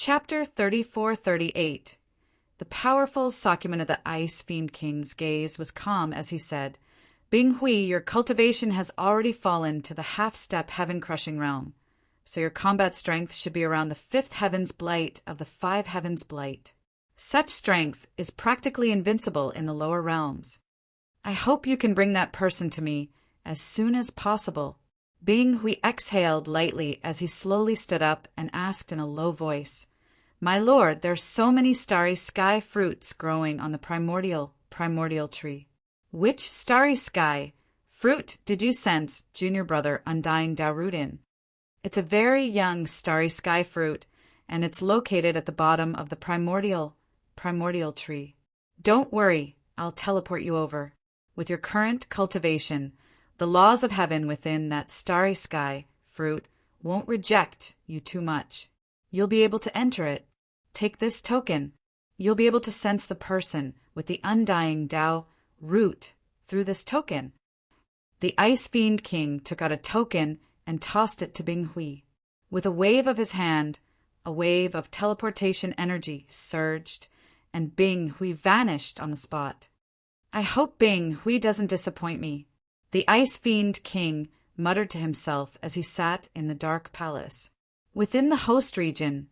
Chapter 34-38. The powerful Sakyamun of the Ice Fiend King's gaze was calm as he said, Bing Hui, your cultivation has already fallen to the half-step heaven-crushing realm, so your combat strength should be around the 5th heaven's blight of the 5 heavens blight. Such strength is practically invincible in the lower realms. I hope you can bring that person to me as soon as possible. Bing Hui exhaled lightly as he slowly stood up and asked in a low voice, My lord, there are so many starry sky fruits growing on the primordial tree. Which starry sky fruit did you sense junior brother Undying Daoruit in? It's a very young starry sky fruit, and it's located at the bottom of the primordial tree. Don't worry, I'll teleport you over. With your current cultivation, the laws of heaven within that starry sky fruit won't reject you too much. You'll be able to enter it. Take this token. You'll be able to sense the person with the undying Dao root through this token. The Ice Fiend King took out a token and tossed it to Bing Hui. With a wave of his hand, a wave of teleportation energy surged, and Bing Hui vanished on the spot. I hope Bing Hui doesn't disappoint me, the Ice Fiend King muttered to himself as he sat in the dark palace. Within the host region,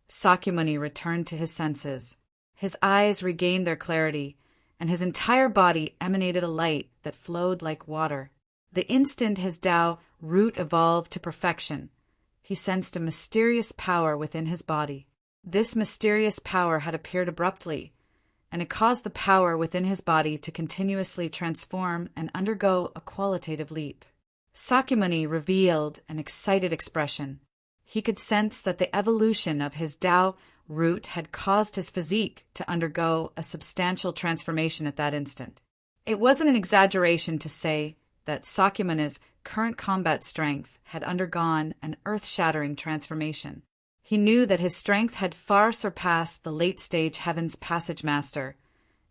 Sakyamuni returned to his senses. His eyes regained their clarity, and his entire body emanated a light that flowed like water. The instant his Tao root evolved to perfection, he sensed a mysterious power within his body. This mysterious power had appeared abruptly, and it caused the power within his body to continuously transform and undergo a qualitative leap. Sakyamuni revealed an excited expression. He could sense that the evolution of his Tao root had caused his physique to undergo a substantial transformation at that instant. It wasn't an exaggeration to say that Sakyamuni's current combat strength had undergone an earth-shattering transformation. He knew that his strength had far surpassed the late-stage Heaven's Passage Master,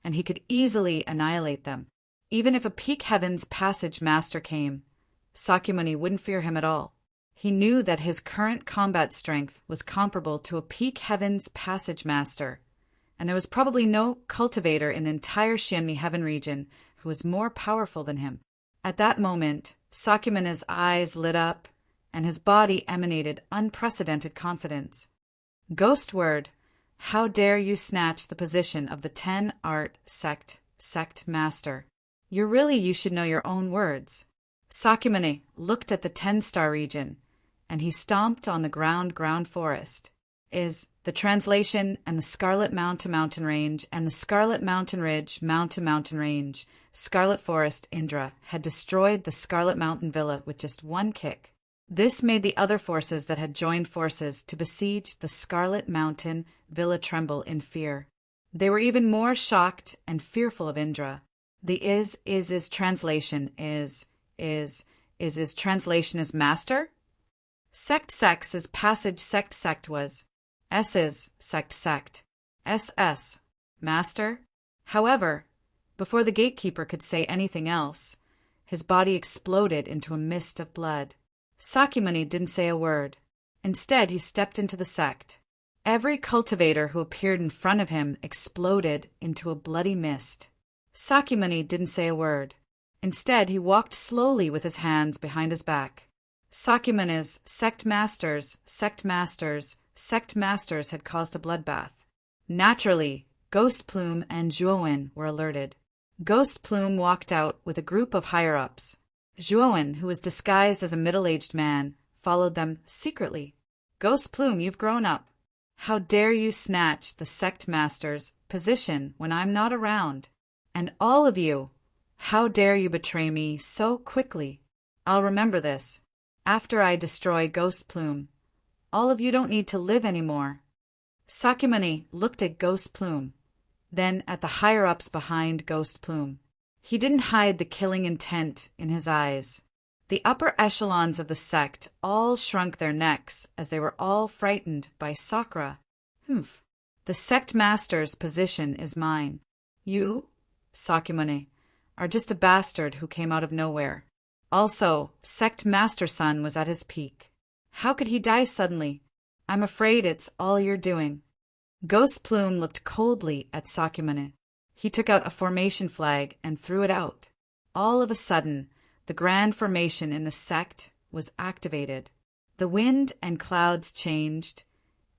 and he could easily annihilate them. Even if a peak Heaven's Passage Master came, Sakyamuni wouldn't fear him at all. He knew that his current combat strength was comparable to a peak Heaven's Passage Master, and there was probably no cultivator in the entire Xianmi Heaven region who was more powerful than him. At that moment, Sakyamuni's eyes lit up, and his body emanated unprecedented confidence. Ghost word, how dare you snatch the position of the 10-art sect master? You should know your own words. Sakyamuni looked at the 10-star region, and he stomped on the ground forest. Is the translation and the Scarlet Mountain Range and the Scarlet Mountain Ridge Mountain Range, Scarlet Forest Indra had destroyed the Scarlet Mountain Villa with just one kick. This made the other forces that had joined forces to besiege the Scarlet Mountain Villa tremble in fear. They were even more shocked and fearful of Indra. The is translation is translation is master? Sect is passage sect was. S's sect. SS master. However, before the gatekeeper could say anything else, his body exploded into a mist of blood. Sakyamuni didn't say a word. Instead, he stepped into the sect. Every cultivator who appeared in front of him exploded into a bloody mist. Sakyamuni didn't say a word. Instead, he walked slowly with his hands behind his back. Sakyamuni's sect masters had caused a bloodbath. Naturally, Ghost Plume and Zhuowen were alerted. Ghost Plume walked out with a group of higher-ups. Zhuowen, who was disguised as a middle-aged man, followed them secretly. Ghost Plume, you've grown up. How dare you snatch the sect master's position when I'm not around? And all of you, how dare you betray me so quickly? I'll remember this. After I destroy Ghost Plume, all of you don't need to live anymore. Sakyamuni looked at Ghost Plume, then at the higher-ups behind Ghost Plume. He didn't hide the killing intent in his eyes. The upper echelons of the sect all shrunk their necks as they were all frightened by Sakura. Humph. The sect master's position is mine. You, Sakyamuni, are just a bastard who came out of nowhere. Also, sect master son was at his peak. How could he die suddenly? I'm afraid it's all you're doing. Ghost Plume looked coldly at Sakyamuni. He took out a formation flag and threw it out. All of a sudden, the grand formation in the sect was activated. The wind and clouds changed,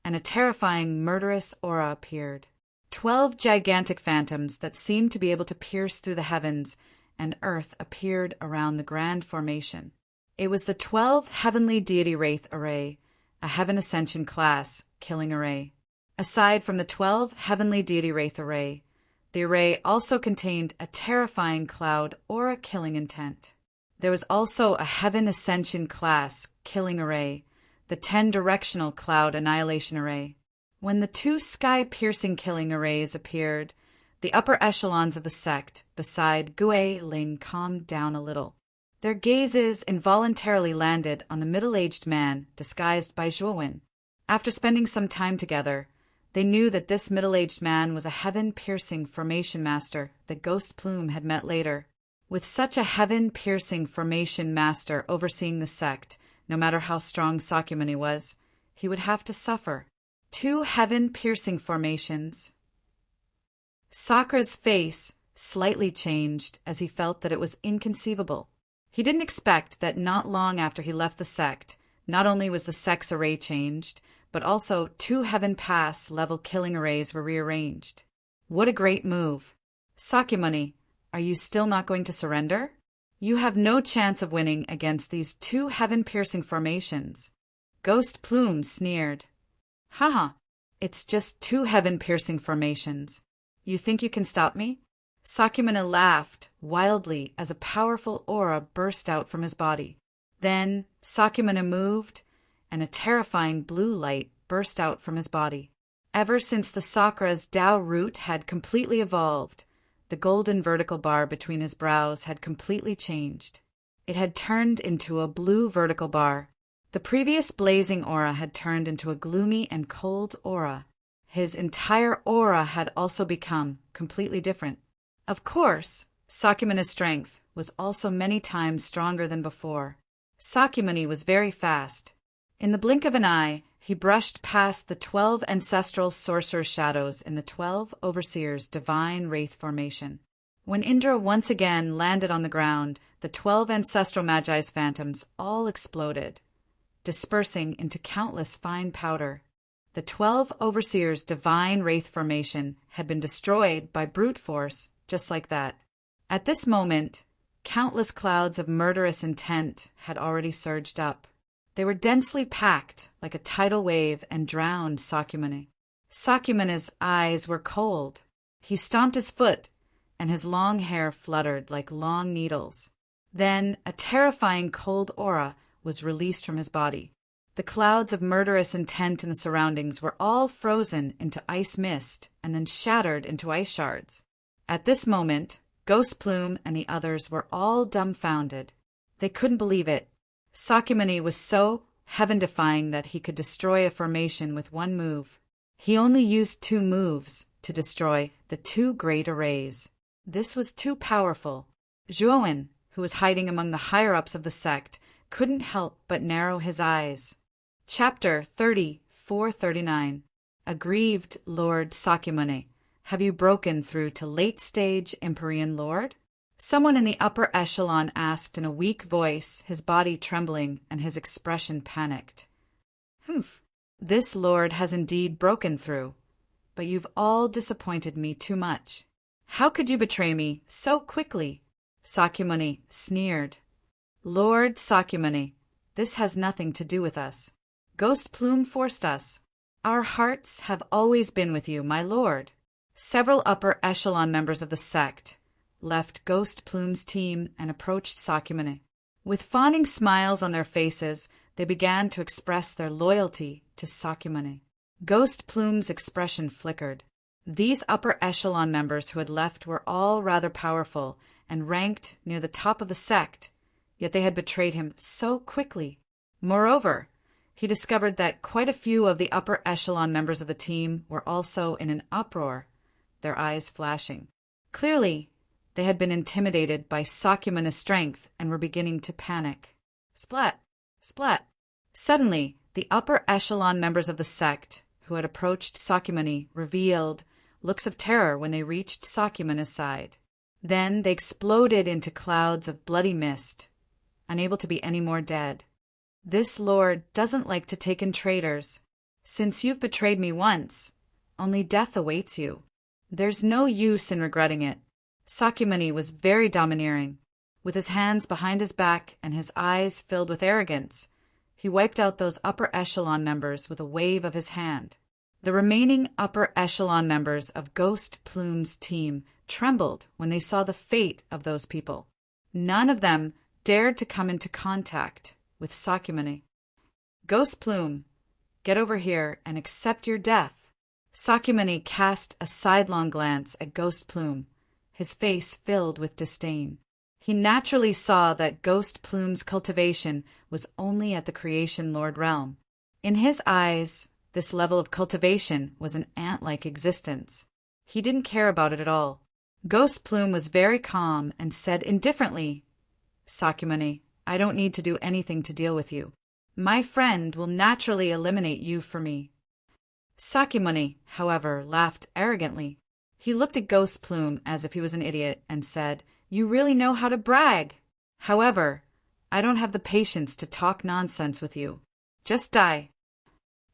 and a terrifying, murderous aura appeared. 12 gigantic phantoms that seemed to be able to pierce through the heavens and earth appeared around the grand formation. It was the 12 Heavenly Deity Wraith Array, a Heaven Ascension class killing array. Aside from the 12 Heavenly Deity Wraith Array, the array also contained a terrifying cloud aura killing intent. There was also a Heaven Ascension class killing array, the 10-directional cloud annihilation array. When the 2 sky-piercing killing arrays appeared, the upper echelons of the sect beside Gue Ling calmed down a little. Their gazes involuntarily landed on the middle-aged man disguised by Zhuowin. After spending some time together, they knew that this middle-aged man was a heaven-piercing formation master that Ghost Plume had met later. With such a heaven-piercing formation master overseeing the sect, no matter how strong Sakyamuni was, he would have to suffer. 2 heaven-piercing formations. Sakra's face slightly changed as he felt that it was inconceivable. He didn't expect that not long after he left the sect, not only was the sect's array changed, but also 2 Heaven Pass level killing arrays were rearranged. What a great move. Sakyamuni, are you still not going to surrender? You have no chance of winning against these 2 heaven-piercing formations. Ghost Plume sneered. Haha, it's just 2 heaven-piercing formations. You think you can stop me? Sakyamuni laughed wildly as a powerful aura burst out from his body. Then Sakyamuni moved, and a terrifying blue light burst out from his body. Ever since the Sakra's Tao root had completely evolved, the golden vertical bar between his brows had completely changed. It had turned into a blue vertical bar. The previous blazing aura had turned into a gloomy and cold aura. His entire aura had also become completely different. Of course, Sakyamuni's strength was also many times stronger than before. Sakyamuni was very fast. In the blink of an eye, he brushed past the 12 ancestral sorcerer shadows in the 12 overseers' divine wraith formation. When Indra once again landed on the ground, the 12 ancestral Magi's phantoms all exploded, dispersing into countless fine powder. The 12 overseers' divine wraith formation had been destroyed by brute force, just like that. At this moment, countless clouds of murderous intent had already surged up. They were densely packed like a tidal wave and drowned Sakyamuni. Sakyamuni's eyes were cold. He stomped his foot, and his long hair fluttered like long needles. Then a terrifying cold aura was released from his body. The clouds of murderous intent in the surroundings were all frozen into ice mist and then shattered into ice shards. At this moment, Ghost Plume and the others were all dumbfounded. They couldn't believe it. Sakyamuni was so heaven-defying that he could destroy a formation with one move. He only used 2 moves to destroy the 2 great arrays. This was too powerful. Zhuowin, who was hiding among the higher-ups of the sect, couldn't help but narrow his eyes. Chapter 3439. Aggrieved Lord Sakyamuni, have you broken through to late-stage Empyrean Lord? Someone in the upper echelon asked in a weak voice, his body trembling and his expression panicked. Humph. This lord has indeed broken through, but you've all disappointed me too much. How could you betray me so quickly? Sakyamuni sneered. Lord Sakyamuni, this has nothing to do with us. Ghost Plume forced us. Our hearts have always been with you, my lord. Several upper echelon members of the sect left Ghost Plume's team and approached Sakyamuni. With fawning smiles on their faces, they began to express their loyalty to Sakyamuni. Ghost Plume's expression flickered. These upper echelon members who had left were all rather powerful and ranked near the top of the sect, yet they had betrayed him so quickly. Moreover, he discovered that quite a few of the upper echelon members of the team were also in an uproar, their eyes flashing. Clearly, they had been intimidated by Sakyamuni's strength and were beginning to panic. Splat! Splat! Suddenly, The upper echelon members of the sect who had approached Sakyamuni revealed looks of terror when they reached Sakyamani's side. Then they exploded into clouds of bloody mist, unable to be any more dead. This lord doesn't like to take in traitors. Since you've betrayed me once, only death awaits you. There's no use in regretting it. Sakyamuni was very domineering. With his hands behind his back and his eyes filled with arrogance, he wiped out those upper echelon members with a wave of his hand. The remaining upper echelon members of Ghost Plume's team trembled when they saw the fate of those people. None of them dared to come into contact with Sakyamuni. Ghost Plume, get over here and accept your death. Sakyamuni cast a sidelong glance at Ghost Plume, his face filled with disdain. He naturally saw that Ghost Plume's cultivation was only at the Creation Lord realm. In his eyes, this level of cultivation was an ant-like existence. He didn't care about it at all. Ghost Plume was very calm and said indifferently, Sakyamuni, I don't need to do anything to deal with you. My friend will naturally eliminate you for me. Sakyamuni, however, laughed arrogantly. He looked at Ghost Plume as if he was an idiot and said, You really know how to brag. However, I don't have the patience to talk nonsense with you. Just die.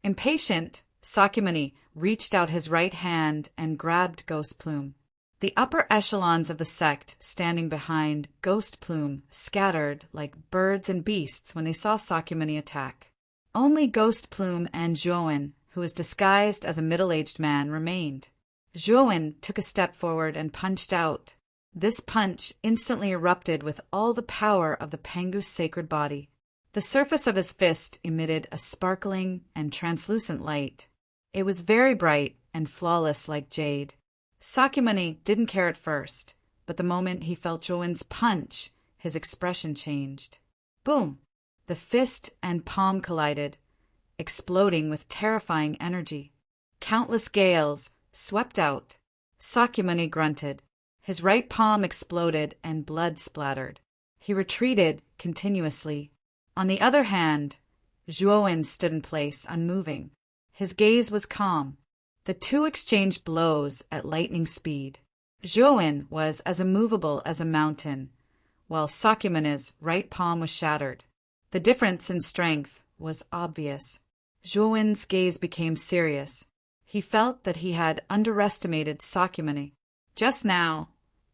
Impatient, Sakyamuni reached out his right hand and grabbed Ghost Plume. The upper echelons of the sect standing behind Ghost Plume scattered like birds and beasts when they saw Sakyamuni attack. Only Ghost Plume and Zhuowen, who was disguised as a middle-aged man, remained. Zhuowen took a step forward and punched out. This punch instantly erupted with all the power of the Pangu's sacred body. The surface of his fist emitted a sparkling and translucent light. It was very bright and flawless like jade. Sakyamuni didn't care at first, but the moment he felt Zhuowen's punch, his expression changed. Boom! The fist and palm collided, exploding with terrifying energy. Countless gales swept out. Sakyamuni grunted. His right palm exploded and blood splattered. He retreated continuously. On the other hand, Zhuowen stood in place, unmoving. His gaze was calm. The two exchanged blows at lightning speed. Zhuowen was as immovable as a mountain, while Sakyamuni's right palm was shattered. The difference in strength was obvious. Zhuowen's gaze became serious. He felt that he had underestimated Sakyamuni. Just now,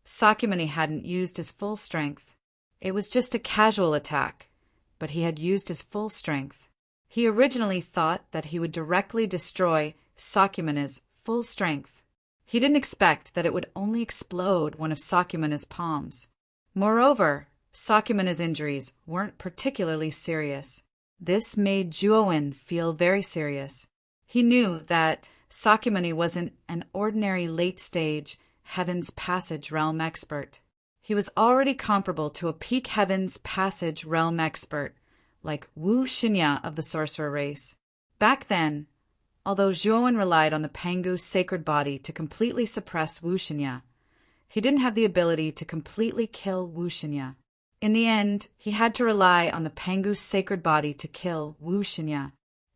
Sakyamuni hadn't used his full strength. It was just a casual attack, but he had used his full strength. He originally thought that he would directly destroy Sakyamuni's full strength. He didn't expect that it would only explode one of Sakyamuni's palms. Moreover, Sakyamuni's injuries weren't particularly serious. This made Zhuowen feel very serious. He knew that Sakyamuni wasn't an ordinary late-stage Heaven's Passage realm expert. He was already comparable to a peak Heaven's Passage realm expert, like Wu Shinya of the sorcerer race. Back then, although Zhuowen relied on the Pangu's sacred body to completely suppress Wu Shinya, he didn't have the ability to completely kill Wu Shinya. In the end, he had to rely on the Pangu's sacred body to kill Wu Shinya.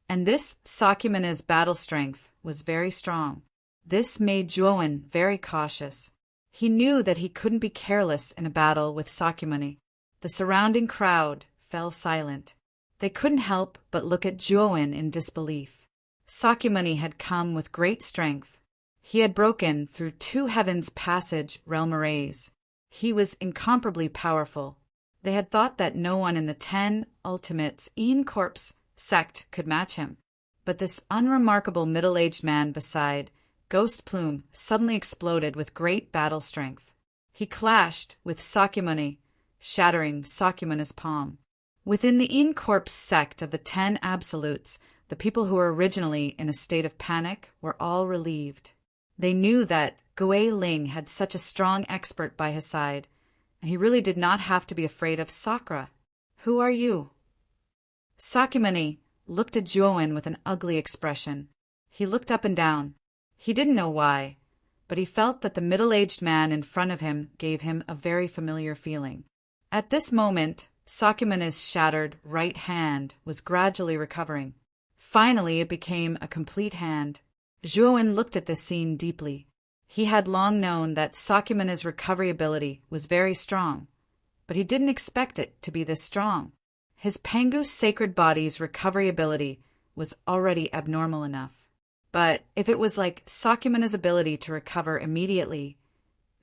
And this Sakyamuni's battle strength was very strong. This made Zhuowen very cautious. He knew that he couldn't be careless in a battle with Sakyamuni. The surrounding crowd fell silent. They couldn't help but look at Zhuowen in disbelief. Sakyamuni had come with great strength. He had broken through 2 Heaven's Passage realm arrays. He was incomparably powerful. They had thought that no one in the 10 Ultimates Een Corpse sect could match him. But this unremarkable middle-aged man beside Ghost Plume suddenly exploded with great battle strength. He clashed with Sakyamuni, shattering Sakyamuni's palm. Within the Een Corpse sect of the 10 Absolutes, the people who were originally in a state of panic were all relieved. They knew that Gui Ling had such a strong expert by his side, and he really did not have to be afraid of Sakura. Who are you? Sakyamuni looked at Zhuowen with an ugly expression. He looked up and down. He didn't know why, but he felt that the middle-aged man in front of him gave him a very familiar feeling. At this moment, Sakyamuni's shattered right hand was gradually recovering. Finally, it became a complete hand. Zhuowen looked at this scene deeply. He had long known that Sakyamane's recovery ability was very strong, but he didn't expect it to be this strong. His Pangu's sacred body's recovery ability was already abnormal enough. But if it was like Sakyamane's ability to recover immediately,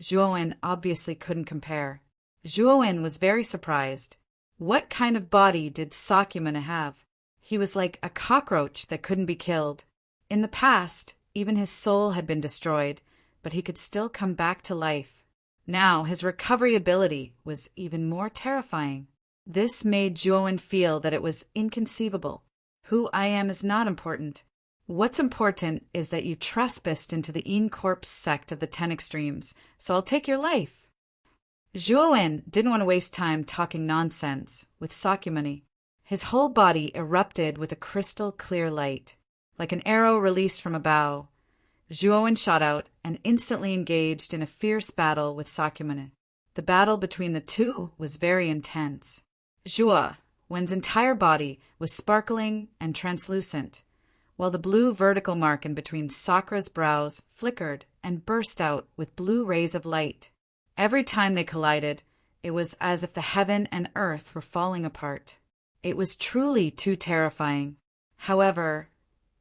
Zhuowen obviously couldn't compare. Zhuowen was very surprised. What kind of body did Sakyamane have? He was like a cockroach that couldn't be killed. In the past, even his soul had been destroyed, but he could still come back to life. Now his recovery ability was even more terrifying. This made Zhuowen feel that it was inconceivable. Who I am is not important. What's important is that you trespassed into the Yin Corpse sect of the 10 Extremes, so I'll take your life. Zhuowen didn't want to waste time talking nonsense with Sakyamane. His whole body erupted with a crystal clear light. Like an arrow released from a bow, Zhuowen shot out and instantly engaged in a fierce battle with Sakyamane. The battle between the two was very intense. Zhuowen's entire body was sparkling and translucent, while the blue vertical mark in between Sakra's brows flickered and burst out with blue rays of light. Every time they collided, it was as if the heaven and earth were falling apart. It was truly too terrifying. However,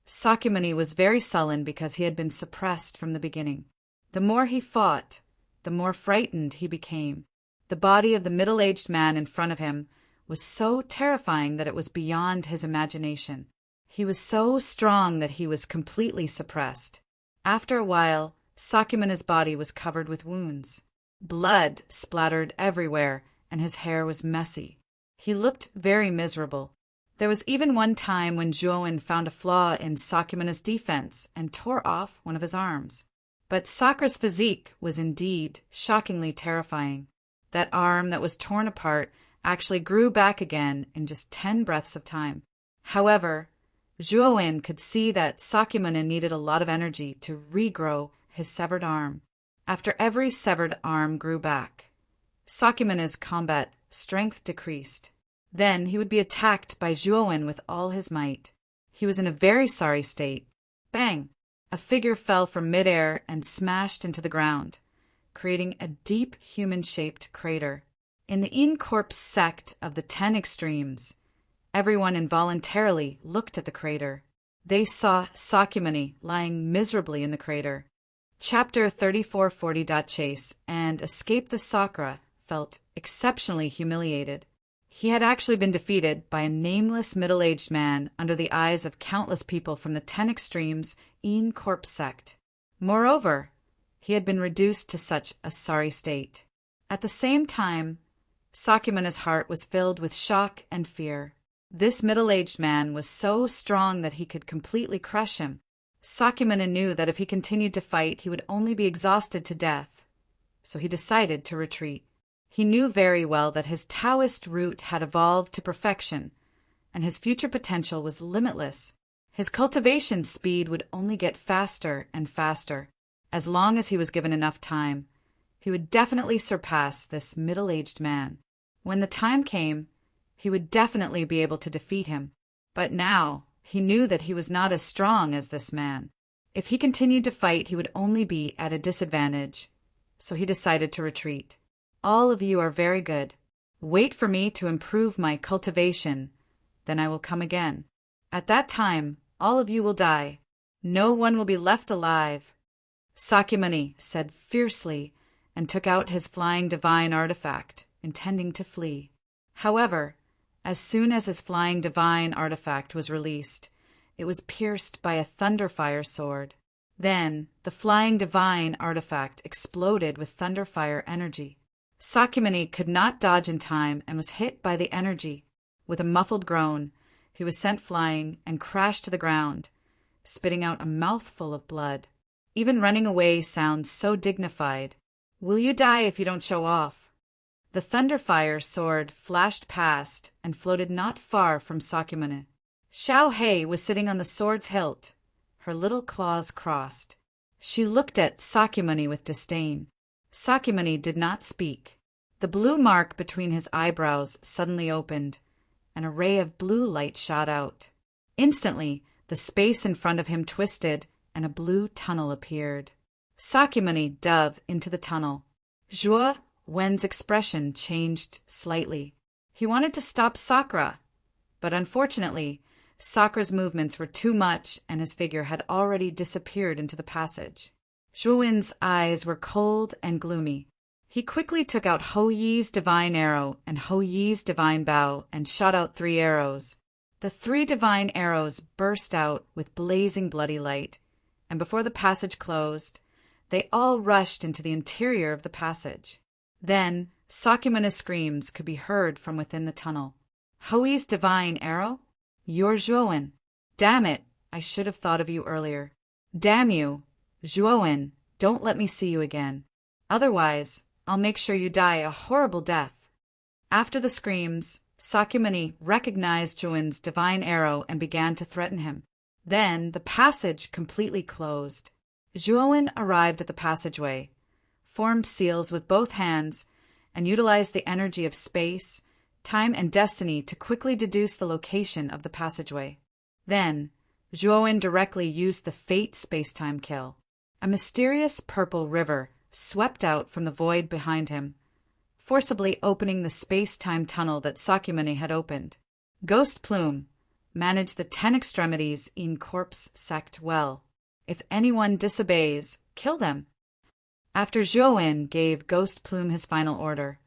Sakyamane was very sullen because he had been suppressed from the beginning. The more he fought, the more frightened he became. The body of the middle-aged man in front of him was so terrifying that it was beyond his imagination. He was so strong that he was completely suppressed. After a while, Sakyamane's body was covered with wounds. Blood splattered everywhere, and his hair was messy. He looked very miserable. There was even one time when Zhuowen found a flaw in Sakyamane's defense and tore off one of his arms. But Sakra's physique was indeed shockingly terrifying. That arm that was torn apart actually grew back again in just 10 breaths of time. However, Zhuowen could see that Sakyamane needed a lot of energy to regrow his severed arm. After every severed arm grew back, Sakyamane's combat strength decreased. Then he would be attacked by Zhuowen with all his might. He was in a very sorry state. Bang! A figure fell from midair and smashed into the ground, creating a deep human-shaped crater. In the Yin Corpse sect of the 10 Extremes, everyone involuntarily looked at the crater. They saw Sakyamane lying miserably in the crater. Chapter 3440. Chase and Escape the Sakra felt exceptionally humiliated. He had actually been defeated by a nameless middle-aged man under the eyes of countless people from the 10 Extremes Yin Corpse sect. Moreover, he had been reduced to such a sorry state. At the same time, Sakyamane's heart was filled with shock and fear. This middle-aged man was so strong that he could completely crush him. Sakyamane knew that if he continued to fight, he would only be exhausted to death, so he decided to retreat. He knew very well that his Taoist root had evolved to perfection, and his future potential was limitless. His cultivation speed would only get faster and faster. As long as he was given enough time, he would definitely surpass this middle-aged man. When the time came, he would definitely be able to defeat him. But now, he knew that he was not as strong as this man. If he continued to fight, he would only be at a disadvantage, so he decided to retreat. All of you are very good. Wait for me to improve my cultivation, then I will come again. At that time, all of you will die. No one will be left alive. Sakyamane said fiercely and took out his flying divine artifact, intending to flee. However, as soon as his flying divine artifact was released, it was pierced by a thunderfire sword. Then, the flying divine artifact exploded with thunderfire energy. Sakyamane could not dodge in time and was hit by the energy. With a muffled groan, he was sent flying and crashed to the ground, spitting out a mouthful of blood. Even running away sounds so dignified. Will you die if you don't show off? The thunderfire sword flashed past and floated not far from Sakyamane. Xiao Hei was sitting on the sword's hilt, her little claws crossed. She looked at Sakyamane with disdain. Sakyamane did not speak. The blue mark between his eyebrows suddenly opened, and a ray of blue light shot out. Instantly, The space in front of him twisted, and a blue tunnel appeared. Sakyamuni dove into the tunnel. Zhuo Wen's expression changed slightly. He wanted to stop Sakura, but unfortunately, Sakura's movements were too much and his figure had already disappeared into the passage. Zhuo Wen's eyes were cold and gloomy. He quickly took out Hou Yi's divine arrow and Hou Yi's divine bow and shot out 3 arrows. The 3 divine arrows burst out with blazing bloody light, and before the passage closed, they all rushed into the interior of the passage. Then, Sakyamuni's screams could be heard from within the tunnel. Hou Yi's divine arrow? You're Zhuo Wen. Damn it, I should have thought of you earlier. Damn you, Zhuo Wen, don't let me see you again. Otherwise, I'll make sure you die a horrible death. After the screams, Sakyamuni recognized Zhuo Wen's divine arrow and began to threaten him. Then the passage completely closed. Zhuo Wen arrived at the passageway, formed seals with both hands, and utilized the energy of space, time, and destiny to quickly deduce the location of the passageway. Then, Zhuo Wen directly used the Fate space-time kill. A mysterious purple river swept out from the void behind him, forcibly opening the space-time tunnel that Sakyamuni had opened. Ghost Plume managed the 10 extremities in corpse sect well. If anyone disobeys, kill them. After Zhuo Wen gave Ghost Plume his final order,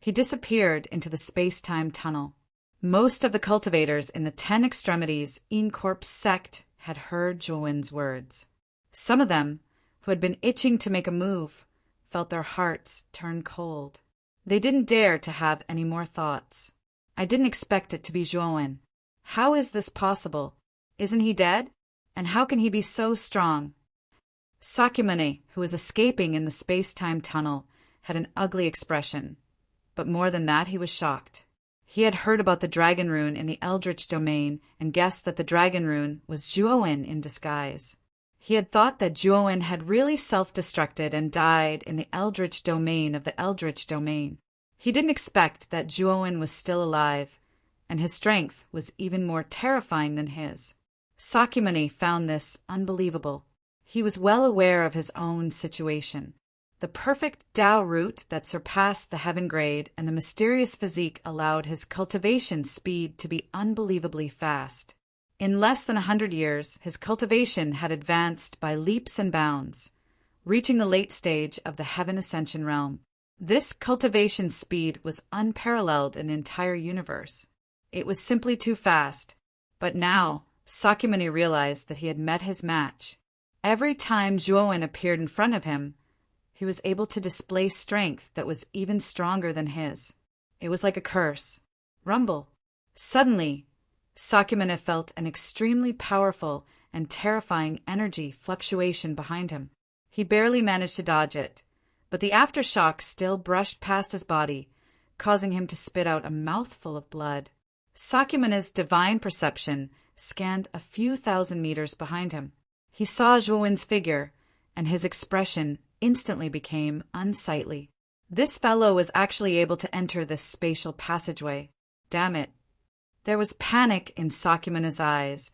he disappeared into the space-time tunnel. Most of the cultivators in the 10 extremities in corpse sect had heard Zhuo Wen's words. Some of them, who had been itching to make a move, felt their hearts turn cold. They didn't dare to have any more thoughts. I didn't expect it to be Zhuo Wen. How is this possible? Isn't he dead? And how can he be so strong? Sakyamuni, who was escaping in the space-time tunnel, had an ugly expression. But more than that, he was shocked. He had heard about the dragon rune in the Eldritch domain and guessed that the dragon rune was Zhuo Wen in disguise. He had thought that Zhuo Wen had really self-destructed and died in the Eldritch domain of the Eldritch domain. He didn't expect that Zhuo Wen was still alive, and his strength was even more terrifying than his. Sakyamuni found this unbelievable. He was well aware of his own situation. The perfect Tao root that surpassed the heaven grade and the mysterious physique allowed his cultivation speed to be unbelievably fast. In less than 100 years, his cultivation had advanced by leaps and bounds, reaching the late stage of the Heaven Ascension realm. This cultivation speed was unparalleled in the entire universe. It was simply too fast. But now, Sakyamuni realized that he had met his match. Every time Zhuo Wen appeared in front of him, he was able to display strength that was even stronger than his. It was like a curse. Rumble. Suddenly, Sakyamuni felt an extremely powerful and terrifying energy fluctuation behind him. He barely managed to dodge it, but the aftershock still brushed past his body, causing him to spit out a mouthful of blood. Sakyamuni's divine perception scanned a few thousand meters behind him. He saw Zhuo Wen's figure, and his expression instantly became unsightly. This fellow was actually able to enter this spatial passageway. Damn it. There was panic in Sakyamuni's eyes,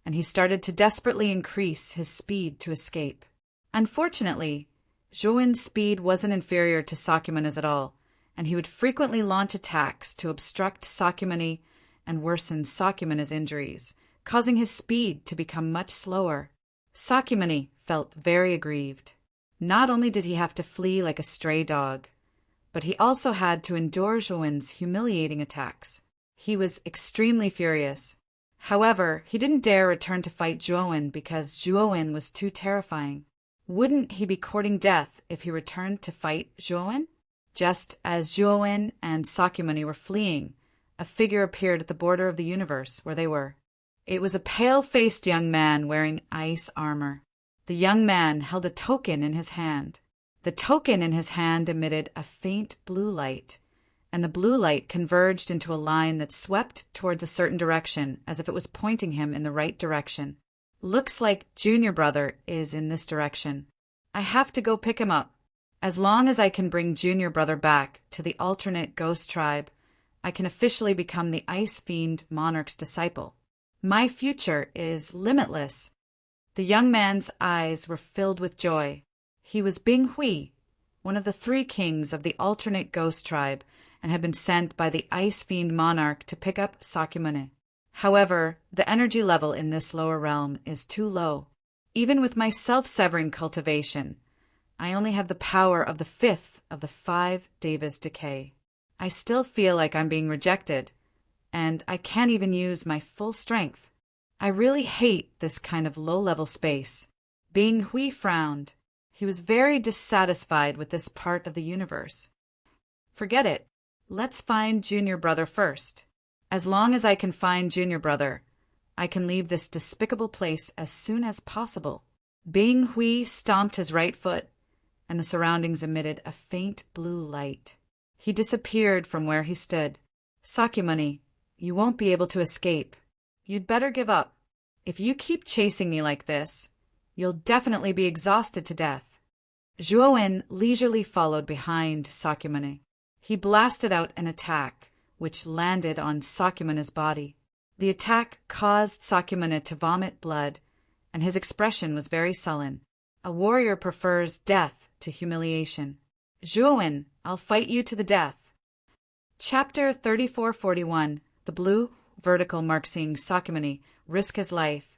and he started to desperately increase his speed to escape. Unfortunately, Zhuo Wen's speed wasn't inferior to Sakyamuni's at all, and he would frequently launch attacks to obstruct Sakyamuni and worsen Sakyamuni's injuries, causing his speed to become much slower. Sakyamuni felt very aggrieved. Not only did he have to flee like a stray dog, but he also had to endure Zhuo Wen's humiliating attacks. He was extremely furious. However, he didn't dare return to fight Zhuo Wen because Zhuo Wen was too terrifying. Wouldn't he be courting death if he returned to fight Zhuo Wen? Just as Zhuo Wen and Sakyamuni were fleeing, a figure appeared at the border of the universe where they were. It was a pale-faced young man wearing ice armor. The young man held a token in his hand. The token in his hand emitted a faint blue light, and the blue light converged into a line that swept towards a certain direction as if it was pointing him in the right direction. Looks like Junior Brother is in this direction. I have to go pick him up. As long as I can bring Junior Brother back to the alternate ghost tribe, I can officially become the Ice Fiend Monarch's disciple. My future is limitless." The young man's eyes were filled with joy. He was Bing Hui, one of the 3 kings of the alternate ghost tribe, and had been sent by the ice fiend monarch to pick up Sakyamuni. However, the energy level in this lower realm is too low. Even with my self-severing cultivation, I only have the power of the 5th of the 5 Devas decay. I still feel like I'm being rejected, and I can't even use my full strength. I really hate this kind of low-level space. Bing Hui frowned. He was very dissatisfied with this part of the universe. "Forget it. Let's find Junior Brother first. As long as I can find Junior Brother, I can leave this despicable place as soon as possible." Bing Hui stomped his right foot, and the surroundings emitted a faint blue light. He disappeared from where he stood. "Sakyamuni, you won't be able to escape. You'd better give up. If you keep chasing me like this, you'll definitely be exhausted to death." Zhuowen leisurely followed behind Sakyamuni. He blasted out an attack, which landed on Sakyamuni's body. The attack caused Sakyamuni to vomit blood, and his expression was very sullen. A warrior prefers death to humiliation. "Zhuowen, I'll fight you to the death." Chapter 3441. The blue vertical mark seeing Sakyamuni risk his life.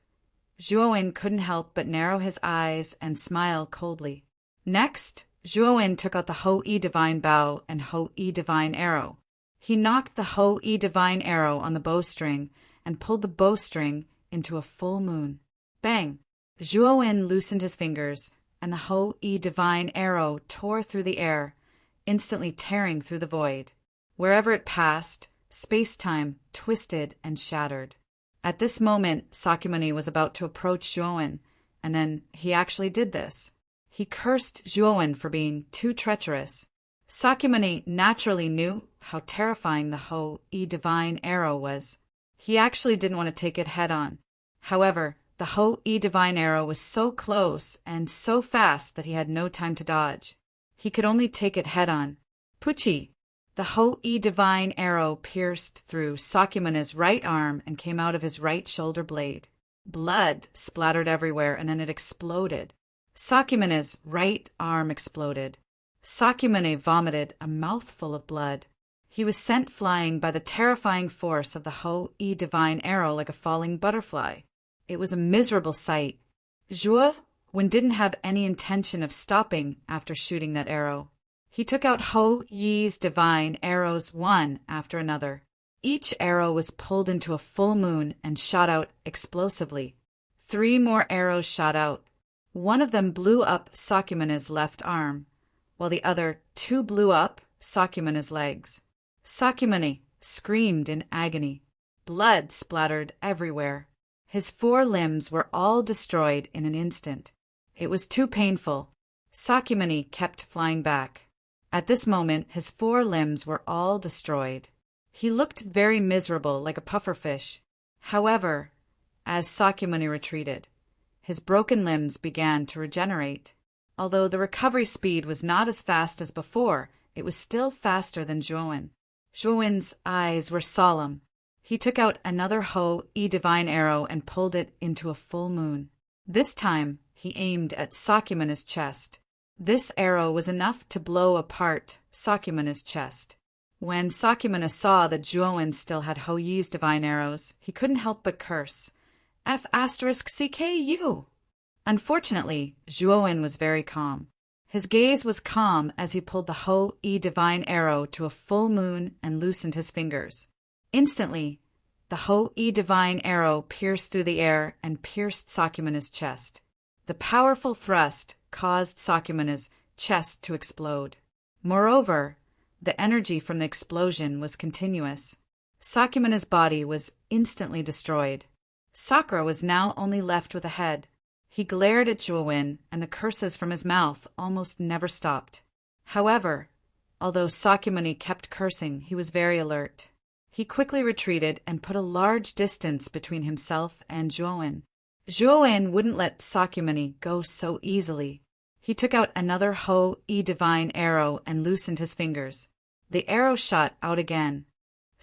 Zhuowen couldn't help but narrow his eyes and smile coldly. Next, Zhuowen took out the Ho-E Divine Bow and Ho-E Divine Arrow. He knocked the Ho-E Divine Arrow on the bowstring and pulled the bowstring into a full moon. Bang! Zhuowen loosened his fingers, and the Ho-E Divine Arrow tore through the air, instantly tearing through the void. Wherever it passed, space-time twisted and shattered. At this moment, Sakyamuni was about to approach Zhuowen, and then he actually did this. He cursed Zhuowen for being too treacherous. Sakyamuni naturally knew how terrifying the Ho-E Divine Arrow was. He actually didn't want to take it head-on. However, the Ho-E Divine Arrow was so close and so fast that he had no time to dodge. He could only take it head-on. Puchi! The Ho-E Divine Arrow pierced through Sakyamuni's right arm and came out of his right shoulder blade. Blood splattered everywhere, and then it exploded. Sakyamuni's right arm exploded. Sakyamuni vomited a mouthful of blood. He was sent flying by the terrifying force of the Ho-E Divine Arrow like a falling butterfly. It was a miserable sight. Zhuowen didn't have any intention of stopping after shooting that arrow. He took out Ho-Ye's divine arrows one after another. Each arrow was pulled into a full moon and shot out explosively. 3 more arrows shot out. One of them blew up Sakyamuni's left arm, while the other 2 blew up Sakyamuni's legs. Sakyamuni screamed in agony. Blood splattered everywhere. His 4 limbs were all destroyed in an instant. It was too painful. Sakyamuni kept flying back. At this moment, his 4 limbs were all destroyed. He looked very miserable, like a pufferfish. However, as Sakyamuni retreated, his broken limbs began to regenerate. Although the recovery speed was not as fast as before, it was still faster than Zhuowen. Zhuowen's eyes were solemn. He took out another Ho-E Divine Arrow and pulled it into a full moon. This time, he aimed at Sakyamuni's chest. This arrow was enough to blow apart Sakyamuni's chest. When Sakyamuni saw that Zhuowen still had Ho-Ye's divine arrows, he couldn't help but curse. F*CKU! Unfortunately, Zhuowen was very calm. His gaze was calm as he pulled the Ho-E Divine Arrow to a full moon and loosened his fingers. Instantly, the Ho-E Divine Arrow pierced through the air and pierced Sakyamuni's chest. The powerful thrust caused Sakyamuni's chest to explode. Moreover, the energy from the explosion was continuous. Sakyamuni's body was instantly destroyed. Sakura was now only left with a head. He glared at Zhuowen, and the curses from his mouth almost never stopped. However, although Sakyamuni kept cursing, he was very alert. He quickly retreated and put a large distance between himself and Zhuowen. Zhuowen wouldn't let Sakyamuni go so easily. He took out another Ho-E Divine Arrow and loosened his fingers. The arrow shot out again.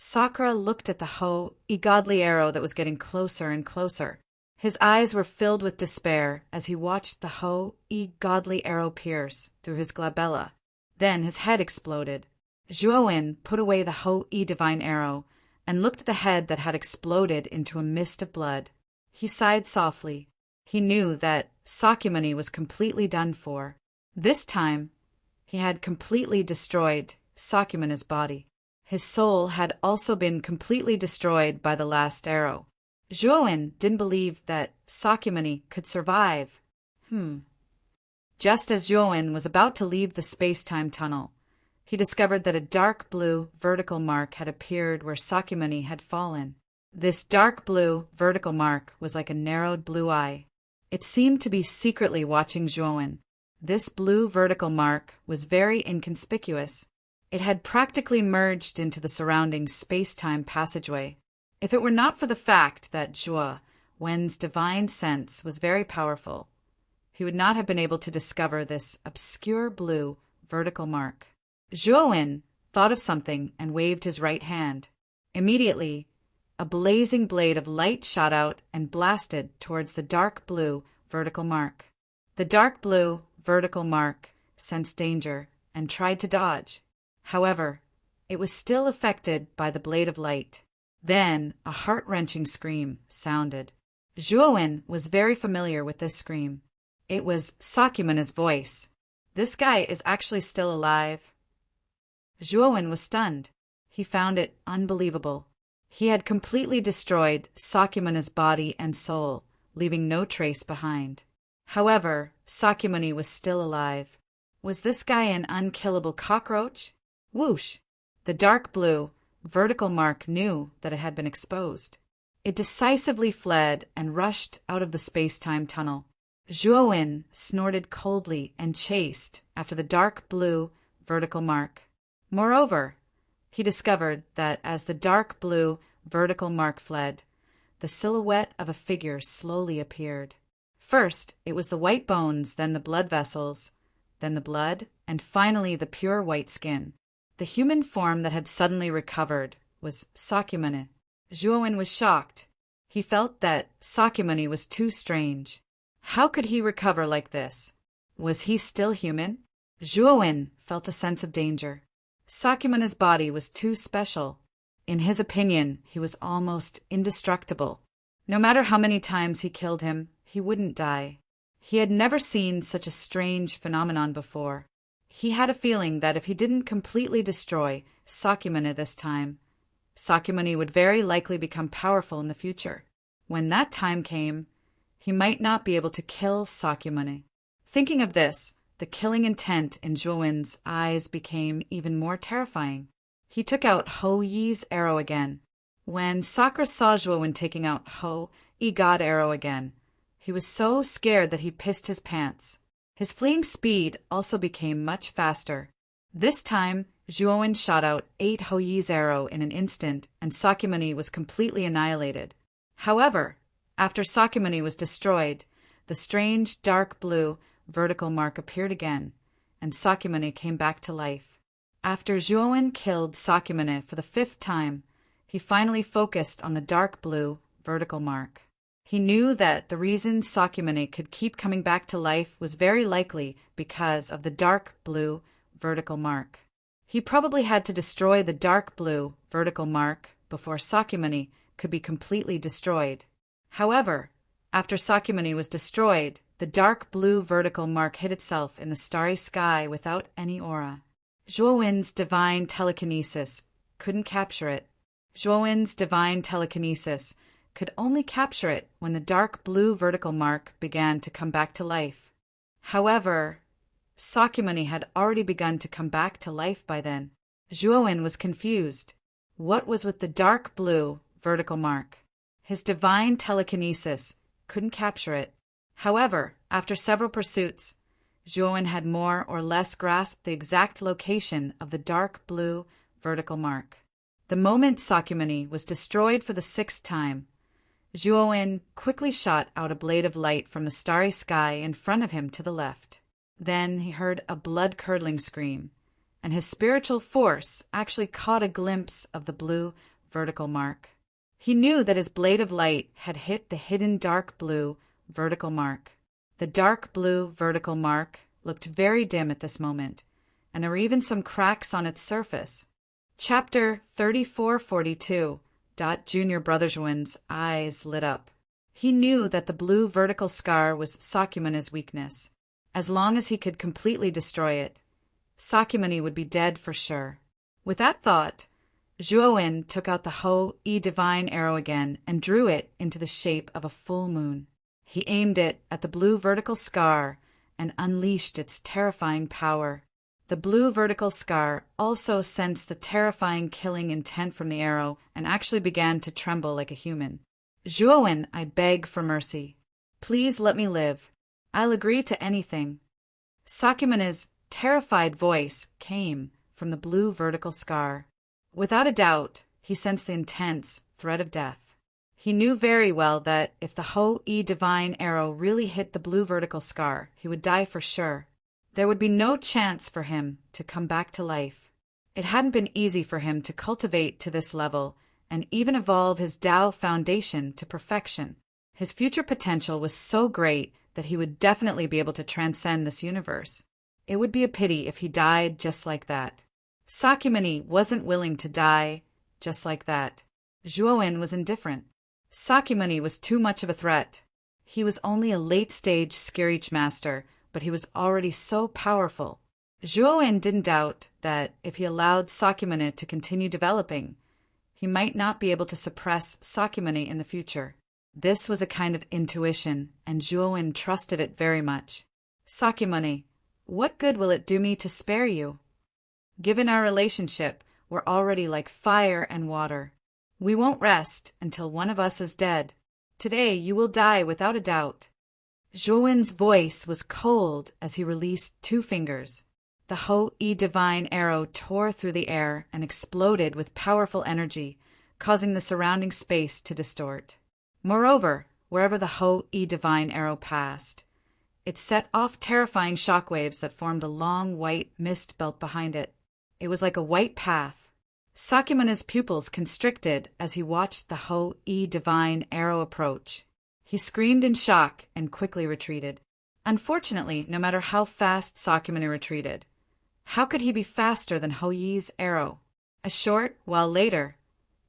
Sakura looked at the godly arrow that was getting closer and closer. His eyes were filled with despair as he watched the godly arrow pierce through his glabella. Then his head exploded. Zhuowen put away the divine arrow and looked at the head that had exploded into a mist of blood. He sighed softly. He knew that Sakyamuni was completely done for. This time, he had completely destroyed Sakyamuni's body. His soul had also been completely destroyed by the last arrow. Zhuowen didn't believe that Sakyamuni could survive. Just as Zhuowen was about to leave the space-time tunnel, he discovered that a dark blue vertical mark had appeared where Sakyamuni had fallen. This dark blue vertical mark was like a narrowed blue eye. It seemed to be secretly watching Zhuowen. This blue vertical mark was very inconspicuous. It had practically merged into the surrounding space-time passageway. If it were not for the fact that Zhuowen's divine sense was very powerful, he would not have been able to discover this obscure blue vertical mark. Zhuowen thought of something and waved his right hand. Immediately, a blazing blade of light shot out and blasted towards the dark blue vertical mark. The dark blue vertical mark sensed danger and tried to dodge. However, it was still affected by the blade of light. Then a heart-wrenching scream sounded. Zhuowen was very familiar with this scream. It was Sakyamuni's voice. This guy is actually still alive. Zhuowen was stunned. He found it unbelievable. He had completely destroyed Sakyamuni's body and soul, leaving no trace behind. However, Sakyamuni was still alive. Was this guy an unkillable cockroach? Whoosh! The dark blue vertical mark knew that it had been exposed. It decisively fled and rushed out of the space-time tunnel. Zhuowen snorted coldly and chased after the dark blue vertical mark. Moreover, he discovered that as the dark blue vertical mark fled, the silhouette of a figure slowly appeared. First, it was the white bones, then the blood vessels, then the blood, and finally the pure white skin. The human form that had suddenly recovered was Sakyamuni. Zhuowen was shocked. He felt that Sakyamuni was too strange. How could he recover like this? Was he still human? Zhuowen felt a sense of danger. Sakyamuni's body was too special. In his opinion, he was almost indestructible. No matter how many times he killed him, he wouldn't die. He had never seen such a strange phenomenon before. He had a feeling that if he didn't completely destroy Sakyamuni this time, Sakyamuni would very likely become powerful in the future. When that time came, he might not be able to kill Sakyamuni. Thinking of this, the killing intent in Zhuowen's eyes became even more terrifying. He took out Ho Yi's arrow again. When Sakura saw Zhuowen taking out God arrow again, he was so scared that he pissed his pants. His fleeing speed also became much faster. This time, Zhuowen shot out 8 Ho Yi's arrow in an instant, and Sakyamuni was completely annihilated. However, after Sakyamuni was destroyed, the strange dark blue vertical mark appeared again, and Sakyamuni came back to life. After Zhuowen killed Sakyamuni for the 5th time, he finally focused on the dark blue vertical mark. He knew that the reason Sakyamuni could keep coming back to life was very likely because of the dark blue vertical mark. He probably had to destroy the dark blue vertical mark before Sakyamuni could be completely destroyed. However, after Sakyamuni was destroyed, the dark blue vertical mark hid itself in the starry sky without any aura. Zhuowen's divine telekinesis couldn't capture it. Zhuowen's divine telekinesis could only capture it when the dark blue vertical mark began to come back to life. However, Sakyamuni had already begun to come back to life by then. Zhuowen was confused. What was with the dark blue vertical mark? His divine telekinesis couldn't capture it. However, after several pursuits, Zhuowen had more or less grasped the exact location of the dark blue vertical mark. The moment Sakyamuni was destroyed for the 6th time, Zhuowen quickly shot out a blade of light from the starry sky in front of him to the left. Then he heard a blood-curdling scream, and his spiritual force actually caught a glimpse of the blue vertical mark. He knew that his blade of light had hit the hidden dark blue vertical mark. The dark blue vertical mark looked very dim at this moment, and there were even some cracks on its surface. Chapter 3442. Junior Brother Zhuowen's eyes lit up. He knew that the blue vertical scar was Sakyamuni's weakness. As long as he could completely destroy it, Sakyamuni would be dead for sure. With that thought, Zhuowen took out the Ho-E divine arrow again and drew it into the shape of a full moon. He aimed it at the blue vertical scar and unleashed its terrifying power. The blue vertical scar also sensed the terrifying killing intent from the arrow and actually began to tremble like a human. Zhuowen, I beg for mercy. Please let me live. I'll agree to anything. Sakyamuni's terrified voice came from the blue vertical scar. Without a doubt, he sensed the intense threat of death. He knew very well that if the Ho-E divine arrow really hit the blue vertical scar, he would die for sure. There would be no chance for him to come back to life. It hadn't been easy for him to cultivate to this level and even evolve his Tao foundation to perfection. His future potential was so great that he would definitely be able to transcend this universe. It would be a pity if he died just like that. Sakyamuni wasn't willing to die just like that. Zhuowen was indifferent. Sakyamuni was too much of a threat. He was only a late-stage Skirich master, but he was already so powerful. Zhuowen didn't doubt that if he allowed Sakyamuni to continue developing, he might not be able to suppress Sakyamuni in the future. This was a kind of intuition, and Zhuowen trusted it very much. Sakyamuni, what good will it do me to spare you? Given our relationship, we're already like fire and water. We won't rest until one of us is dead. Today you will die without a doubt. Zhuowen's voice was cold as he released 2 fingers. The Ho-E divine arrow tore through the air and exploded with powerful energy, causing the surrounding space to distort. Moreover, wherever the Ho-E divine arrow passed, it set off terrifying shockwaves that formed a long white mist belt behind it. It was like a white path. Sakyamuni's pupils constricted as he watched the Ho-E divine arrow approach. He screamed in shock and quickly retreated. Unfortunately, no matter how fast Sakyamuni retreated, how could he be faster than Ho-Yi's arrow? A short while later,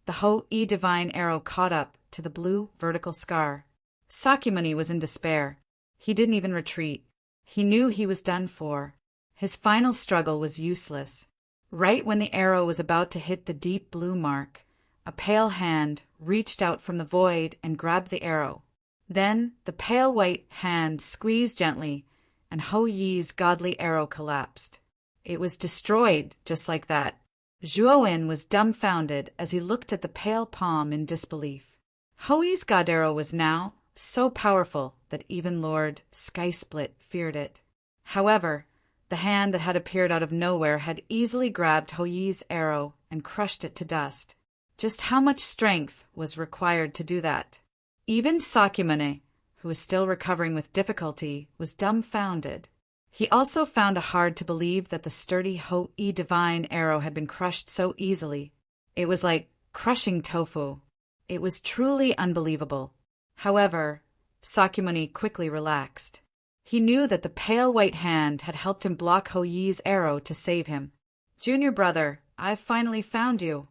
the Ho-E divine arrow caught up to the blue vertical scar. Sakyamuni was in despair. He didn't even retreat. He knew he was done for. His final struggle was useless. Right when the arrow was about to hit the deep blue mark, a pale hand reached out from the void and grabbed the arrow. Then the pale white hand squeezed gently, and Ho-Yi's godly arrow collapsed. It was destroyed just like that. Zhuowen was dumbfounded as he looked at the pale palm in disbelief. Ho-Yi's god arrow was now so powerful that even Lord Skysplit feared it. However, the hand that had appeared out of nowhere had easily grabbed Ho-Yi's arrow and crushed it to dust. Just how much strength was required to do that? Even Sakyamuni, who was still recovering with difficulty, was dumbfounded. He also found it hard to believe that the sturdy Ho-E divine arrow had been crushed so easily. It was like crushing tofu. It was truly unbelievable. However, Sakyamuni quickly relaxed. He knew that the pale white hand had helped him block Ho-Yi's arrow to save him. "Junior brother, I've finally found you."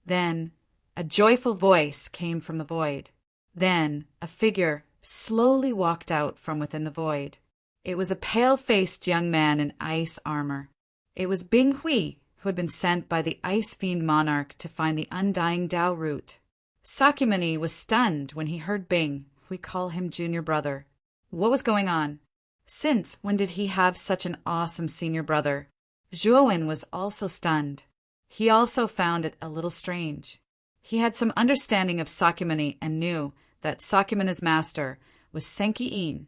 Then a joyful voice came from the void. Then a figure slowly walked out from within the void. It was a pale-faced young man in ice armor. It was Bing Hui, who had been sent by the Ice Fiend Monarch to find the undying Tao root. Sakyamuni was stunned when he heard Bing, we call him Junior Brother. What was going on? Since when did he have such an awesome senior brother? Zhuowen was also stunned. He also found it a little strange. He had some understanding of Sakyamuni and knew that Sakyamuni's master was Senki In,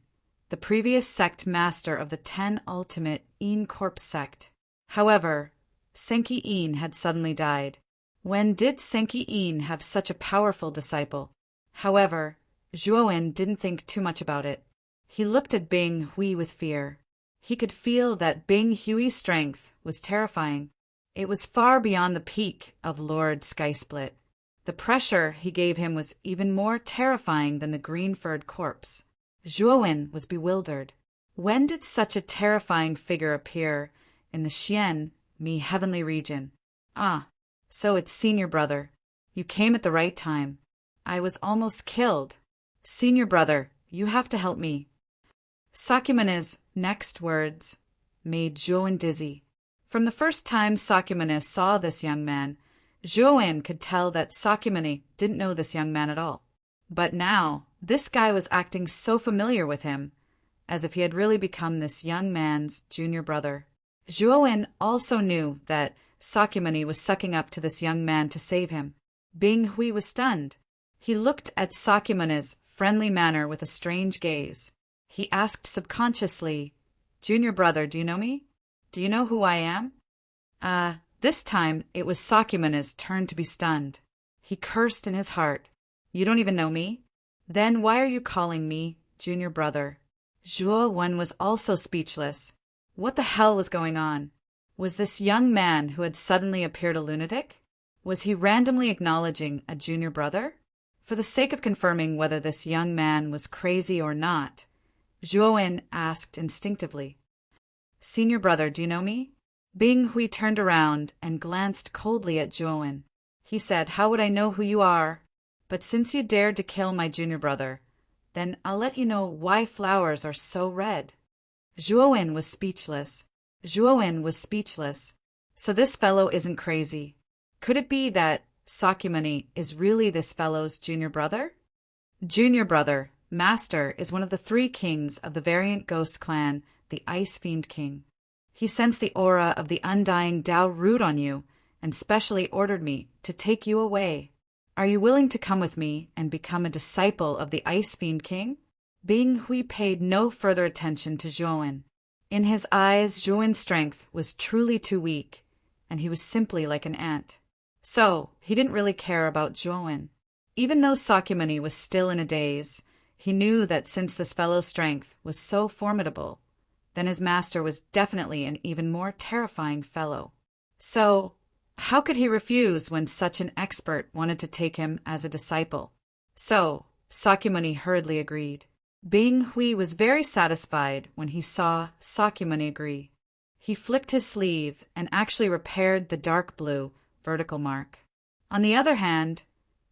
the previous sect master of the 10 ultimate In Corp sect. However, Senki In had suddenly died. When did Senki In have such a powerful disciple? However, Zhuowen didn't think too much about it. He looked at Bing Hui with fear. He could feel that Bing Hui's strength was terrifying. It was far beyond the peak of Lord Skysplit. The pressure he gave him was even more terrifying than the green-furred corpse. Zhuowen was bewildered. When did such a terrifying figure appear in the Xian Mi heavenly region? Ah, so it's Senior Brother. You came at the right time. I was almost killed. Senior Brother, you have to help me. Sakymune's next words made Zhuowen dizzy. From the first time Sakyamune saw this young man, Zhuowen could tell that Sakyamune didn't know this young man at all. But now, this guy was acting so familiar with him, as if he had really become this young man's junior brother. Zhuowen also knew that Sakyamune was sucking up to this young man to save him. Bing Hui was stunned. He looked at Sakyamune's friendly manner with a strange gaze. He asked subconsciously, "Junior brother, do you know me? Do you know who I am?" This time it was Sakyamune's turn to be stunned. He cursed in his heart. "You don't even know me? Then why are you calling me junior brother?" Zhuowen was also speechless. What the hell was going on? Was this young man who had suddenly appeared a lunatic? Was he randomly acknowledging a junior brother? For the sake of confirming whether this young man was crazy or not, Zhuowen asked instinctively, "Senior brother, do you know me?" Bing Hui turned around and glanced coldly at Zhuowen. He said, "How would I know who you are? But since you dared to kill my junior brother, then I'll let you know why flowers are so red." Zhuowen was speechless. So this fellow isn't crazy. Could it be that Sakyamune is really this fellow's junior brother? Junior brother, Master, is one of the 3 kings of the variant ghost clan, the Ice Fiend King. He sensed the aura of the undying Dao root on you and specially ordered me to take you away. Are you willing to come with me and become a disciple of the Ice Fiend King? Bing Hui paid no further attention to Zhuowen. In his eyes, Zhuowen's strength was truly too weak, and he was simply like an ant. So, he didn't really care about Zhuowen. Even though Sakyamune was still in a daze, he knew that since this fellow's strength was so formidable, then his master was definitely an even more terrifying fellow. So, how could he refuse when such an expert wanted to take him as a disciple? So, Sakyamune hurriedly agreed. Bing Hui was very satisfied when he saw Sakyamune agree. He flicked his sleeve and actually repaired the dark blue vertical mark. On the other hand,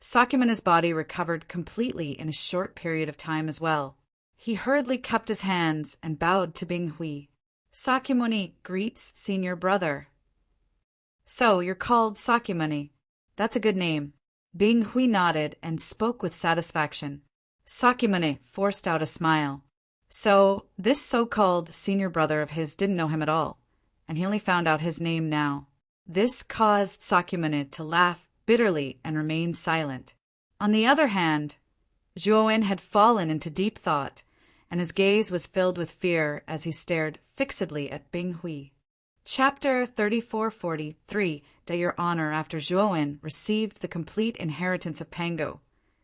Sakyamune's body recovered completely in a short period of time as well. He hurriedly cupped his hands and bowed to Bing Hui. "Sakyamune greets senior brother." "So, you're called Sakyamune. That's a good name." Bing Hui nodded and spoke with satisfaction. Sakyamune forced out a smile. So, this so-called senior brother of his didn't know him at all, and he only found out his name now. This caused Sakyamune to laugh bitterly and remain silent. On the other hand, Zhuowen had fallen into deep thought, and his gaze was filled with fear as he stared fixedly at Bing Hui. Chapter 3443, Your Honor. After Zhuowen received the complete inheritance of Pango,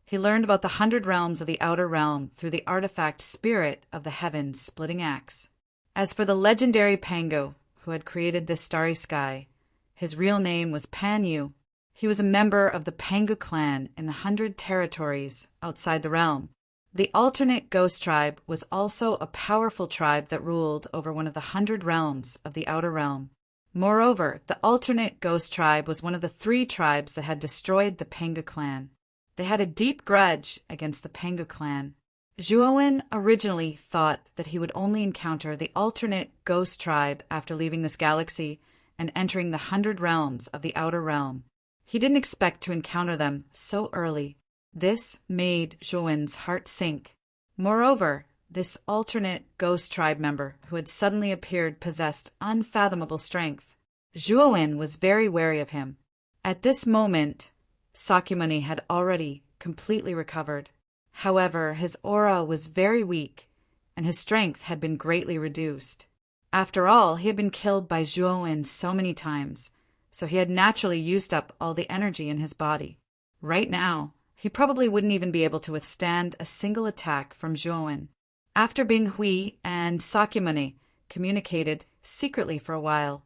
he learned about the 100 realms of the outer realm through the artifact Spirit of the Heavens Splitting Axe. As for the legendary Pango, who had created this starry sky, his real name was Pan Yu. He was a member of the Pangu clan in the 100 territories outside the realm. The alternate ghost tribe was also a powerful tribe that ruled over one of the 100 realms of the outer realm. Moreover, the alternate ghost tribe was one of the 3 tribes that had destroyed the Pangu clan. They had a deep grudge against the Pangu clan. Zhuowen originally thought that he would only encounter the alternate ghost tribe after leaving this galaxy and entering the 100 realms of the outer realm. He didn't expect to encounter them so early. This made Zhuowen's heart sink. Moreover, this alternate ghost tribe member who had suddenly appeared possessed unfathomable strength. Zhuowen was very wary of him. At this moment, Sakyamune had already completely recovered. However, his aura was very weak, and his strength had been greatly reduced. After all, he had been killed by Zhuowen so many times, so he had naturally used up all the energy in his body. Right now, he probably wouldn't even be able to withstand a single attack from Zhuowen. After Bing Hui and Sakyamune communicated secretly for a while.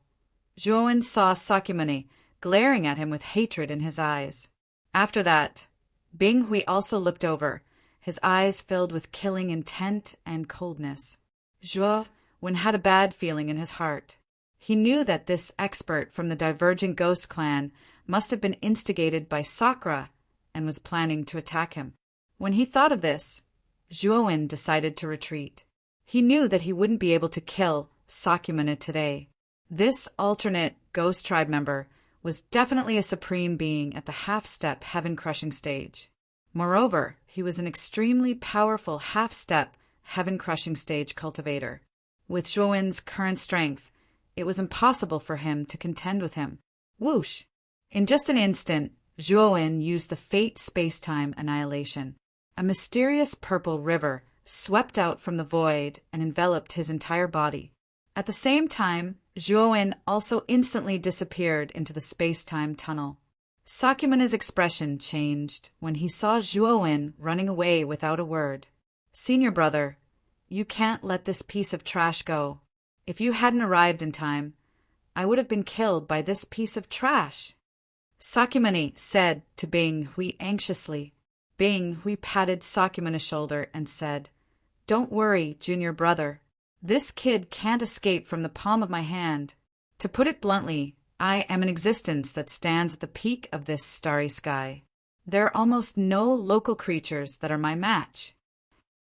Zhuowen saw Sakyamuni glaring at him with hatred in his eyes. After that, Bing Hui also looked over, his eyes filled with killing intent and coldness. Zhuowen had a bad feeling in his heart. He knew that this expert from the divergent ghost clan must have been instigated by Sakura and was planning to attack him. When he thought of this, Zhuowen decided to retreat. He knew that he wouldn't be able to kill Sakyamuni today. This alternate ghost tribe member was definitely a supreme being at the half-step heaven-crushing stage. Moreover, he was an extremely powerful half-step heaven-crushing stage cultivator. With Zhuowen's current strength, it was impossible for him to contend with him. Whoosh! In just an instant, Zhuowen used the Fate Space-Time Annihilation. A mysterious purple river swept out from the void and enveloped his entire body. At the same time, Zhuowen also instantly disappeared into the space-time tunnel. Sakyamuni's expression changed when he saw Zhuowen running away without a word. "Senior brother, you can't let this piece of trash go. If you hadn't arrived in time, I would have been killed by this piece of trash," Sakyamuni said to Bing Hui anxiously. Bing Hui patted Sakyamuni's shoulder and said, "Don't worry, junior brother. This kid can't escape from the palm of my hand. To put it bluntly, I am an existence that stands at the peak of this starry sky. There are almost no local creatures that are my match.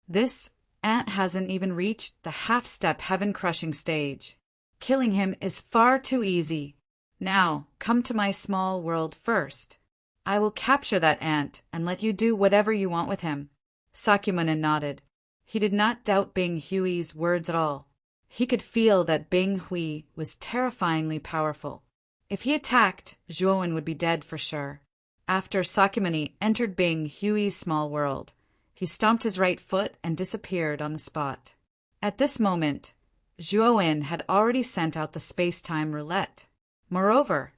This ant hasn't even reached the half-step heaven-crushing stage. Killing him is far too easy. Now, come to my small world first. I will capture that ant and let you do whatever you want with him." Sakyamuni nodded. He did not doubt Bing Hui's words at all. He could feel that Bing Hui was terrifyingly powerful. If he attacked, Zhuowen would be dead for sure. After Sakyamuni entered Bing Hui's small world, he stomped his right foot and disappeared on the spot. At this moment, Zhuowen had already sent out the space-time roulette. Moreover,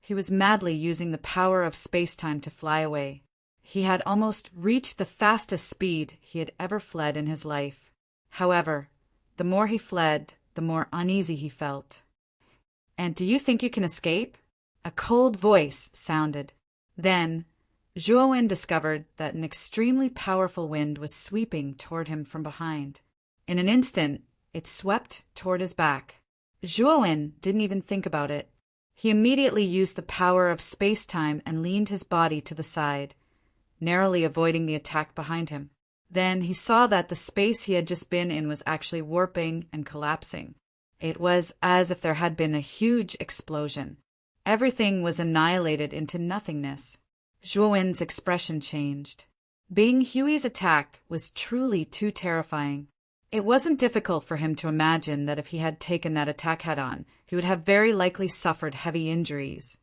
he was madly using the power of space-time to fly away. He had almost reached the fastest speed he had ever fled in his life. However, the more he fled, the more uneasy he felt. "And do you think you can escape?" a cold voice sounded. Then, Zhuowen discovered that an extremely powerful wind was sweeping toward him from behind. In an instant, it swept toward his back. Zhuowen didn't even think about it. He immediately used the power of space-time and leaned his body to the side, narrowly avoiding the attack behind him. Then he saw that the space he had just been in was actually warping and collapsing. It was as if there had been a huge explosion. Everything was annihilated into nothingness. Zhuowen's expression changed. Bing Hui's attack was truly too terrifying. It wasn't difficult for him to imagine that if he had taken that attack head-on, he would have very likely suffered heavy injuries.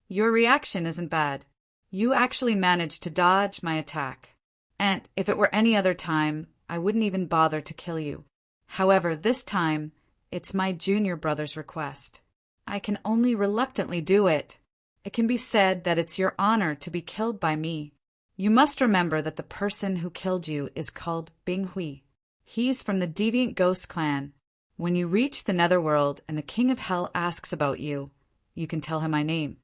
Your reaction isn't bad. You actually managed to dodge my attack. And if it were any other time, I wouldn't even bother to kill you. However, this time, it's my junior brother's request. I can only reluctantly do it. It can be said that it's your honor to be killed by me. You must remember that the person who killed you is called Bing Hui. He's from the Deviant Ghost Clan. When you reach the Netherworld and the King of Hell asks about you, you can tell him my name."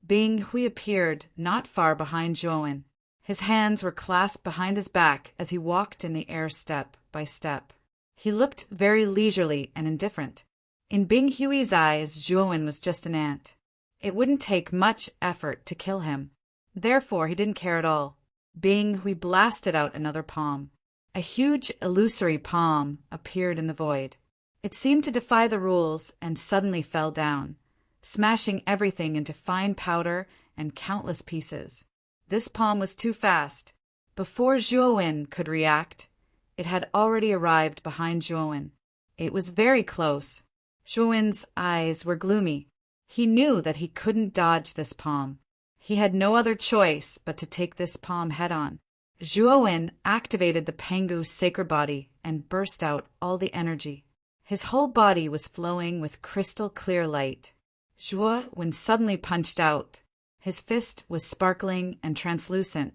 Bing Hui appeared not far behind Zhuowen. His hands were clasped behind his back as he walked in the air step by step. He looked very leisurely and indifferent. In Bing Hui's eyes, Zhuowen was just an ant. It wouldn't take much effort to kill him. Therefore, he didn't care at all. Bing Hui blasted out another palm. A huge illusory palm appeared in the void. It seemed to defy the rules and suddenly fell down, smashing everything into fine powder and countless pieces. This palm was too fast. Before Zhuowen could react, it had already arrived behind Zhuowen. It was very close. Zhuowen's eyes were gloomy. He knew that he couldn't dodge this palm. He had no other choice but to take this palm head-on. Zhuowen activated the Pengu's sacred body and burst out all the energy. His whole body was flowing with crystal-clear light. Zhuowen suddenly punched out. His fist was sparkling and translucent,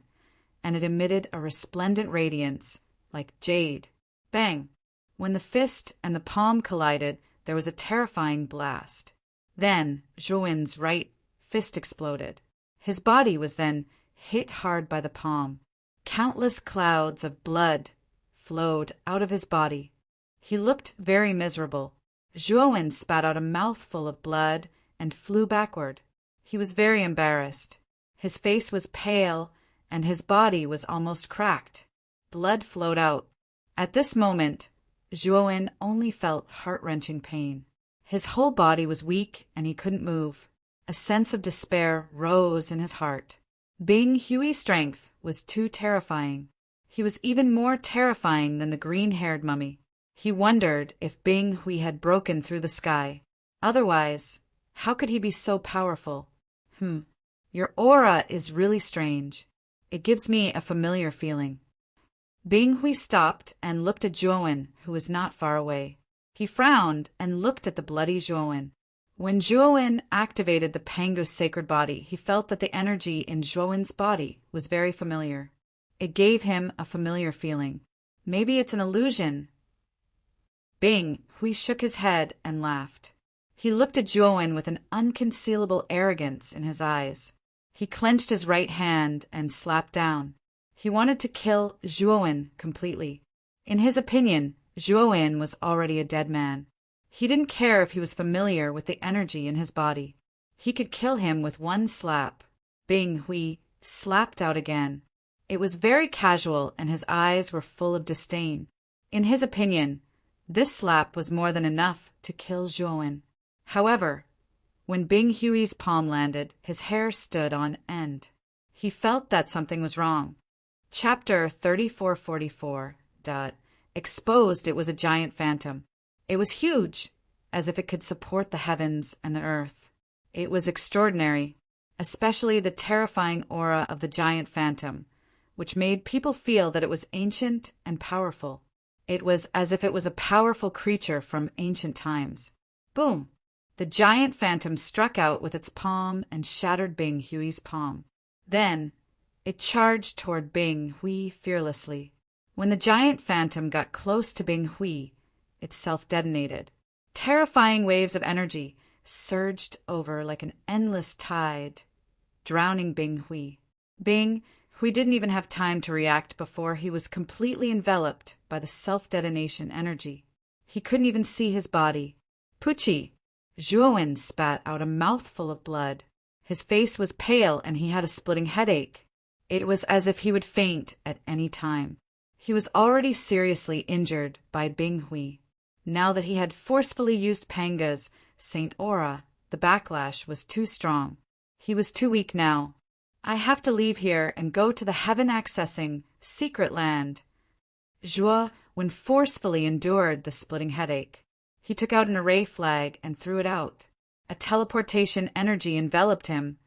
and it emitted a resplendent radiance, like jade. Bang! When the fist and the palm collided, there was a terrifying blast. Then Zhuowen's right fist exploded. His body was then hit hard by the palm. Countless clouds of blood flowed out of his body. He looked very miserable. Zhuowen spat out a mouthful of blood and flew backward. He was very embarrassed. His face was pale, and his body was almost cracked. Blood flowed out. At this moment, Zhuowen only felt heart-wrenching pain. His whole body was weak, and he couldn't move. A sense of despair rose in his heart. Bing Hui's strength was too terrifying. He was even more terrifying than the green-haired mummy. He wondered if Bing Hui had broken through the sky. Otherwise, how could he be so powerful? Your aura is really strange. It gives me a familiar feeling. Bing Hui stopped and looked at Zhuowen, who was not far away. He frowned and looked at the bloody Zhuowen. When Zhuowen activated the Pangu's sacred body, he felt that the energy in Zhuowen's body was very familiar. It gave him a familiar feeling. Maybe it's an illusion. Bing Hui shook his head and laughed. He looked at Zhuowen with an unconcealable arrogance in his eyes. He clenched his right hand and slapped down. He wanted to kill Zhuowen completely. In his opinion, Zhuowen was already a dead man. He didn't care if he was familiar with the energy in his body. He could kill him with one slap. Bing Hui slapped out again. It was very casual, and his eyes were full of disdain. In his opinion, this slap was more than enough to kill Zhuowen. However, when Bing Hui's palm landed, his hair stood on end. He felt that something was wrong. Chapter 3444. Exposed, it was a giant phantom. It was huge, as if it could support the heavens and the earth. It was extraordinary, especially the terrifying aura of the giant phantom, which made people feel that it was ancient and powerful. It was as if it was a powerful creature from ancient times. Boom! The giant phantom struck out with its palm and shattered Bing Hui's palm. Then it charged toward Bing Hui fearlessly. When the giant phantom got close to Bing Hui, it self-detonated. Terrifying waves of energy surged over like an endless tide, drowning Bing Hui. Bing Hui didn't even have time to react before he was completely enveloped by the self-detonation energy. He couldn't even see his body. Pucci! Zhuowen spat out a mouthful of blood. His face was pale and he had a splitting headache. It was as if he would faint at any time. He was already seriously injured by Bing Hui. Now that he had forcefully used Panga's Saint Aura, the backlash was too strong. He was too weak now. I have to leave here and go to the heaven-accessing secret land. Zhuowen forcefully endured the splitting headache. He took out an array flag and threw it out. A teleportation energy enveloped him,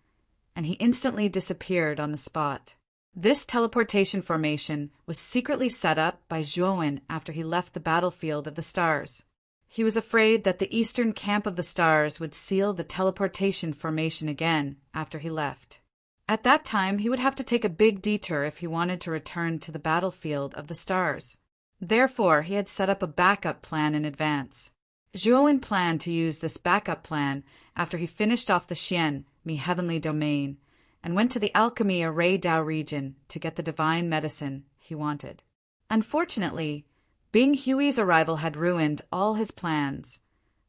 and he instantly disappeared on the spot. This teleportation formation was secretly set up by Zhuowen after he left the battlefield of the stars. He was afraid that the eastern camp of the stars would seal the teleportation formation again after he left. At that time, he would have to take a big detour if he wanted to return to the battlefield of the stars. Therefore, he had set up a backup plan in advance. Zhuowen planned to use this backup plan after he finished off the Xian, Mi heavenly domain, and went to the alchemy array Dao region to get the divine medicine he wanted. Unfortunately, Bing Hui's arrival had ruined all his plans,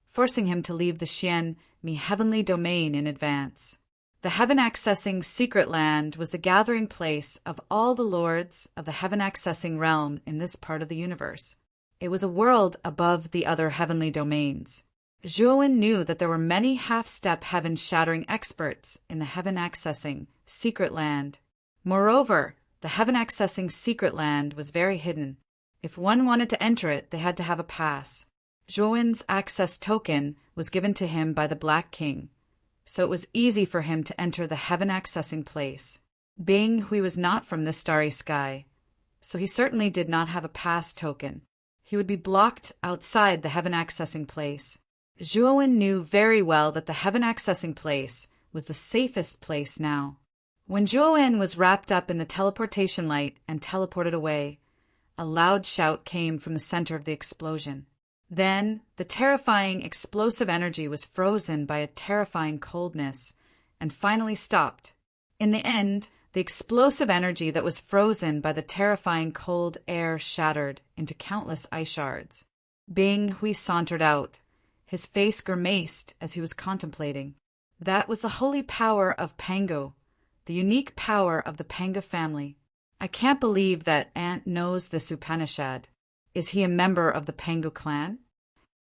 forcing him to leave the Xian, Mi heavenly domain in advance. The heaven-accessing secret land was the gathering place of all the lords of the heaven-accessing realm in this part of the universe. It was a world above the other heavenly domains. Zhuowen knew that there were many half-step heaven-shattering experts in the heaven-accessing secret land. Moreover, the heaven-accessing secret land was very hidden. If one wanted to enter it, they had to have a pass. Zhuowen's access token was given to him by the Black King, so it was easy for him to enter the heaven-accessing place. Bing Hui was not from this starry sky, so he certainly did not have a pass token. He would be blocked outside the heaven-accessing place. Zhuowen knew very well that the heaven-accessing place was the safest place now. When Zhuowen was wrapped up in the teleportation light and teleported away, a loud shout came from the center of the explosion. Then, the terrifying explosive energy was frozen by a terrifying coldness, and finally stopped. In the end, the explosive energy that was frozen by the terrifying cold air shattered into countless ice shards. Bing Hui sauntered out, his face grimaced as he was contemplating. That was the holy power of Pango, the unique power of the Panga family. I can't believe that Aunt knows this Upanishad. Is he a member of the Pango clan?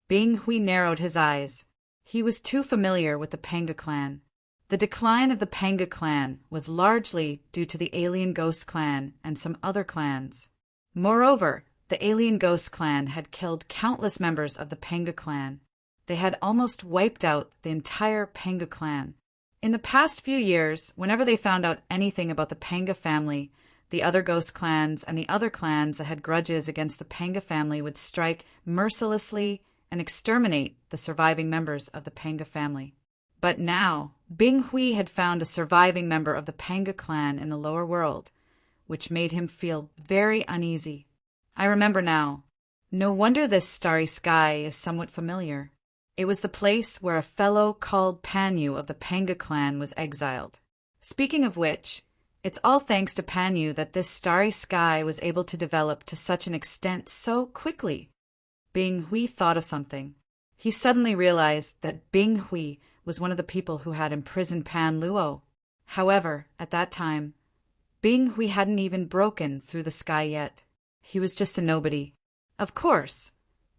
Bing Hui narrowed his eyes. He was too familiar with the Panga clan. The decline of the Panga clan was largely due to the Alien Ghost clan and some other clans. Moreover, the Alien Ghost clan had killed countless members of the Panga clan. They had almost wiped out the entire Panga clan. In the past few years, whenever they found out anything about the Panga family, the other ghost clans and the other clans that had grudges against the Panga family would strike mercilessly and exterminate the surviving members of the Panga family. But now, Bing Hui had found a surviving member of the Panga clan in the lower world, which made him feel very uneasy. I remember now. No wonder this starry sky is somewhat familiar. It was the place where a fellow called Panyu of the Panga clan was exiled. Speaking of which, it's all thanks to Panyu that this starry sky was able to develop to such an extent so quickly. Bing Hui thought of something. He suddenly realized that Bing Hui was one of the people who had imprisoned Pan Luo. However, at that time, Bing Hui hadn't even broken through the sky yet. He was just a nobody. Of course,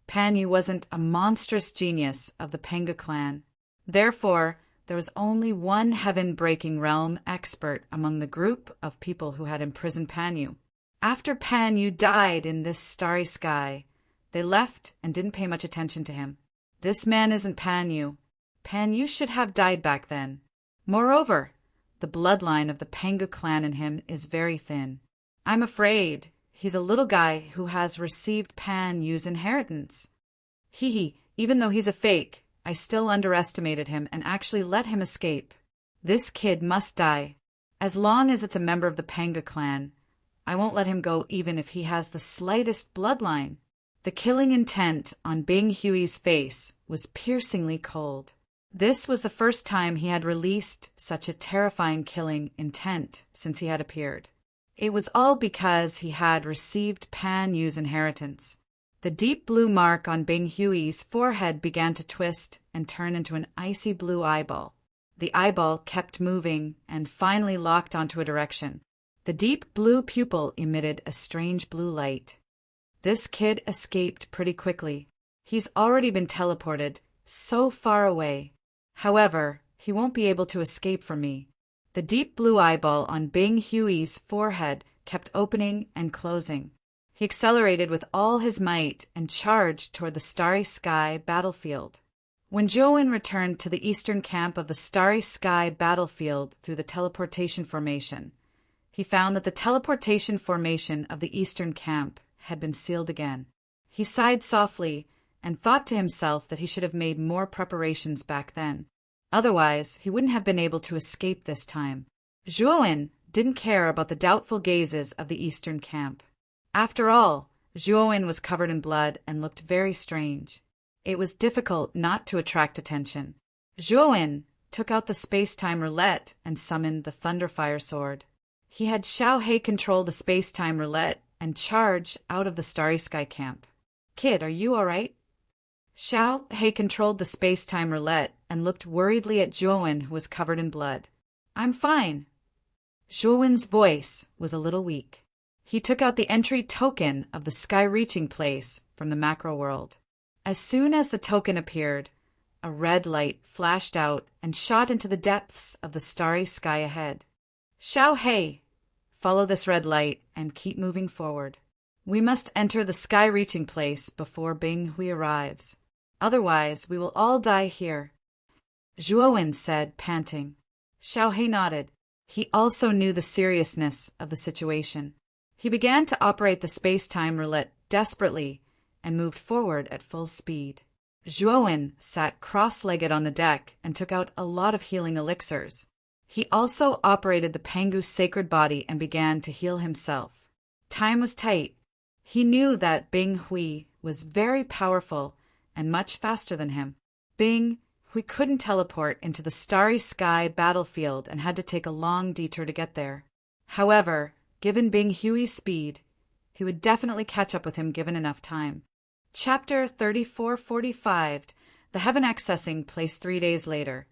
Panyu wasn't a monstrous genius of the Panga clan. Therefore, there was only one heaven-breaking realm expert among the group of people who had imprisoned Panyu. After Panyu died in this starry sky, they left and didn't pay much attention to him. This man isn't Panyu. Panyu should have died back then. Moreover, the bloodline of the Panga clan in him is very thin. I'm afraid he's a little guy who has received Panyu's inheritance. Even though he's a fake, I still underestimated him and actually let him escape. This kid must die. As long as it's a member of the Panga clan, I won't let him go even if he has the slightest bloodline. The killing intent on Bing Hui's face was piercingly cold. This was the first time he had released such a terrifying killing intent since he had appeared. It was all because he had received Panyu's inheritance. The deep blue mark on Bing Hui's forehead began to twist and turn into an icy blue eyeball. The eyeball kept moving and finally locked onto a direction. The deep blue pupil emitted a strange blue light. This kid escaped pretty quickly. He's already been teleported so far away. However, he won't be able to escape from me. The deep blue eyeball on Bing Hui's forehead kept opening and closing. He accelerated with all his might and charged toward the Starry Sky battlefield. When Zhou returned to the eastern camp of the Starry Sky battlefield through the teleportation formation, he found that the teleportation formation of the eastern camp had been sealed again. He sighed softly and thought to himself that he should have made more preparations back then. Otherwise, he wouldn't have been able to escape this time. Zhou didn't care about the doubtful gazes of the eastern camp. After all, Zhou was covered in blood and looked very strange. It was difficult not to attract attention. Zhou took out the space-time roulette and summoned the Thunderfire Sword. He had Xiao He control the space-time roulette and charge out of the Starry Sky camp. Kid, are you all right? Xiao He controlled the space-time roulette and looked worriedly at Zhou, who was covered in blood. I'm fine. Zhou's voice was a little weak. He took out the entry token of the sky-reaching place from the macro world. As soon as the token appeared, a red light flashed out and shot into the depths of the starry sky ahead. Xiao He, follow this red light and keep moving forward. We must enter the sky-reaching place before Bing Hui arrives. Otherwise, we will all die here. Zhou said, panting. Xiao He nodded. He also knew the seriousness of the situation. He began to operate the space-time roulette desperately and moved forward at full speed. Zhou sat cross-legged on the deck and took out a lot of healing elixirs. He also operated the Pangu's sacred body and began to heal himself. Time was tight. He knew that Bing Hui was very powerful and much faster than him. Bing Hui couldn't teleport into the starry sky battlefield and had to take a long detour to get there. However, given Bing Hui's speed, he would definitely catch up with him given enough time. Chapter 3445, The Heaven Accessing Place 3 days later.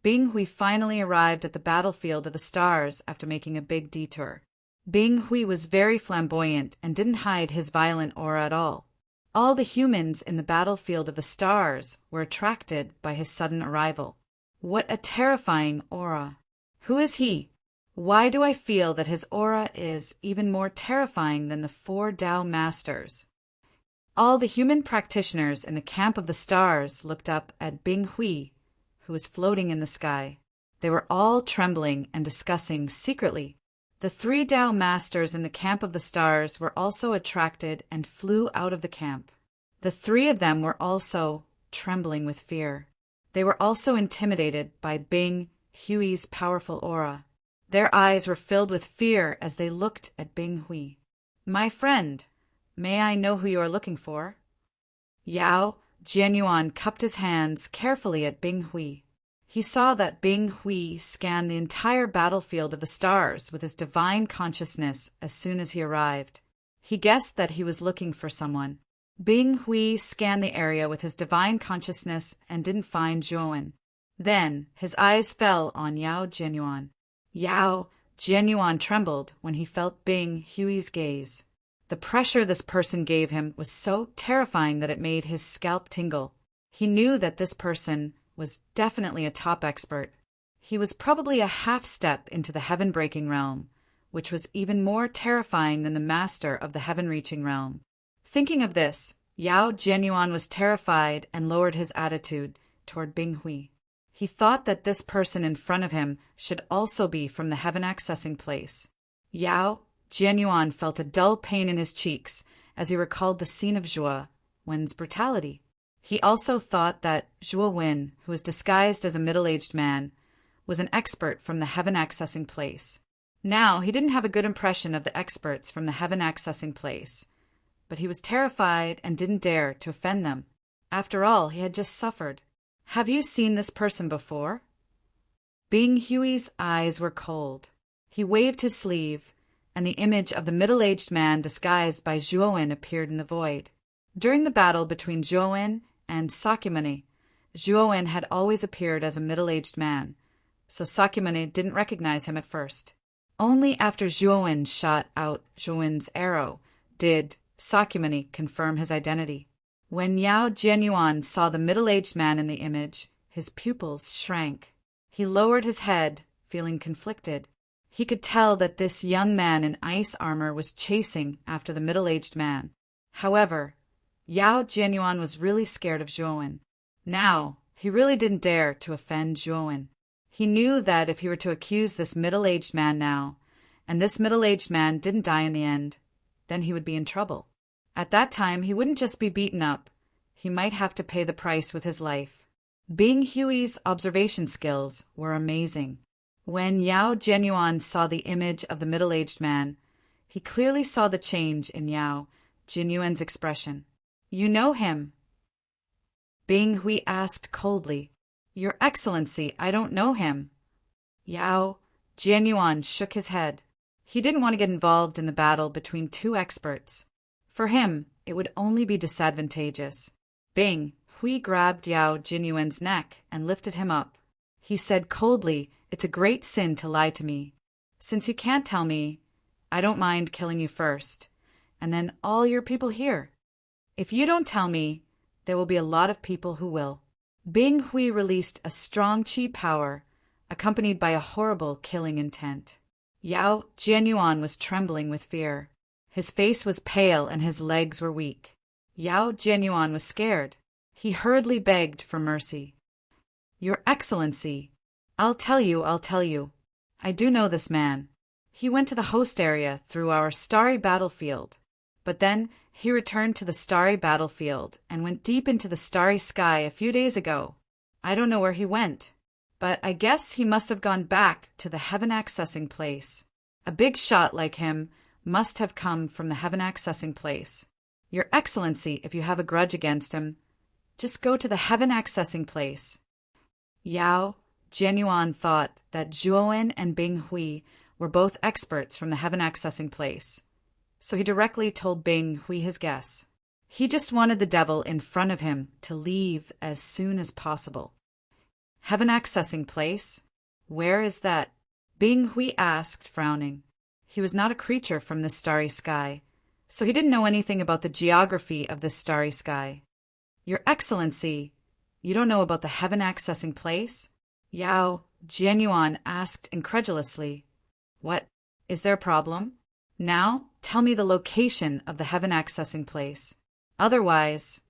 Bing Hui finally arrived at the battlefield of the stars after making a big detour. Bing Hui was very flamboyant and didn't hide his violent aura at all. All the humans in the battlefield of the stars were attracted by his sudden arrival. What a terrifying aura! Who is he? Why do I feel that his aura is even more terrifying than the 4 Tao Masters? All the human practitioners in the camp of the stars looked up at Bing Hui, who was floating in the sky. They were all trembling and discussing secretly. The 3 Tao Masters in the camp of the stars were also attracted and flew out of the camp. The 3 of them were also trembling with fear. They were also intimidated by Bing Hui's powerful aura. Their eyes were filled with fear as they looked at Bing Hui. "My friend, may I know who you are looking for?" Yao Jianyuan cupped his hands carefully at Bing Hui. He saw that Bing Hui scanned the entire battlefield of the stars with his divine consciousness as soon as he arrived. He guessed that he was looking for someone. Bing Hui scanned the area with his divine consciousness and didn't find Zhuowen. Then his eyes fell on Yao Jianyuan. Yao Jianyuan trembled when he felt Bing Hui's gaze. The pressure this person gave him was so terrifying that it made his scalp tingle. He knew that this person was definitely a top expert. He was probably a half step into the heaven-breaking realm, which was even more terrifying than the master of the heaven-reaching realm. Thinking of this, Yao Jianyuan was terrified and lowered his attitude toward Bing Hui. He thought that this person in front of him should also be from the heaven-accessing place. Yao Jianyuan felt a dull pain in his cheeks as he recalled the scene of Zhuo Wen's brutality. He also thought that Zhuo Wen, who was disguised as a middle-aged man, was an expert from the heaven-accessing place. Now, he didn't have a good impression of the experts from the heaven-accessing place, but he was terrified and didn't dare to offend them. After all, he had just suffered. "Have you seen this person before?" Bing Hui's eyes were cold. He waved his sleeve, and the image of the middle-aged man disguised by Zhuo Wen appeared in the void. During the battle between Zhuo Wen and Sakyamuni, Zhuo Wen had always appeared as a middle-aged man, so Sakyamuni didn't recognize him at first. Only after Zhuo Wen shot out Zhuo Wen's arrow did Sakyamuni confirm his identity. When Yao Jianyuan saw the middle-aged man in the image, his pupils shrank. He lowered his head, feeling conflicted. He could tell that this young man in ice armor was chasing after the middle-aged man. However, Yao Jianyuan was really scared of Zhuo Wen. Now, he really didn't dare to offend Zhuo Wen. He knew that if he were to accuse this middle-aged man now, and this middle-aged man didn't die in the end, then he would be in trouble. At that time, he wouldn't just be beaten up. He might have to pay the price with his life. Bing Hui's observation skills were amazing. When Yao Jianyuan saw the image of the middle-aged man, he clearly saw the change in Yao Jianyuan's expression. "You know him?" Bing Hui asked coldly. "Your Excellency, I don't know him." Yao Jianyuan shook his head. He didn't want to get involved in the battle between 2 experts. For him, it would only be disadvantageous. Bing Hui grabbed Yao Jianyuan's neck and lifted him up. He said coldly, "It's a great sin to lie to me. Since you can't tell me, I don't mind killing you first, and then all your people here. If you don't tell me, there will be a lot of people who will." Bing Hui released a strong chi power, accompanied by a horrible killing intent. Yao Jianyuan was trembling with fear. His face was pale and his legs were weak. Yao Jianyuan was scared. He hurriedly begged for mercy. "Your Excellency, I'll tell you. I do know this man. He went to the host area through our starry battlefield, but then he returned to the starry battlefield and went deep into the starry sky a few days ago. I don't know where he went, but I guess he must have gone back to the heaven-accessing place. A big shot like him must have come from the heaven-accessing place. Your Excellency, if you have a grudge against him, just go to the heaven-accessing place. Yao Jianyuan thought that Zhuowen and Bing Hui were both experts from the heaven-accessing place, so he directly told Bing Hui his guess. He just wanted the devil in front of him to leave as soon as possible. Heaven-accessing place? Where is that? Bing Hui asked, frowning. He was not a creature from this starry sky, so he didn't know anything about the geography of this starry sky. Your Excellency, you don't know about the heaven-accessing place? Yao Jianyuan asked incredulously. What? Is there a problem? Now, tell me the location of the heaven-accessing place. Otherwise,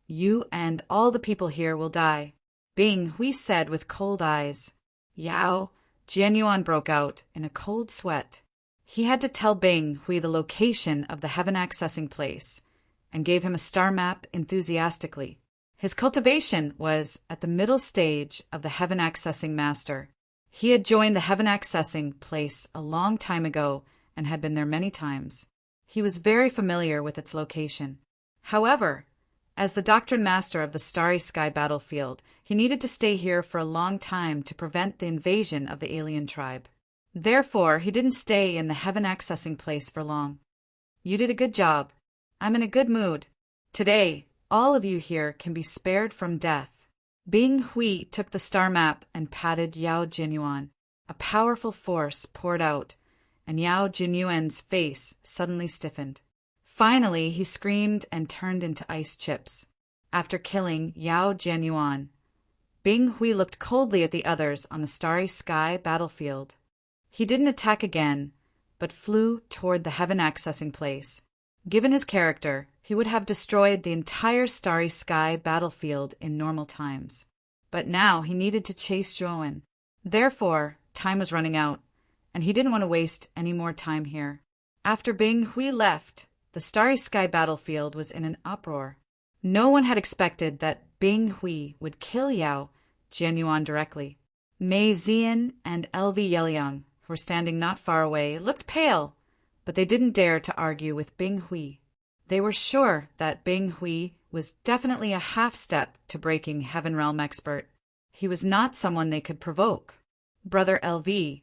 you and all the people here will die. Bing Hui said with cold eyes. Yao Jianyuan broke out in a cold sweat. He had to tell Bing Hui the location of the heaven-accessing place, and gave him a star map enthusiastically. His cultivation was at the middle stage of the heaven-accessing master. He had joined the heaven-accessing place a long time ago and had been there many times. He was very familiar with its location. However, as the doctrine master of the Starry Sky battlefield, he needed to stay here for a long time to prevent the invasion of the alien tribe. Therefore, he didn't stay in the heaven-accessing place for long. You did a good job. I'm in a good mood. Today, all of you here can be spared from death. Bing Hui took the star map and patted Yao Jianyuan. A powerful force poured out, and Yao Jianyuan's face suddenly stiffened. Finally, he screamed and turned into ice chips. After killing Yao Jianyuan, Bing Hui looked coldly at the others on the Starry Sky battlefield. He didn't attack again, but flew toward the heaven-accessing place. Given his character, he would have destroyed the entire Starry Sky battlefield in normal times. But now he needed to chase Zhuowen. Therefore, time was running out, and he didn't want to waste any more time here. After Bing Hui left, the Starry Sky battlefield was in an uproar. No one had expected that Bing Hui would kill Yao Jianyuan directly. Mei Zian and LV Yeliang, who were standing not far away, looked pale, but they didn't dare to argue with Bing Hui. They were sure that Bing Hui was definitely a half-step to breaking Heaven Realm expert. He was not someone they could provoke. Brother LV,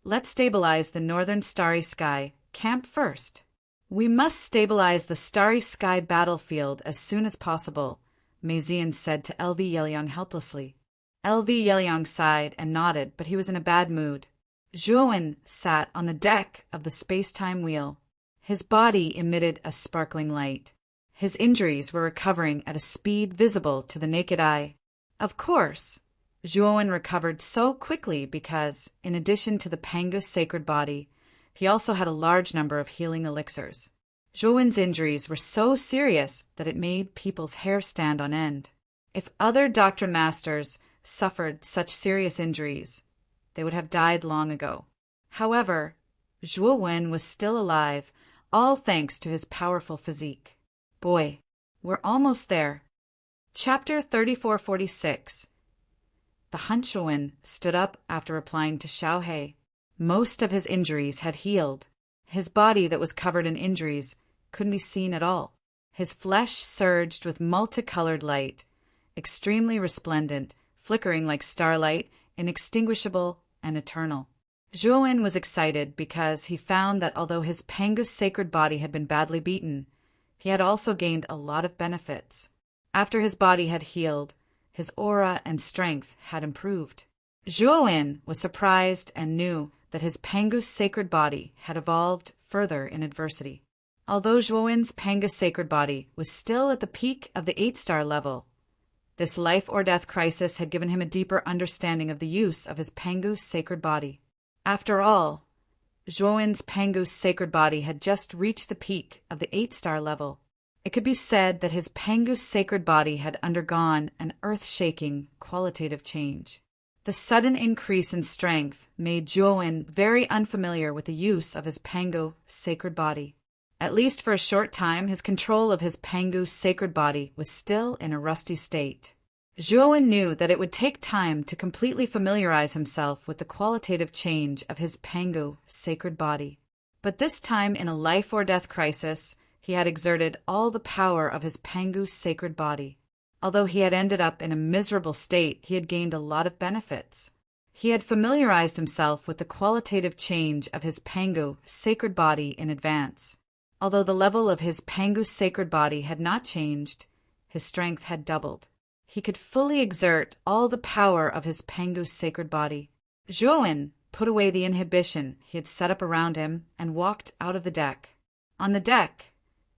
let's stabilize the northern Starry Sky camp first. We must stabilize the Starry Sky battlefield as soon as possible, Mei Zian said to LV Yeliang helplessly. LV Yeliang sighed and nodded, but he was in a bad mood. Zhuowen sat on the deck of the space-time wheel. His body emitted a sparkling light. His injuries were recovering at a speed visible to the naked eye. Of course, Zhuowen recovered so quickly because, in addition to the Pangu's sacred body, he also had a large number of healing elixirs. Zhuowen's injuries were so serious that it made people's hair stand on end. If other doctrine masters suffered such serious injuries, they would have died long ago. However, Zhuowen was still alive, all thanks to his powerful physique. Boy, we're almost there. Chapter 3446. The Huntshuan stood up after replying to Xiao He. Most of his injuries had healed. His body that was covered in injuries couldn't be seen at all. His flesh surged with multicolored light, extremely resplendent, flickering like starlight, inextinguishable and eternal. Zhuowen was excited because he found that although his Pangu's sacred body had been badly beaten, he had also gained a lot of benefits. After his body had healed, his aura and strength had improved. Zhuowen was surprised and knew that his Pangu's sacred body had evolved further in adversity. Although Zhuowen's Pangu's sacred body was still at the peak of the 8-star level, this life-or-death crisis had given him a deeper understanding of the use of his Pangu's sacred body. After all, Zhuowen's Pangu's sacred body had just reached the peak of the 8-star level. It could be said that his Pangu's sacred body had undergone an earth-shaking qualitative change. The sudden increase in strength made Zhuowen very unfamiliar with the use of his Pangu sacred body. At least for a short time, his control of his Pangu sacred body was still in a rusty state. Zhuowen knew that it would take time to completely familiarize himself with the qualitative change of his Pangu sacred body. But this time, in a life-or-death crisis, he had exerted all the power of his Pangu's sacred body. Although he had ended up in a miserable state, he had gained a lot of benefits. He had familiarized himself with the qualitative change of his Pangu sacred body in advance. Although the level of his Pangu sacred body had not changed, his strength had doubled. He could fully exert all the power of his Pangu sacred body. Zhuowen put away the inhibition he had set up around him and walked out of the deck. On the deck,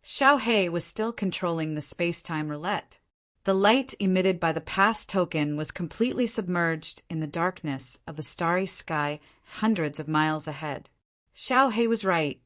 Xiao He was still controlling the space-time roulette. The light emitted by the pass token was completely submerged in the darkness of the starry sky hundreds of miles ahead. Xiao He was right.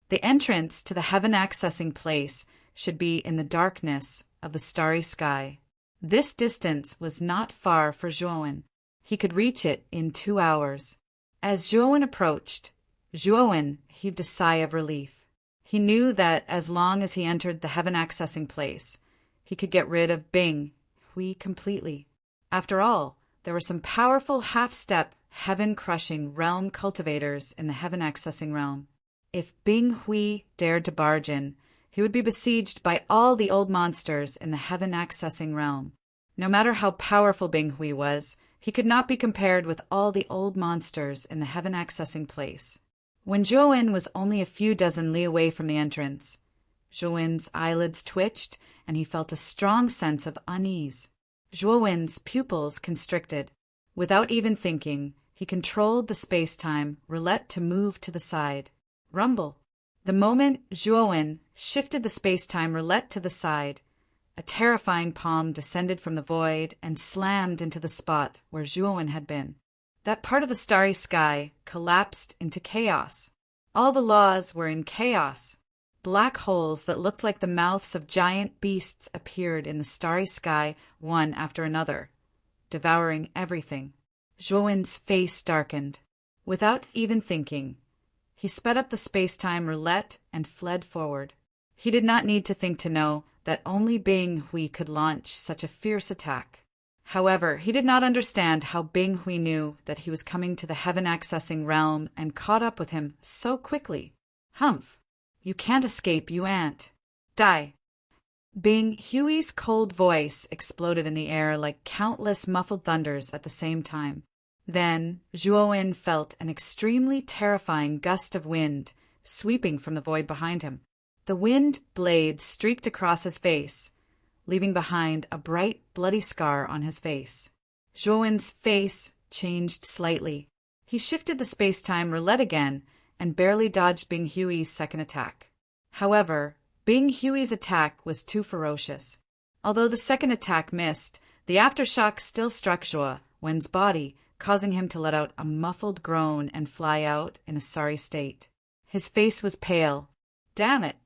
The entrance to the heaven-accessing place should be in the darkness of the starry sky. This distance was not far for Zhuowen. He could reach it in 2 hours. As Zhuowen approached, Zhuowen heaved a sigh of relief. He knew that as long as he entered the heaven-accessing place, he could get rid of Bing Hui completely. After all, there were some powerful half-step, heaven-crushing realm cultivators in the heaven-accessing realm. If Bing Hui dared to barge in, he would be besieged by all the old monsters in the heaven-accessing realm. No matter how powerful Bing Hui was, he could not be compared with all the old monsters in the heaven-accessing place. When Zhuowen was only a few dozen li away from the entrance, Zhuowen's eyelids twitched, and he felt a strong sense of unease. Zhuowen's pupils constricted. Without even thinking, he controlled the space-time roulette to move to the side. Rumble. The moment Zhuowen shifted the space-time roulette to the side, a terrifying palm descended from the void and slammed into the spot where Zhuowen had been. That part of the starry sky collapsed into chaos. All the laws were in chaos. Black holes that looked like the mouths of giant beasts appeared in the starry sky one after another, devouring everything. Zhuowen's face darkened. Without even thinking, he sped up the space-time roulette and fled forward. He did not need to think to know that only Bing Hui could launch such a fierce attack. However, he did not understand how Bing Hui knew that he was coming to the heaven-accessing realm and caught up with him so quickly. Humph! You can't escape, you ant. Die. Bing Hui's cold voice exploded in the air like countless muffled thunders at the same time. Then Zhuowen felt an extremely terrifying gust of wind sweeping from the void behind him. The wind blades streaked across his face, leaving behind a bright, bloody scar on his face. Zhuowen's face changed slightly. He shifted the space-time roulette again and barely dodged Bing Hui's second attack. However, Bing Hui's attack was too ferocious. Although the second attack missed, the aftershock still struck Zhuowen's body, causing him to let out a muffled groan and fly out in a sorry state. His face was pale. Damn it!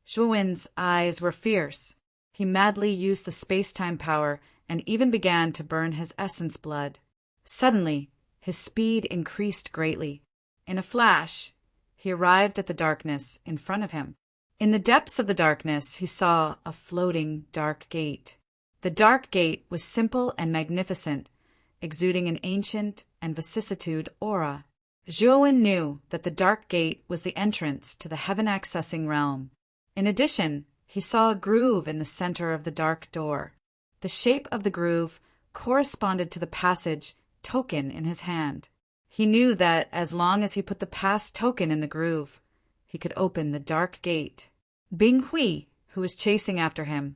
Zhuowen's eyes were fierce. He madly used the space-time power and even began to burn his essence blood. Suddenly, his speed increased greatly. In a flash, he arrived at the darkness in front of him. In the depths of the darkness, he saw a floating dark gate. The dark gate was simple and magnificent, exuding an ancient and vicissitude aura. Zhuowen knew that the dark gate was the entrance to the heaven-accessing realm. In addition, he saw a groove in the center of the dark door. The shape of the groove corresponded to the passage token in his hand. He knew that as long as he put the pass token in the groove, he could open the dark gate. Bing Hui, who was chasing after him,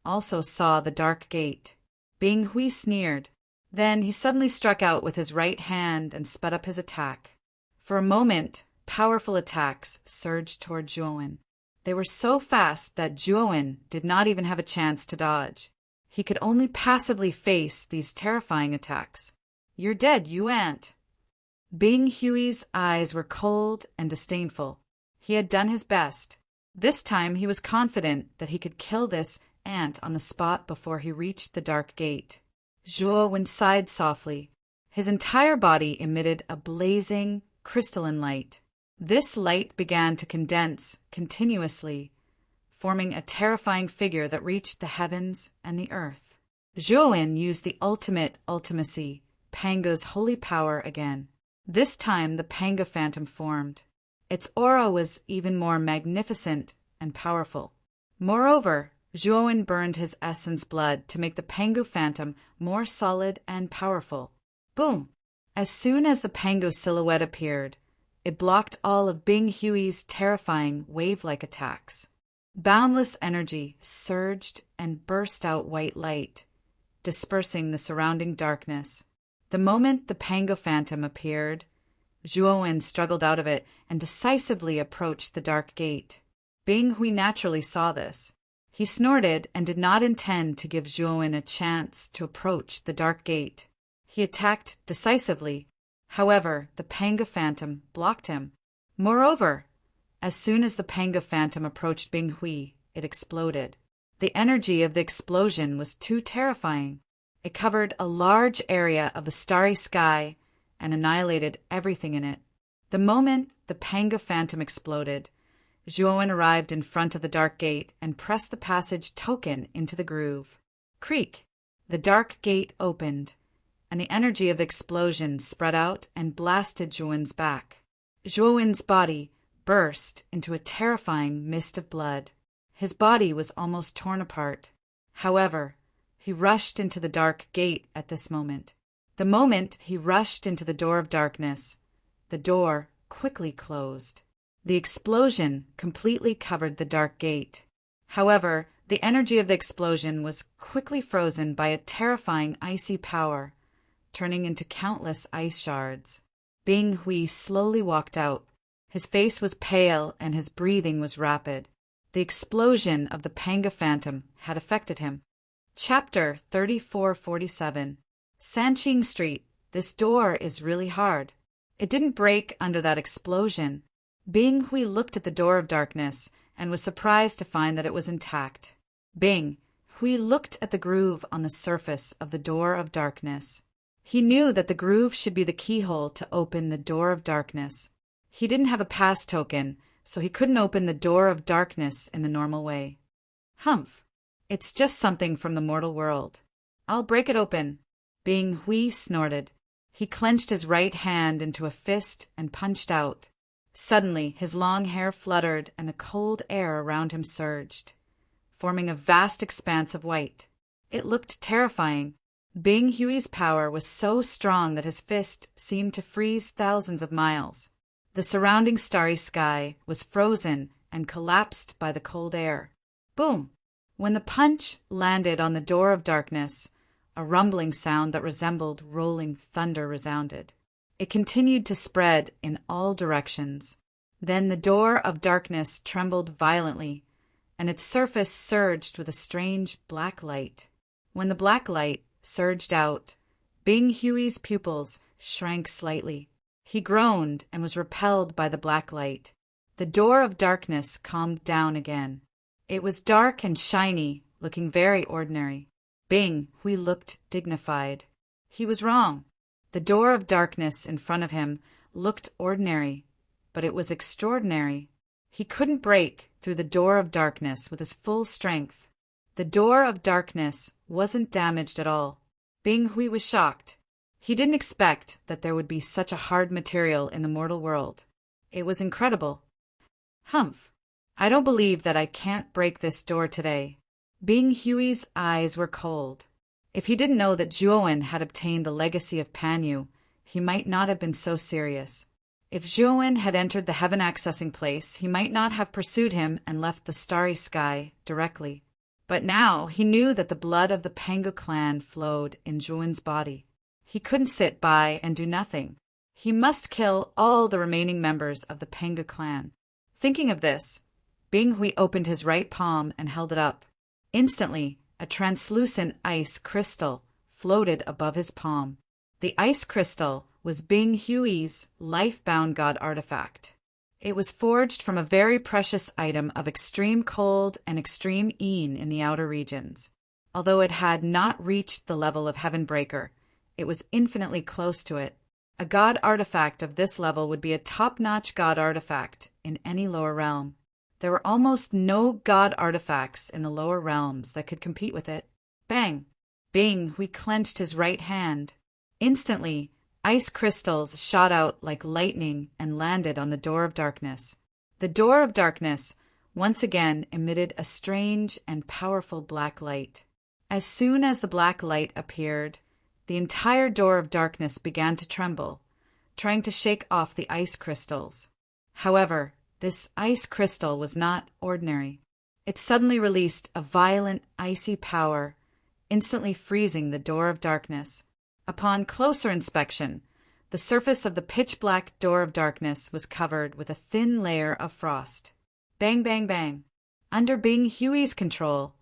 also saw the dark gate. Bing Hui sneered. Then he suddenly struck out with his right hand and sped up his attack. For a moment, powerful attacks surged toward Zhuowen. They were so fast that Zhuowen did not even have a chance to dodge. He could only passively face these terrifying attacks. You're dead, you ant. Bing Hui's eyes were cold and disdainful. He had done his best. This time he was confident that he could kill this ant on the spot before he reached the dark gate. Zhuowen sighed softly. His entire body emitted a blazing, crystalline light. This light began to condense continuously, forming a terrifying figure that reached the heavens and the earth. Zhuowen used the ultimate ultimacy, Panga's holy power again. This time the Panga phantom formed. Its aura was even more magnificent and powerful. Moreover, Zhuowen burned his essence blood to make the Pangu Phantom more solid and powerful. Boom! As soon as the Pangu silhouette appeared, it blocked all of Bing Hui's terrifying wave-like attacks. Boundless energy surged and burst out white light, dispersing the surrounding darkness. The moment the Pangu Phantom appeared, Zhuowen struggled out of it and decisively approached the dark gate. Bing Hui naturally saw this. He snorted and did not intend to give Zhuowen a chance to approach the dark gate. He attacked decisively. However, the Pangu Phantom blocked him. Moreover, as soon as the Pangu Phantom approached Bing Hui, it exploded. The energy of the explosion was too terrifying. It covered a large area of the starry sky and annihilated everything in it. The moment the Pangu Phantom exploded, Zhuowen arrived in front of the dark gate and pressed the passage token into the groove. Creak! The dark gate opened, and the energy of the explosion spread out and blasted Zhuowen's back. Zhuowen's body burst into a terrifying mist of blood. His body was almost torn apart. However, he rushed into the dark gate at this moment. The moment he rushed into the door of darkness, the door quickly closed. The explosion completely covered the dark gate. However, the energy of the explosion was quickly frozen by a terrifying icy power, turning into countless ice shards. Bing Hui slowly walked out. His face was pale and his breathing was rapid. The explosion of the Pangu Phantom had affected him. Chapter 3447. Sanqing Street. This door is really hard. It didn't break under that explosion. Bing Hui looked at the door of darkness and was surprised to find that it was intact. Bing Hui looked at the groove on the surface of the door of darkness. He knew that the groove should be the keyhole to open the door of darkness. He didn't have a pass token, so he couldn't open the door of darkness in the normal way. Humph! It's just something from the mortal world. I'll break it open. Bing Hui snorted. He clenched his right hand into a fist and punched out. Suddenly, his long hair fluttered and the cold air around him surged, forming a vast expanse of white. It looked terrifying. Bing Hui's power was so strong that his fist seemed to freeze thousands of miles. The surrounding starry sky was frozen and collapsed by the cold air. Boom! When the punch landed on the door of darkness, a rumbling sound that resembled rolling thunder resounded. It continued to spread in all directions. Then the door of darkness trembled violently, and its surface surged with a strange black light. When the black light surged out, Bing Hui's pupils shrank slightly. He groaned and was repelled by the black light. The door of darkness calmed down again. It was dark and shiny, looking very ordinary. Bing Hui looked dignified. He was wrong. The door of darkness in front of him looked ordinary, but it was extraordinary. He couldn't break through the door of darkness with his full strength. The door of darkness wasn't damaged at all. Bing Hui was shocked. He didn't expect that there would be such a hard material in the mortal world. It was incredible. Humph! I don't believe that I can't break this door today. Bing Hui's eyes were cold. If he didn't know that Zhuowen had obtained the legacy of Panyu, he might not have been so serious. If Zhuowen had entered the heaven-accessing place, he might not have pursued him and left the starry sky directly. But now he knew that the blood of the Pangu clan flowed in Zhuowen's body. He couldn't sit by and do nothing. He must kill all the remaining members of the Pangu clan. Thinking of this, Bing Hui opened his right palm and held it up. Instantly, a translucent ice crystal floated above his palm. The ice crystal was Bing Hui's life-bound god artifact. It was forged from a very precious item of extreme cold and extreme een in the outer regions. Although it had not reached the level of Heavenbreaker, it was infinitely close to it. A god artifact of this level would be a top-notch god artifact in any lower realm. There were almost no god artifacts in the lower realms that could compete with it. Bang! Bing Hui clenched his right hand. Instantly, Ice crystals shot out like lightning and landed on the door of darkness. The door of darkness once again emitted a strange and powerful black light. As soon as the black light appeared, the entire door of darkness began to tremble, trying to shake off the ice crystals. However, this ice crystal was not ordinary. It suddenly released a violent, icy power, instantly freezing the door of darkness. Upon closer inspection, the surface of the pitch-black door of darkness was covered with a thin layer of frost. Bang, bang, bang. Under Bing Hui's control,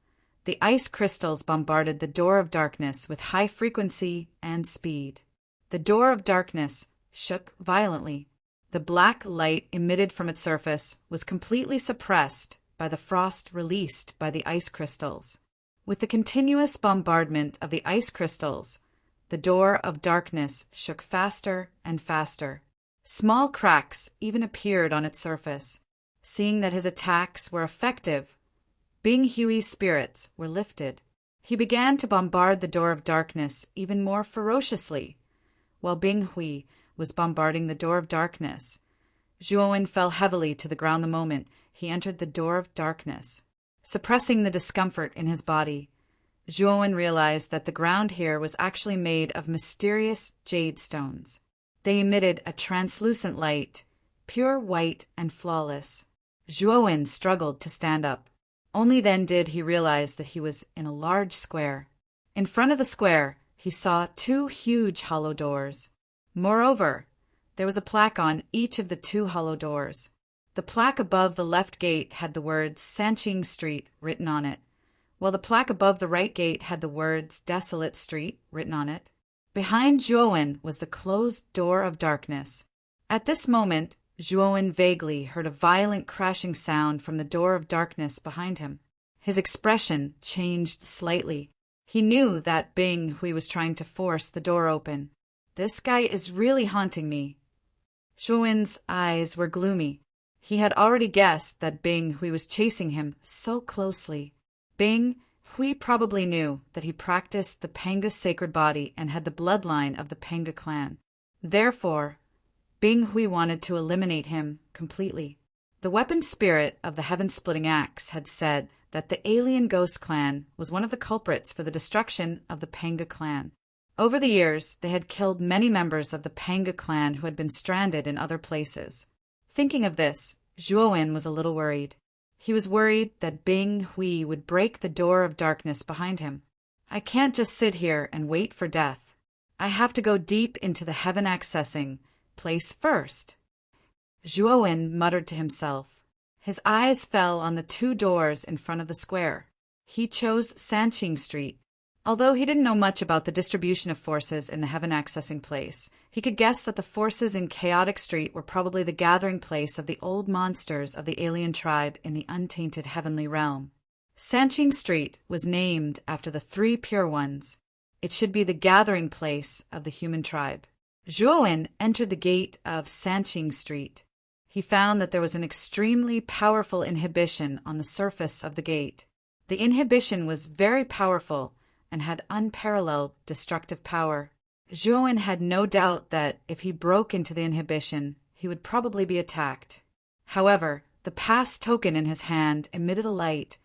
the ice crystals bombarded the door of darkness with high frequency and speed. The door of darkness shook violently. The black light emitted from its surface was completely suppressed by the frost released by the ice crystals. With the continuous bombardment of the ice crystals, the door of darkness shook faster and faster. Small cracks even appeared on its surface. Seeing that his attacks were effective, Bing Hui's spirits were lifted. He began to bombard the door of darkness even more ferociously. While Bing Hui was bombarding the door of darkness, Zhuowen fell heavily to the ground the moment he entered the door of darkness. Suppressing the discomfort in his body, Zhuowen realized that the ground here was actually made of mysterious jade stones. They emitted a translucent light, pure white and flawless. Zhuowen struggled to stand up. Only then did he realize that he was in a large square. In front of the square, he saw 2 huge hollow doors. Moreover, there was a plaque on each of the 2 hollow doors. The plaque above the left gate had the words Sanqing Street written on it, while the plaque above the right gate had the words Desolate Street written on it. Behind Zhuowen was the closed door of darkness. At this moment, Zhuowen vaguely heard a violent crashing sound from the door of darkness behind him. His expression changed slightly. He knew that Bing Hui was trying to force the door open. This guy is really haunting me. Zhuowen's eyes were gloomy. He had already guessed that Bing Hui was chasing him so closely. Bing Hui probably knew that he practiced the Panga sacred body and had the bloodline of the Panga clan. Therefore, Bing Hui wanted to eliminate him completely. The weapon spirit of the heaven-splitting axe had said that the alien ghost clan was one of the culprits for the destruction of the Panga clan. Over the years, they had killed many members of the Panga clan who had been stranded in other places. Thinking of this, Zhuowen was a little worried. He was worried that Bing Hui would break the door of darkness behind him. I can't just sit here and wait for death. I have to go deep into the heaven accessing place first. Zhuowen muttered to himself. His eyes fell on the 2 doors in front of the square. He chose Sanqing Street. Although he didn't know much about the distribution of forces in the heaven accessing place, he could guess that the forces in Chaotic Street were probably the gathering place of the old monsters of the alien tribe in the untainted heavenly realm. Sanqing Street was named after the 3 pure ones. It should be the gathering place of the human tribe. Zhuowen entered the gate of Sanqing Street. He found that there was an extremely powerful inhibition on the surface of the gate. The inhibition was very powerful and had unparalleled destructive power. Zhuowen had no doubt that if he broke into the inhibition, he would probably be attacked. However, the pass token in his hand emitted a light,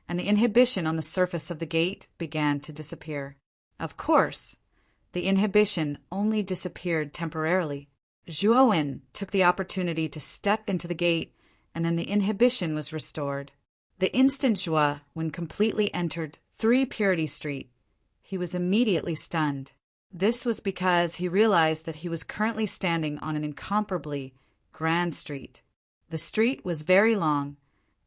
and the inhibition on the surface of the gate began to disappear. Of course, the inhibition only disappeared temporarily. Zhuowen took the opportunity to step into the gate, and then the inhibition was restored. The instant Zhuowen completely entered 3 Purity Street, he was immediately stunned. This was because he realized that he was currently standing on an incomparably grand street. The street was very long,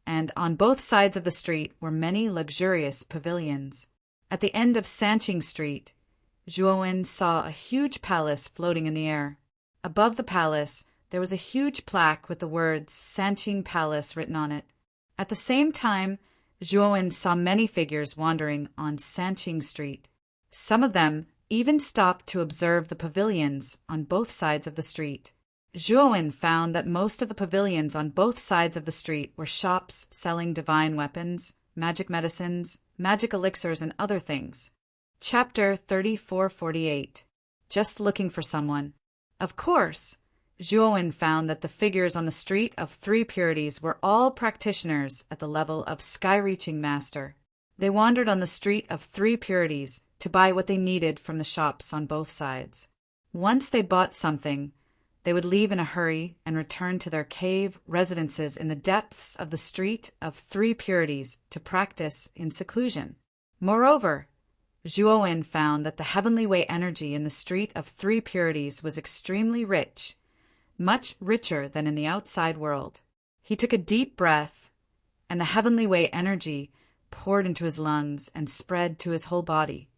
and on both sides of the street were many luxurious pavilions. At the end of Sanqing Street, Zhuowen saw a huge palace floating in the air. Above the palace, there was a huge plaque with the words Sanqing Palace written on it. At the same time, Zhuowen saw many figures wandering on Sanqing Street. Some of them even stopped to observe the pavilions on both sides of the street. Zhuowen found that most of the pavilions on both sides of the street were shops selling divine weapons, magic medicines, magic elixirs, and other things. Chapter 3448. Just looking for someone. Of course, Zhuowen found that the figures on the Street of Three Purities were all practitioners at the level of sky-reaching master. They wandered on the Street of Three Purities to buy what they needed from the shops on both sides. Once they bought something, they would leave in a hurry and return to their cave residences in the depths of the Street of Three Purities to practice in seclusion. Moreover, Zhuowen found that the heavenly way energy in the Street of Three Purities was extremely rich, much richer than in the outside world. He took a deep breath, and the heavenly way energy poured into his lungs and spread to his whole body,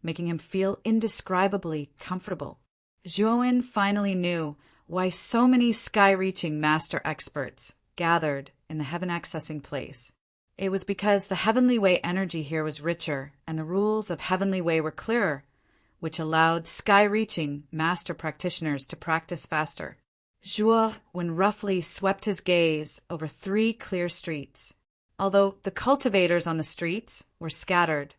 making him feel indescribably comfortable. Zhuowen finally knew why so many sky-reaching master experts gathered in the heaven-accessing place. It was because the heavenly way energy here was richer and the rules of heavenly way were clearer, which allowed sky-reaching master practitioners to practice faster. Zhuowen roughly swept his gaze over 3 clear streets. Although the cultivators on the streets were scattered,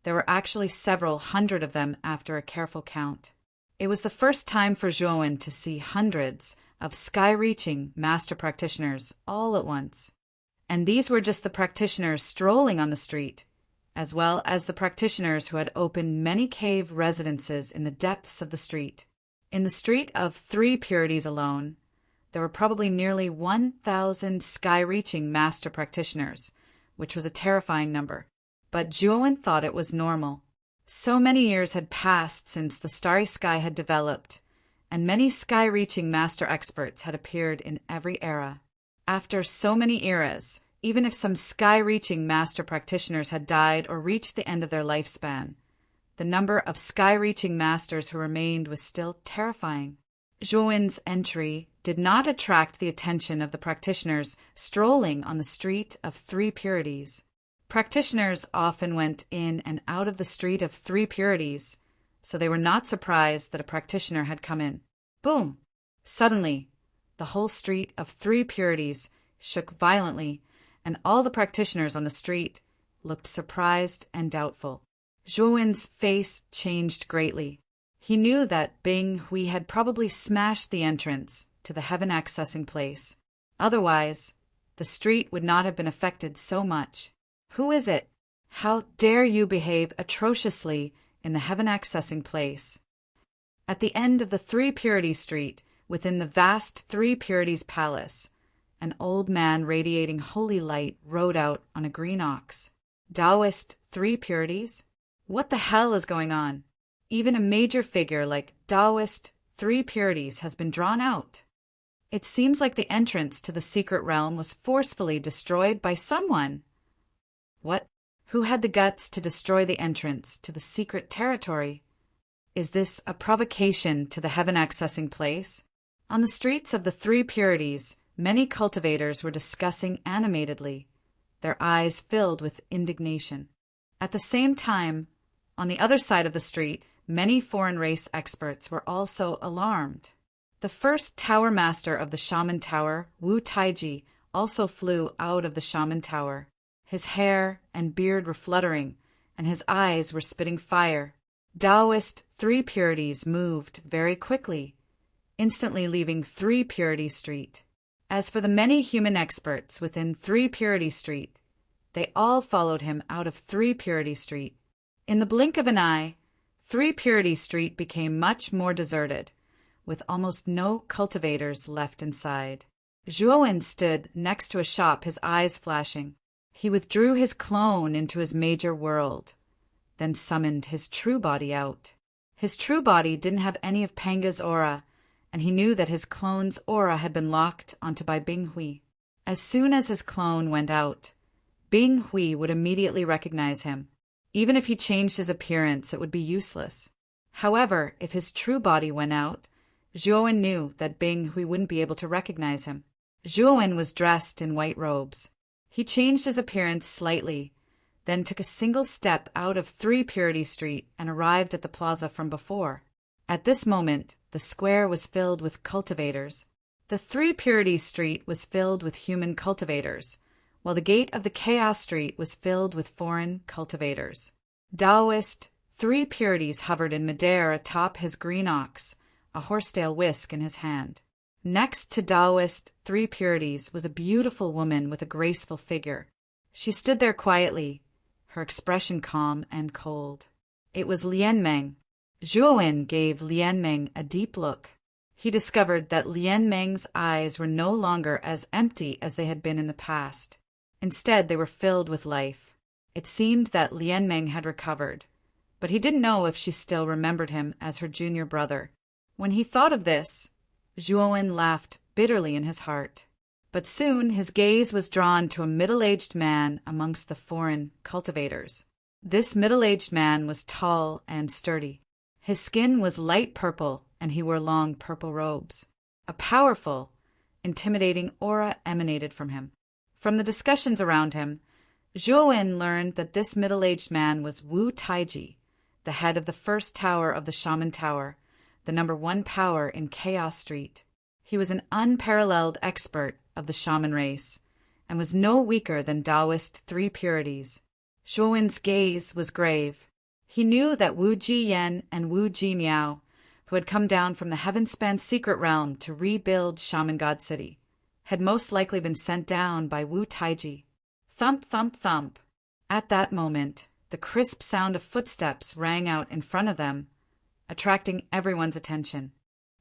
there were actually several hundred of them after a careful count. It was the first time for Zhuowen to see hundreds of sky-reaching master practitioners all at once. And these were just the practitioners strolling on the street, as well as the practitioners who had opened many cave residences in the depths of the street. In the Street of Three Purities alone, there were probably nearly 1,000 sky-reaching master practitioners, which was a terrifying number. But Zhuowen thought it was normal. So many years had passed since the starry sky had developed, and many sky-reaching master experts had appeared in every era. After so many eras, even if some sky-reaching master practitioners had died or reached the end of their lifespan, the number of sky-reaching masters who remained was still terrifying. Zhuowen's entry did not attract the attention of the practitioners strolling on the Street of Three Purities. Practitioners often went in and out of the Street of Three Purities, so they were not surprised that a practitioner had come in. Boom! Suddenly, the whole Street of Three Purities shook violently, and all the practitioners on the street looked surprised and doubtful. Zhuowen's face changed greatly. He knew that Bing Hui had probably smashed the entrance to the heaven-accessing place. Otherwise, the street would not have been affected so much. Who is it? How dare you behave atrociously in the heaven-accessing place? At the end of the Three Purities Street, within the vast Three Purities Palace, an old man radiating holy light rode out on a green ox. Taoist Three Purities? What the hell is going on? Even a major figure like Taoist Three Purities has been drawn out. It seems like the entrance to the secret realm was forcefully destroyed by someone. What? Who had the guts to destroy the entrance to the secret territory? Is this a provocation to the heaven-accessing place? On the streets of the Three Purities, many cultivators were discussing animatedly, their eyes filled with indignation. At the same time, on the other side of the street, many foreign race experts were also alarmed. The first tower master of the Shaman Tower, Wu Taiji, also flew out of the Shaman Tower. His hair and beard were fluttering, and his eyes were spitting fire. Taoist Three Purities moved very quickly, instantly leaving Three Purities Street. As for the many human experts within Three Purities Street, they all followed him out of Three Purities Street. In the blink of an eye, Three Purities Street became much more deserted, with almost no cultivators left inside. Zhuowen stood next to a shop, his eyes flashing. He withdrew his clone into his major world, then summoned his true body out. His true body didn't have any of Panga's aura, and he knew that his clone's aura had been locked onto by Bing Hui. As soon as his clone went out, Bing Hui would immediately recognize him. Even if he changed his appearance, it would be useless. However, if his true body went out, Zhuowen knew that Bing Hui wouldn't be able to recognize him. Zhuowen was dressed in white robes. He changed his appearance slightly, then took a single step out of Three Purities Street and arrived at the plaza from before. At this moment, the square was filled with cultivators. The Three Purities Street was filled with human cultivators, while the gate of the Chaos Street was filled with foreign cultivators. Taoist Three Purities hovered in midair atop his green ox, a horsetail whisk in his hand. Next to Taoist Three Purities was a beautiful woman with a graceful figure. She stood there quietly, her expression calm and cold. It was Lianmeng. Zhuowen gave Lianmeng a deep look. He discovered that Lianmeng's eyes were no longer as empty as they had been in the past. Instead, they were filled with life. It seemed that Lianmeng had recovered, but he didn't know if she still remembered him as her junior brother. When he thought of this, Zhuowen laughed bitterly in his heart. But soon his gaze was drawn to a middle-aged man amongst the foreign cultivators. This middle-aged man was tall and sturdy. His skin was light purple, and he wore long purple robes. A powerful, intimidating aura emanated from him. From the discussions around him, Zhuowen learned that this middle-aged man was Wu Taiji, the head of the first tower of the Shaman Tower, the #1 power in Chaos Street. He was an unparalleled expert of the shaman race, and was no weaker than Taoist Three Purities. Zhuowen's gaze was grave. He knew that Wu Jiyan and Wu Jimiao, who had come down from the heaven-span secret realm to rebuild Shaman God City, had most likely been sent down by Wu Taiji. Thump, thump, thump. At that moment, the crisp sound of footsteps rang out in front of them, attracting everyone's attention.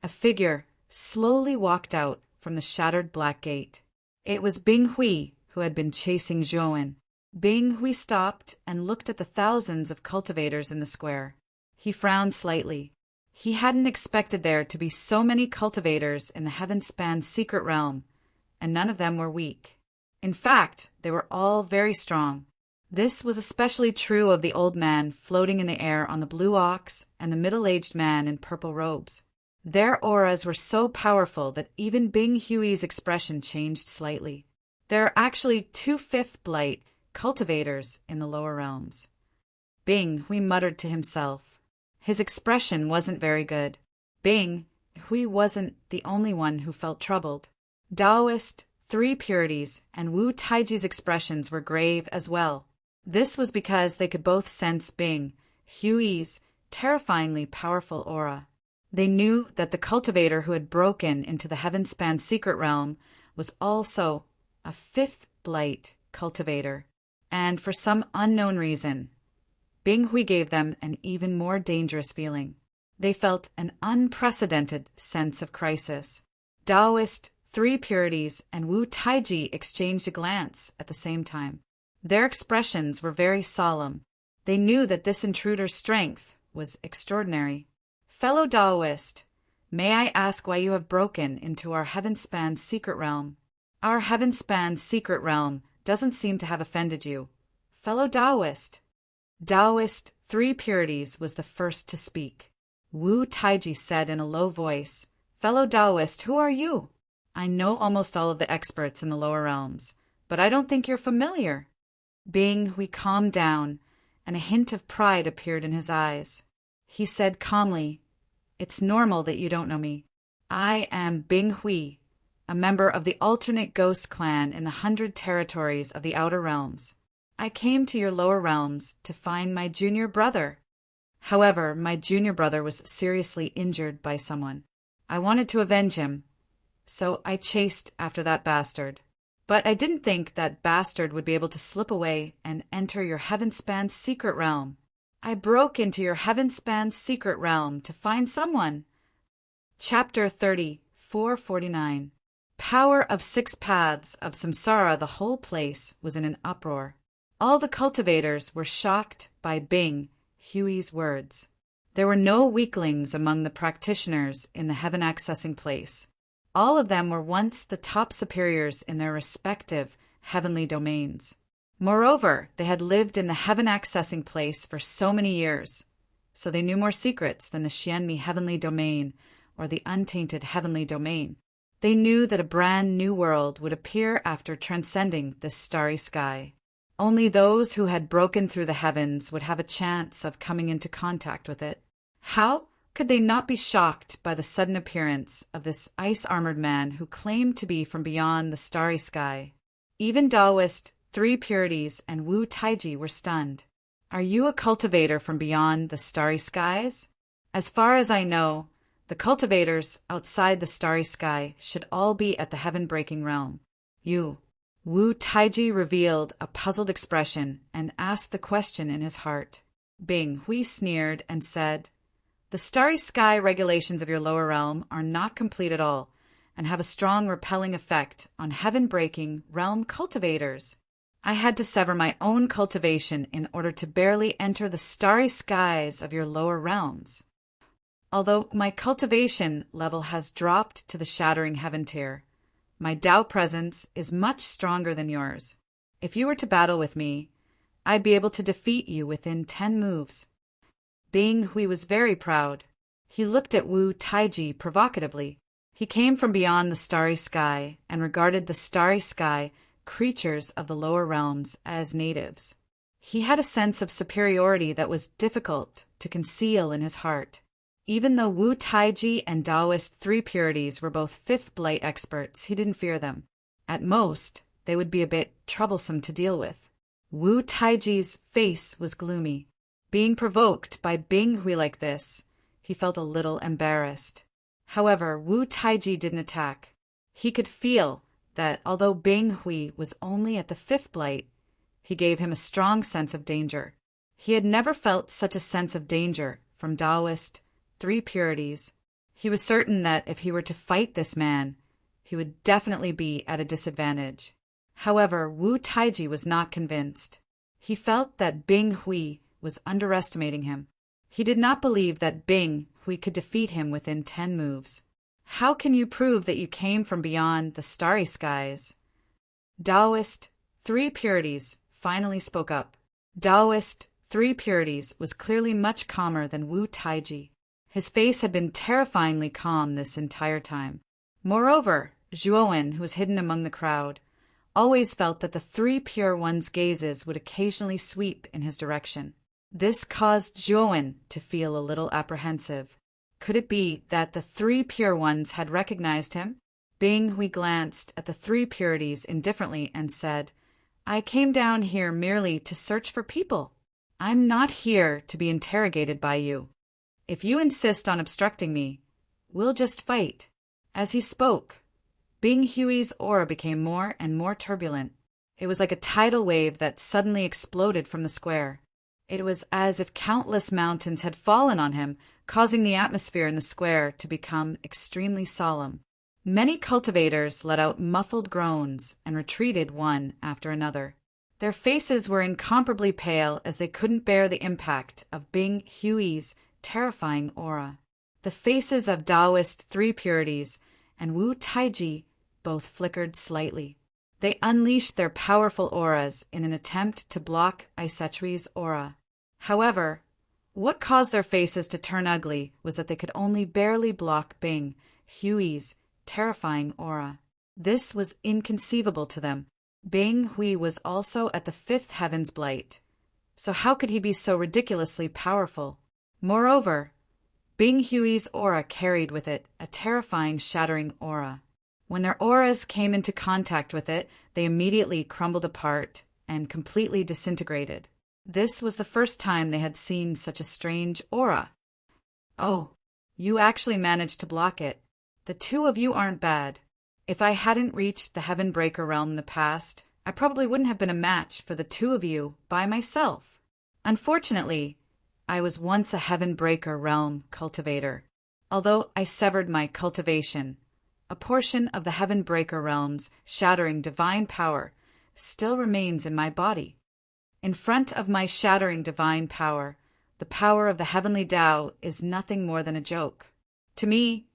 A figure slowly walked out from the shattered black gate. It was Bing Hui, who had been chasing Zhuowen. Bing Hui stopped and looked at the thousands of cultivators in the square. He frowned slightly. He hadn't expected there to be so many cultivators in the heaven-span secret realm, and none of them were weak. In fact, they were all very strong. This was especially true of the old man floating in the air on the blue ox and the middle-aged man in purple robes. Their auras were so powerful that even Bing Hui's expression changed slightly. There are actually 2/5 blight cultivators in the lower realms. Bing Hui muttered to himself. His expression wasn't very good. Bing Hui wasn't the only one who felt troubled. Taoist Three Purities and Wu Taiji's expressions were grave as well. This was because they could both sense Bing Hui's terrifyingly powerful aura. They knew that the cultivator who had broken into the heaven-span secret realm was also a 5th blight cultivator, and for some unknown reason, Bing Hui gave them an even more dangerous feeling. They felt an unprecedented sense of crisis. Taoist Three Purities and Wu Taiji exchanged a glance at the same time. Their expressions were very solemn. They knew that this intruder's strength was extraordinary. Fellow Taoist, may I ask why you have broken into our heaven-span secret realm? Our heaven-span secret realm doesn't seem to have offended you. Fellow Taoist. Taoist Three Purities was the first to speak. Wu Taiji said in a low voice, Fellow Taoist, who are you? I know almost all of the experts in the lower realms, but I don't think you're familiar. Bing Hui calmed down, and a hint of pride appeared in his eyes. He said calmly, It's normal that you don't know me. I am Bing Hui, a member of the alternate ghost clan in the 100 territories of the outer realms. I came to your lower realms to find my junior brother. However, my junior brother was seriously injured by someone. I wanted to avenge him, so I chased after that bastard. But I didn't think that bastard would be able to slip away and enter your heaven-span secret realm. I broke into your heaven-span secret realm to find someone. Chapter 30, 449. Power of 6 paths of samsara. The whole place was in an uproar. All the cultivators were shocked by Bing Hui's words. There were no weaklings among the practitioners in the heaven-accessing place. All of them were once the top superiors in their respective heavenly domains. Moreover, they had lived in the heaven-accessing place for so many years, so they knew more secrets than the Xianmi heavenly domain or the untainted heavenly domain. They knew that a brand new world would appear after transcending this starry sky. Only those who had broken through the heavens would have a chance of coming into contact with it. How could they not be shocked by the sudden appearance of this ice-armored man who claimed to be from beyond the starry sky? Even Taoist Three Purities and Wu Taiji were stunned. Are you a cultivator from beyond the starry skies? As far as I know, The cultivators outside the starry sky should all be at the heaven-breaking realm. Wu Taiji revealed a puzzled expression and asked the question in his heart. Bing Hui sneered and said, "The starry sky regulations of your lower realm are not complete at all, and have a strong repelling effect on heaven-breaking realm cultivators. I had to sever my own cultivation in order to barely enter the starry skies of your lower realms. Although my cultivation level has dropped to the shattering heaven tier, my Tao presence is much stronger than yours. If you were to battle with me, I'd be able to defeat you within 10 moves." Bing Hui was very proud. He looked at Wu Taiji provocatively. He came from beyond the starry sky and regarded the starry sky creatures of the lower realms as natives. He had a sense of superiority that was difficult to conceal in his heart. Even though Wu Taiji and Taoist Three Purities were both fifth blight experts, he didn't fear them. At most, they would be a bit troublesome to deal with. Wu Taiji's face was gloomy. Being provoked by Bing Hui like this, he felt a little embarrassed. However, Wu Taiji didn't attack. He could feel that although Bing Hui was only at the fifth blight, he gave him a strong sense of danger. He had never felt such a sense of danger from Taoist Three Purities. He was certain that if he were to fight this man, he would definitely be at a disadvantage. However, Wu Taiji was not convinced. He felt that Bing Hui was underestimating him. He did not believe that Bing Hui could defeat him within 10 moves. "How can you prove that you came from beyond the starry skies?" Taoist Three Purities finally spoke up. Taoist Three Purities was clearly much calmer than Wu Taiji. His face had been terrifyingly calm this entire time. Moreover, Zhuowen, who was hidden among the crowd, always felt that the Three Pure Ones' gazes would occasionally sweep in his direction. This caused Zhuowen to feel a little apprehensive. Could it be that the Three Pure Ones had recognized him? Bing Hui glanced at the Three Purities indifferently and said, "I came down here merely to search for people. I'm not here to be interrogated by you. If you insist on obstructing me, we'll just fight." As he spoke, Bing Hui's aura became more and more turbulent. It was like a tidal wave that suddenly exploded from the square. It was as if countless mountains had fallen on him, causing the atmosphere in the square to become extremely solemn. Many cultivators let out muffled groans and retreated one after another. Their faces were incomparably pale as they couldn't bear the impact of Bing Hui's terrifying aura. The faces of Taoist Three Purities and Wu Taiji both flickered slightly. They unleashed their powerful auras in an attempt to block Aisetri's aura. However, what caused their faces to turn ugly was that they could only barely block Bing Hui's terrifying aura. This was inconceivable to them. Bing Hui was also at the fifth heaven's blight, so how could he be so ridiculously powerful? Moreover, Bing Hui's aura carried with it a terrifying shattering aura. When their auras came into contact with it, they immediately crumbled apart and completely disintegrated. This was the first time they had seen such a strange aura. "Oh, you actually managed to block it. The two of you aren't bad. If I hadn't reached the Heaven Breaker realm in the past, I probably wouldn't have been a match for the two of you by myself. Unfortunately, I was once a Heaven Breaker realm cultivator. Although I severed my cultivation, a portion of the Heaven Breaker realm's shattering divine power still remains in my body. In front of my shattering divine power, the power of the heavenly Tao is nothing more than a joke. To me,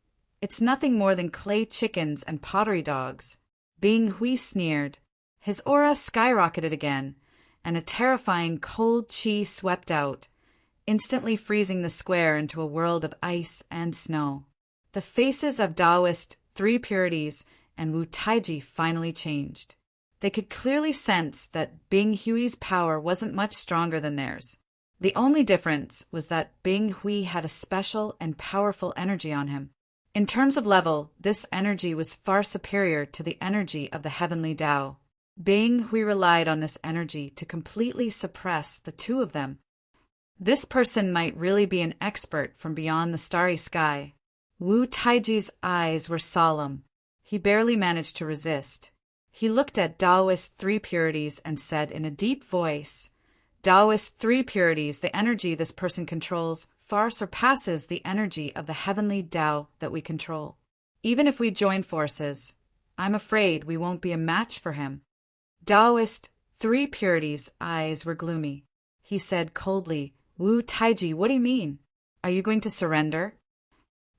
it's nothing more than clay chickens and pottery dogs." Bing Hui sneered. His aura skyrocketed again, and a terrifying cold chi swept out, instantly freezing the square into a world of ice and snow. The faces of Taoist Three Purities and Wu Taiji finally changed. They could clearly sense that Bing Hui's power wasn't much stronger than theirs. The only difference was that Bing Hui had a special and powerful energy on him. In terms of level, this energy was far superior to the energy of the heavenly Tao. Bing Hui relied on this energy to completely suppress the two of them. This person might really be an expert from beyond the starry sky. Wu Taiji's eyes were solemn. He barely managed to resist. He looked at Taoist three purities and said in a deep voice, Taoist three purities, the energy this person controls far surpasses the energy of the heavenly Tao that we control. Even if we join forces, I'm afraid we won't be a match for him. Taoist three purities' eyes were gloomy. He said coldly, Wu Taiji, what do you mean? Are you going to surrender?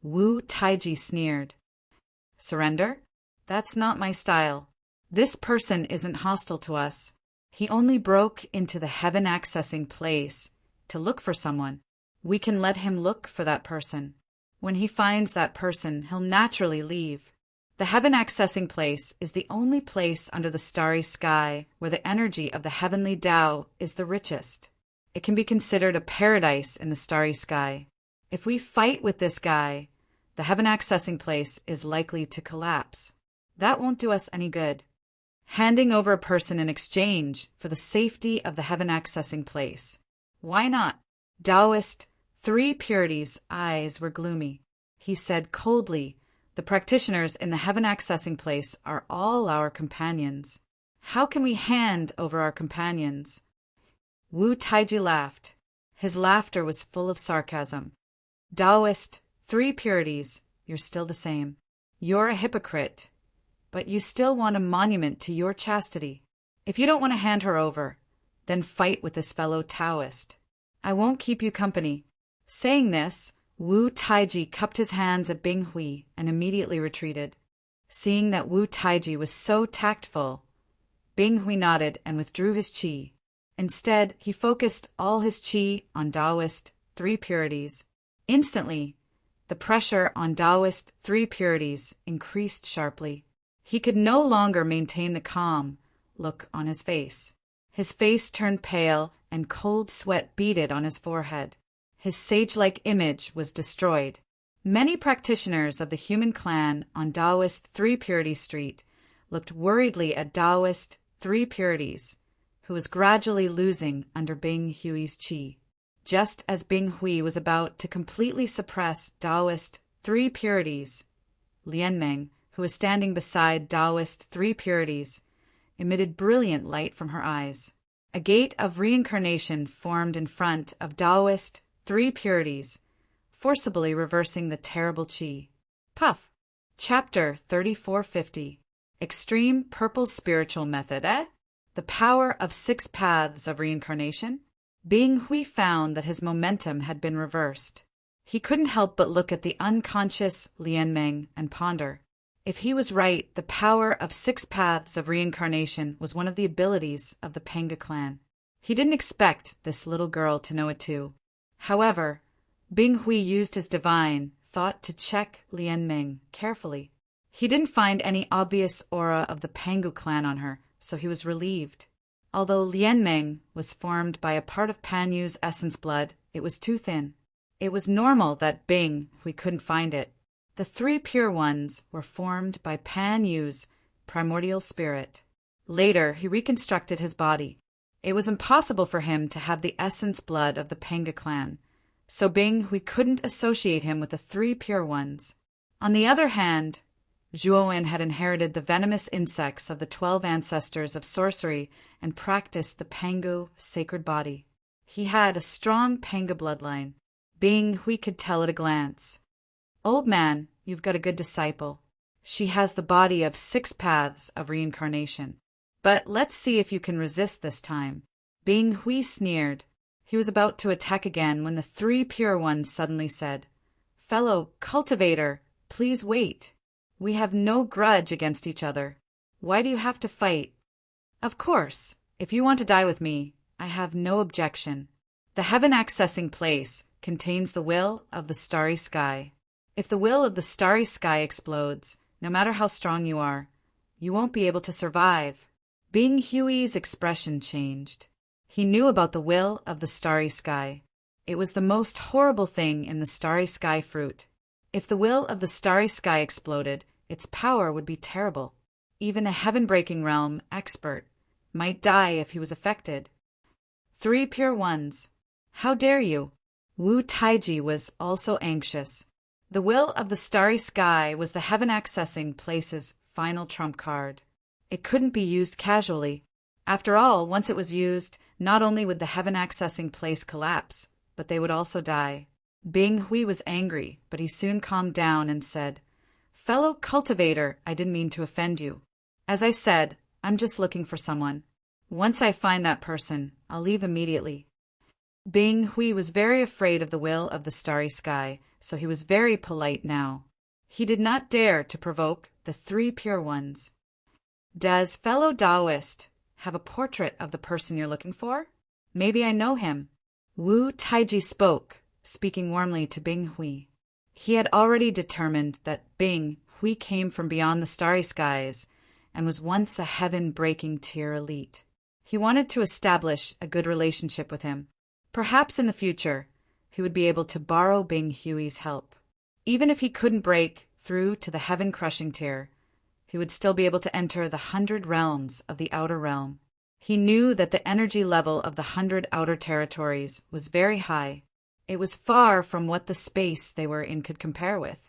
Wu Taiji sneered. Surrender? That's not my style. This person isn't hostile to us. He only broke into the heaven-accessing place to look for someone. We can let him look for that person. When he finds that person, he'll naturally leave. The heaven-accessing place is the only place under the starry sky where the energy of the heavenly Tao is the richest. It can be considered a paradise in the starry sky. If we fight with this guy, the heaven-accessing place is likely to collapse. That won't do us any good. Handing over a person in exchange for the safety of the heaven-accessing place. Why not? Taoist three purities' eyes were gloomy. He said coldly, the practitioners in the heaven-accessing place are all our companions. How can we hand over our companions? Wu Taiji laughed. His laughter was full of sarcasm. Taoist three purities, you're still the same. You're a hypocrite, but you still want a monument to your chastity. If you don't want to hand her over, then fight with this fellow Taoist. I won't keep you company. Saying this, Wu Taiji cupped his hands at Bing Hui and immediately retreated. Seeing that Wu Taiji was so tactful, Bing Hui nodded and withdrew his qi. Instead, he focused all his qi on Taoist three purities. Instantly, the pressure on Taoist three purities increased sharply. He could no longer maintain the calm look on his face. His face turned pale and cold sweat beaded on his forehead. His sage-like image was destroyed. Many practitioners of the human clan on Taoist three purity street looked worriedly at Taoist three purities, who was gradually losing under Bing Hui's qi. Just as Bing Hui was about to completely suppress Taoist three purities, Lianmeng, who was standing beside Taoist three purities, emitted brilliant light from her eyes. A gate of reincarnation formed in front of Taoist three purities, forcibly reversing the terrible qi. Puff. Chapter 3450. Extreme Purple Spiritual Method, The power of 6 paths of reincarnation. Bing Hui found that his momentum had been reversed. He couldn't help but look at the unconscious Lianmeng and ponder. If he was right, the power of 6 paths of reincarnation was one of the abilities of the Panga clan. He didn't expect this little girl to know it too. However, Bing Hui used his divine thought to check Lianmeng carefully. He didn't find any obvious aura of the Pangu clan on her, so he was relieved. Although Lianmeng was formed by a part of Pan Yu's essence blood, it was too thin. It was normal that Bing Hui couldn't find it. The 3 pure ones were formed by Pan Yu's primordial spirit. Later, he reconstructed his body. It was impossible for him to have the essence blood of the Panga clan, so Bing Hui couldn't associate him with the 3 pure ones. On the other hand, Zhuowen had inherited the venomous insects of the 12 ancestors of sorcery and practiced the Pangu sacred body. He had a strong Panga bloodline. Bing Hui could tell at a glance. Old man, you've got a good disciple. She has the body of 6 paths of reincarnation. But let's see if you can resist this time. Bing Hui sneered. He was about to attack again when the 3 pure ones suddenly said, "Fellow cultivator, please wait. We have no grudge against each other. Why do you have to fight?" "Of course, if you want to die with me, I have no objection. The heaven-accessing place contains the will of the starry sky. If the will of the starry sky explodes, no matter how strong you are, you won't be able to survive." Bing Hui's expression changed. He knew about the will of the starry sky. It was the most horrible thing in the starry sky fruit. If the will of the starry sky exploded, its power would be terrible. Even a heaven-breaking realm expert might die if he was affected. 3 pure ones. How dare you? Wu Taiji was also anxious. The will of the starry sky was the heaven-accessing place's final trump card. It couldn't be used casually. After all, once it was used, not only would the heaven-accessing place collapse, but they would also die. Bing Hui was angry, but he soon calmed down and said, "Fellow cultivator, I didn't mean to offend you. As I said, I'm just looking for someone. Once I find that person, I'll leave immediately." Bing Hui was very afraid of the will of the starry sky, so he was very polite now. He did not dare to provoke the three pure ones. "Does fellow Taoist have a portrait of the person you're looking for? Maybe I know him." Wu Taiji spoke, speaking warmly to Bing Hui. He had already determined that Bing Hui came from beyond the starry skies and was once a heaven-breaking tier elite. He wanted to establish a good relationship with him. Perhaps in the future, he would be able to borrow Bing Hui's help. Even if he couldn't break through to the heaven-crushing tier, he would still be able to enter the 100 realms of the outer realm. He knew that the energy level of the 100 outer territories was very high. It was far from what the space they were in could compare with.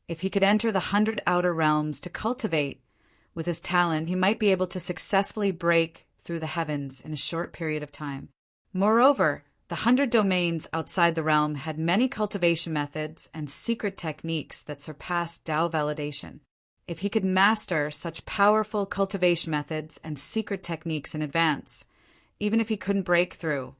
If he could enter the 100 outer realms to cultivate, with his talent, he might be able to successfully break through the heavens in a short period of time. Moreover, the 100 domains outside the realm had many cultivation methods and secret techniques that surpassed Tao validation. If he could master such powerful cultivation methods and secret techniques in advance, even if he couldn't break through,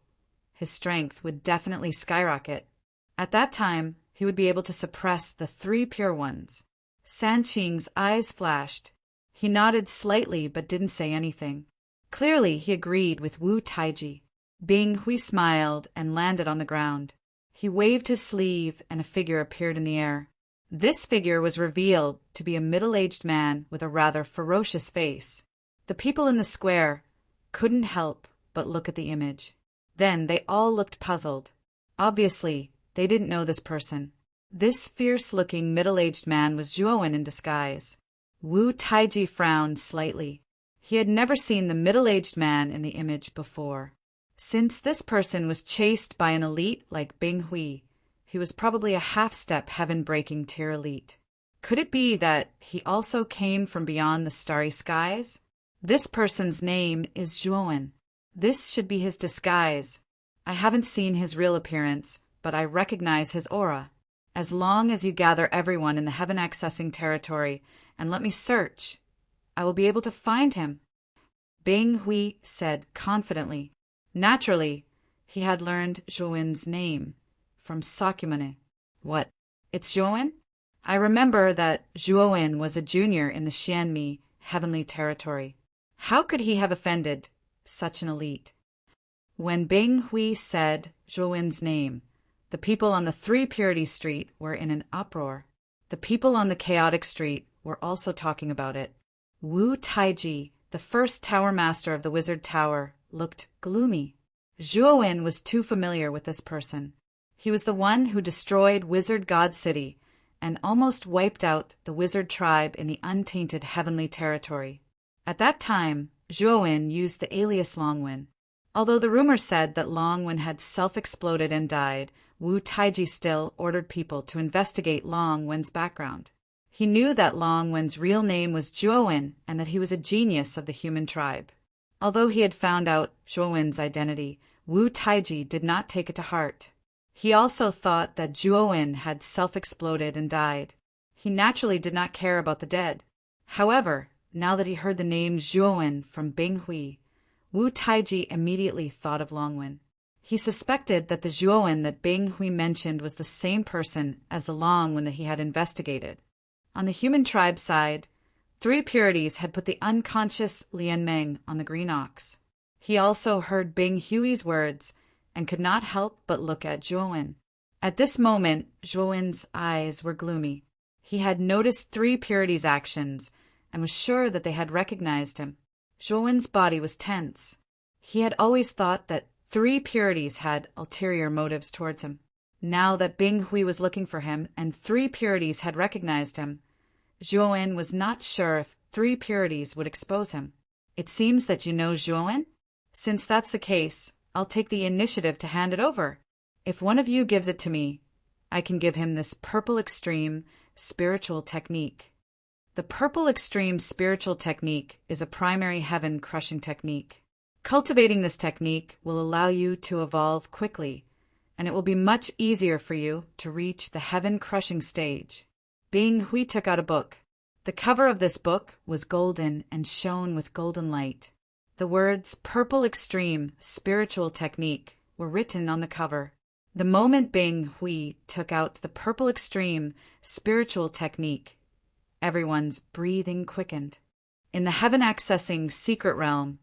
his strength would definitely skyrocket. At that time, he would be able to suppress the three pure ones. Sanqing's eyes flashed. He nodded slightly but didn't say anything. Clearly, he agreed with Wu Taiji. Bing Hui smiled and landed on the ground. He waved his sleeve and a figure appeared in the air. This figure was revealed to be a middle-aged man with a rather ferocious face. The people in the square couldn't help but look at the image. Then they all looked puzzled. Obviously, they didn't know this person. This fierce-looking middle-aged man was Zhuowen in disguise. Wu Taiji frowned slightly. He had never seen the middle-aged man in the image before. Since this person was chased by an elite like Bing Hui, he was probably a half-step heaven-breaking tier elite. Could it be that he also came from beyond the starry skies? This person's name is Zhuowen. This should be his disguise. I haven't seen his real appearance, but I recognize his aura. As long as you gather everyone in the heaven-accessing territory and let me search, I will be able to find him," Bing Hui said confidently. Naturally, he had learned Zhuowen's name from Sakyamuni. "What? It's Zhuowen? I remember that Zhuowen was a junior in the Xianmi heavenly territory. How could he have offended such an elite?" When Bing Hui said Zhuowen's name, the people on the Three Purity Street were in an uproar. The people on the Chaotic Street were also talking about it. Wu Taiji, the first tower master of the Wizard Tower, looked gloomy. Zhuowen was too familiar with this person. He was the one who destroyed Wizard God City and almost wiped out the wizard tribe in the untainted heavenly territory. At that time, Zhuowen used the alias Longwen. Although the rumor said that Longwen had self-exploded and died, Wu Taiji still ordered people to investigate Longwen's background. He knew that Longwen's real name was Zhuowen and that he was a genius of the human tribe. Although he had found out Zhuowen's identity, Wu Taiji did not take it to heart. He also thought that Zhuowen had self-exploded and died. He naturally did not care about the dead. However, now that he heard the name Zhuowen from Bing Hui, Wu Taiji immediately thought of Longwen. He suspected that the Zhuowen that Bing Hui mentioned was the same person as the Longwen that he had investigated. On the human tribe side, Three Purities had put the unconscious Lian Meng on the green ox. He also heard Bing Hui's words and could not help but look at Zhuowen. At this moment, Zhuowen's eyes were gloomy. He had noticed Three Purities' actions and was sure that they had recognized him. Zhuowen's body was tense. He had always thought that Three Purities had ulterior motives towards him. Now that Bing Hui was looking for him and Three Purities had recognized him, Zhuowen was not sure if Three Purities would expose him. "It seems that you know Zhuowen? Since that's the case, I'll take the initiative to hand it over. If one of you gives it to me, I can give him this purple extreme spiritual technique. The purple extreme spiritual technique is a primary heaven crushing technique. Cultivating this technique will allow you to evolve quickly, and it will be much easier for you to reach the heaven crushing stage. Bing Hui took out a book. The cover of this book was golden and shone with golden light. The words purple extreme spiritual technique were written on the cover. The moment Bing Hui took out the purple extreme spiritual technique, everyone's breathing quickened. In the heaven accessing secret realm,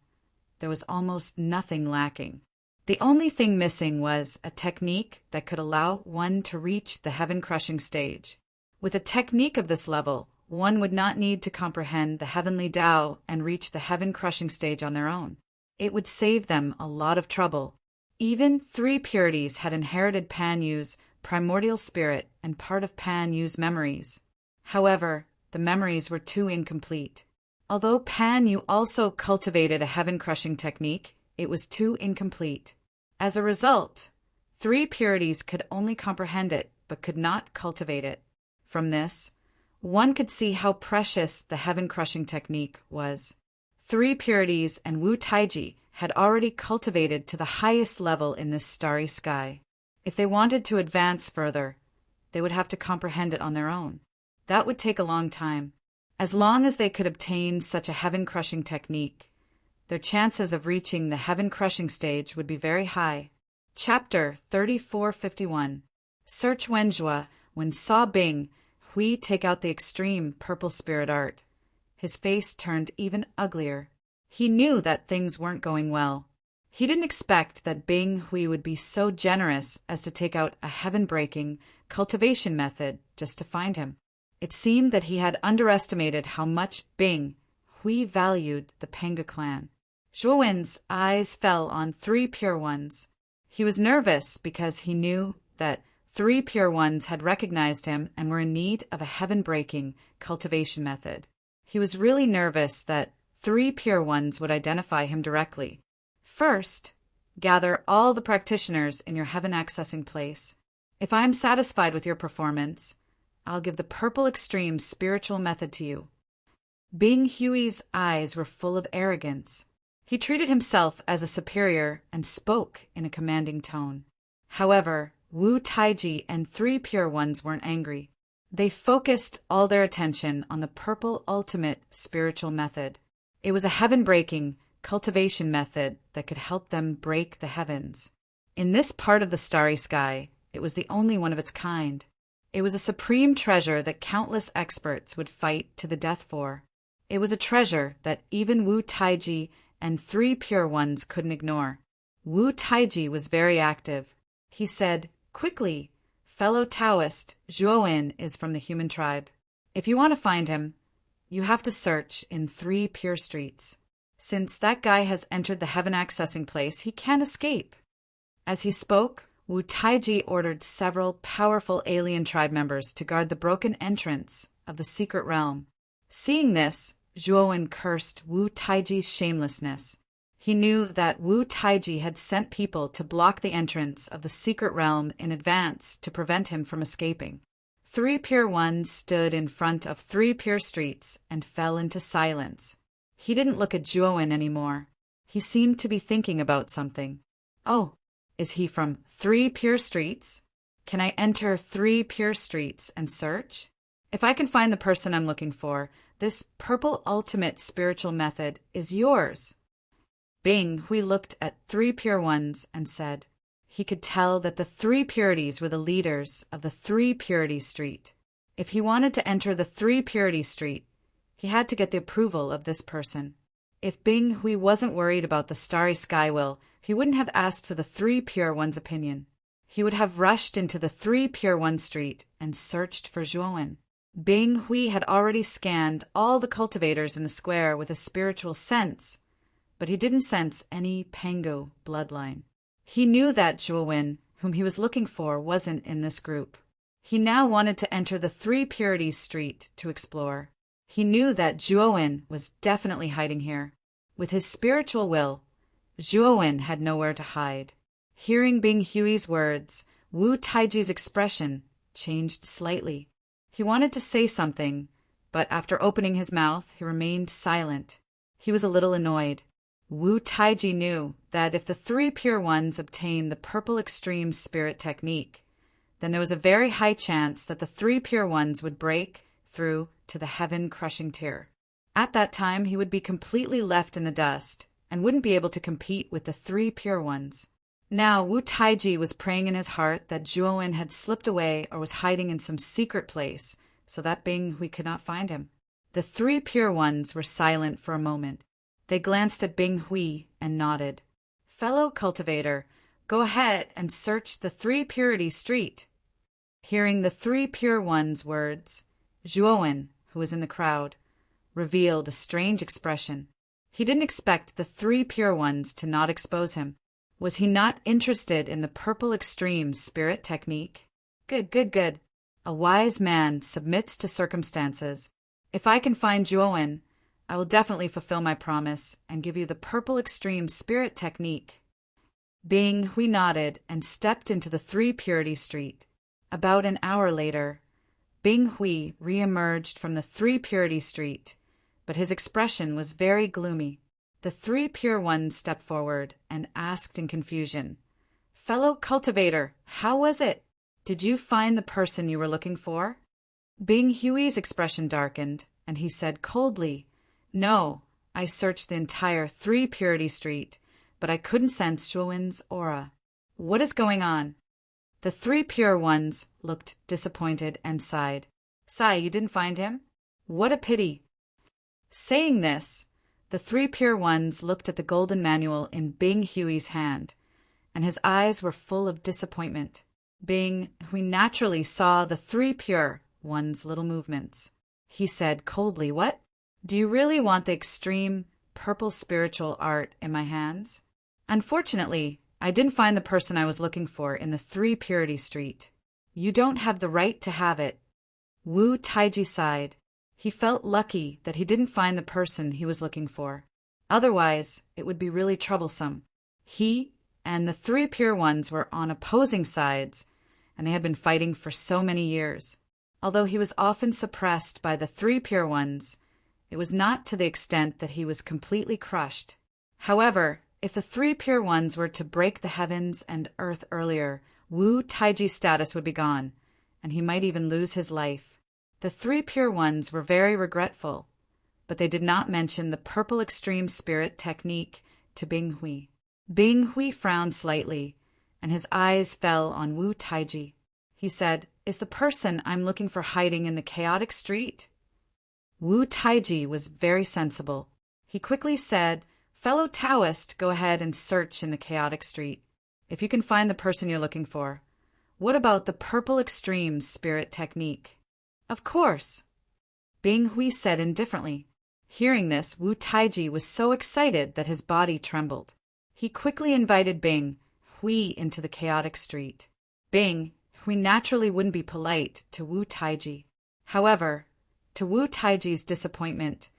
there was almost nothing lacking. The only thing missing was a technique that could allow one to reach the heaven crushing stage. With a technique of this level, one would not need to comprehend the heavenly Tao and reach the heaven crushing stage on their own. It would save them a lot of trouble. Even 3 purities had inherited Pan Yu's primordial spirit and part of Pan Yu's memories. However, the memories were too incomplete. Although Pan Yu also cultivated a heaven-crushing technique, it was too incomplete. As a result, 3 purities could only comprehend it, but could not cultivate it. From this, one could see how precious the heaven-crushing technique was. 3 purities and Wu Taiji had already cultivated to the highest level in this starry sky. If they wanted to advance further, they would have to comprehend it on their own. That would take a long time. As long as they could obtain such a heaven-crushing technique, their chances of reaching the heaven-crushing stage would be very high. Chapter 3451. Search Wenzhua when saw Bing Hui take out the extreme purple spirit art. His face turned even uglier. He knew that things weren't going well. He didn't expect that Bing Hui would be so generous as to take out a heaven-breaking cultivation method just to find him. It seemed that he had underestimated how much Bing Hui valued the Panga clan. Zhuo Wen's eyes fell on 3 pure ones. He was nervous because he knew that 3 pure ones had recognized him and were in need of a heaven-breaking cultivation method. He was really nervous that 3 pure ones would identify him directly. First, gather all the practitioners in your heaven-accessing place. If I am satisfied with your performance, I'll give the purple extreme spiritual method to you. Bing Hui's eyes were full of arrogance. He treated himself as a superior and spoke in a commanding tone. However, Wu Taiji and 3 pure ones weren't angry. They focused all their attention on the purple ultimate spiritual method. It was a heaven-breaking cultivation method that could help them break the heavens. In this part of the starry sky, it was the only one of its kind. It was a supreme treasure that countless experts would fight to the death for. It was a treasure that even Wu Taiji and 3 pure ones couldn't ignore. Wu Taiji was very active. He said, "Quickly, fellow Taoist, Zhuo is from the human tribe. If you want to find him, you have to search in 3 pure streets. Since that guy has entered the heaven accessing place, he can't escape." As he spoke, Wu Taiji ordered several powerful alien tribe members to guard the broken entrance of the secret realm. Seeing this, Zhuo cursed Wu Taiji's shamelessness. He knew that Wu Taiji had sent people to block the entrance of the secret realm in advance to prevent him from escaping. 3 pure ones stood in front of 3 pure streets and fell into silence. He didn't look at Zhuo anymore. He seemed to be thinking about something. "Oh, is he from 3 pure streets? Can I enter 3 pure streets and search? If I can find the person I'm looking for, this purple ultimate spiritual method is yours." Bing Hui looked at 3 pure ones and said he could tell that the 3 purities were the leaders of the 3 purity street. If he wanted to enter the 3 purity street, he had to get the approval of this person. If Bing Hui wasn't worried about the starry sky will, he wouldn't have asked for the 3 pure ones' opinion. He would have rushed into the 3 pure one street and searched for Zhuo. Bing Hui had already scanned all the cultivators in the square with a spiritual sense, but he didn't sense any Pangu bloodline. He knew that Zhuo, whom he was looking for, wasn't in this group. He now wanted to enter the 3 purities street to explore. He knew that Zhuo was definitely hiding here. With his spiritual will, Zhuo had nowhere to hide. Hearing Bing Hui's words, Wu Taiji's expression changed slightly. He wanted to say something, but after opening his mouth, he remained silent. He was a little annoyed. Wu Taiji knew that if the three Pure Ones obtained the Purple Extreme Spirit Technique, then there was a very high chance that the three Pure Ones would break through to the heaven-crushing tier. At that time, he would be completely left in the dust and wouldn't be able to compete with the three Pure Ones. Now, Wu Taiji was praying in his heart that Zhuowen had slipped away or was hiding in some secret place so that Bing Hui could not find him. The three Pure Ones were silent for a moment. They glanced at Bing Hui and nodded. "Fellow cultivator, go ahead and search the Three Purity Street." Hearing the three Pure Ones' words, Zhuowen, who was in the crowd, revealed a strange expression. He didn't expect the three Pure Ones to not expose him. Was he not interested in the Purple Extreme Spirit Technique? Good. A wise man submits to circumstances. If I can find Zhuowen, I will definitely fulfill my promise and give you the Purple Extreme Spirit Technique. Bing Hui nodded and stepped into the Three Purity Street. About an hour later, Bing Hui re-emerged from the Three Purity Street, but his expression was very gloomy. The three Pure Ones stepped forward and asked in confusion, "Fellow cultivator, how was it? Did you find the person you were looking for?" Bing Hui's expression darkened, and he said coldly, "No, I searched the entire Three Purity Street, but I couldn't sense Zhuowen's aura. What is going on?" The three Pure Ones looked disappointed and sighed. "Sigh, you didn't find him? What a pity." Saying this, the three Pure Ones looked at the golden manual in Bing Hui's hand, and his eyes were full of disappointment. Bing Hui naturally saw the three Pure Ones' little movements. He said coldly, "What? Do you really want the extreme purple spiritual art in my hands?" "Unfortunately, I didn't find the person I was looking for in the Three Purity Street. You don't have the right to have it." Wu Taiji sighed. He felt lucky that he didn't find the person he was looking for. Otherwise, it would be really troublesome. He and the three Pure Ones were on opposing sides, and they had been fighting for so many years. Although he was often suppressed by the three Pure Ones, it was not to the extent that he was completely crushed. However, if the three Pure Ones were to break the heavens and earth earlier, Wu Taiji's status would be gone, and he might even lose his life. The three Pure Ones were very regretful, but they did not mention the Purple Extreme Spirit Technique to Bing Hui. Bing Hui frowned slightly, and his eyes fell on Wu Taiji. He said, "Is the person I'm looking for hiding in the chaotic street?" Wu Taiji was very sensible. He quickly said, "Fellow Taoist, go ahead and search in the chaotic street. If you can find the person you're looking for, what about the Purple Extreme Spirit Technique?" "Of course," Bing Hui said indifferently. Hearing this, Wu Taiji was so excited that his body trembled. He quickly invited Bing Hui into the chaotic street. Bing Hui naturally wouldn't be polite to Wu Taiji. However, to Wu Taiji's disappointment,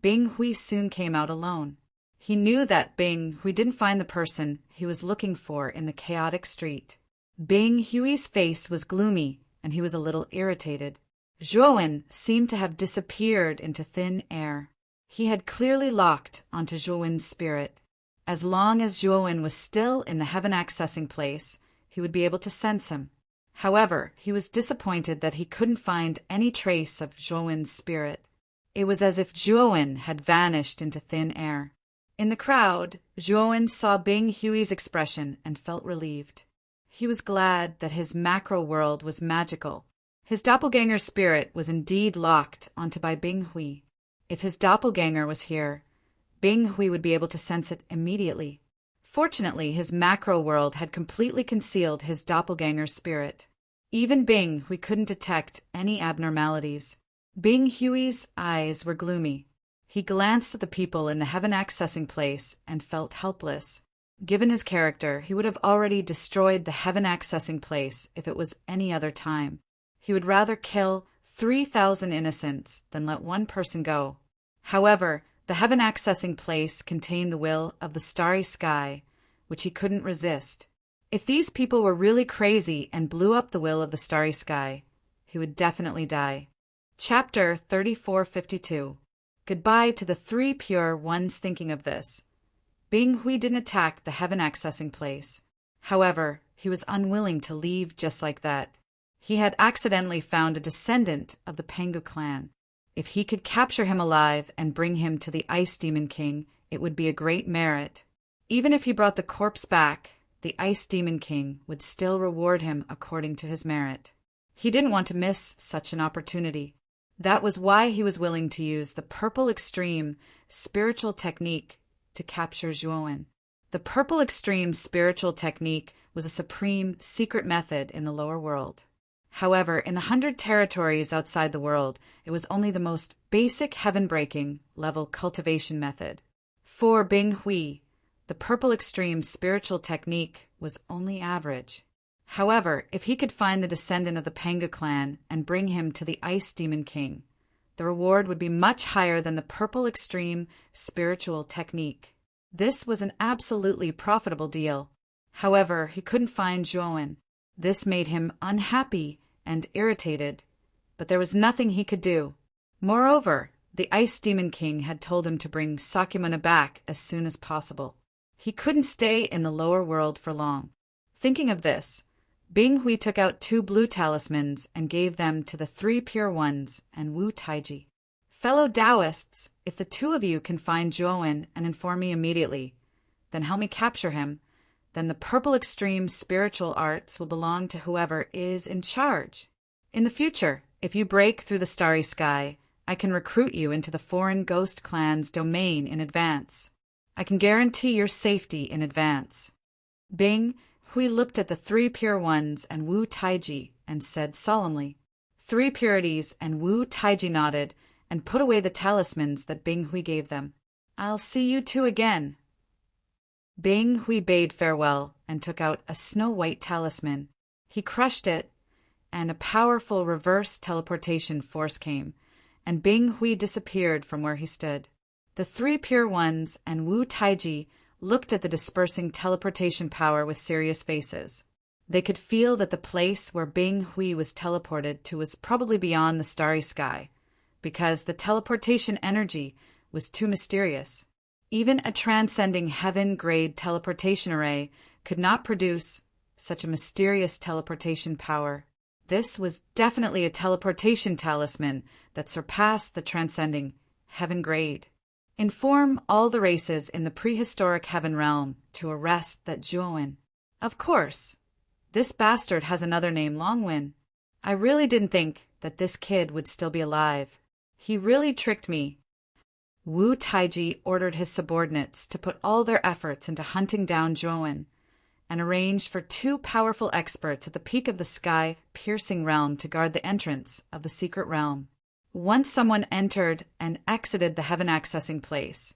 Bing Hui soon came out alone. He knew that Bing Hui didn't find the person he was looking for in the chaotic street. Bing Hui's face was gloomy, and he was a little irritated. Zhuowen seemed to have disappeared into thin air. He had clearly locked onto Zhuowen's spirit. As long as Zhuowen was still in the heaven-accessing place, he would be able to sense him. However, he was disappointed that he couldn't find any trace of Zhuowen's spirit. It was as if Zhuowen had vanished into thin air. In the crowd, Zhuowen saw Bing Hui's expression and felt relieved. He was glad that his macro world was magical. His doppelganger spirit was indeed locked onto by Bing Hui. If his doppelganger was here, Bing Hui would be able to sense it immediately. Fortunately, his macro world had completely concealed his doppelganger spirit. Even Bing Hui couldn't detect any abnormalities. Bing Hui's eyes were gloomy. He glanced at the people in the heaven-accessing place and felt helpless. Given his character, he would have already destroyed the heaven-accessing place if it was any other time. He would rather kill 3,000 innocents than let one person go. However, the heaven-accessing place contained the will of the starry sky, which he couldn't resist. If these people were really crazy and blew up the will of the starry sky, he would definitely die. Chapter 3452. Goodbye to the three pure ones. Thinking of this, Bing Hui didn't attack the heaven accessing place. However, he was unwilling to leave just like that. He had accidentally found a descendant of the Pengu clan. If he could capture him alive and bring him to the Ice Demon King, it would be a great merit. Even if he brought the corpse back, the Ice Demon King would still reward him according to his merit. He didn't want to miss such an opportunity. That was why he was willing to use the Purple Extreme spiritual technique to capture Zhuowen. The Purple Extreme spiritual technique was a supreme secret method in the lower world. However, in the 100 territories outside the world, it was only the most basic heaven-breaking level cultivation method. For Bing Hui, the Purple Extreme spiritual technique was only average. However, if he could find the descendant of the Pengu clan and bring him to the Ice Demon King, the reward would be much higher than the Purple Extreme spiritual technique. This was an absolutely profitable deal. However, he couldn't find Zhuowen. This made him unhappy and irritated, but there was nothing he could do. Moreover, the Ice Demon King had told him to bring Sakyamuni back as soon as possible. He couldn't stay in the lower world for long. Thinking of this, Bing Hui took out 2 blue talismans and gave them to the 3 pure ones and Wu Taiji. Fellow Taoists, if the 2 of you can find Zhuowen and inform me immediately, then help me capture him, then the Purple Extreme spiritual arts will belong to whoever is in charge. In the future, if you break through the starry sky, I can recruit you into the foreign ghost clan's domain in advance. I can guarantee your safety in advance. Bing Hui looked at the 3 pure ones and Wu Taiji and said solemnly. 3 purities and Wu Taiji nodded and put away the talismans that Bing Hui gave them. I'll see you 2 again. Bing Hui bade farewell and took out a snow-white talisman. He crushed it, and a powerful reverse teleportation force came, and Bing Hui disappeared from where he stood. The 3 pure ones and Wu Taiji looked at the dispersing teleportation power with serious faces. They could feel that the place where Bing Hui was teleported to was probably beyond the starry sky, because the teleportation energy was too mysterious. Even a transcending heaven-grade teleportation array could not produce such a mysterious teleportation power. This was definitely a teleportation talisman that surpassed the transcending heaven grade. Inform all the races in the prehistoric heaven realm to arrest that Zhuowen. Of course, this bastard has another name, Longwen. I really didn't think that this kid would still be alive. He really tricked me. Wu Taiji ordered his subordinates to put all their efforts into hunting down Zhuowen and arranged for 2 powerful experts at the peak of the sky-piercing realm to guard the entrance of the secret realm. Once someone entered and exited the heaven-accessing place,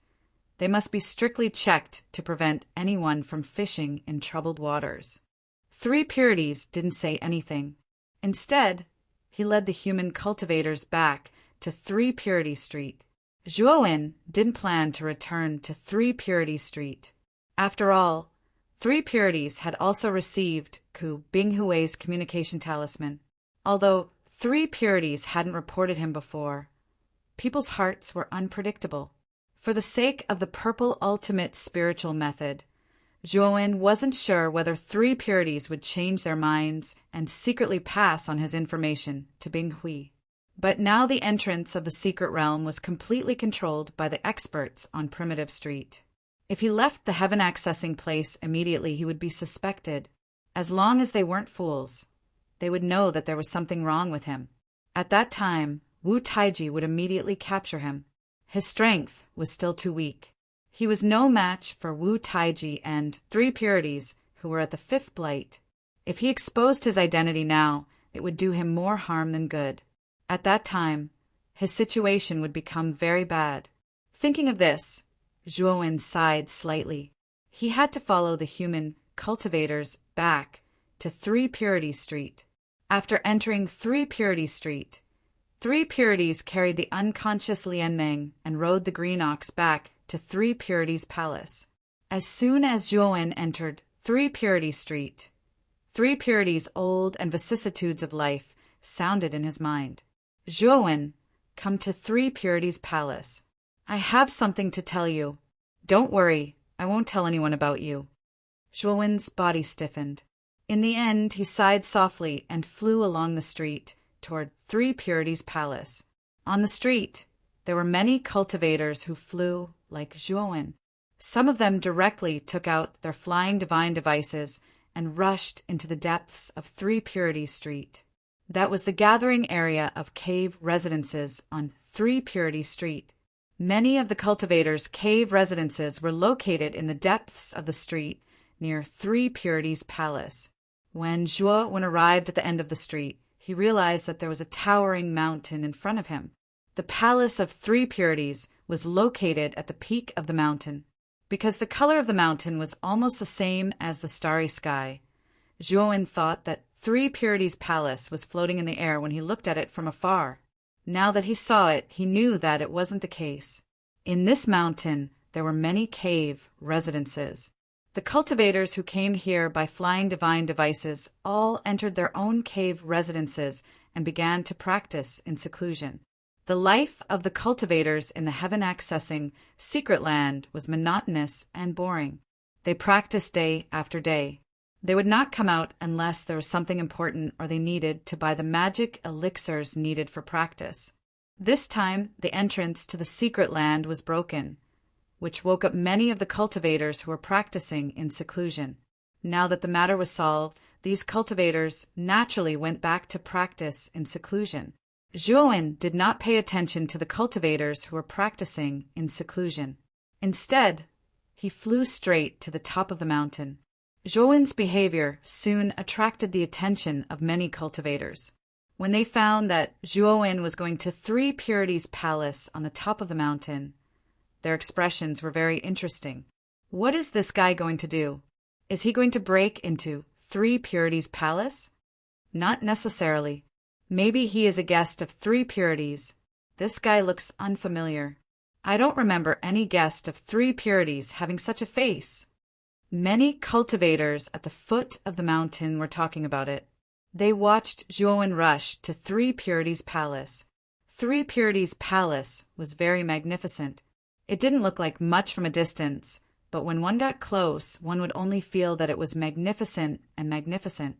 they must be strictly checked to prevent anyone from fishing in troubled waters. 3 purities didn't say anything. Instead, he led the human cultivators back to 3 Purity Street. Zhuowen didn't plan to return to 3 Purity Street. After all, 3 Purities had also received Bing Hui's communication talisman. Although 3 Purities hadn't reported him before, people's hearts were unpredictable. For the sake of the Purple Ultimate Spiritual Method, Zhuowen wasn't sure whether 3 Purities would change their minds and secretly pass on his information to Bing Hui. But now the entrance of the secret realm was completely controlled by the experts on Primitive Street. If he left the heaven-accessing place immediately, he would be suspected. As long as they weren't fools, they would know that there was something wrong with him. At that time, Wu Taiji would immediately capture him. His strength was still too weak. He was no match for Wu Taiji and 3 Purities who were at the 5th Blight. If he exposed his identity now, it would do him more harm than good. At that time, his situation would become very bad. Thinking of this, Zhuowen sighed slightly. He had to follow the human cultivators back to 3 Purity Street. After entering 3 Purity Street, 3 Purities carried the unconscious Lianmeng and rode the green ox back to 3 Purities' palace. As soon as Zhuowen entered Three Purity Street. Three Purities old and vicissitudes of life sounded in his mind. Zhuowen, come to Three Purities Palace. I have something to tell you. Don't worry, I won't tell anyone about you. Zhuowen's body stiffened. In the end, he sighed softly and flew along the street toward Three Purities Palace. On the street, there were many cultivators who flew like Zhuowen. Some of them directly took out their flying divine devices and rushed into the depths of Three Purities Street. That was the gathering area of cave residences on Three Purities Street. Many of the cultivators' cave residences were located in the depths of the street near Three Purities Palace. When Zhuowen arrived at the end of the street, he realized that there was a towering mountain in front of him. The Palace of Three Purities was located at the peak of the mountain. Because the color of the mountain was almost the same as the starry sky, Zhuowen thought that Three Purities Palace was floating in the air when he looked at it from afar. Now that he saw it, he knew that it wasn't the case. In this mountain, there were many cave residences. The cultivators who came here by flying divine devices all entered their own cave residences and began to practice in seclusion. The life of the cultivators in the heaven-accessing secret land was monotonous and boring. They practiced day after day. They would not come out unless there was something important or they needed to buy the magic elixirs needed for practice. This time, the entrance to the secret land was broken, which woke up many of the cultivators who were practicing in seclusion. Now that the matter was solved, these cultivators naturally went back to practice in seclusion. Zhuowen did not pay attention to the cultivators who were practicing in seclusion. Instead, he flew straight to the top of the mountain. Zhuowen's behavior soon attracted the attention of many cultivators. When they found that Zhuowen was going to Three Purities Palace on the top of the mountain, their expressions were very interesting. What is this guy going to do? Is he going to break into Three Purities Palace? Not necessarily. Maybe he is a guest of Three Purities. This guy looks unfamiliar. I don't remember any guest of Three Purities having such a face. Many cultivators at the foot of the mountain were talking about it. They watched Zhuowen rush to Three Purities Palace. Three Purities Palace was very magnificent. It didn't look like much from a distance, but when one got close, one would only feel that it was magnificent and magnificent.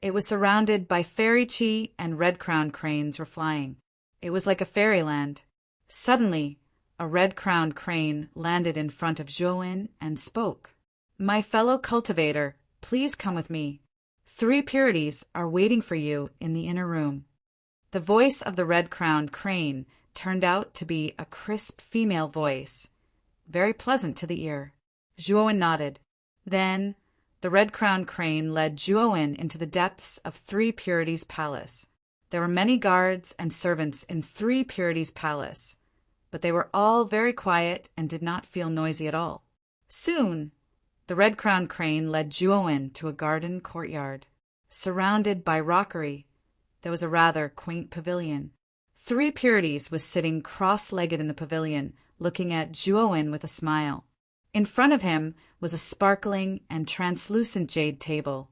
It was surrounded by fairy chi and red-crowned cranes were flying. It was like a fairyland. Suddenly, a red-crowned crane landed in front of Zhuowen and spoke. "My fellow cultivator, please come with me. Three Purities are waiting for you in the inner room." The voice of the red-crowned crane turned out to be a crisp female voice, very pleasant to the ear. Zhuowen nodded. Then the red-crowned crane led Zhuowen into the depths of Three Purities Palace. There were many guards and servants in Three Purities Palace, but they were all very quiet and did not feel noisy at all. Soon, the red-crowned crane led Zhuowen to a garden courtyard. Surrounded by rockery, there was a rather quaint pavilion. Three Purities was sitting cross-legged in the pavilion, looking at Zhuowen with a smile. In front of him was a sparkling and translucent jade table,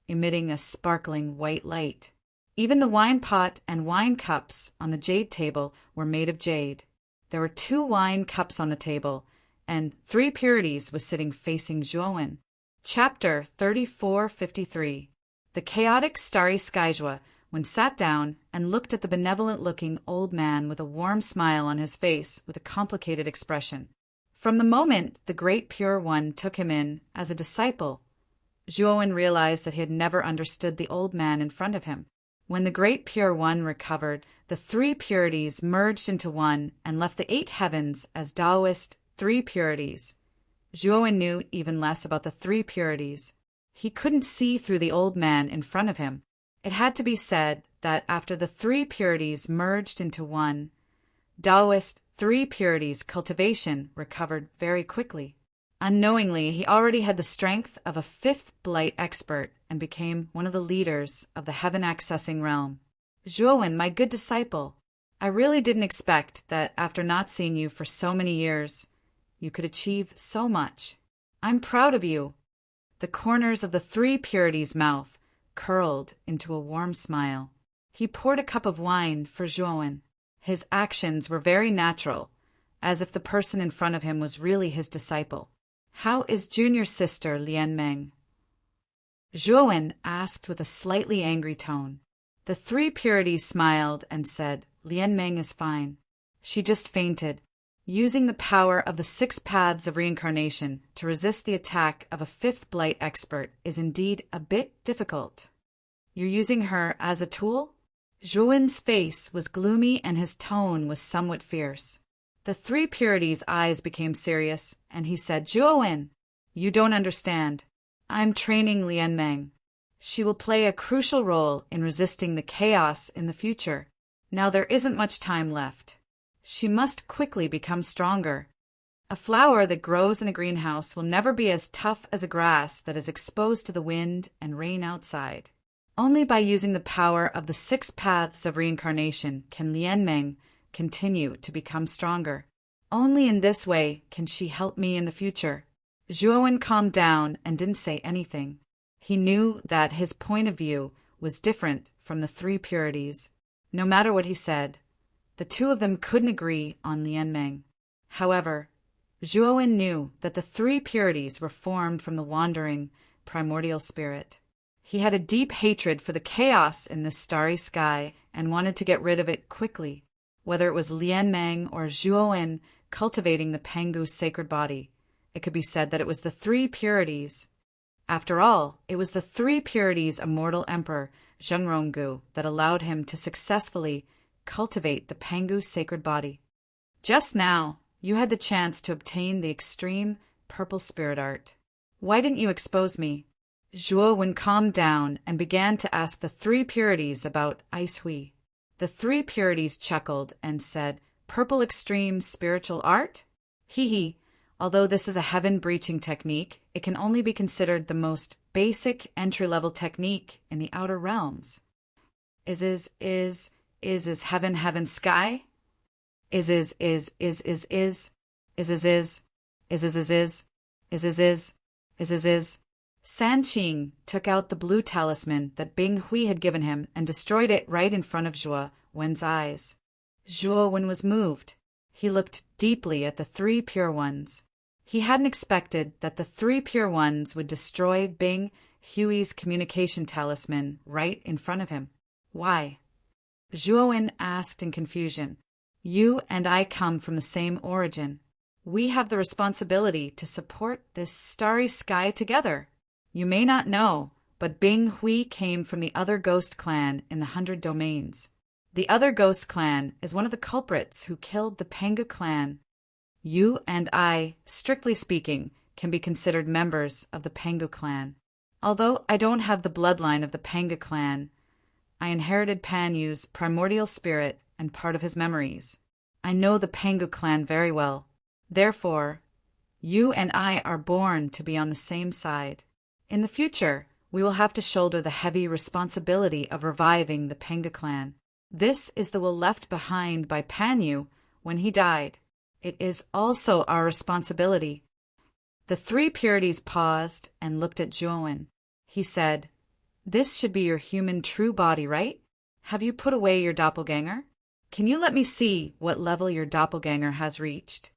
emitting a sparkling white light. Even the wine pot and wine cups on the jade table were made of jade. There were 2 wine cups on the table, and Three Purities was sitting facing Zhuowen. Chapter 3453. The chaotic starry Skyjua when sat down and looked at the benevolent-looking old man with a warm smile on his face with a complicated expression. From the moment the Great Pure One took him in as a disciple, Zhuowen realized that he had never understood the old man in front of him. When the Great Pure One recovered, the Three Purities merged into one and left the 8 heavens as Taoist Three Purities. Zhuowen knew even less about the Three Purities. He couldn't see through the old man in front of him. It had to be said that after the Three Purities merged into one, Taoist Three Purities cultivation recovered very quickly. Unknowingly, he already had the strength of a 5th blight expert and became one of the leaders of the heaven-accessing realm. Zhuowen, my good disciple, I really didn't expect that after not seeing you for so many years, you could achieve so much. I'm proud of you. The corners of the three purities' mouth curled into a warm smile. He poured a cup of wine for Zhuowen. His actions were very natural, as if the person in front of him was really his disciple. "How is junior sister Lian Meng?" Zhuowen asked with a slightly angry tone. The three purities smiled and said, "Lian Meng is fine. She just fainted." Using the power of the 6 paths of reincarnation to resist the attack of a 5th blight expert is indeed a bit difficult. "You're using her as a tool?" Zhuowen's face was gloomy and his tone was somewhat fierce. The three purities' eyes became serious, and he said, "Zhuowen, you don't understand. I'm training Lian Meng. She will play a crucial role in resisting the chaos in the future. Now there isn't much time left. She must quickly become stronger. A flower that grows in a greenhouse will never be as tough as a grass that is exposed to the wind and rain outside. Only by using the power of the 6 paths of reincarnation can Lian Meng continue to become stronger. Only in this way can she help me in the future." Zhuowen calmed down and didn't say anything. He knew that his point of view was different from the three purities. No matter what he said, the two of them couldn't agree on Lian Meng. However, Zhuowen knew that the three purities were formed from the wandering, primordial spirit. He had a deep hatred for the chaos in this starry sky and wanted to get rid of it quickly. Whether it was Lian Meng or Zhuowen cultivating the Pangu sacred body, it could be said that it was the three purities. After all, it was the three purities' immortal emperor, Zhengronggu, that allowed him to successfully cultivate the Pangu sacred body. Just now, you had the chance to obtain the extreme purple spirit art. Why didn't you expose me? Zhuowen calmed down and began to ask the three purities about Ice Hui. The three purities chuckled and said, "Purple extreme spiritual art? Hee hee. Although this is a heaven-breaching technique, it can only be considered the most basic entry-level technique in the outer realms. Is heaven sky? Is. San Qing took out the blue talisman that Bing Hui had given him and destroyed it right in front of Zhuowen's eyes. Zhuowen was moved. He looked deeply at the three pure ones. He hadn't expected that the three pure ones would destroy Bing Hui's communication talisman right in front of him. Why? Zhuowen asked in confusion. "You and I come from the same origin. We have the responsibility to support this starry sky together. You may not know, but Bing Hui came from the other ghost clan in the 100 Domains. The other ghost clan is one of the culprits who killed the Pangu clan. You and I, strictly speaking, can be considered members of the Pangu clan. Although I don't have the bloodline of the Pangu clan, I inherited Pan Yu's primordial spirit and part of his memories. I know the Pangu clan very well. Therefore, you and I are born to be on the same side. In the future, we will have to shoulder the heavy responsibility of reviving the Pangu clan. This is the will left behind by Pan Yu when he died. It is also our responsibility." The three purities paused and looked at Zhuowen. He said, "This should be your human true body, right? Have you put away your doppelganger? Can you let me see what level your doppelganger has reached?"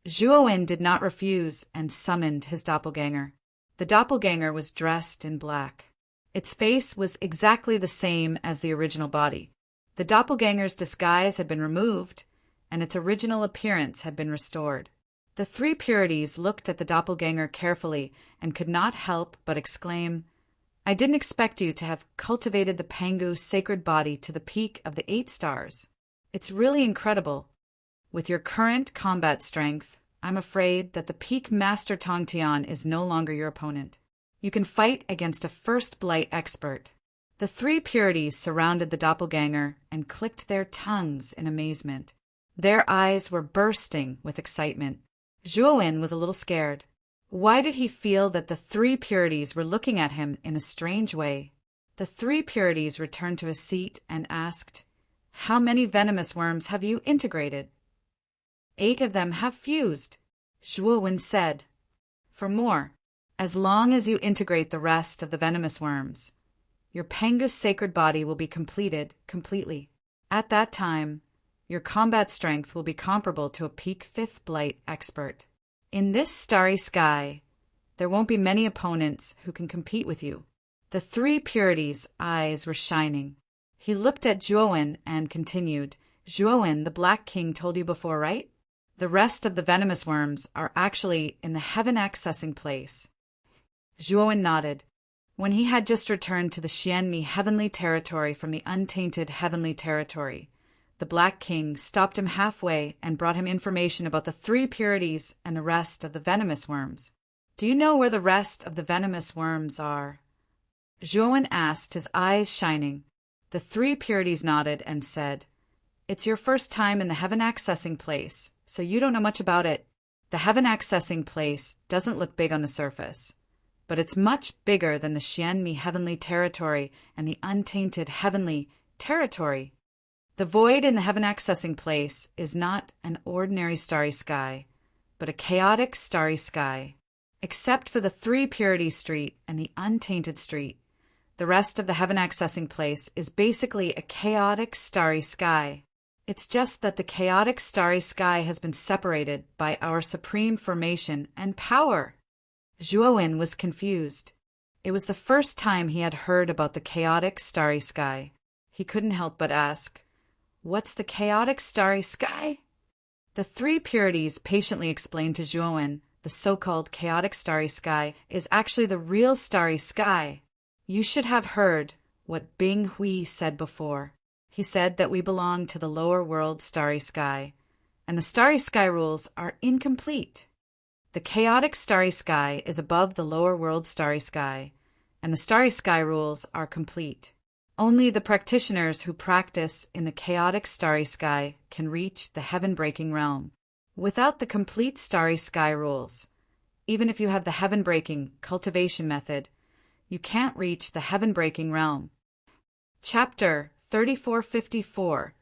Zhuowen did not refuse and summoned his doppelganger. The doppelganger was dressed in black. Its face was exactly the same as the original body. The doppelganger's disguise had been removed, and its original appearance had been restored. The three purities looked at the doppelganger carefully and could not help but exclaim, "I didn't expect you to have cultivated the Pangu sacred body to the peak of the 8 stars. It's really incredible. With your current combat strength, I'm afraid that the peak Master Tongtian is no longer your opponent. You can fight against a first blight expert." The three purities surrounded the doppelganger and clicked their tongues in amazement. Their eyes were bursting with excitement. Zhuowen was a little scared. Why did he feel that the three purities were looking at him in a strange way? The three purities returned to his seat and asked, "How many venomous worms have you integrated?" 8 of them have fused, Zhuowen said. "For more, as long as you integrate the rest of the venomous worms, your Pangus sacred body will be completed completely. At that time, your combat strength will be comparable to a peak 5th Blight expert. In this starry sky, there won't be many opponents who can compete with you. The 3 Purities' eyes were shining. He looked at Zhuowen and continued, Zhuowen, the Black King told you before, right? The rest of the venomous worms are actually in the heaven accessing place. Zhuowen nodded. When he had just returned to the Xianmi heavenly territory from the untainted heavenly territory, the Black King stopped him halfway and brought him information about the 3 Purities and the rest of the venomous worms. Do you know where the rest of the venomous worms are? Zhuowen asked, his eyes shining. The 3 Purities nodded and said, It's your first time in the heaven accessing place, so you don't know much about it. The heaven accessing place doesn't look big on the surface, but it's much bigger than the Xianmi heavenly territory and the untainted heavenly territory. The void in the heaven accessing place is not an ordinary starry sky, but a chaotic starry sky. Except for the 3 Purity Street and the untainted street, the rest of the heaven accessing place is basically a chaotic starry sky. It's just that the chaotic starry sky has been separated by our supreme formation and power. Zhuowen was confused. It was the first time he had heard about the chaotic starry sky. He couldn't help but ask, What's the chaotic starry sky? The 3 Purities patiently explained to Zhuowen the so-called chaotic starry sky is actually the real starry sky. You should have heard what Bing Hui said before. He said that we belong to the lower world starry sky, and the starry sky rules are incomplete. The chaotic starry sky is above the lower world starry sky, and the starry sky rules are complete. Only the practitioners who practice in the chaotic starry sky can reach the heaven-breaking realm. Without the complete starry sky rules, even if you have the heaven-breaking cultivation method, you can't reach the heaven-breaking realm. Chapter 3454.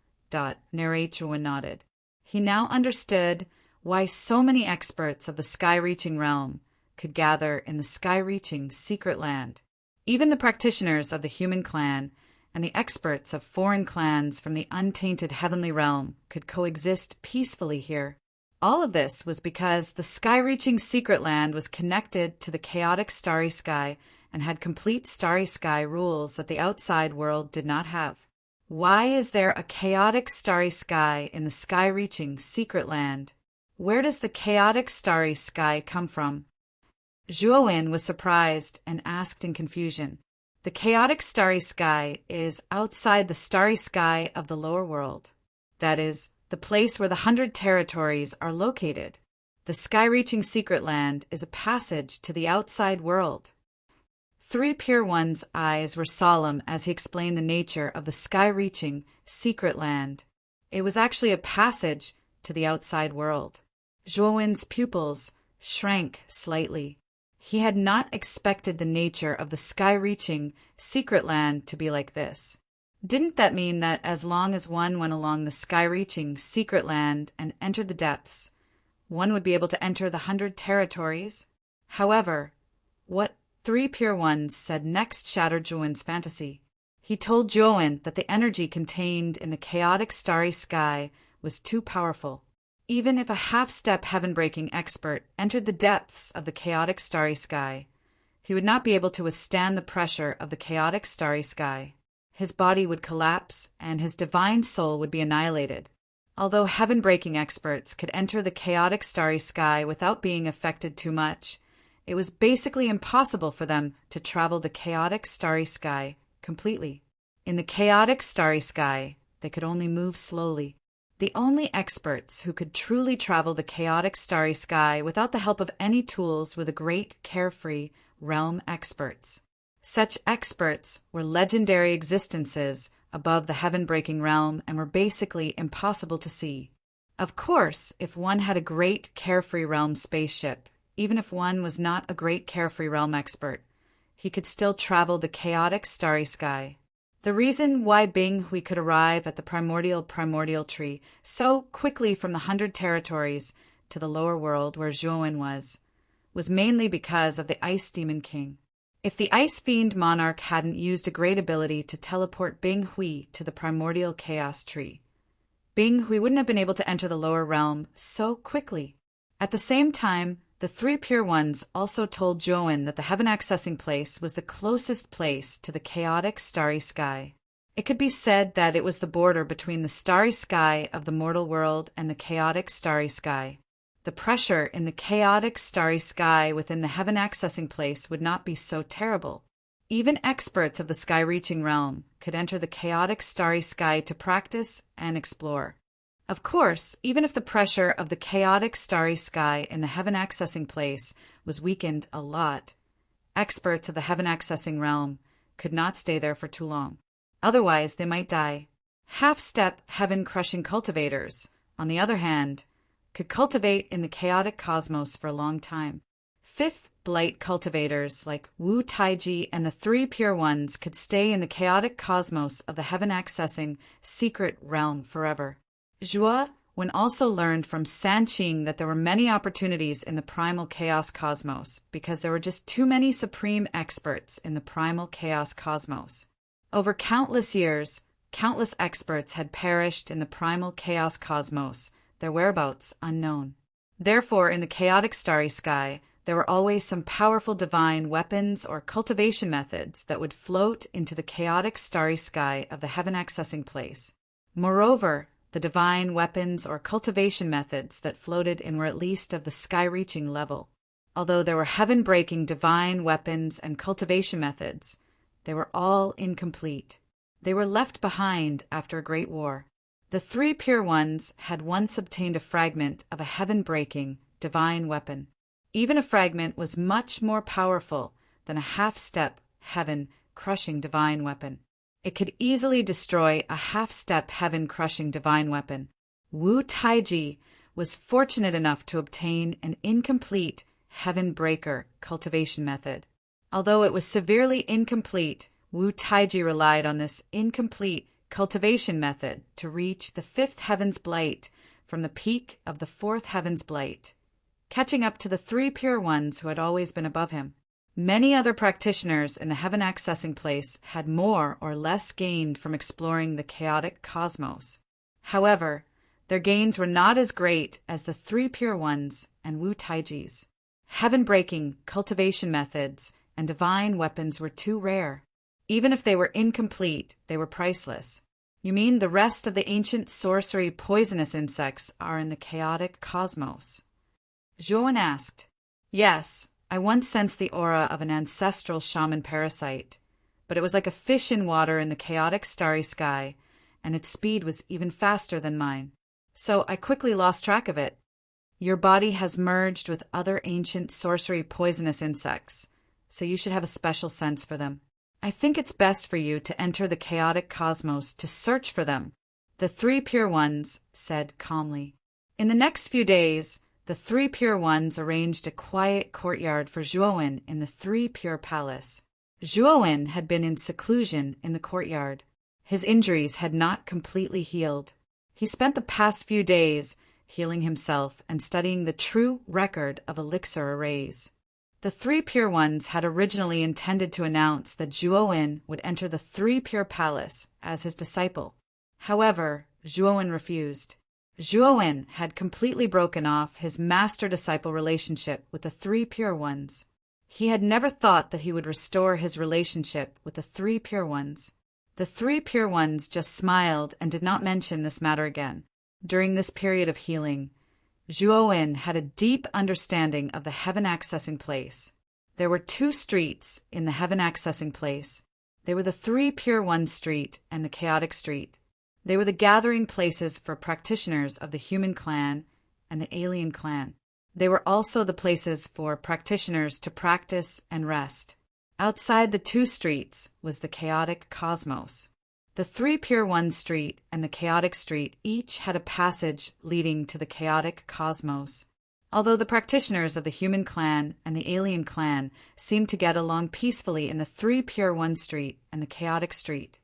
Narrate Zhuowen nodded. He now understood why so many experts of the sky-reaching realm could gather in the sky-reaching secret land. Even the practitioners of the human clan and the experts of foreign clans from the untainted heavenly realm could coexist peacefully here. All of this was because the sky-reaching secret land was connected to the chaotic starry sky and had complete starry sky rules that the outside world did not have. Why is there a chaotic starry sky in the sky-reaching secret land? Where does the chaotic starry sky come from? Zhuowen was surprised and asked in confusion. The chaotic starry sky is outside the starry sky of the lower world. That is, the place where the 100 territories are located. The sky-reaching secret land is a passage to the outside world. 3 Pure One's eyes were solemn as he explained the nature of the sky-reaching secret land. It was actually a passage to the outside world. Zhuowen's pupils shrank slightly. He had not expected the nature of the sky-reaching secret land to be like this. Didn't that mean that as long as one went along the sky-reaching secret land and entered the depths, one would be able to enter the 100 territories? However, what 3 Pure Ones said next shattered Zhuowen's fantasy. He told Zhuowen that the energy contained in the chaotic starry sky was too powerful. Even if a half-step heaven-breaking expert entered the depths of the chaotic starry sky, he would not be able to withstand the pressure of the chaotic starry sky. His body would collapse, and his divine soul would be annihilated. Although heaven-breaking experts could enter the chaotic starry sky without being affected too much, it was basically impossible for them to travel the chaotic starry sky completely. In the chaotic starry sky, they could only move slowly. The only experts who could truly travel the chaotic starry sky without the help of any tools were the great carefree realm experts. Such experts were legendary existences above the heaven-breaking realm and were basically impossible to see. Of course, if one had a great carefree realm spaceship, even if one was not a great carefree realm expert, he could still travel the chaotic starry sky. The reason why Bing Hui could arrive at the primordial tree so quickly from the 100 territories to the lower world where Zhuowen was was mainly because of the Ice Demon King. If the Ice Fiend monarch hadn't used a great ability to teleport Bing Hui to the primordial chaos tree, Bing Hui wouldn't have been able to enter the lower realm so quickly. At the same time, the three Pure Ones also told Zhuowen that the heaven accessing place was the closest place to the chaotic starry sky. It could be said that it was the border between the starry sky of the mortal world and the chaotic starry sky. The pressure in the chaotic starry sky within the heaven accessing place would not be so terrible. Even experts of the sky-reaching realm could enter the chaotic starry sky to practice and explore. Of course, even if the pressure of the chaotic starry sky in the heaven accessing place was weakened a lot, experts of the heaven accessing realm could not stay there for too long. Otherwise, they might die. Half-step heaven-crushing cultivators, on the other hand, could cultivate in the chaotic cosmos for a long time. Fifth blight cultivators like Wu Taiji and the three Pure Ones could stay in the chaotic cosmos of the heaven-accessing secret realm forever. Zhuowen also learned from Sanqing that there were many opportunities in the primal chaos cosmos because there were just too many supreme experts in the primal chaos cosmos. Over countless years, countless experts had perished in the primal chaos cosmos, their whereabouts unknown. Therefore, in the chaotic starry sky, there were always some powerful divine weapons or cultivation methods that would float into the chaotic starry sky of the heaven-accessing place. Moreover, the divine weapons or cultivation methods that floated in were at least of the sky-reaching level. Although there were heaven-breaking divine weapons and cultivation methods, they were all incomplete. They were left behind after a great war. The three Pure Ones had once obtained a fragment of a heaven-breaking divine weapon. Even a fragment was much more powerful than a half-step heaven-crushing divine weapon. It could easily destroy a half-step heaven-crushing divine weapon. Wu Taiji was fortunate enough to obtain an incomplete heaven-breaker cultivation method. Although it was severely incomplete, Wu Taiji relied on this incomplete cultivation method to reach the fifth heaven's blight from the peak of the fourth heaven's blight, catching up to the three Pure Ones who had always been above him. Many other practitioners in the heaven accessing place had more or less gained from exploring the chaotic cosmos. However, their gains were not as great as the three Pure Ones and Wu Taiji's. Heaven-breaking cultivation methods and divine weapons were too rare. Even if they were incomplete, they were priceless. You mean the rest of the ancient sorcery poisonous insects are in the chaotic cosmos? Zhuowen asked. Yes, I once sensed the aura of an ancestral shaman parasite, but it was like a fish in water in the chaotic starry sky, and its speed was even faster than mine. So I quickly lost track of it. Your body has merged with other ancient sorcery poisonous insects, so you should have a special sense for them. I think it's best for you to enter the chaotic cosmos to search for them, the three Pure Ones said calmly. In the next few days, the three Pure Ones arranged a quiet courtyard for Zhuowen in the Three Pure Palace. Zhuowen had been in seclusion in the courtyard. His injuries had not completely healed. He spent the past few days healing himself and studying the true record of elixir arrays. The Three Pure Ones had originally intended to announce that Zhuowen would enter the Three Pure Palace as his disciple. However, Zhuowen refused. Zhuowen had completely broken off his master-disciple relationship with the Three Pure Ones. He had never thought that he would restore his relationship with the Three Pure Ones. The Three Pure Ones just smiled and did not mention this matter again. During this period of healing, Zhuowen had a deep understanding of the heaven-accessing place. There were two streets in the heaven-accessing place. They were the Three Pure Ones Street and the Chaotic Street. They were the gathering places for practitioners of the human clan and the alien clan. They were also the places for practitioners to practice and rest. Outside the two streets was the chaotic cosmos. The Three Pure Ones Street and the Chaotic Street each had a passage leading to the chaotic cosmos. Although the practitioners of the human clan and the alien clan seemed to get along peacefully in the Three Pure Ones Street and the Chaotic Street,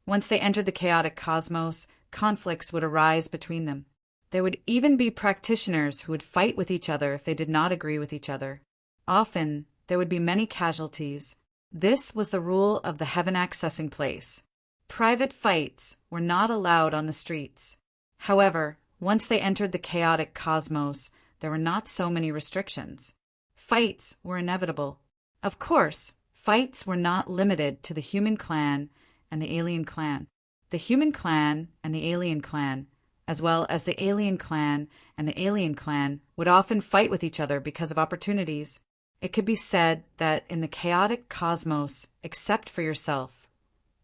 once they entered the chaotic cosmos, conflicts would arise between them. There would even be practitioners who would fight with each other if they did not agree with each other. Often, there would be many casualties. This was the rule of the heaven accessing place. Private fights were not allowed on the streets. However, once they entered the chaotic cosmos, there were not so many restrictions. Fights were inevitable. Of course, fights were not limited to the human clan and the alien clan. The human clan and the alien clan, as well as the alien clan and the alien clan, would often fight with each other because of opportunities. It could be said that in the chaotic cosmos, except for yourself,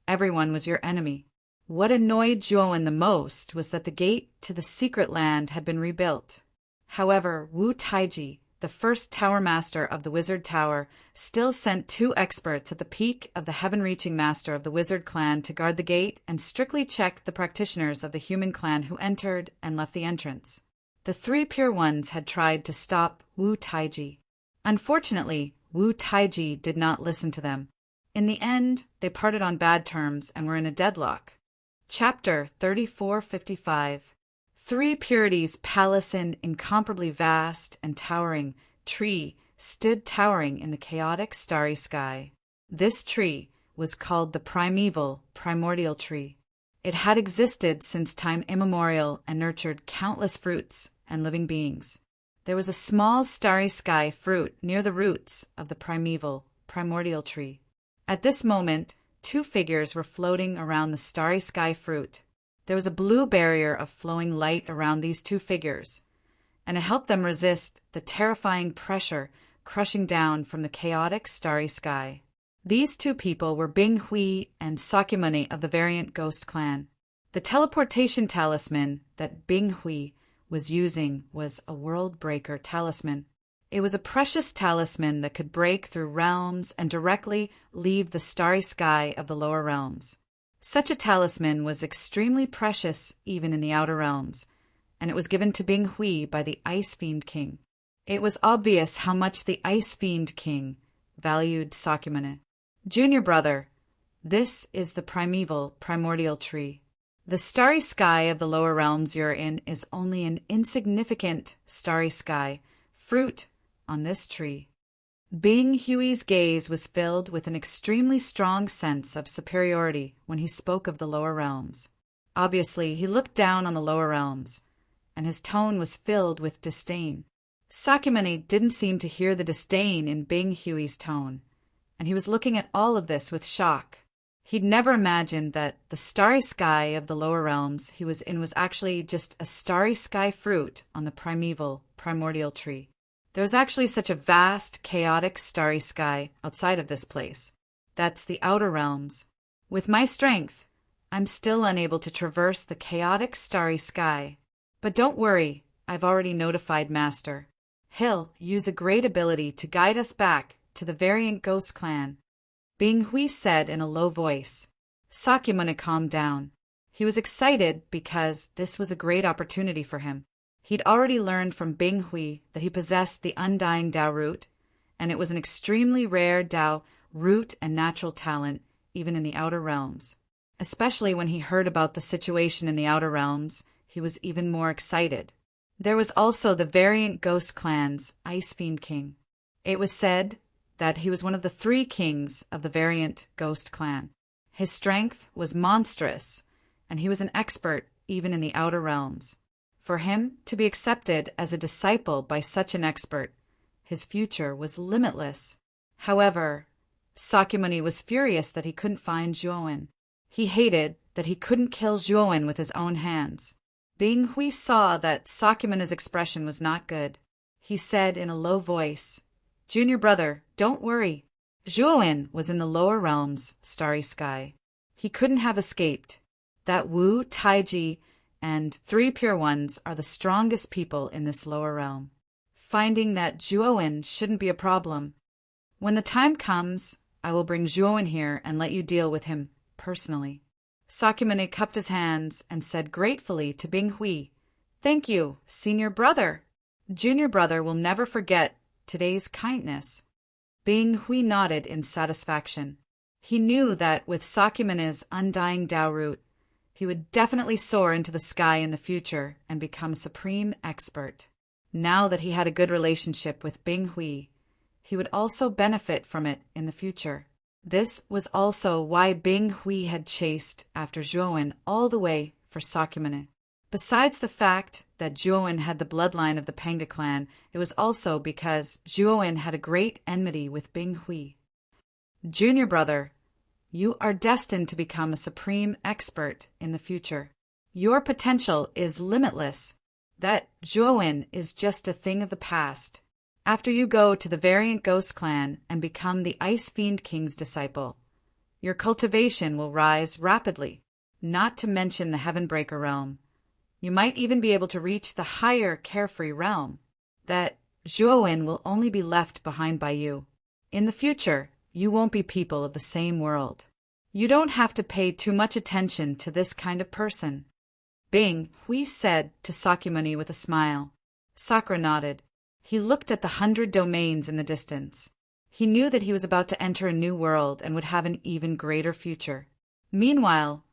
everyone was your enemy. What annoyed Zhuowen the most was that the gate to the secret land had been rebuilt. However, Wu Taiji, the first tower master of the Wizard Tower, still sent 2 experts at the peak of the heaven-reaching master of the Wizard clan to guard the gate and strictly check the practitioners of the human clan who entered and left the entrance. The 3 Pure Ones had tried to stop Wu Taiji. Unfortunately, Wu Taiji did not listen to them. In the end, they parted on bad terms and were in a deadlock. Chapter 3455. 3 Purities' palace in incomparably vast and towering tree stood towering in the chaotic starry sky. This tree was called the primeval primordial tree. It had existed since time immemorial and nurtured countless fruits and living beings. There was a small starry sky fruit near the roots of the primeval primordial tree. At this moment, 2 figures were floating around the starry sky fruit. There was a blue barrier of flowing light around these 2 figures, and it helped them resist the terrifying pressure crushing down from the chaotic starry sky. These 2 people were Bing Hui and Sakyamuni of the Variant Ghost Clan. The teleportation talisman that Bing Hui was using was a World Breaker talisman. It was a precious talisman that could break through realms and directly leave the starry sky of the lower realms. Such a talisman was extremely precious even in the outer realms, and it was given to Bing Hui by the Ice Fiend King. It was obvious how much the Ice Fiend King valued Sakyamuni. Junior brother, this is the primeval primordial tree. The starry sky of the lower realms you're in is only an insignificant starry sky, fruit on this tree. Bing Hui's gaze was filled with an extremely strong sense of superiority when he spoke of the lower realms. Obviously, he looked down on the lower realms, and his tone was filled with disdain. Sakyamuni didn't seem to hear the disdain in Bing Hui's tone, and he was looking at all of this with shock. He'd never imagined that the starry sky of the lower realms he was in was actually just a starry sky fruit on the primeval primordial tree. There was actually such a vast, chaotic, starry sky outside of this place. That's the outer realms. With my strength, I'm still unable to traverse the chaotic, starry sky. But don't worry, I've already notified Master. He'll use a great ability to guide us back to the Variant Ghost Clan. Bing Hui said in a low voice. Sakyamuni calmed down. He was excited because this was a great opportunity for him. He'd already learned from Bing Hui that he possessed the undying Dao root, and it was an extremely rare Dao root and natural talent even in the outer realms. Especially when he heard about the situation in the outer realms, he was even more excited. There was also the Variant Ghost Clan's Ice Fiend King. It was said that he was one of the 3 kings of the Variant Ghost Clan. His strength was monstrous, and he was an expert even in the outer realms. For him to be accepted as a disciple by such an expert, his future was limitless. However, Sakyamuni was furious that he couldn't find Zhuowen. He hated that he couldn't kill Zhuowen with his own hands. Bing Hui saw that Sakyamuni's expression was not good. He said in a low voice, Junior brother, don't worry. Zhuowen was in the lower realms, starry sky. He couldn't have escaped. That Wu, Taiji, and 3 Pure Ones are the strongest people in this lower realm. Finding that Zhuowen shouldn't be a problem. When the time comes, I will bring Zhuowen here and let you deal with him personally. Sakyamuni cupped his hands and said gratefully to Bing Hui, Thank you, senior brother. Junior brother will never forget today's kindness. Bing Hui nodded in satisfaction. He knew that with Sakyamuni's undying Dao root, he would definitely soar into the sky in the future and become supreme expert. Now that he had a good relationship with Bing Hui, he would also benefit from it in the future. This was also why Bing Hui had chased after Zhuowen all the way for Sakyamuni. Besides the fact that Zhuowen had the bloodline of the Pangda clan, it was also because Zhuowen had a great enmity with Bing Hui. Junior brother, you are destined to become a supreme expert in the future. Your potential is limitless. That Zhuowen is just a thing of the past. After you go to the Variant Ghost Clan and become the Ice Fiend King's disciple, your cultivation will rise rapidly, not to mention the Heavenbreaker realm. You might even be able to reach the higher Carefree realm. That Zhuowen will only be left behind by you. In the future, you won't be people of the same world. You don't have to pay too much attention to this kind of person. Bing Hui said to Sakyamuni with a smile. Sakura nodded. He looked at the 100 domains in the distance. He knew that he was about to enter a new world and would have an even greater future. Meanwhile,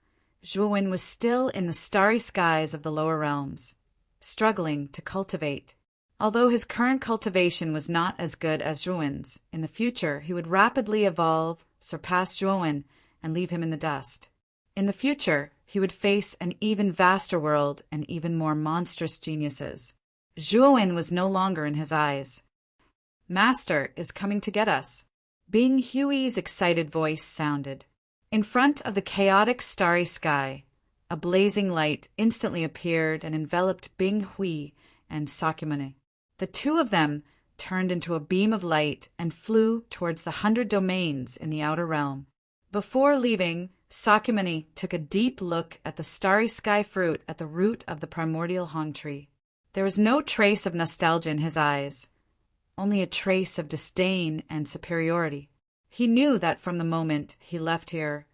Zhuowen was still in the starry skies of the lower realms, struggling to cultivate. Although his current cultivation was not as good as Zhuowen's, in the future he would rapidly evolve, surpass Zhuowen, and leave him in the dust. In the future, he would face an even vaster world and even more monstrous geniuses. Zhuowen was no longer in his eyes. Master is coming to get us. Bing Hui's excited voice sounded. In front of the chaotic starry sky, a blazing light instantly appeared and enveloped Bing Hui and Sakyamuni. The two of them turned into a beam of light and flew towards the 100 domains in the outer realm. Before leaving, Sakyamuni took a deep look at the starry sky fruit at the root of the primordial hong tree. There was no trace of nostalgia in his eyes, only a trace of disdain and superiority. He knew that from the moment he left here,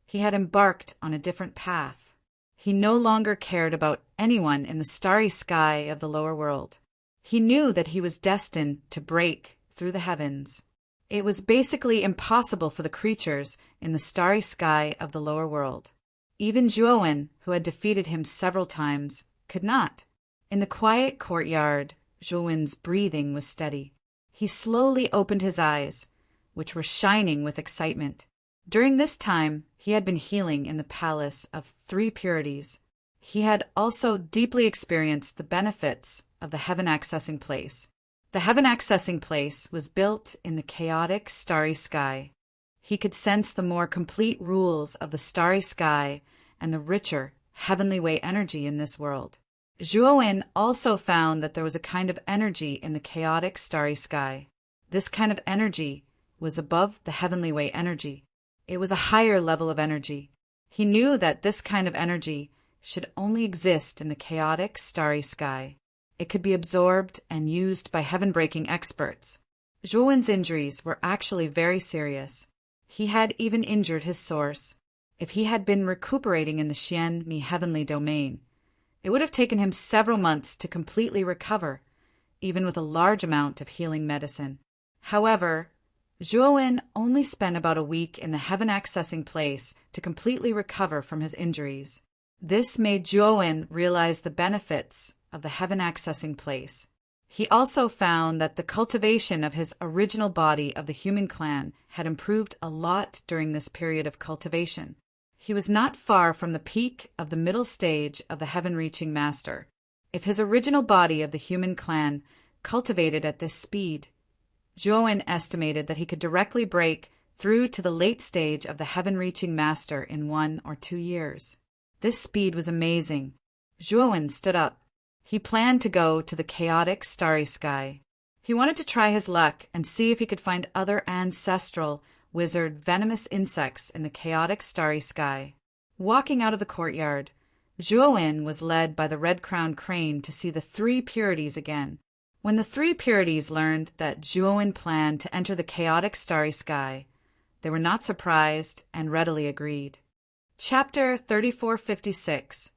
he had embarked on a different path. He no longer cared about anyone in the starry sky of the lower world. He knew that he was destined to break through the heavens. It was basically impossible for the creatures in the starry sky of the lower world. Even Zhuowen, who had defeated him several times, could not. In the quiet courtyard, Zhuowen's breathing was steady. He slowly opened his eyes, which were shining with excitement. During this time, he had been healing in the Palace of Three Purities. He had also deeply experienced the benefits of the Heaven Accessing Place. The Heaven Accessing Place was built in the chaotic starry sky. He could sense the more complete rules of the starry sky and the richer heavenly way energy in this world. Zhuowen also found that there was a kind of energy in the chaotic starry sky. This kind of energy was above the heavenly way energy. It was a higher level of energy. He knew that this kind of energy should only exist in the chaotic starry sky. It could be absorbed and used by heaven-breaking experts. Zhuowen's injuries were actually very serious. He had even injured his source. If he had been recuperating in the Xian Mi heavenly domain, it would have taken him several months to completely recover, even with a large amount of healing medicine. However, Zhuowen only spent about a week in the Heaven Accessing Place to completely recover from his injuries. This made Zhuowen realize the benefits of the Heaven Accessing Place. He also found that the cultivation of his original body of the human clan had improved a lot during this period of cultivation. He was not far from the peak of the middle stage of the heaven-reaching master. If his original body of the human clan cultivated at this speed, Zhuowen estimated that he could directly break through to the late stage of the heaven-reaching master in 1 or 2 years. This speed was amazing. Zhuowen stood up. He planned to go to the chaotic starry sky. He wanted to try his luck and see if he could find other ancestral wizard venomous insects in the chaotic starry sky. Walking out of the courtyard, Zhuowen was led by the red-crowned crane to see the Three Purities again. When the Three Purities learned that Zhuowen planned to enter the chaotic starry sky, they were not surprised and readily agreed. Chapter 3456.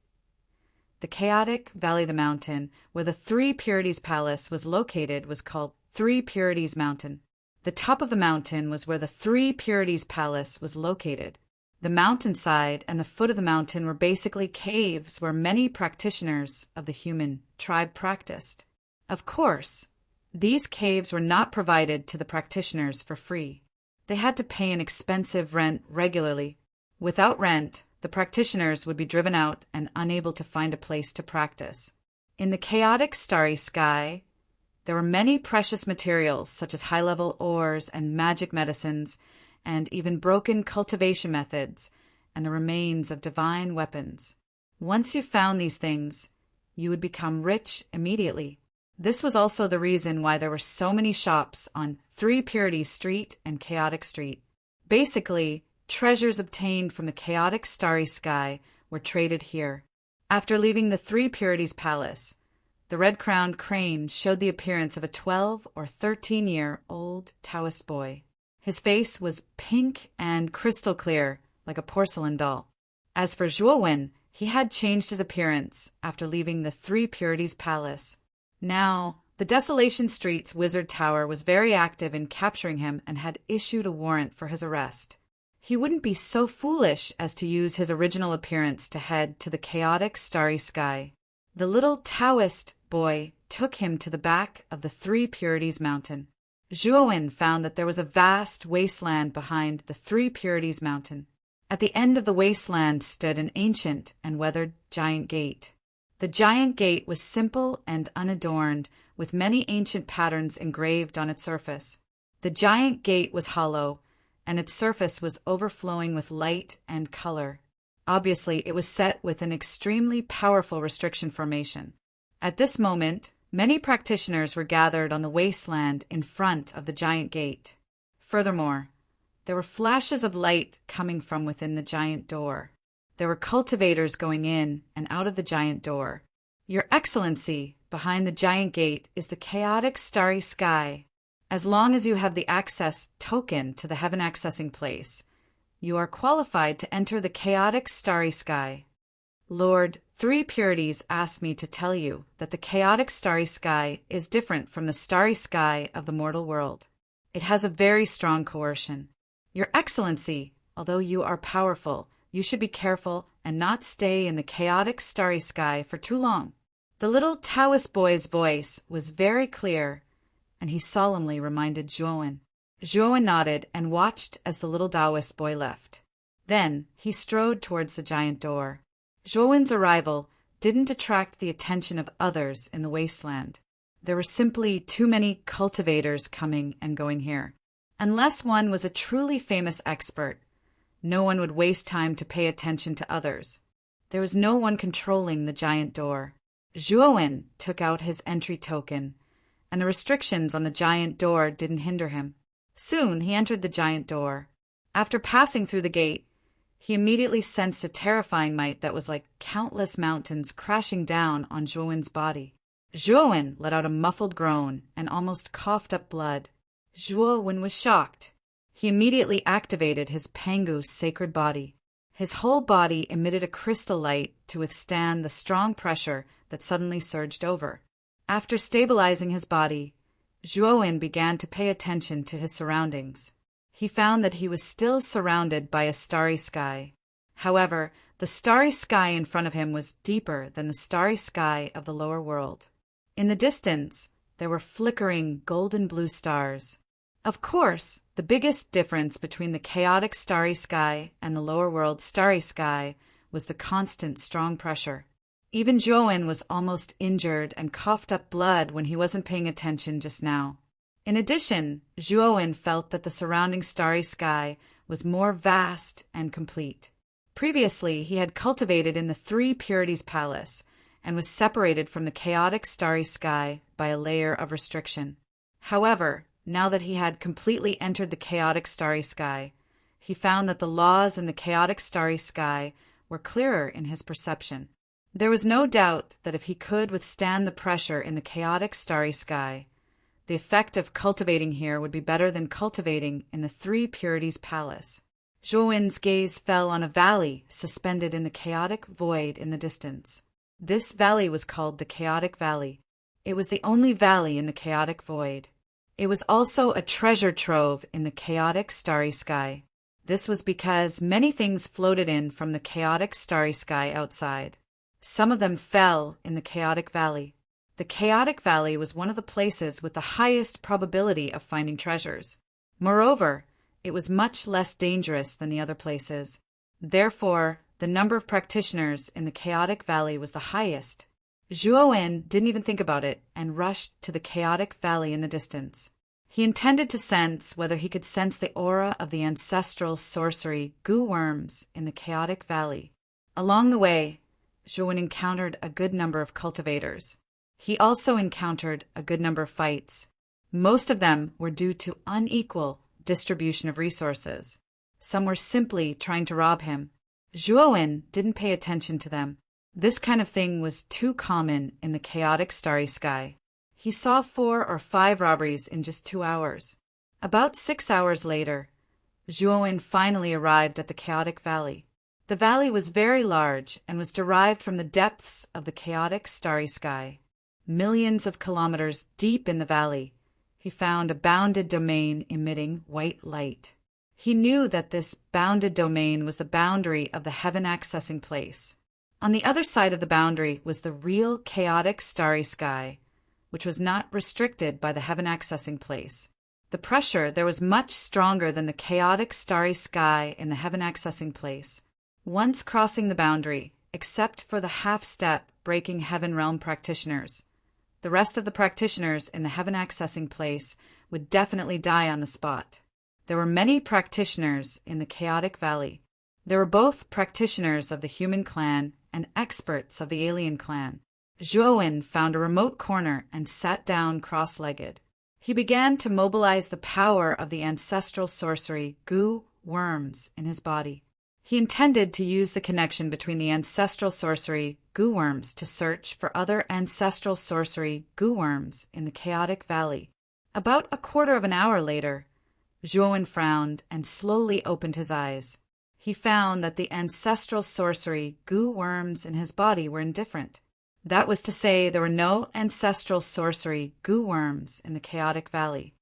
The chaotic Valley of the Mountain, where the Three Purities Palace was located, was called Three Purities Mountain. The top of the mountain was where the Three Purities Palace was located. The mountainside and the foot of the mountain were basically caves where many practitioners of the human tribe practiced. Of course, These caves were not provided to the practitioners for free. They had to pay an expensive rent regularly. Without rent, the practitioners would be driven out and unable to find a place to practice. In the chaotic starry sky, there were many precious materials such as high-level ores and magic medicines, and even broken cultivation methods and the remains of divine weapons. Once you found these things, you would become rich immediately. This was also the reason why there were so many shops on Three Purities Street and Chaotic Street. Basically, treasures obtained from the chaotic starry sky were traded here. After leaving the Three Purities Palace, the red-crowned crane showed the appearance of a 12 or 13-year-old Taoist boy. His face was pink and crystal clear, like a porcelain doll. As for Zhuowen, he had changed his appearance after leaving the Three Purities Palace. Now, the Desolation Street's Wizard Tower was very active in capturing him and had issued a warrant for his arrest. He wouldn't be so foolish as to use his original appearance to head to the chaotic starry sky. The little Taoist boy took him to the back of the Three Purities Mountain. Zhuowen found that there was a vast wasteland behind the Three Purities Mountain. At the end of the wasteland stood an ancient and weathered giant gate. The giant gate was simple and unadorned, with many ancient patterns engraved on its surface. The giant gate was hollow, and its surface was overflowing with light and color. Obviously, it was set with an extremely powerful restriction formation. At this moment, many practitioners were gathered on the wasteland in front of the giant gate. Furthermore, there were flashes of light coming from within the giant door. There were cultivators going in and out of the giant door. Your Excellency, behind the giant gate is the chaotic starry sky. As long as you have the access token to the heaven accessing place, you are qualified to enter the chaotic starry sky. Lord Three Purities asked me to tell you that the chaotic starry sky is different from the starry sky of the mortal world. It has a very strong coercion. Your Excellency, although you are powerful, you should be careful and not stay in the chaotic starry sky for too long. The little Taoist boy's voice was very clear, and he solemnly reminded Zhuowen. Zhuowen nodded and watched as the little Taoist boy left. Then he strode towards the giant door. Zhuowen's arrival didn't attract the attention of others in the wasteland. There were simply too many cultivators coming and going here. Unless one was a truly famous expert, no one would waste time to pay attention to others. There was no one controlling the giant door. Zhuowen took out his entry token, and the restrictions on the giant door didn't hinder him. Soon he entered the giant door. After passing through the gate, he immediately sensed a terrifying might that was like countless mountains crashing down on Zhuowen's body. Zhuowen let out a muffled groan and almost coughed up blood. Zhuowen was shocked. He immediately activated his Pangu's sacred body. His whole body emitted a crystal light to withstand the strong pressure that suddenly surged over. After stabilizing his body, Zhuowen began to pay attention to his surroundings. He found that he was still surrounded by a starry sky. However, the starry sky in front of him was deeper than the starry sky of the lower world. In the distance, there were flickering golden blue stars. Of course, the biggest difference between the chaotic starry sky and the lower world starry sky was the constant strong pressure. Even Zhuowen was almost injured and coughed up blood when he wasn't paying attention just now. In addition, Zhuowen felt that the surrounding starry sky was more vast and complete. Previously, he had cultivated in the Three Purities Palace and was separated from the chaotic starry sky by a layer of restriction. However, now that he had completely entered the chaotic starry sky, he found that the laws in the chaotic starry sky were clearer in his perception. There was no doubt that if he could withstand the pressure in the chaotic starry sky, the effect of cultivating here would be better than cultivating in the Three Purities Palace. Zhuowen's gaze fell on a valley suspended in the chaotic void in the distance. This valley was called the Chaotic Valley. It was the only valley in the chaotic void. It was also a treasure trove in the chaotic starry sky. This was because many things floated in from the chaotic starry sky outside. Some of them fell in the chaotic valley. The chaotic valley was one of the places with the highest probability of finding treasures. Moreover, it was much less dangerous than the other places. Therefore, the number of practitioners in the chaotic valley was the highest. Zhuo didn't even think about it and rushed to the chaotic valley in the distance. He intended to sense whether he could sense the aura of the ancestral sorcery goo worms in the chaotic valley. Along the way, Zhuo encountered a good number of cultivators. He also encountered a good number of fights. Most of them were due to unequal distribution of resources. Some were simply trying to rob him. Zhuo didn't pay attention to them. This kind of thing was too common in the chaotic starry sky. He saw 4 or 5 robberies in just 2 hours. About 6 hours later, Zhuo finally arrived at the chaotic valley. The valley was very large and was derived from the depths of the chaotic starry sky. Millions of kilometers deep in the valley, he found a bounded domain emitting white light. He knew that this bounded domain was the boundary of the heaven accessing place. On the other side of the boundary was the real chaotic starry sky, which was not restricted by the heaven accessing place. The pressure there was much stronger than the chaotic starry sky in the heaven accessing place. Once crossing the boundary, except for the half-step breaking heaven realm practitioners, the rest of the practitioners in the heaven accessing place would definitely die on the spot. There were many practitioners in the chaotic valley. There were both practitioners of the human clan and experts of the alien clan. Zhuo found a remote corner and sat down cross-legged. He began to mobilize the power of the ancestral sorcery goo worms in his body. He intended to use the connection between the ancestral sorcery goo worms to search for other ancestral sorcery goo worms in the chaotic valley. About a quarter of an hour later, Zhuo frowned and slowly opened his eyes. He found that the ancestral sorcery goo worms in his body were indifferent. That was to say, there were no ancestral sorcery goo worms in the chaotic valley.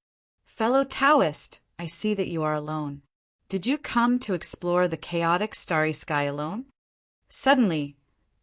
Fellow Taoist, I see that you are alone. Did you come to explore the chaotic starry sky alone? Suddenly,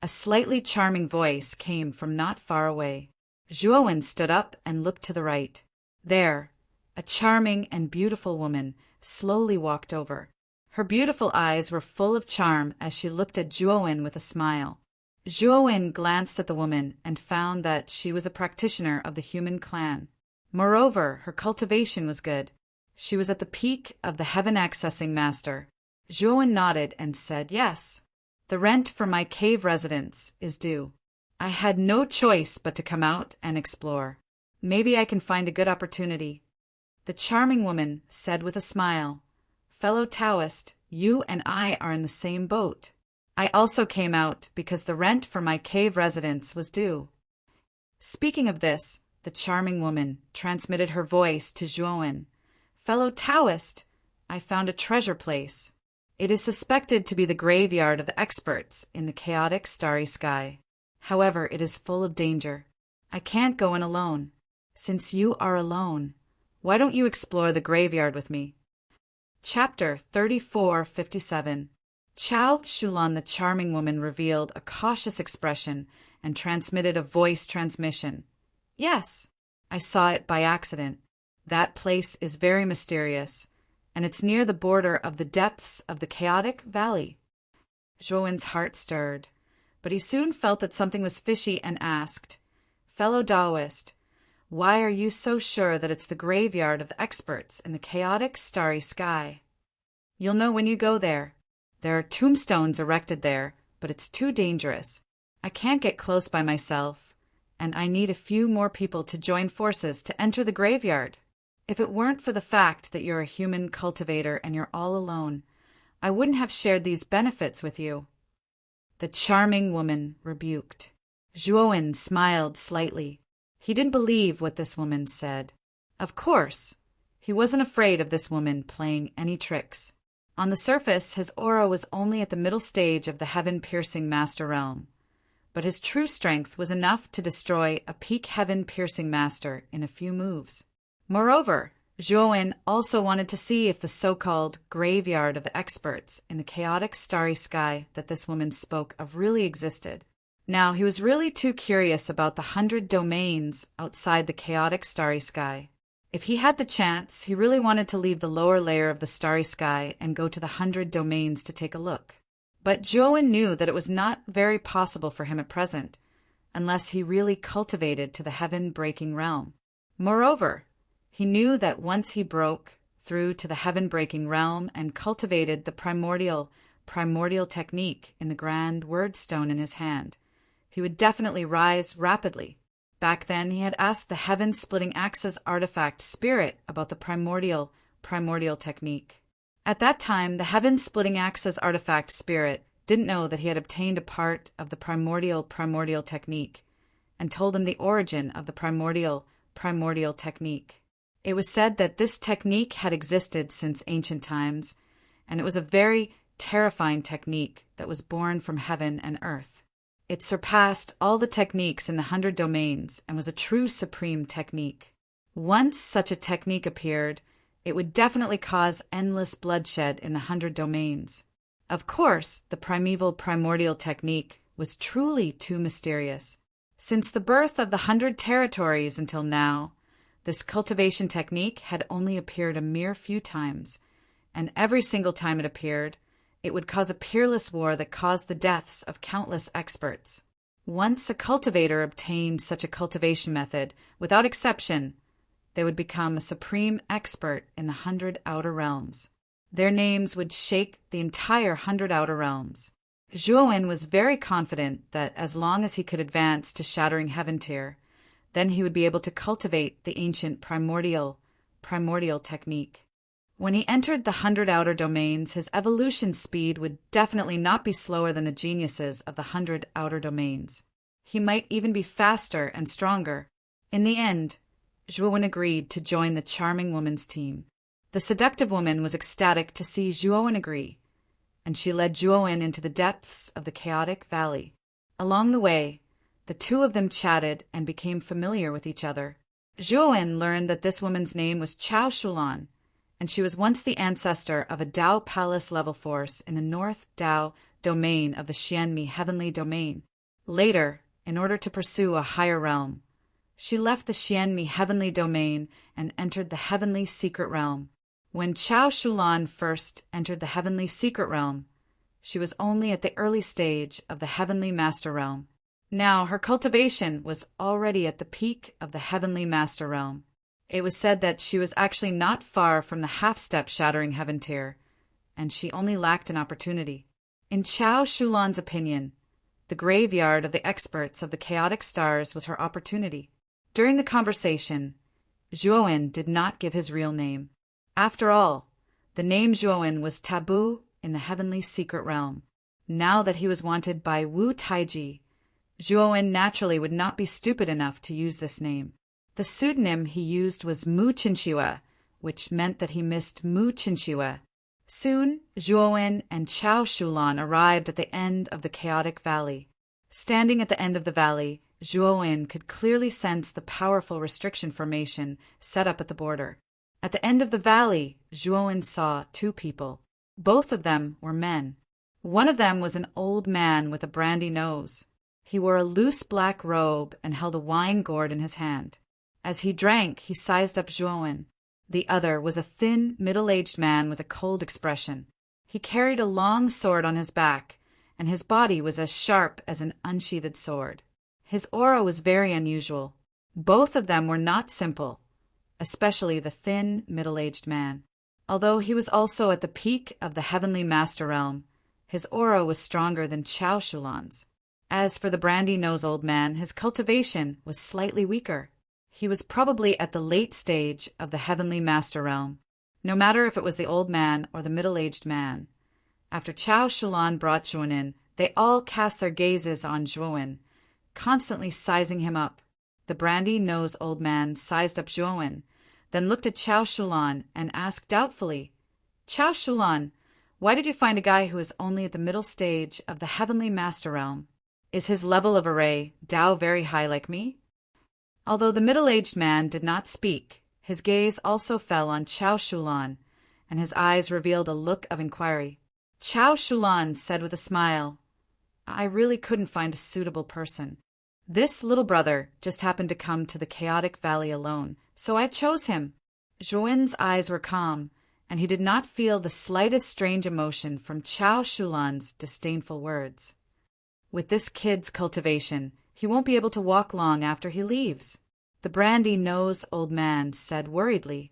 a slightly charming voice came from not far away. Zhuo stood up and looked to the right. There, a charming and beautiful woman slowly walked over. Her beautiful eyes were full of charm as she looked at Zhuo with a smile. Zhuo glanced at the woman and found that she was a practitioner of the human clan. Moreover, her cultivation was good. She was at the peak of the heaven accessing master. Zhuo nodded and said, "Yes, the rent for my cave residence is due. I had no choice but to come out and explore. Maybe I can find a good opportunity." The charming woman said with a smile, "Fellow Taoist, you and I are in the same boat. I also came out because the rent for my cave residence was due." Speaking of this, the charming woman transmitted her voice to Zhuo. "Fellow Taoist, I found a treasure place. It is suspected to be the graveyard of the experts in the chaotic starry sky. However, it is full of danger. I can't go in alone. Since you are alone, why don't you explore the graveyard with me?" Chapter 3457. Chao Shulan, the charming woman, revealed a cautious expression and transmitted a voice transmission. "Yes, I saw it by accident. That place is very mysterious, and it's near the border of the depths of the chaotic valley." Zhuo's heart stirred, but he soon felt that something was fishy and asked, "Fellow Taoist, why are you so sure that it's the graveyard of the experts in the chaotic starry sky?" "You'll know when you go there. There are tombstones erected there, but it's too dangerous. I can't get close by myself, and I need a few more people to join forces to enter the graveyard. If it weren't for the fact that you're a human cultivator and you're all alone, I wouldn't have shared these benefits with you." The charming woman rebuked. Zhuo smiled slightly. He didn't believe what this woman said. Of course, he wasn't afraid of this woman playing any tricks. On the surface, his aura was only at the middle stage of the heaven-piercing master realm, but his true strength was enough to destroy a peak heaven-piercing master in a few moves. Moreover, Zhuo also wanted to see if the so-called graveyard of the experts in the chaotic starry sky that this woman spoke of really existed. Now, he was really too curious about the 100 domains outside the chaotic starry sky. If he had the chance, he really wanted to leave the lower layer of the starry sky and go to the 100 domains to take a look. But Zhuowen knew that it was not very possible for him at present, unless he really cultivated to the heaven-breaking realm. Moreover, he knew that once he broke through to the heaven-breaking realm and cultivated the primordial technique in the grand word stone in his hand, he would definitely rise rapidly. Back then, he had asked the heaven-splitting axis artifact spirit about the primordial technique. At that time, the heaven-splitting axis artifact spirit didn't know that he had obtained a part of the primordial technique, and told him the origin of the primordial technique. It was said that this technique had existed since ancient times, and it was a very terrifying technique that was born from heaven and earth. It surpassed all the techniques in the 100 domains and was a true supreme technique. Once such a technique appeared, it would definitely cause endless bloodshed in the 100 domains. Of course, the primordial technique was truly too mysterious. Since the birth of the 100 territories until now, this cultivation technique had only appeared a mere few times, and every single time it appeared, it would cause a peerless war that caused the deaths of countless experts. Once a cultivator obtained such a cultivation method, without exception, they would become a supreme expert in the 100 outer realms. Their names would shake the entire 100 outer realms. Zhuowen was very confident that as long as he could advance to Shattering Heaven tier, then he would be able to cultivate the ancient primordial technique. When he entered the 100 outer domains, his evolution speed would definitely not be slower than the geniuses of the 100 outer domains. He might even be faster and stronger. In the end, Zhuowen agreed to join the charming woman's team. The seductive woman was ecstatic to see Zhuowen agree, and she led Zhuowen into the depths of the chaotic valley. Along the way, the two of them chatted and became familiar with each other. Zhuowen learned that this woman's name was Chao Shulan, and she was once the ancestor of a Dao Palace level force in the North Dao domain of the Xianmi Heavenly Domain. Later, in order to pursue a higher realm, she left the Xianmi Heavenly Domain and entered the Heavenly Secret Realm. When Chao Shulan first entered the Heavenly Secret Realm, she was only at the early stage of the Heavenly Master Realm. Now her cultivation was already at the peak of the Heavenly Master Realm. It was said that she was actually not far from the half-step Shattering Heaven tier, and she only lacked an opportunity. In Chao Shulan's opinion, the graveyard of the experts of the chaotic stars was her opportunity. During the conversation, Zhuowen did not give his real name. After all, the name Zhuowen was taboo in the Heavenly Secret Realm. Now that he was wanted by Wu Taiji, Zhuowen naturally would not be stupid enough to use this name. The pseudonym he used was Mu Chinchua, which meant that he missed Mu Chinchua. Soon, Zhuowen and Chao Shulan arrived at the end of the chaotic valley. Standing at the end of the valley, Zhuowen could clearly sense the powerful restriction formation set up at the border. At the end of the valley, Zhuowen saw two people. Both of them were men. One of them was an old man with a brandy nose. He wore a loose black robe and held a wine gourd in his hand. As he drank, he sized up Zhuowen. The other was a thin, middle-aged man with a cold expression. He carried a long sword on his back, and his body was as sharp as an unsheathed sword. His aura was very unusual. Both of them were not simple, especially the thin, middle-aged man. Although he was also at the peak of the Heavenly Master Realm, his aura was stronger than Chao Shulan's. As for the brandy-nosed old man, his cultivation was slightly weaker. He was probably at the late stage of the Heavenly Master Realm. No matter if it was the old man or the middle-aged man, after Chao Shulan brought Zhuowen in, they all cast their gazes on Zhuowen, constantly sizing him up. The brandy-nosed old man sized up Zhuowen, then looked at Chao Shulan and asked doubtfully, "Chao Shulan, why did you find a guy who is only at the middle stage of the Heavenly Master Realm? Is his level of array Dao very high like me?" Although the middle-aged man did not speak, his gaze also fell on Chao Shulan, and his eyes revealed a look of inquiry. Chao Shulan said with a smile, I really couldn't find a suitable person. This little brother just happened to come to the chaotic valley alone, so I chose him. Zhuan's eyes were calm, and he did not feel the slightest strange emotion from Chao Shulan's disdainful words. With this kid's cultivation, he won't be able to walk long after he leaves, the brandy-nosed old man said worriedly.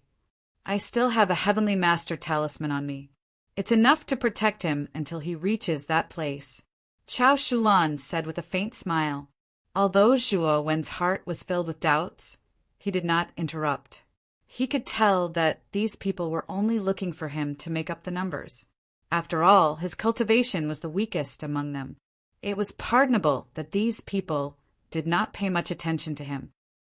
I still have a Heavenly Master talisman on me. It's enough to protect him until he reaches that place, Chao Shulan said with a faint smile. Although Zhuo Wen's heart was filled with doubts, he did not interrupt. He could tell that these people were only looking for him to make up the numbers. After all, his cultivation was the weakest among them. It was pardonable that these people did not pay much attention to him.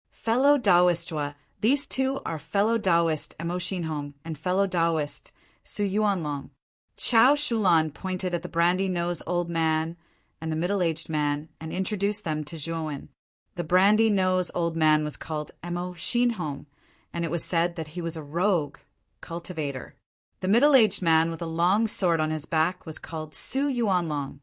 Fellow Taoist Zhua, these two are fellow Taoist Emo Xinhong and fellow Taoist Su Yuanlong. Chao Shulan pointed at the brandy-nosed old man and the middle-aged man and introduced them to Zhuowen. The brandy-nosed old man was called Emo Xinhong, and it was said that he was a rogue cultivator. The middle-aged man with a long sword on his back was called Su Yuanlong,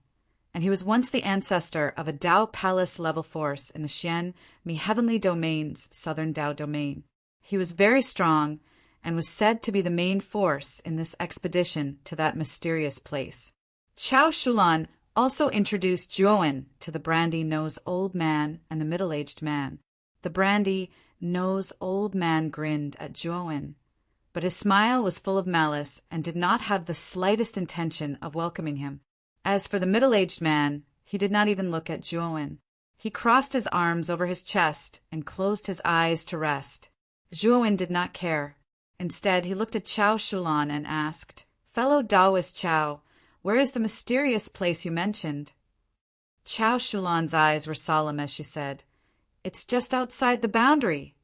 and he was once the ancestor of a Dao Palace level force in the Xian Mi Heavenly Domain's southern Dao domain. He was very strong and was said to be the main force in this expedition to that mysterious place. Chao Shulan also introduced Zhuowen to the brandy-nosed old man and the middle-aged man. The brandy-nosed old man grinned at Zhuowen, but his smile was full of malice and did not have the slightest intention of welcoming him. As for the middle-aged man, he did not even look at Zhuowen. He crossed his arms over his chest and closed his eyes to rest. Zhuowen did not care. Instead, he looked at Chao Shulan and asked, Fellow Taoist Chao, where is the mysterious place you mentioned? Chao Shulan's eyes were solemn as she said, It's just outside the boundary.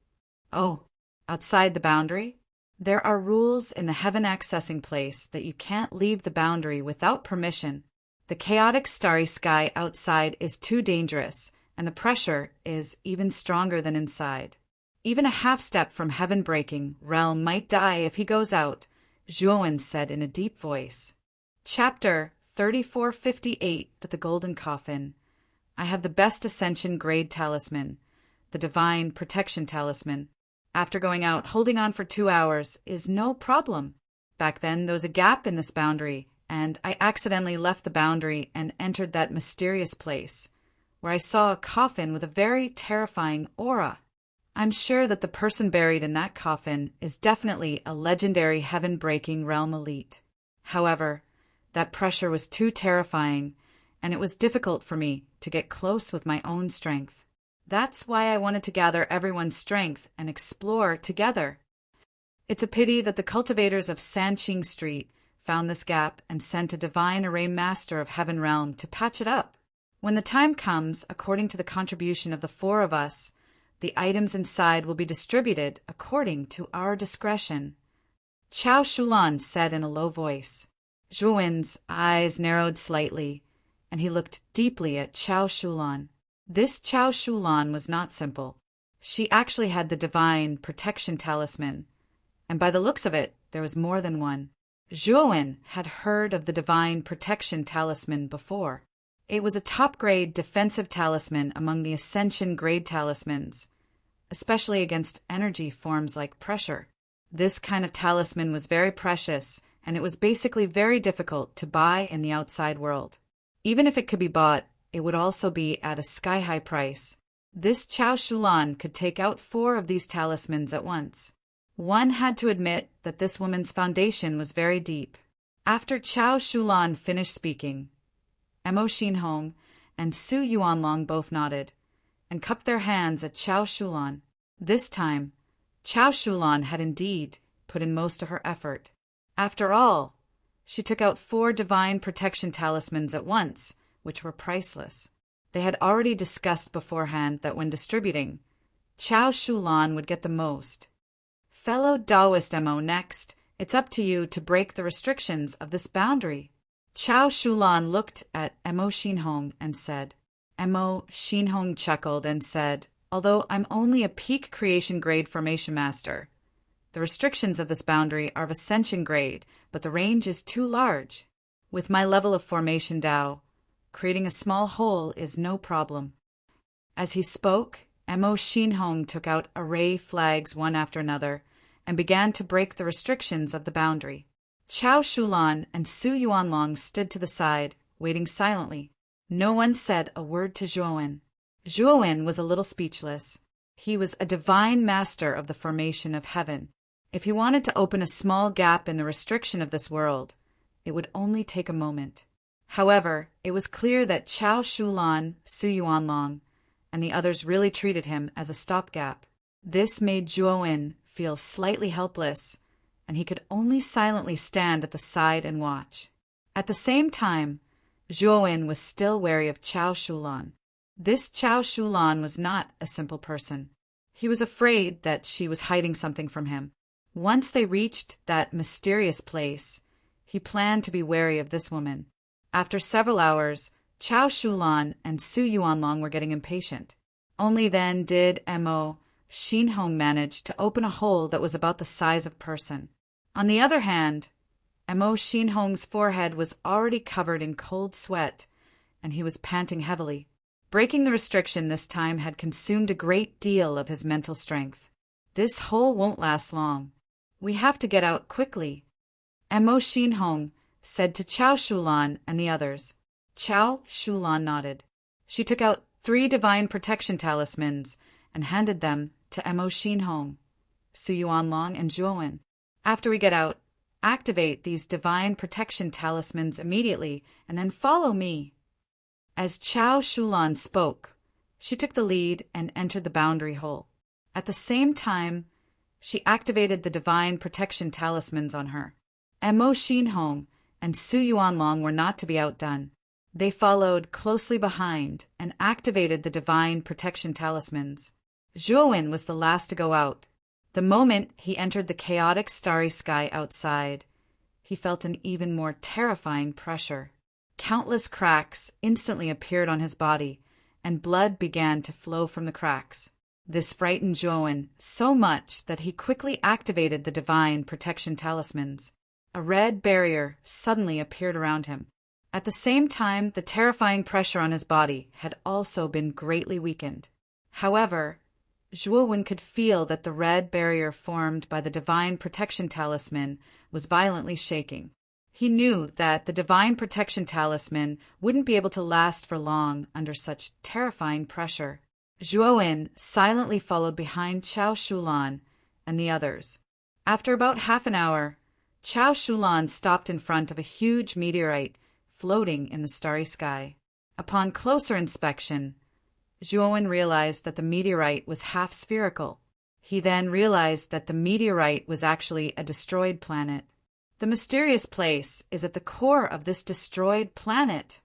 Oh, outside the boundary? There are rules in the heaven accessing place that you can't leave the boundary without permission. The chaotic starry sky outside is too dangerous, and the pressure is even stronger than inside. Even a half step from heaven-breaking realm might die if he goes out, Zhuowen said in a deep voice. Chapter 3458 to the Golden Coffin. I have the best ascension grade talisman, the Divine Protection Talisman. After going out, holding on for 2 hours is no problem. Back then, there was a gap in this boundary, and I accidentally left the boundary and entered that mysterious place, where I saw a coffin with a very terrifying aura. I'm sure that the person buried in that coffin is definitely a legendary heaven-breaking realm elite. However, that pressure was too terrifying, and it was difficult for me to get close with my own strength. That's why I wanted to gather everyone's strength and explore together. It's a pity that the cultivators of Sanqing Street found this gap and sent a divine array master of Heaven Realm to patch it up. When the time comes, according to the contribution of the 4 of us, the items inside will be distributed according to our discretion. Chao Shulan said in a low voice. Zhuowen's eyes narrowed slightly, and he looked deeply at Chao Shulan. This Chao Shulan was not simple. She actually had the Divine Protection Talisman, and by the looks of it, there was more than one. Zhuowen had heard of the Divine Protection Talisman before. It was a top-grade defensive talisman among the Ascension-grade talismans, especially against energy forms like pressure. This kind of talisman was very precious, and it was basically very difficult to buy in the outside world. Even if it could be bought, it would also be at a sky-high price. This Chao Shulan could take out 4 of these talismans at once. One had to admit that this woman's foundation was very deep. After Chao Shulan finished speaking, Emo Xinhong and Su Yuanlong both nodded and cupped their hands at Chao Shulan. This time, Chao Shulan had indeed put in most of her effort. After all, she took out 4 divine protection talismans at once, which were priceless. They had already discussed beforehand that when distributing, Chao Shulan would get the most. Fellow Taoist Emo, next, it's up to you to break the restrictions of this boundary. Chao Shulan looked at Emo Xinhong and said. Emo Xinhong chuckled and said, Although I'm only a peak creation grade formation master, the restrictions of this boundary are of ascension grade, but the range is too large. With my level of formation Dao, Creating a small hole is no problem." As he spoke, Mo Shinhong took out array flags one after another and began to break the restrictions of the boundary. Chao Shulan and Su Yuanlong stood to the side, waiting silently. No one said a word to Zhuowen. Zhuowen was a little speechless. He was a divine master of the formation of heaven. If he wanted to open a small gap in the restriction of this world, it would only take a moment. However, it was clear that Chao Shulan, Su Yuanlong, and the others really treated him as a stopgap. This made Zhuowen feel slightly helpless, and he could only silently stand at the side and watch. At the same time, Zhuowen was still wary of Chao Shulan. This Chao Shulan was not a simple person. He was afraid that she was hiding something from him. Once they reached that mysterious place, he planned to be wary of this woman. After several hours, Chao Shulan and Su Yuanlong were getting impatient. Only then did Mo Shinhong manage to open a hole that was about the size of a person. On the other hand, Mo Shinhong's forehead was already covered in cold sweat, and he was panting heavily. Breaking the restriction this time had consumed a great deal of his mental strength. This hole won't last long. We have to get out quickly, Mo Shinhong said to Chao Shulan and the others. Chao Shulan nodded. She took out 3 divine protection talismans and handed them to Mo Shinhong, Su Yuanlong, and Zhuowen. After we get out, activate these divine protection talismans immediately and then follow me. As Chao Shulan spoke, she took the lead and entered the boundary hole. At the same time, she activated the divine protection talismans on her. Mo Shinhong and Su Yuanlong were not to be outdone. They followed closely behind and activated the divine protection talismans. Zhuowen was the last to go out. The moment he entered the chaotic starry sky outside, he felt an even more terrifying pressure. Countless cracks instantly appeared on his body, and blood began to flow from the cracks. This frightened Zhuowen so much that he quickly activated the divine protection talismans. A red barrier suddenly appeared around him. At the same time, the terrifying pressure on his body had also been greatly weakened. However, Zhuowen could feel that the red barrier formed by the divine protection talisman was violently shaking. He knew that the divine protection talisman wouldn't be able to last for long under such terrifying pressure. Zhuowen silently followed behind Chao Shulan and the others. After about half an hour, Chao Shulan stopped in front of a huge meteorite floating in the starry sky. Upon closer inspection, Zhuowen realized that the meteorite was half spherical. He then realized that the meteorite was actually a destroyed planet. The mysterious place is at the core of this destroyed planet.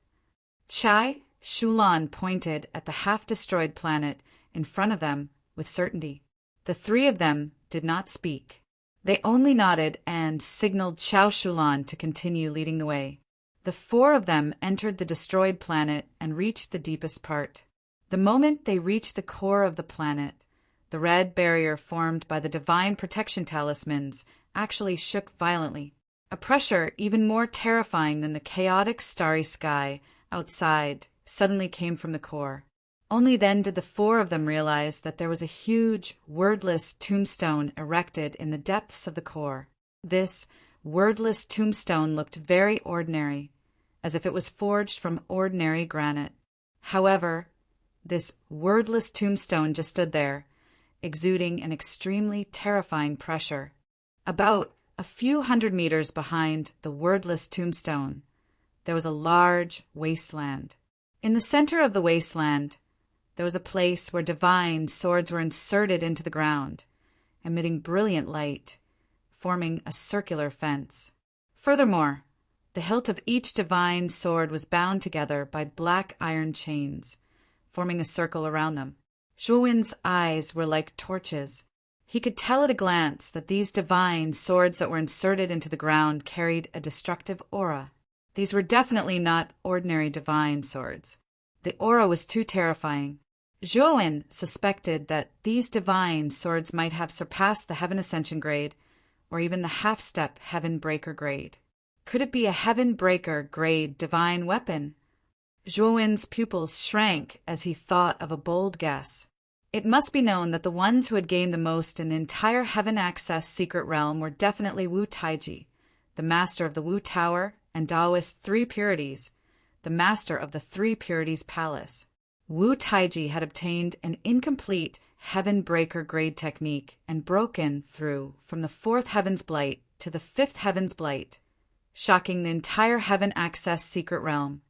Chao Shulan pointed at the half-destroyed planet in front of them with certainty. The 3 of them did not speak. They only nodded and signaled Chao Shulan to continue leading the way. The 4 of them entered the destroyed planet and reached the deepest part. The moment they reached the core of the planet, the red barrier formed by the divine protection talismans actually shook violently. A pressure even more terrifying than the chaotic starry sky outside suddenly came from the core. Only then did the 4 of them realize that there was a huge, wordless tombstone erected in the depths of the core. This wordless tombstone looked very ordinary, as if it was forged from ordinary granite. However, this wordless tombstone just stood there, exuding an extremely terrifying pressure. About a few hundred meters behind the wordless tombstone, there was a large wasteland. In the center of the wasteland, there was a place where divine swords were inserted into the ground, emitting brilliant light, forming a circular fence. Furthermore, the hilt of each divine sword was bound together by black iron chains, forming a circle around them. Zhuowen's eyes were like torches. He could tell at a glance that these divine swords that were inserted into the ground carried a destructive aura. These were definitely not ordinary divine swords. The aura was too terrifying. Zhuowen suspected that these divine swords might have surpassed the Heaven Ascension grade, or even the half-step Heaven Breaker grade. Could it be a Heaven Breaker grade divine weapon? Zhuowen's pupils shrank as he thought of a bold guess. It must be known that the ones who had gained the most in the entire Heaven Access secret realm were definitely Wu Taiji, the master of the Wu Tower, and Taoist Three Purities, the master of the Three Purities Palace. Wu Taiji had obtained an incomplete Heaven Breaker grade technique and broken through from the 4th Heaven's Blight to the 5th Heaven's Blight, shocking the entire Heaven Access secret realm.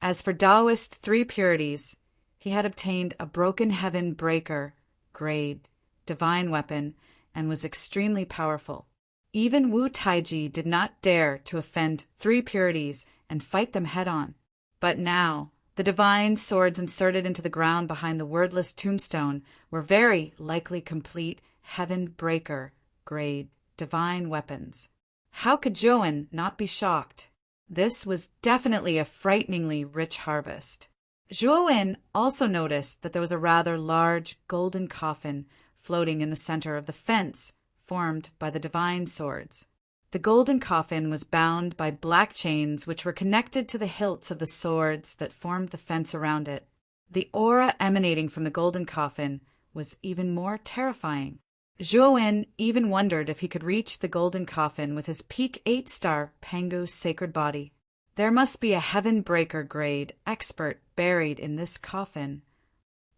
As for Taoist Three Purities, he had obtained a broken Heaven Breaker grade divine weapon and was extremely powerful. Even Wu Taiji did not dare to offend Three Purities and fight them head-on. But now, the divine swords inserted into the ground behind the wordless tombstone were very likely complete Heaven Breaker grade divine weapons. How could Zhuowen not be shocked? This was definitely a frighteningly rich harvest. Zhuowen also noticed that there was a rather large golden coffin floating in the center of the fence formed by the divine swords. The golden coffin was bound by black chains which were connected to the hilts of the swords that formed the fence around it. The aura emanating from the golden coffin was even more terrifying. Zhuowen even wondered if he could reach the golden coffin with his peak 8-star Pangu sacred body. There must be a Heaven Breaker grade expert buried in this coffin.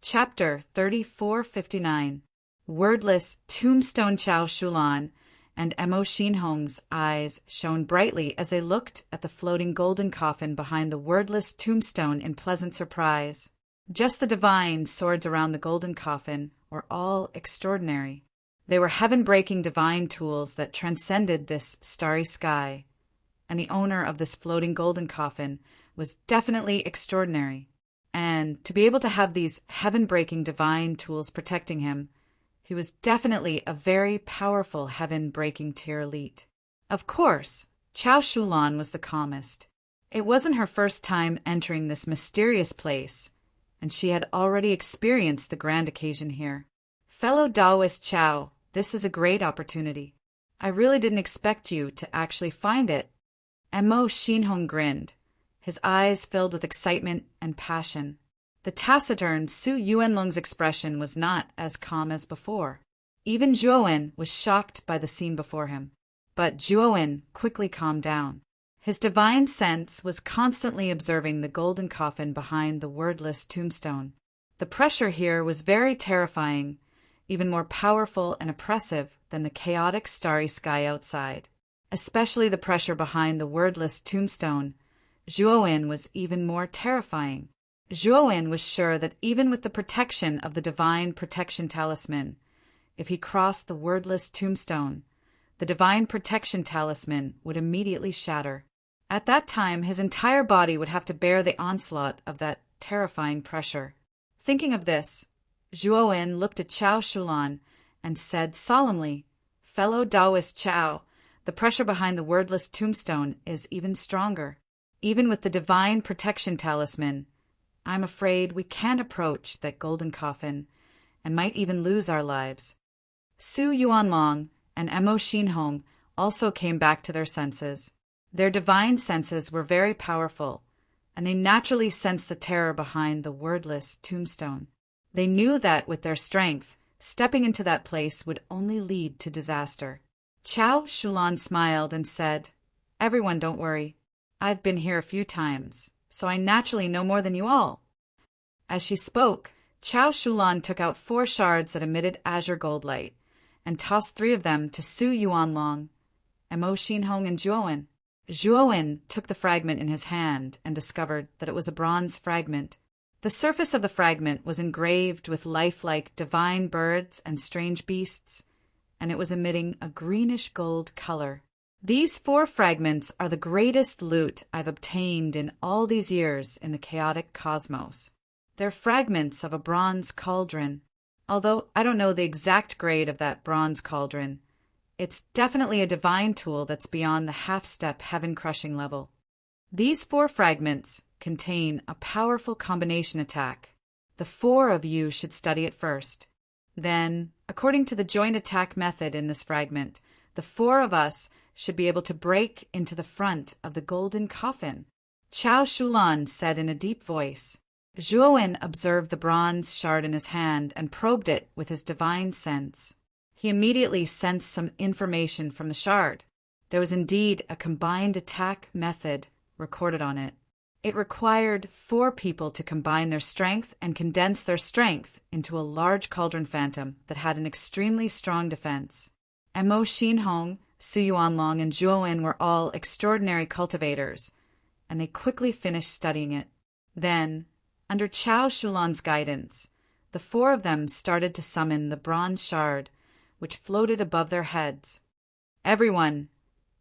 Chapter 3459. Wordless Tombstone Chao Shulan and Mo Xinhong's eyes shone brightly as they looked at the floating golden coffin behind the wordless tombstone in pleasant surprise. Just the divine swords around the golden coffin were all extraordinary. They were heaven-breaking divine tools that transcended this starry sky, and the owner of this floating golden coffin was definitely extraordinary. And to be able to have these heaven-breaking divine tools protecting him, he was definitely a very powerful heaven-breaking tier elite. Of course, Chao Shulan was the calmest. It wasn't her first time entering this mysterious place, and she had already experienced the grand occasion here. Fellow Taoist Chao, this is a great opportunity. I really didn't expect you to actually find it. Mo Xinhong grinned, his eyes filled with excitement and passion. The taciturn Su Yuanlong's expression was not as calm as before. Even Zhuowen was shocked by the scene before him. But Zhuowen quickly calmed down. His divine sense was constantly observing the golden coffin behind the wordless tombstone. The pressure here was very terrifying, even more powerful and oppressive than the chaotic starry sky outside. Especially the pressure behind the wordless tombstone. Zhuowen was even more terrifying. Zhuowen was sure that even with the protection of the divine protection talisman, if he crossed the wordless tombstone, the divine protection talisman would immediately shatter. At that time, his entire body would have to bear the onslaught of that terrifying pressure. Thinking of this, Zhuowen looked at Chao Shulan and said solemnly, "Fellow Taoist Chao, the pressure behind the wordless tombstone is even stronger. Even with the divine protection talisman, I'm afraid we can't approach that golden coffin and might even lose our lives." Su Yuanlong and Mo Xinhong also came back to their senses. Their divine senses were very powerful, and they naturally sensed the terror behind the wordless tombstone. They knew that with their strength, stepping into that place would only lead to disaster. Chao Shulan smiled and said, "Everyone, don't worry. I've been here a few times, so I naturally know more than you all." As she spoke, Chao Shulan took out 4 shards that emitted azure gold light and tossed 3 of them to Su Yuanlong, Mo Xinhong, and Zhuowen. Zhuowen took the fragment in his hand and discovered that it was a bronze fragment. The surface of the fragment was engraved with lifelike divine birds and strange beasts, and it was emitting a greenish gold color. These 4 fragments are the greatest loot I've obtained in all these years in the chaotic cosmos. They're fragments of a bronze cauldron. Although I don't know the exact grade of that bronze cauldron, it's definitely a divine tool that's beyond the half-step heaven-crushing level. These 4 fragments contain a powerful combination attack. The 4 of you should study it first. Then, according to the joint attack method in this fragment, the 4 of us should be able to break into the front of the golden coffin. Chao Shulan said in a deep voice. Zhuowen observed the bronze shard in his hand and probed it with his divine sense. He immediately sensed some information from the shard. There was indeed a combined attack method recorded on it. It required 4 people to combine their strength and condense their strength into a large cauldron phantom that had an extremely strong defense. Mo Xinhong, Su Yuanlong, and Zhuowen were all extraordinary cultivators, and they quickly finished studying it. Then, under Chao Shulan's guidance, the 4 of them started to summon the bronze shard, which floated above their heads. Everyone,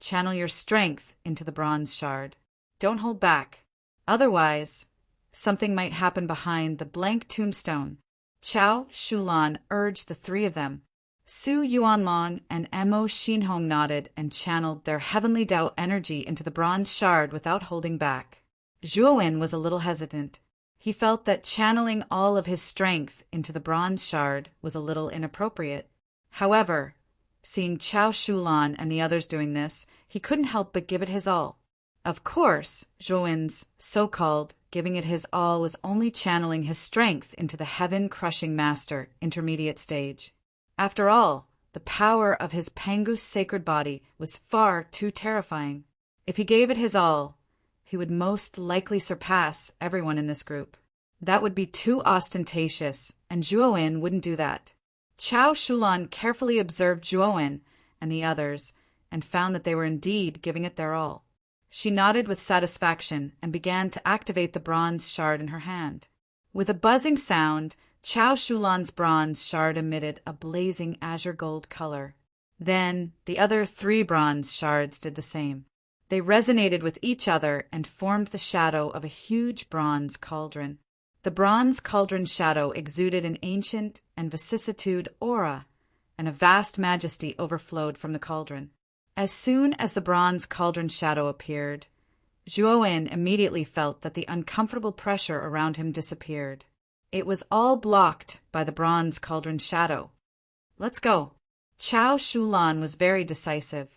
channel your strength into the bronze shard. Don't hold back. Otherwise, something might happen behind the blank tombstone. Chao Shulan urged the 3 of them. Su Yuanlong and Mo Xinhong nodded and channeled their heavenly Tao energy into the bronze shard without holding back. Zhuowen was a little hesitant. He felt that channeling all of his strength into the bronze shard was a little inappropriate. However, seeing Chao Shulan and the others doing this, he couldn't help but give it his all. Of course, Zhuowen's so-called giving it his all was only channeling his strength into the heaven-crushing master intermediate stage. After all, the power of his Pangu's sacred body was far too terrifying. If he gave it his all, he would most likely surpass everyone in this group. That would be too ostentatious, and Zhuowen wouldn't do that. Chao Shulan carefully observed Zhuowen and the others and found that they were indeed giving it their all. She nodded with satisfaction and began to activate the bronze shard in her hand. With a buzzing sound, Chao Shulan's bronze shard emitted a blazing azure gold color. Then the other 3 bronze shards did the same. They resonated with each other and formed the shadow of a huge bronze cauldron. The bronze cauldron shadow exuded an ancient and vicissitude aura, and a vast majesty overflowed from the cauldron. As soon as the bronze cauldron shadow appeared, Zhuowen immediately felt that the uncomfortable pressure around him disappeared. It was all blocked by the bronze cauldron shadow. Let's go. Chao Shulan was very decisive.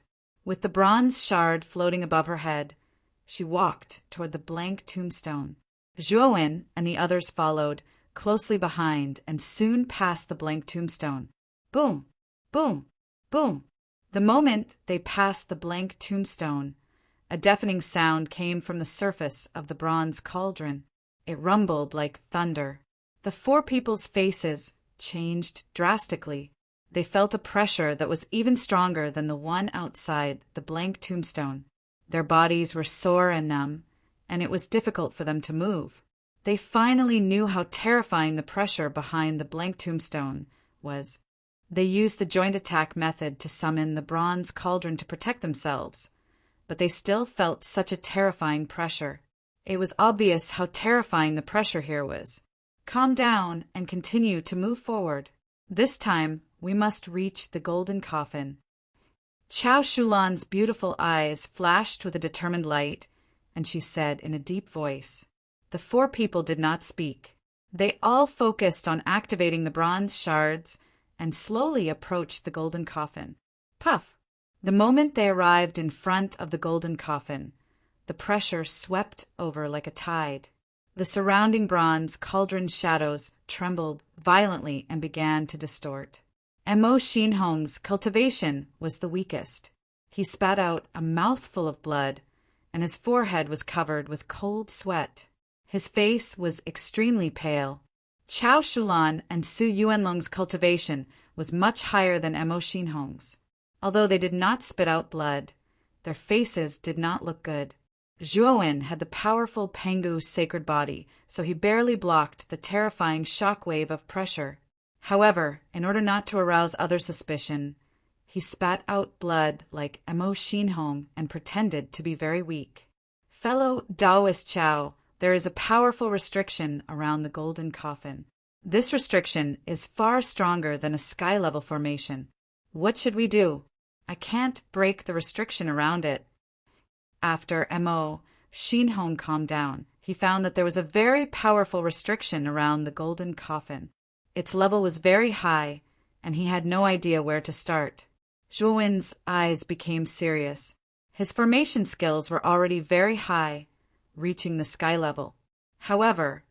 With the bronze shard floating above her head, she walked toward the blank tombstone. Zhuowen and the others followed, closely behind, and soon passed the blank tombstone. Boom! Boom! Boom! The moment they passed the blank tombstone, a deafening sound came from the surface of the bronze cauldron. It rumbled like thunder. The 4 people's faces changed drastically. They felt a pressure that was even stronger than the one outside the blank tombstone. Their bodies were sore and numb, and it was difficult for them to move. They finally knew how terrifying the pressure behind the blank tombstone was. They used the joint attack method to summon the bronze cauldron to protect themselves, but they still felt such a terrifying pressure. It was obvious how terrifying the pressure here was. Calm down and continue to move forward. This time, we must reach the golden coffin. Chao Shulan's beautiful eyes flashed with a determined light, and she said in a deep voice. The 4 people did not speak. They all focused on activating the bronze shards and slowly approached the golden coffin. Puff! The moment they arrived in front of the golden coffin, the pressure swept over like a tide. The surrounding bronze cauldron shadows trembled violently and began to distort. Mo Xinhong's cultivation was the weakest. He spat out a mouthful of blood, and his forehead was covered with cold sweat. His face was extremely pale. Chao Shulan and Su Yuanlong's cultivation was much higher than Mo Xinhong's. Although they did not spit out blood, their faces did not look good. Zhuowen had the powerful Pangu sacred body, so he barely blocked the terrifying shock wave of pressure. However, in order not to arouse other suspicion, he spat out blood like Mo Xinhong and pretended to be very weak. Fellow Taoist Chao, there is a powerful restriction around the golden coffin. This restriction is far stronger than a sky-level formation. What should we do? I can't break the restriction around it. After Mo Xinhong calmed down, he found that there was a very powerful restriction around the golden coffin. Its level was very high, and he had no idea where to start. Zhuowen's eyes became serious. His formation skills were already very high. reaching the sky level. However,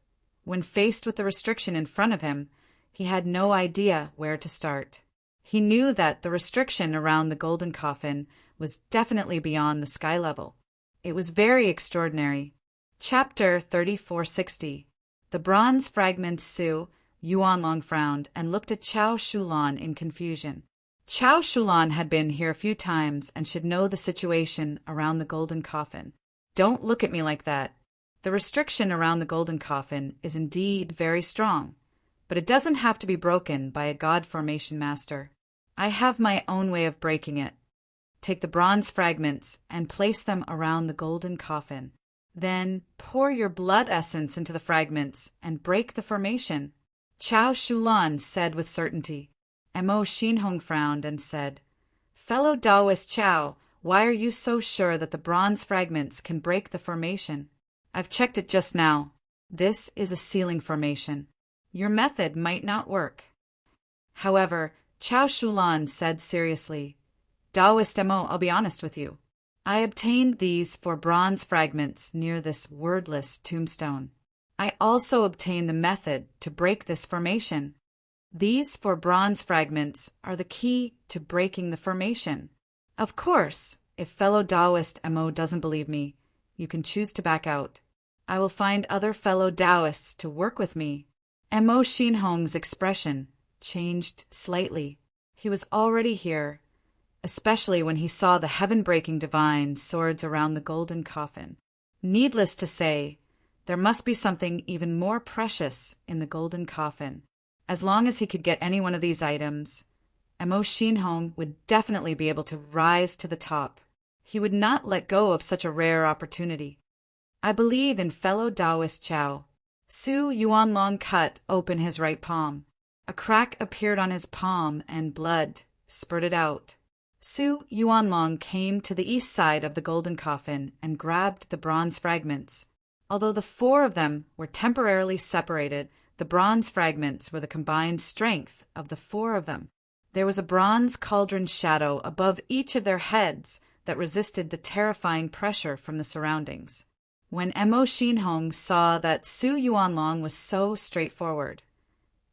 when faced with the restriction in front of him, he had no idea where to start. He knew that the restriction around the golden coffin was definitely beyond the sky level. It was very extraordinary. Chapter 3460. The bronze fragments. Su Yuanlong frowned and looked at Chao Shulan in confusion. Chao Shulan had been here a few times and should know the situation around the golden coffin. Don't look at me like that. The restriction around the golden coffin is indeed very strong, but it doesn't have to be broken by a god formation master. I have my own way of breaking it. Take the bronze fragments and place them around the golden coffin. Then pour your blood essence into the fragments and break the formation. Chao Shulan said with certainty. Mo Xinhong frowned and said, Fellow Taoist Chao, why are you so sure that the bronze fragments can break the formation? I've checked it just now. This is a ceiling formation. Your method might not work. However, Chao Shulan said seriously, Taoist Mo, I'll be honest with you. I obtained these 4 bronze fragments near this wordless tombstone. I also obtained the method to break this formation. These 4 bronze fragments are the key to breaking the formation. Of course, if fellow Taoist Mo doesn't believe me, you can choose to back out. I will find other fellow Taoists to work with me. Mo Xinhong's expression changed slightly. He was already here, especially when he saw the heaven-breaking divine swords around the golden coffin. Needless to say, there must be something even more precious in the golden coffin. As long as he could get any one of these items, Mo Xinhong would definitely be able to rise to the top. He would not let go of such a rare opportunity. I believe in fellow Taoist Chao. Su Yuanlong cut open his right palm. A crack appeared on his palm and blood spurted out. Su Yuanlong came to the east side of the golden coffin and grabbed the bronze fragments. Although the 4 of them were temporarily separated, the bronze fragments were the combined strength of the 4 of them. There was a bronze cauldron shadow above each of their heads that resisted the terrifying pressure from the surroundings. When Mo Xinhong saw that Su Yuanlong was so straightforward,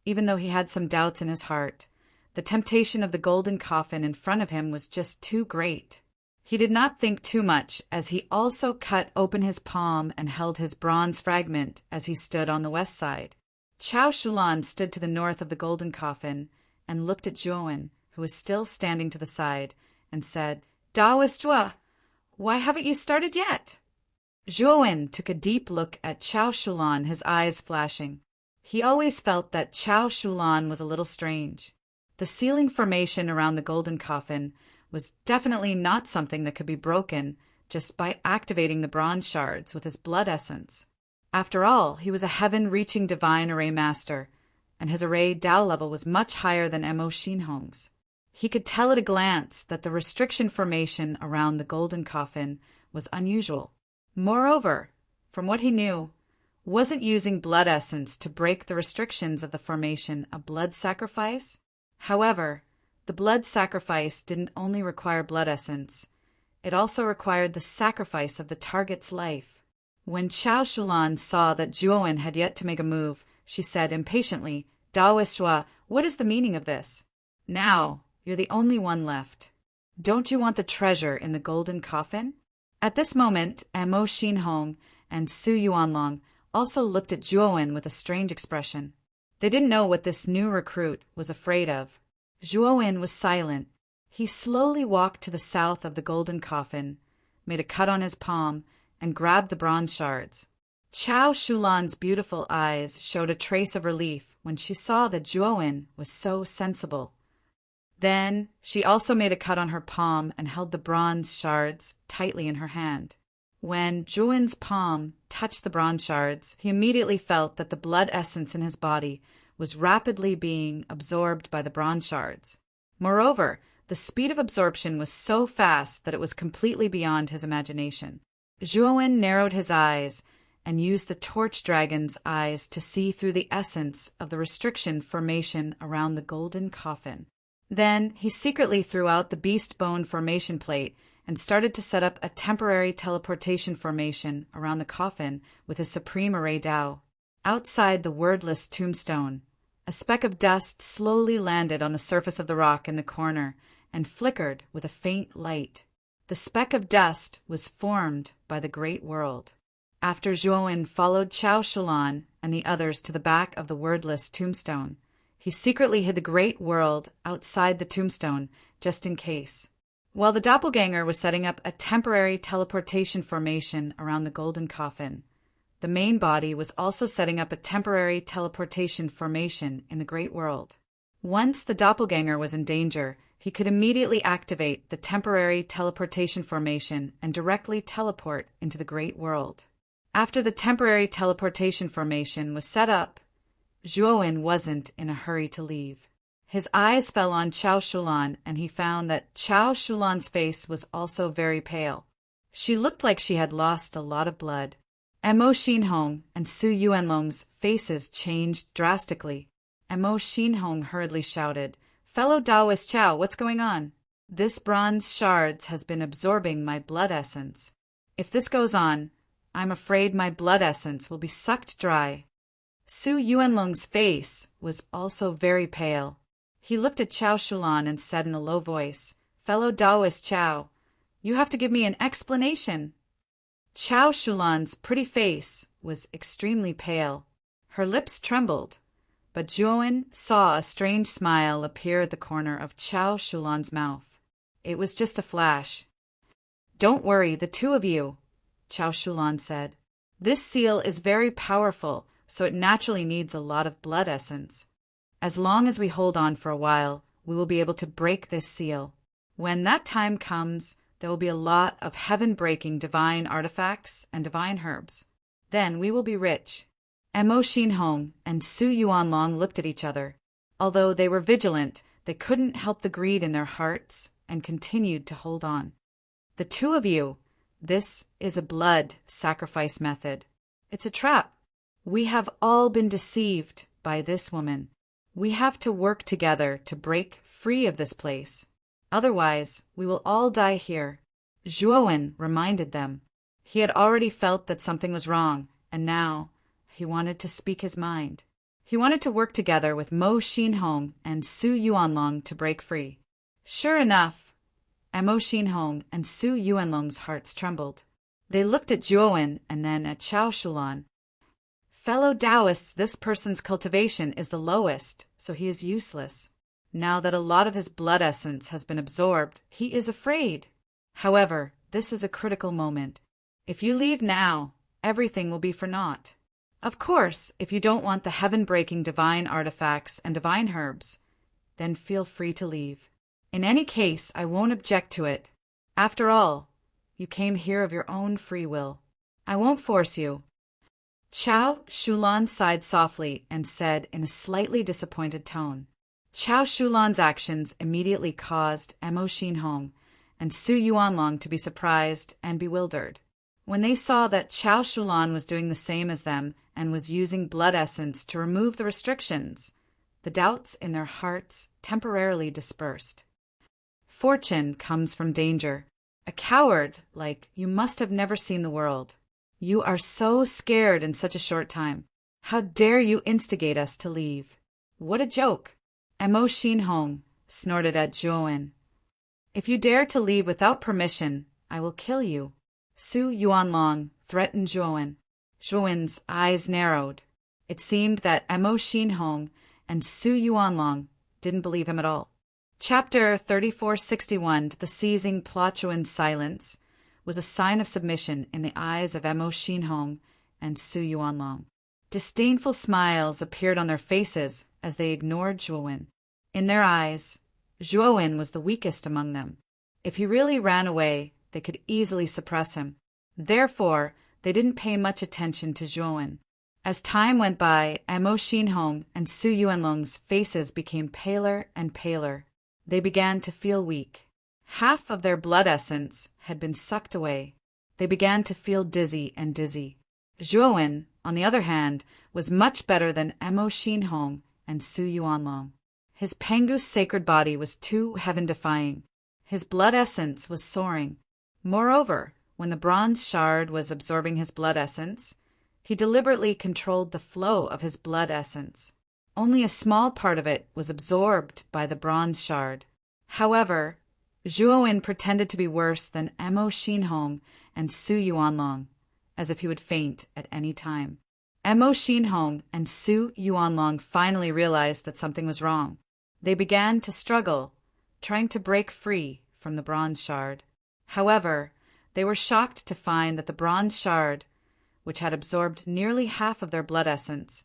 even though he had some doubts in his heart, the temptation of the golden coffin in front of him was just too great. He did not think too much as he also cut open his palm and held his bronze fragment as he stood on the west side. Chao Shulan stood to the north of the golden coffin and looked at Zhuowen, who was still standing to the side, and said, Taoist Zhuo, why haven't you started yet? Zhuowen took a deep look at Chao Shulan, his eyes flashing. He always felt that Chao Shulan was a little strange. The ceiling formation around the golden coffin was definitely not something that could be broken just by activating the bronze shards with his blood essence. After all, he was a heaven-reaching divine array master, and his array Tao level was much higher than Mo Xinhong's. He could tell at a glance that the restriction formation around the golden coffin was unusual. Moreover, from what he knew, wasn't using blood essence to break the restrictions of the formation a blood sacrifice? However, the blood sacrifice didn't only require blood essence, it also required the sacrifice of the target's life. When Chao Shulan saw that Zhuowen had yet to make a move, she said impatiently, Taoist Zhuo, what is the meaning of this? Now, you're the only one left. Don't you want the treasure in the golden coffin? At this moment, Mo Xinhong and Su Yuanlong also looked at Zhuowen with a strange expression. They didn't know what this new recruit was afraid of. Zhuowen was silent. He slowly walked to the south of the golden coffin, made a cut on his palm, and grabbed the bronze shards. Chao Shulan's beautiful eyes showed a trace of relief when she saw that Zhuowen was so sensible. Then she also made a cut on her palm and held the bronze shards tightly in her hand. When Zhuowen's palm touched the bronze shards, he immediately felt that the blood essence in his body was rapidly being absorbed by the bronze shards. Moreover, the speed of absorption was so fast that it was completely beyond his imagination. Zhuowen narrowed his eyes and used the torch dragon's eyes to see through the essence of the restriction formation around the golden coffin. Then he secretly threw out the beast bone formation plate and started to set up a temporary teleportation formation around the coffin with his supreme array Tao. Outside the wordless tombstone, a speck of dust slowly landed on the surface of the rock in the corner and flickered with a faint light. The speck of dust was formed by the Great World. After Zhuowen followed Chao Shulan and the others to the back of the wordless tombstone, he secretly hid the Great World outside the tombstone, just in case. While the doppelganger was setting up a temporary teleportation formation around the golden coffin, the main body was also setting up a temporary teleportation formation in the Great World. Once the doppelganger was in danger, he could immediately activate the temporary teleportation formation and directly teleport into the Great World. After the temporary teleportation formation was set up, Zhuowen wasn't in a hurry to leave. His eyes fell on Chao Shulan, and he found that Chao Shulan's face was also very pale. She looked like she had lost a lot of blood. Mo Xinhong and Su Yuanlong's faces changed drastically. Mo Xinhong hurriedly shouted, "Fellow Taoist Chao, what's going on? This bronze shards has been absorbing my blood essence. If this goes on, I'm afraid my blood essence will be sucked dry." Su Yuanlong's face was also very pale. He looked at Chao Shulan and said in a low voice, "Fellow Taoist Chao, you have to give me an explanation." Chao Shulan's pretty face was extremely pale. Her lips trembled, but Zhuowen saw a strange smile appear at the corner of Chao Shulan's mouth. It was just a flash. "Don't worry, the two of you," Chao Shulan said. "This seal is very powerful, so it naturally needs a lot of blood essence. As long as we hold on for a while, we will be able to break this seal. When that time comes, there will be a lot of heaven-breaking divine artifacts and divine herbs. Then we will be rich." Mo Xinhong and Su Yuanlong looked at each other. Although they were vigilant, they couldn't help the greed in their hearts and continued to hold on. "The two of you, this is a blood sacrifice method. It's a trap. We have all been deceived by this woman. We have to work together to break free of this place. Otherwise, we will all die here." Zhuowen reminded them. He had already felt that something was wrong, and now he wanted to speak his mind. He wanted to work together with Mo Xinhong and Su Yuanlong to break free. Sure enough, Mo Xinhong and Su Yuanlong's hearts trembled. They looked at Zhuowen and then at Chao Shulan. "Fellow Taoists, this person's cultivation is the lowest, so he is useless. Now that a lot of his blood essence has been absorbed, he is afraid. However, this is a critical moment. If you leave now, everything will be for naught. Of course, if you don't want the heaven-breaking divine artifacts and divine herbs, then feel free to leave. In any case, I won't object to it. After all, you came here of your own free will. I won't force you." Chao Shulan sighed softly and said in a slightly disappointed tone. Chao Shulan's actions immediately caused Mo Xinhong and Su Yuanlong to be surprised and bewildered. When they saw that Chao Shulan was doing the same as them and was using blood essence to remove the restrictions, the doubts in their hearts temporarily dispersed. Fortune comes from danger. A coward like you must have never seen the world. You are so scared in such a short time. How dare you instigate us to leave? What a joke! Mo Xinhong snorted at Zhuowen. "If you dare to leave without permission, I will kill you." Su Yuanlong threatened Zhuowen. Zhuowen's eyes narrowed. It seemed that Mo Xinhong and Su Yuanlong didn't believe him at all. Chapter 3461, The Seizing Pluochuan's Silence, was a sign of submission in the eyes of Mo Xinhong and Su Yuanlong. Disdainful smiles appeared on their faces as they ignored Zhuowen. In their eyes, Zhuowen was the weakest among them. If he really ran away, they could easily suppress him. Therefore, they didn't pay much attention to Zhuowen. As time went by, Mo Xinhong and Su Yuanlong's faces became paler and paler. They began to feel weak. Half of their blood essence had been sucked away. They began to feel dizzy and dizzy. Zhuowen, on the other hand, was much better than Mo Xinhong and Su Yuanlong. His Pengu's sacred body was too heaven-defying. His blood essence was soaring. Moreover, when the bronze shard was absorbing his blood essence, he deliberately controlled the flow of his blood essence. Only a small part of it was absorbed by the bronze shard. However, Zhuowen pretended to be worse than Emo Shinhong and Su Yuanlong, as if he would faint at any time. Emo Shinhong and Su Yuanlong finally realized that something was wrong. They began to struggle, trying to break free from the bronze shard. However, they were shocked to find that the bronze shard, which had absorbed nearly half of their blood essence,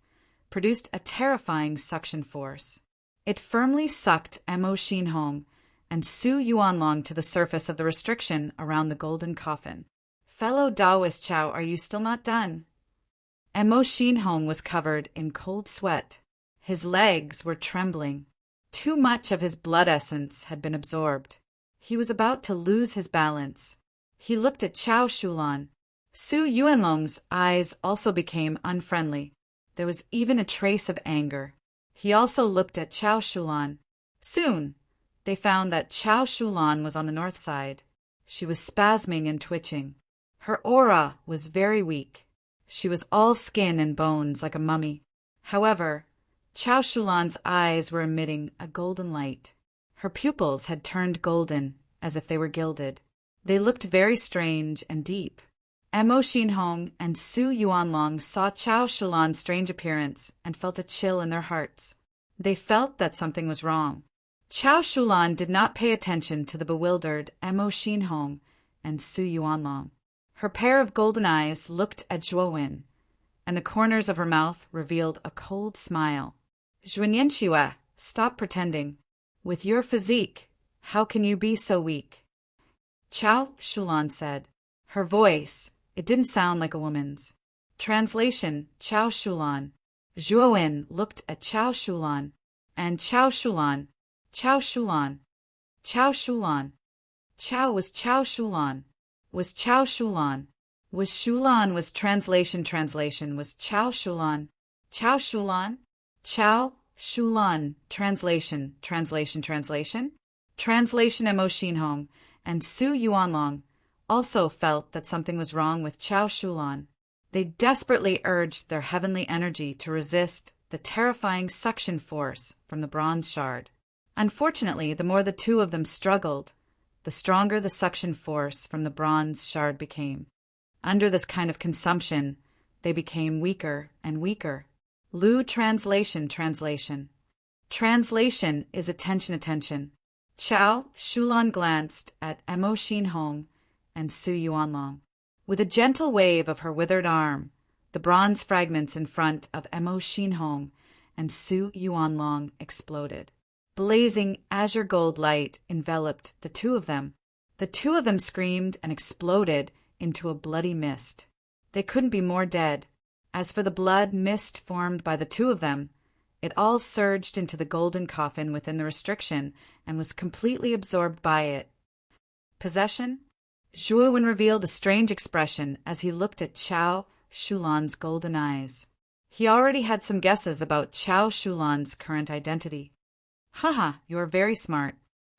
produced a terrifying suction force. It firmly sucked Emo Shinhong and Su Yuanlong to the surface of the restriction around the golden coffin. Fellow Taoist Chao, are you still not done? Emo Shinhong was covered in cold sweat. His legs were trembling. Too much of his blood essence had been absorbed. He was about to lose his balance. He looked at Chao Shulan. Su Yuanlong's eyes also became unfriendly. There was even a trace of anger. He also looked at Chao Shulan. Soon, they found that Chao Shulan was on the north side. She was spasming and twitching. Her aura was very weak. She was all skin and bones like a mummy. However, Chao Shulan's eyes were emitting a golden light. Her pupils had turned golden, as if they were gilded. They looked very strange and deep. Emo Shinhong and Su Yuanlong saw Chao Shulan's strange appearance and felt a chill in their hearts. They felt that something was wrong. Chao Shulan did not pay attention to the bewildered Emo Shinhong and Su Yuanlong. Her pair of golden eyes looked at Zhuowen, and the corners of her mouth revealed a cold smile. Zhuanyanxue, stop pretending. With your physique, how can you be so weak? Chao Shulan said. Her voice, it didn't sound like a woman's. Translation, Chao Shulan. Zhuowen looked at Chao Shulan, and Chao Shulan, Chao Shulan, Chao Shulan. Chao was Chao Shulan. Was Chao Shulan. Was Shulan was translation was Chao Shulan. Chao Shulan. Chao Shulan. Translation. Translation Emo Shinhong and Su Yuanlong also felt that something was wrong with Chao Shulan. They desperately urged their heavenly energy to resist the terrifying suction force from the bronze shard. Unfortunately, the more the two of them struggled, the stronger the suction force from the bronze shard became. Under this kind of consumption, they became weaker and weaker. Lu translation. Translation is attention. Chao Shulan glanced at Emo Shinhong and Su Yuanlong. With a gentle wave of her withered arm, the bronze fragments in front of Emo Shinhong and Su Yuanlong exploded. Blazing azure gold light enveloped the two of them. The two of them screamed and exploded into a bloody mist. They couldn't be more dead. As for the blood mist formed by the two of them, it all surged into the golden coffin within the restriction and was completely absorbed by it. Possession? Zhuowen revealed a strange expression as he looked at Chao Shulan's golden eyes. He already had some guesses about Chao Shulan's current identity. Haha, you are very smart.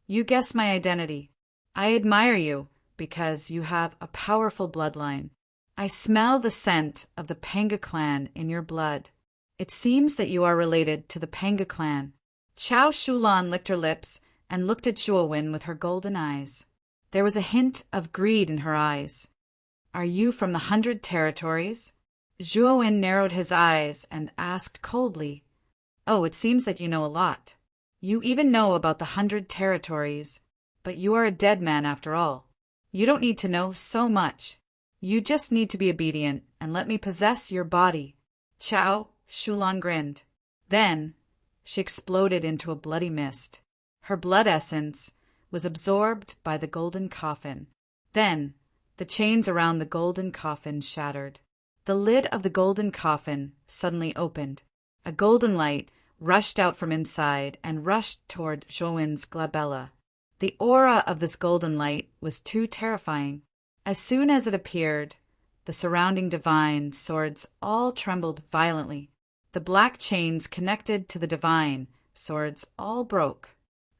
You guessed my identity. I admire you because you have a powerful bloodline. I smell the scent of the Panga clan in your blood. It seems that you are related to the Panga clan. Chao Shulan licked her lips and looked at Zhuowen with her golden eyes. There was a hint of greed in her eyes. Are you from the 100 Territories? Zhuowen narrowed his eyes and asked coldly, Oh, it seems that you know a lot. You even know about the 100 Territories, but you are a dead man after all. You don't need to know so much. You just need to be obedient and let me possess your body. Chao Shulan grinned. Then she exploded into a bloody mist. Her blood essence was absorbed by the golden coffin. Then the chains around the golden coffin shattered. The lid of the golden coffin suddenly opened. A golden light rushed out from inside and rushed toward Zhuowen's glabella. The aura of this golden light was too terrifying. As soon as it appeared, the surrounding divine swords all trembled violently. The black chains connected to the divine swords all broke.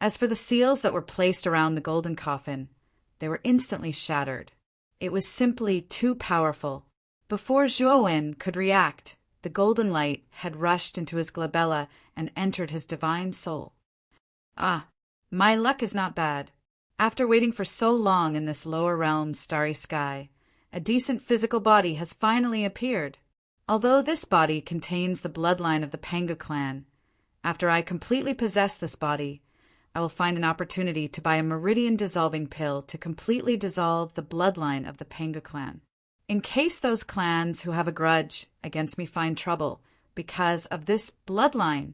As for the seals that were placed around the golden coffin, They were instantly shattered. It was simply too powerful. Before Zhuowen could react, the golden light had rushed into his glabella and entered his divine soul. Ah, my luck is not bad. After waiting for so long in this lower realm's starry sky, a decent physical body has finally appeared. Although this body contains the bloodline of the Panga clan, after I completely possess this body, I will find an opportunity to buy a meridian-dissolving pill to completely dissolve the bloodline of the Panga clan. In case those clans who have a grudge against me find trouble because of this bloodline.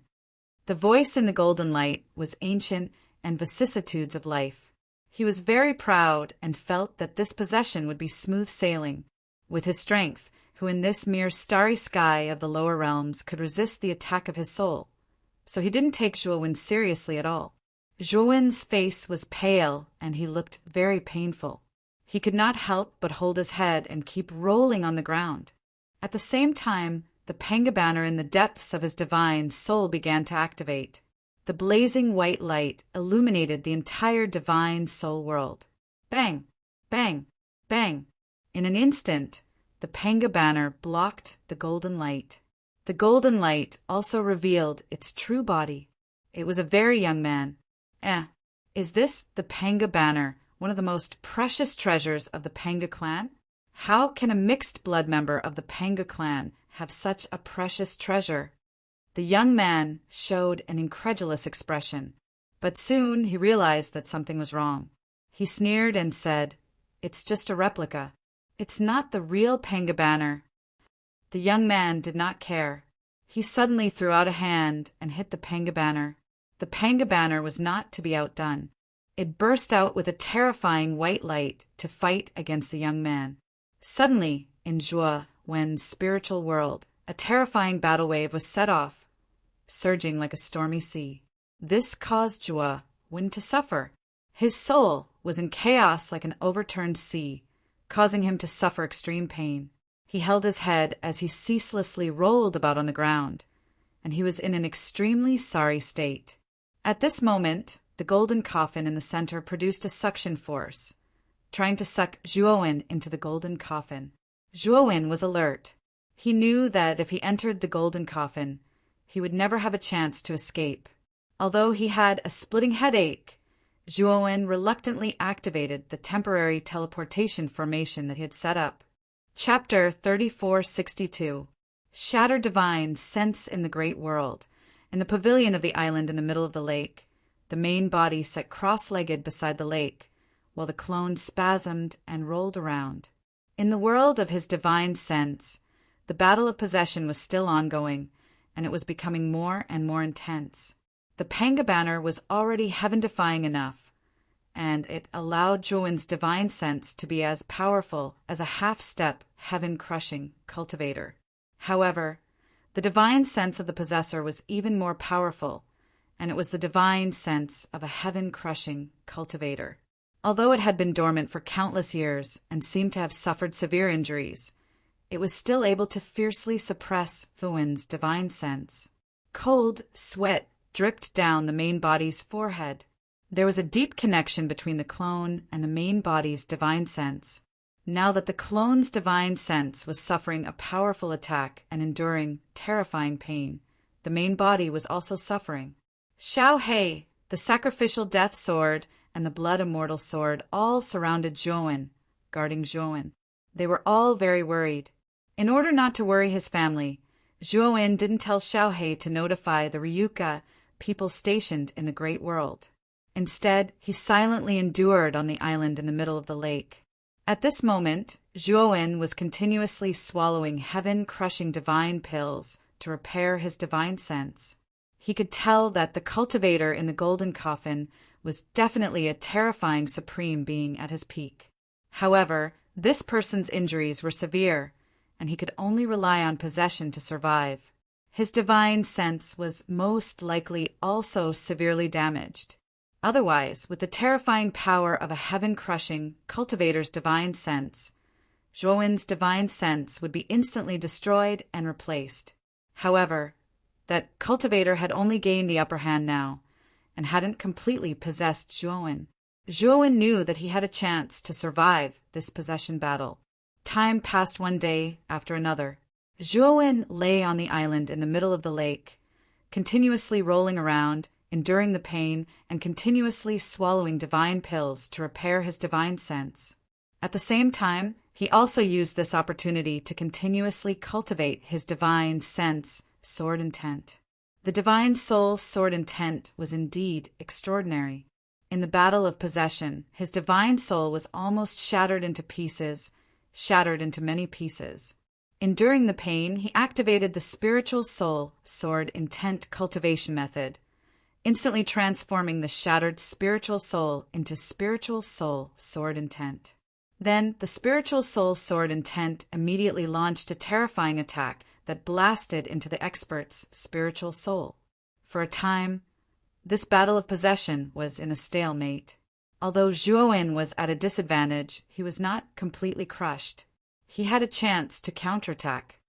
The voice in the golden light was ancient and vicissitudes of life. He was very proud and felt that this possession would be smooth sailing with his strength, who in this mere starry sky of the lower realms could resist the attack of his soul. So he didn't take Zhuowen seriously at all. Zhuowen's face was pale and he looked very painful. He could not help but hold his head and keep rolling on the ground. At the same time, the Panga banner in the depths of his divine soul began to activate. The blazing white light illuminated the entire divine soul world. Bang! Bang! Bang! In an instant, the Panga banner blocked the golden light. The golden light also revealed its true body. It was a very young man. Is this the Panga banner, one of the most precious treasures of the Panga clan? How can a mixed blood member of the Panga clan have such a precious treasure? The young man showed an incredulous expression, but soon he realized that something was wrong. He sneered and said, "It's just a replica. It's not the real Panga banner." The young man did not care. He suddenly threw out a hand and hit the Panga banner. The Panga banner was not to be outdone. It burst out with a terrifying white light to fight against the young man. Suddenly, in Zhuowen's spiritual world, a terrifying battle wave was set off, surging like a stormy sea. This caused Zhuowen to suffer. His soul was in chaos like an overturned sea, causing him to suffer extreme pain. He held his head as he ceaselessly rolled about on the ground, and he was in an extremely sorry state. At this moment, the golden coffin in the center produced a suction force, trying to suck Zhuowen into the golden coffin. Zhuowen was alert. He knew that if he entered the golden coffin, he would never have a chance to escape. Although he had a splitting headache, Zhuowen reluctantly activated the temporary teleportation formation that he had set up. Chapter 3462. Shattered Divine Sense in the Great World. In the pavilion of the island in the middle of the lake, the main body sat cross-legged beside the lake, while the clone spasmed and rolled around. In the world of his divine sense, the battle of possession was still ongoing, and it was becoming more and more intense. The Panga banner was already heaven-defying enough, and it allowed Zhuowen's divine sense to be as powerful as a half-step, heaven-crushing cultivator. However, the divine sense of the possessor was even more powerful, and it was the divine sense of a heaven-crushing cultivator. Although it had been dormant for countless years and seemed to have suffered severe injuries, it was still able to fiercely suppress Zhuowen's divine sense. Cold sweat dripped down the main body's forehead. There was a deep connection between the clone and the main body's divine sense. Now that the clone's divine sense was suffering a powerful attack and enduring terrifying pain, the main body was also suffering. Xiao He, the sacrificial death sword, and the blood immortal sword all surrounded Zhuowen, guarding Zhuowen. They were all very worried. In order not to worry his family, Zhuowen didn't tell Xiao He to notify the Ryuka people stationed in the Great World. Instead, he silently endured on the island in the middle of the lake. At this moment, Zhuowen was continuously swallowing heaven-crushing divine pills to repair his divine sense. He could tell that the cultivator in the golden coffin was definitely a terrifying supreme being at his peak. However, this person's injuries were severe, and he could only rely on possession to survive. His divine sense was most likely also severely damaged. Otherwise, with the terrifying power of a heaven-crushing cultivator's divine sense, Zhuowen's divine sense would be instantly destroyed and replaced. However, that cultivator had only gained the upper hand now, and hadn't completely possessed Zhuowen. Zhuowen knew that he had a chance to survive this possession battle. Time passed one day after another. Zhuowen lay on the island in the middle of the lake, continuously rolling around, enduring the pain, and continuously swallowing divine pills to repair his divine sense. At the same time, he also used this opportunity to continuously cultivate his divine sense, sword intent. The divine soul sword intent was indeed extraordinary. In the battle of possession, his divine soul was almost shattered into pieces, shattered into many pieces. Enduring the pain, he activated the spiritual soul sword intent cultivation method, instantly transforming the shattered spiritual soul into spiritual soul sword intent. Then, the spiritual soul sword intent immediately launched a terrifying attack that blasted into the expert's spiritual soul. For a time, this battle of possession was in a stalemate. Although Zhuowen was at a disadvantage, he was not completely crushed. He had a chance to counterattack.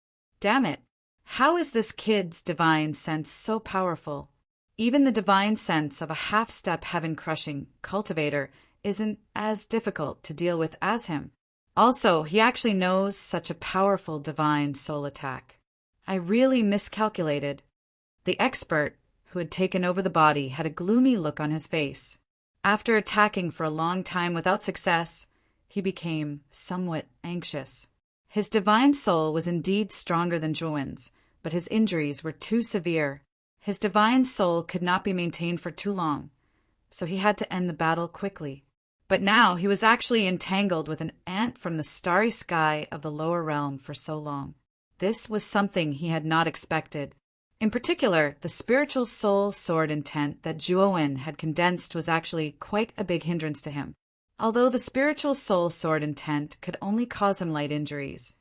Damn it! How is this kid's divine sense so powerful? Even the divine sense of a half-step heaven-crushing cultivator isn't as difficult to deal with as him. Also, he actually knows such a powerful divine soul attack. I really miscalculated. The expert, who had taken over the body, had a gloomy look on his face. After attacking for a long time without success, he became somewhat anxious. His divine soul was indeed stronger than Zhuowen's, but his injuries were too severe. His divine soul could not be maintained for too long, so he had to end the battle quickly. But now he was actually entangled with an ant from the starry sky of the lower realm for so long. This was something he had not expected. In particular, the spiritual soul sword intent that Zhuowen had condensed was actually quite a big hindrance to him. Although the spiritual soul sword intent could only cause him light injuries,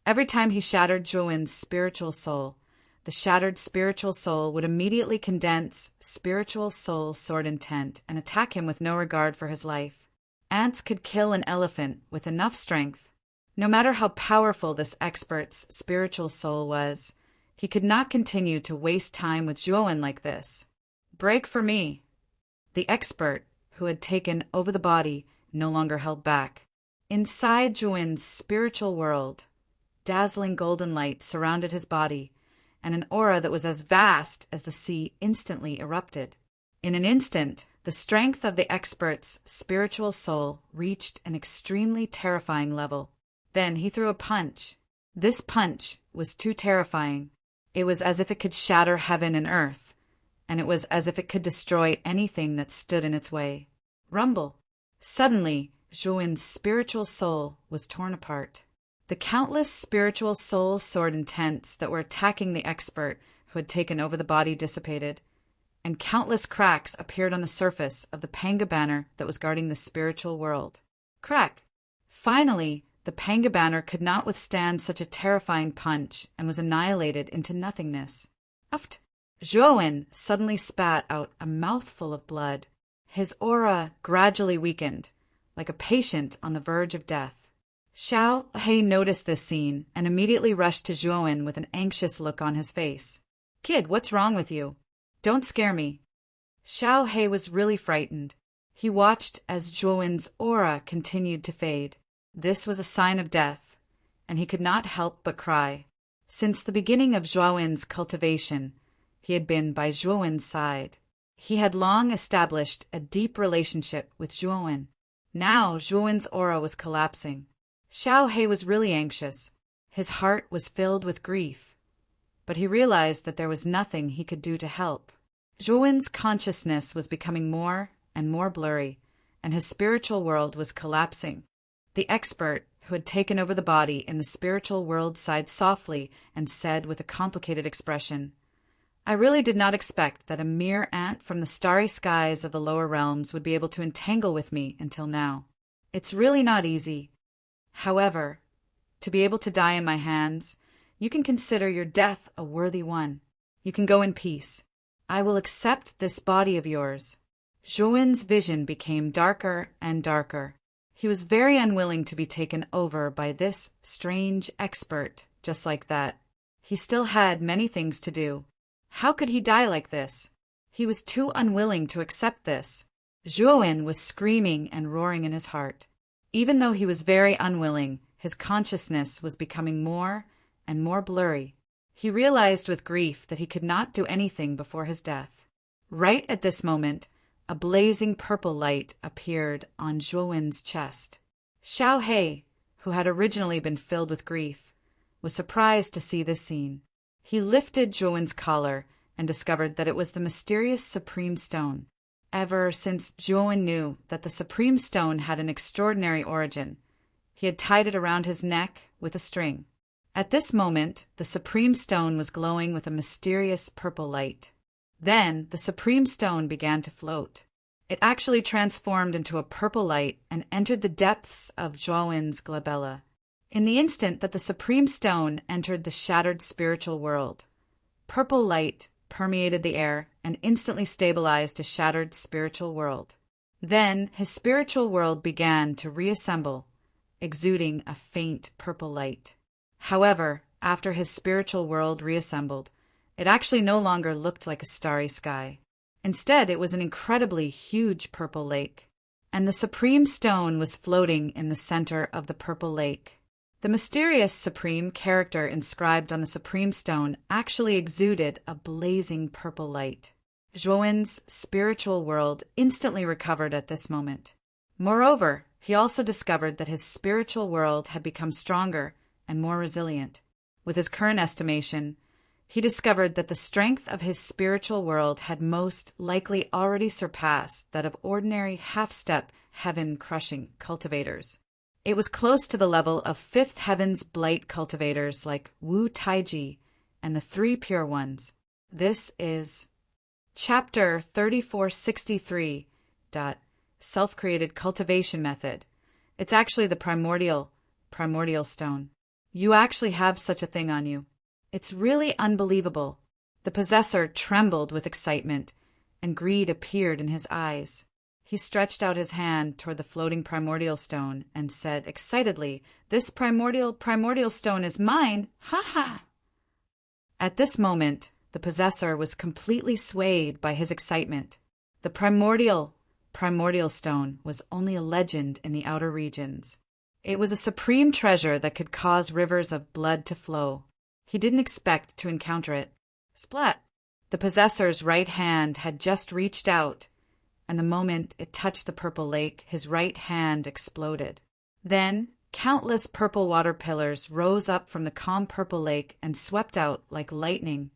every time he shattered Zhuowen's spiritual soul, the shattered spiritual soul would immediately condense spiritual soul sword intent and attack him with no regard for his life. Ants could kill an elephant with enough strength. No matter how powerful this expert's spiritual soul was, he could not continue to waste time with Zhuowen like this. Break for me. The expert, who had taken over the body, no longer held back. Inside Zhuowen's spiritual world, dazzling golden light surrounded his body, and an aura that was as vast as the sea instantly erupted. In an instant, the strength of the expert's spiritual soul reached an extremely terrifying level. Then he threw a punch. This punch was too terrifying. It was as if it could shatter heaven and earth, and it was as if it could destroy anything that stood in its way. Rumble! Suddenly, Zhuowen's spiritual soul was torn apart. The countless spiritual soul sword intents that were attacking the expert who had taken over the body dissipated, and countless cracks appeared on the surface of the Panga banner that was guarding the spiritual world. Crack! Finally, the Panga banner could not withstand such a terrifying punch and was annihilated into nothingness. Uft! Zhuowen suddenly spat out a mouthful of blood. His aura gradually weakened, like a patient on the verge of death. Xiao He noticed this scene and immediately rushed to Zhuowen with an anxious look on his face. "Kid, what's wrong with you? Don't scare me." Xiao He was really frightened. He watched as Zhuowen's aura continued to fade. This was a sign of death, and he could not help but cry. Since the beginning of Zhuowen's cultivation, he had been by Zhuowen's side. He had long established a deep relationship with Zhuowen. Now Zhuowen's aura was collapsing. Xiao He was really anxious. His heart was filled with grief, but he realized that there was nothing he could do to help. Zhuowen's consciousness was becoming more and more blurry, and his spiritual world was collapsing. The expert, who had taken over the body in the spiritual world, sighed softly and said with a complicated expression, "I really did not expect that a mere ant from the starry skies of the lower realms would be able to entangle with me until now. It's really not easy. However, to be able to die in my hands, you can consider your death a worthy one. You can go in peace. I will accept this body of yours." Zhuowen's vision became darker and darker. He was very unwilling to be taken over by this strange expert just like that. He still had many things to do. How could he die like this? He was too unwilling to accept this. Zhuowen was screaming and roaring in his heart. Even though he was very unwilling, his consciousness was becoming more and more blurry. He realized with grief that he could not do anything before his death. Right at this moment, a blazing purple light appeared on Zhuowen's chest. Xiao He, who had originally been filled with grief, was surprised to see this scene. He lifted Zhuowen's collar and discovered that it was the mysterious Supreme Stone. Ever since Zhuowen knew that the Supreme Stone had an extraordinary origin, he had tied it around his neck with a string. At this moment, the Supreme Stone was glowing with a mysterious purple light. Then the Supreme Stone began to float. It actually transformed into a purple light and entered the depths of Zhuowen's glabella. In the instant that the Supreme Stone entered the shattered spiritual world, purple light permeated the air and instantly stabilized his shattered spiritual world. Then his spiritual world began to reassemble, exuding a faint purple light. However, after his spiritual world reassembled, it actually no longer looked like a starry sky. Instead, it was an incredibly huge purple lake, and the Supreme Stone was floating in the center of the purple lake. The mysterious supreme character inscribed on the Supreme Stone actually exuded a blazing purple light. Zhuowen's spiritual world instantly recovered at this moment. Moreover, he also discovered that his spiritual world had become stronger and more resilient. With his current estimation, he discovered that the strength of his spiritual world had most likely already surpassed that of ordinary half-step heaven-crushing cultivators. It was close to the level of Fifth Heaven's blight cultivators like Wu Taiji and the Three Pure Ones. This is Chapter 3463. Self-created cultivation method. It's actually the primordial stone. You actually have such a thing on you. It's really unbelievable. The possessor trembled with excitement, and greed appeared in his eyes. He stretched out his hand toward the floating primordial stone and said excitedly, "This primordial stone is mine! Ha ha!" At this moment, the possessor was completely swayed by his excitement. The primordial stone was only a legend in the outer regions. It was a supreme treasure that could cause rivers of blood to flow. He didn't expect to encounter it. Splat! The possessor's right hand had just reached out, and the moment it touched the purple lake, his right hand exploded. Then, countless purple water pillars rose up from the calm purple lake and swept out like lightning,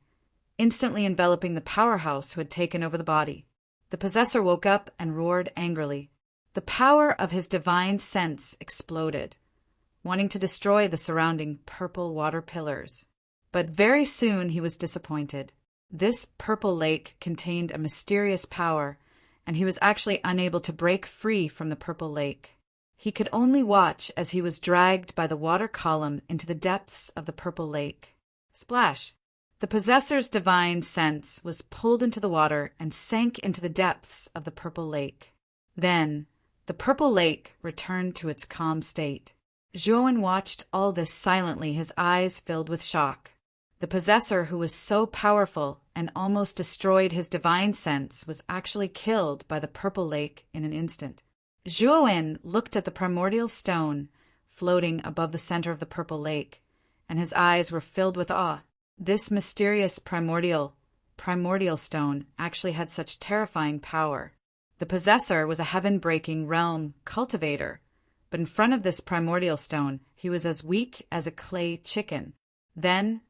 instantly enveloping the powerhouse who had taken over the body. The possessor woke up and roared angrily. The power of his divine sense exploded, wanting to destroy the surrounding purple water pillars. But very soon he was disappointed. This purple lake contained a mysterious power, and he was actually unable to break free from the purple lake. He could only watch as he was dragged by the water column into the depths of the purple lake. Splash! The possessor's divine sense was pulled into the water and sank into the depths of the purple lake. Then, the purple lake returned to its calm state. Zhuowen watched all this silently, his eyes filled with shock. The possessor, who was so powerful and almost destroyed his divine sense, was actually killed by the purple lake in an instant. Zhuowen looked at the primordial stone floating above the center of the purple lake, and his eyes were filled with awe. This mysterious primordial stone actually had such terrifying power. The possessor was a heaven-breaking realm cultivator, but in front of this primordial stone, he was as weak as a clay chicken. Then,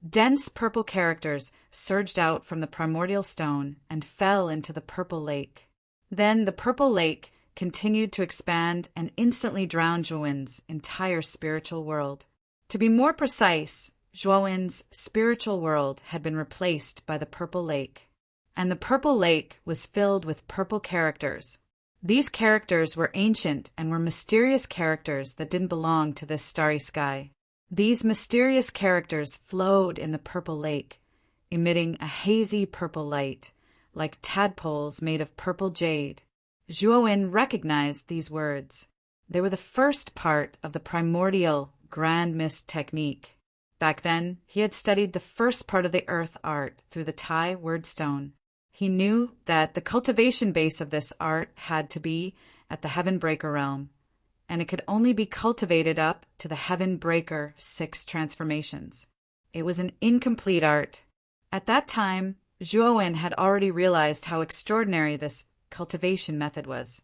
dense purple characters surged out from the primordial stone and fell into the purple lake. Then the purple lake continued to expand and instantly drowned Zhuowen's entire spiritual world. To be more precise, Zhuowen's spiritual world had been replaced by the purple lake, and the purple lake was filled with purple characters. These characters were ancient and were mysterious characters that didn't belong to this starry sky. These mysterious characters flowed in the purple lake, emitting a hazy purple light, like tadpoles made of purple jade. Zhuowen recognized these words. They were the first part of the primordial grand mist technique. Back then, he had studied the first part of the earth art through the Tai word stone. He knew that the cultivation base of this art had to be at the Heaven Breaker realm, and it could only be cultivated up to the Heaven Breaker 6 transformations. It was an incomplete art. At that time, Zhuowen had already realized how extraordinary this cultivation method was.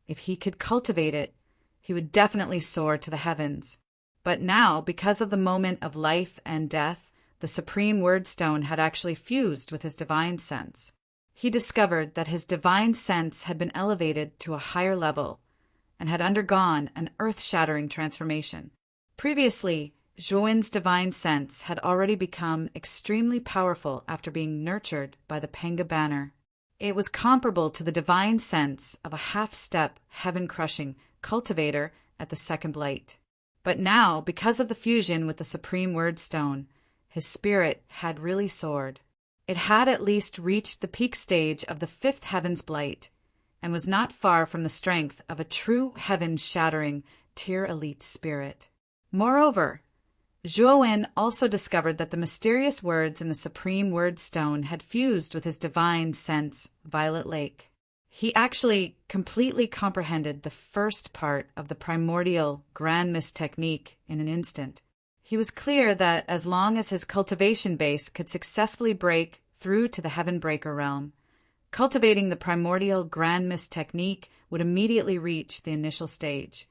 If he could cultivate it, he would definitely soar to the heavens. But now, because of the moment of life and death, the Supreme Word Stone had actually fused with his divine sense. He discovered that his divine sense had been elevated to a higher level and had undergone an earth-shattering transformation. Previously, Zhuowen's divine sense had already become extremely powerful after being nurtured by the Penga banner. It was comparable to the divine sense of a half-step, heaven-crushing cultivator at the second light. But now, because of the fusion with the Supreme Word Stone, his spirit had really soared. It had at least reached the peak stage of the 5th Heaven's Blight, and was not far from the strength of a true heaven-shattering tier elite spirit. Moreover, Zhuowen also discovered that the mysterious words in the Supreme Word Stone had fused with his divine sense, Violet Lake. He actually completely comprehended the first part of the primordial Grand Mist technique in an instant. He was clear that as long as his cultivation base could successfully break through to the Heaven Breaker realm, cultivating the primordial Grand Mist technique would immediately reach the initial stage,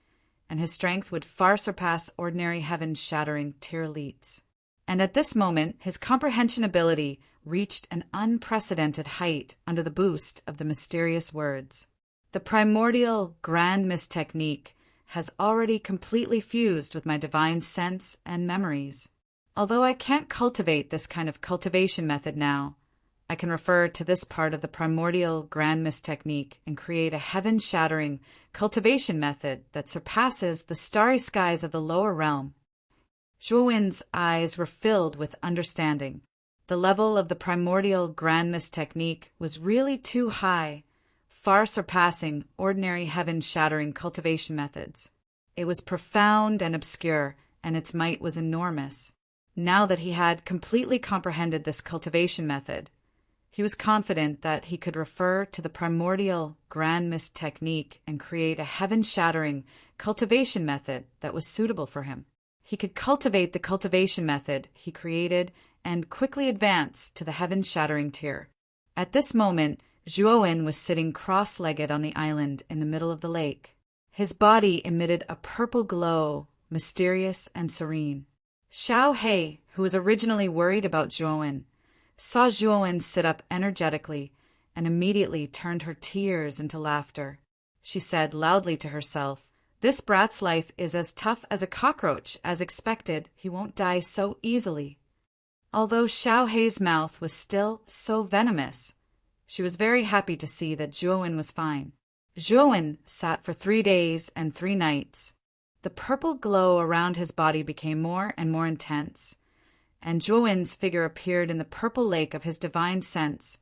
and his strength would far surpass ordinary heaven-shattering tier elites. And at this moment, his comprehension ability reached an unprecedented height under the boost of the mysterious words. The primordial Grand Mist technique has already completely fused with my divine sense and memories. Although I can't cultivate this kind of cultivation method now, I can refer to this part of the primordial Grand Mist technique and create a heaven-shattering cultivation method that surpasses the starry skies of the lower realm. Zhuowen's eyes were filled with understanding. The level of the primordial Grand Mist technique was really too high, far surpassing ordinary heaven-shattering cultivation methods. It was profound and obscure, and its might was enormous. Now that he had completely comprehended this cultivation method, he was confident that he could refer to the primordial Grand Mist technique and create a heaven-shattering cultivation method that was suitable for him. He could cultivate the cultivation method he created and quickly advance to the heaven-shattering tier. At this moment, Zhuowen was sitting cross-legged on the island in the middle of the lake. His body emitted a purple glow, mysterious and serene. Xiao He, who was originally worried about Zhuowen, saw Zhuowen sit up energetically and immediately turned her tears into laughter. She said loudly to herself, "This brat's life is as tough as a cockroach. As expected, he won't die so easily." Although Xiao He's mouth was still so venomous, she was very happy to see that Zhuowen was fine. Zhuowen sat for 3 days and 3 nights. The purple glow around his body became more and more intense, and Zhuowen's figure appeared in the purple lake of his divine sense,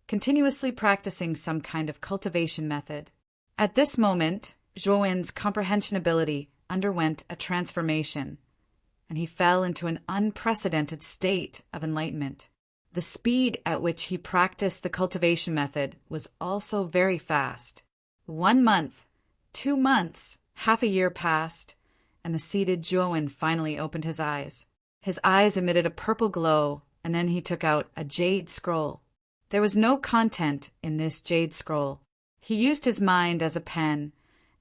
continuously practicing some kind of cultivation method. At this moment, Zhuowen's comprehension ability underwent a transformation, and he fell into an unprecedented state of enlightenment. The speed at which he practiced the cultivation method was also very fast. 1 month, 2 months, half a year passed, and the seated Zhuowen finally opened his eyes. His eyes emitted a purple glow, and then he took out a jade scroll. There was no content in this jade scroll. He used his mind as a pen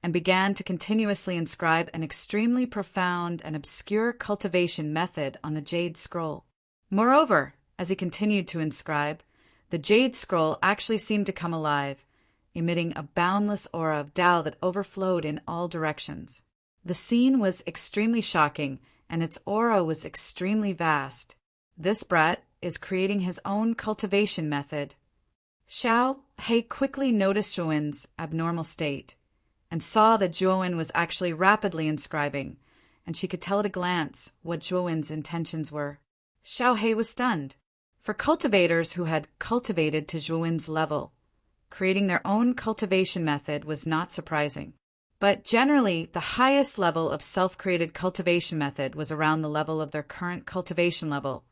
and began to continuously inscribe an extremely profound and obscure cultivation method on the jade scroll. Moreover, as he continued to inscribe, the jade scroll actually seemed to come alive, emitting a boundless aura of Tao that overflowed in all directions. The scene was extremely shocking, and its aura was extremely vast. This brat is creating his own cultivation method. Xiao He quickly noticed Zhuowen's abnormal state, and saw that Zhuowen was actually rapidly inscribing, and she could tell at a glance what Zhuowen's intentions were. Xiao He was stunned. For cultivators who had cultivated to Zhuowen's level, creating their own cultivation method was not surprising. But generally, the highest level of self-created cultivation method was around the level of their current cultivation level,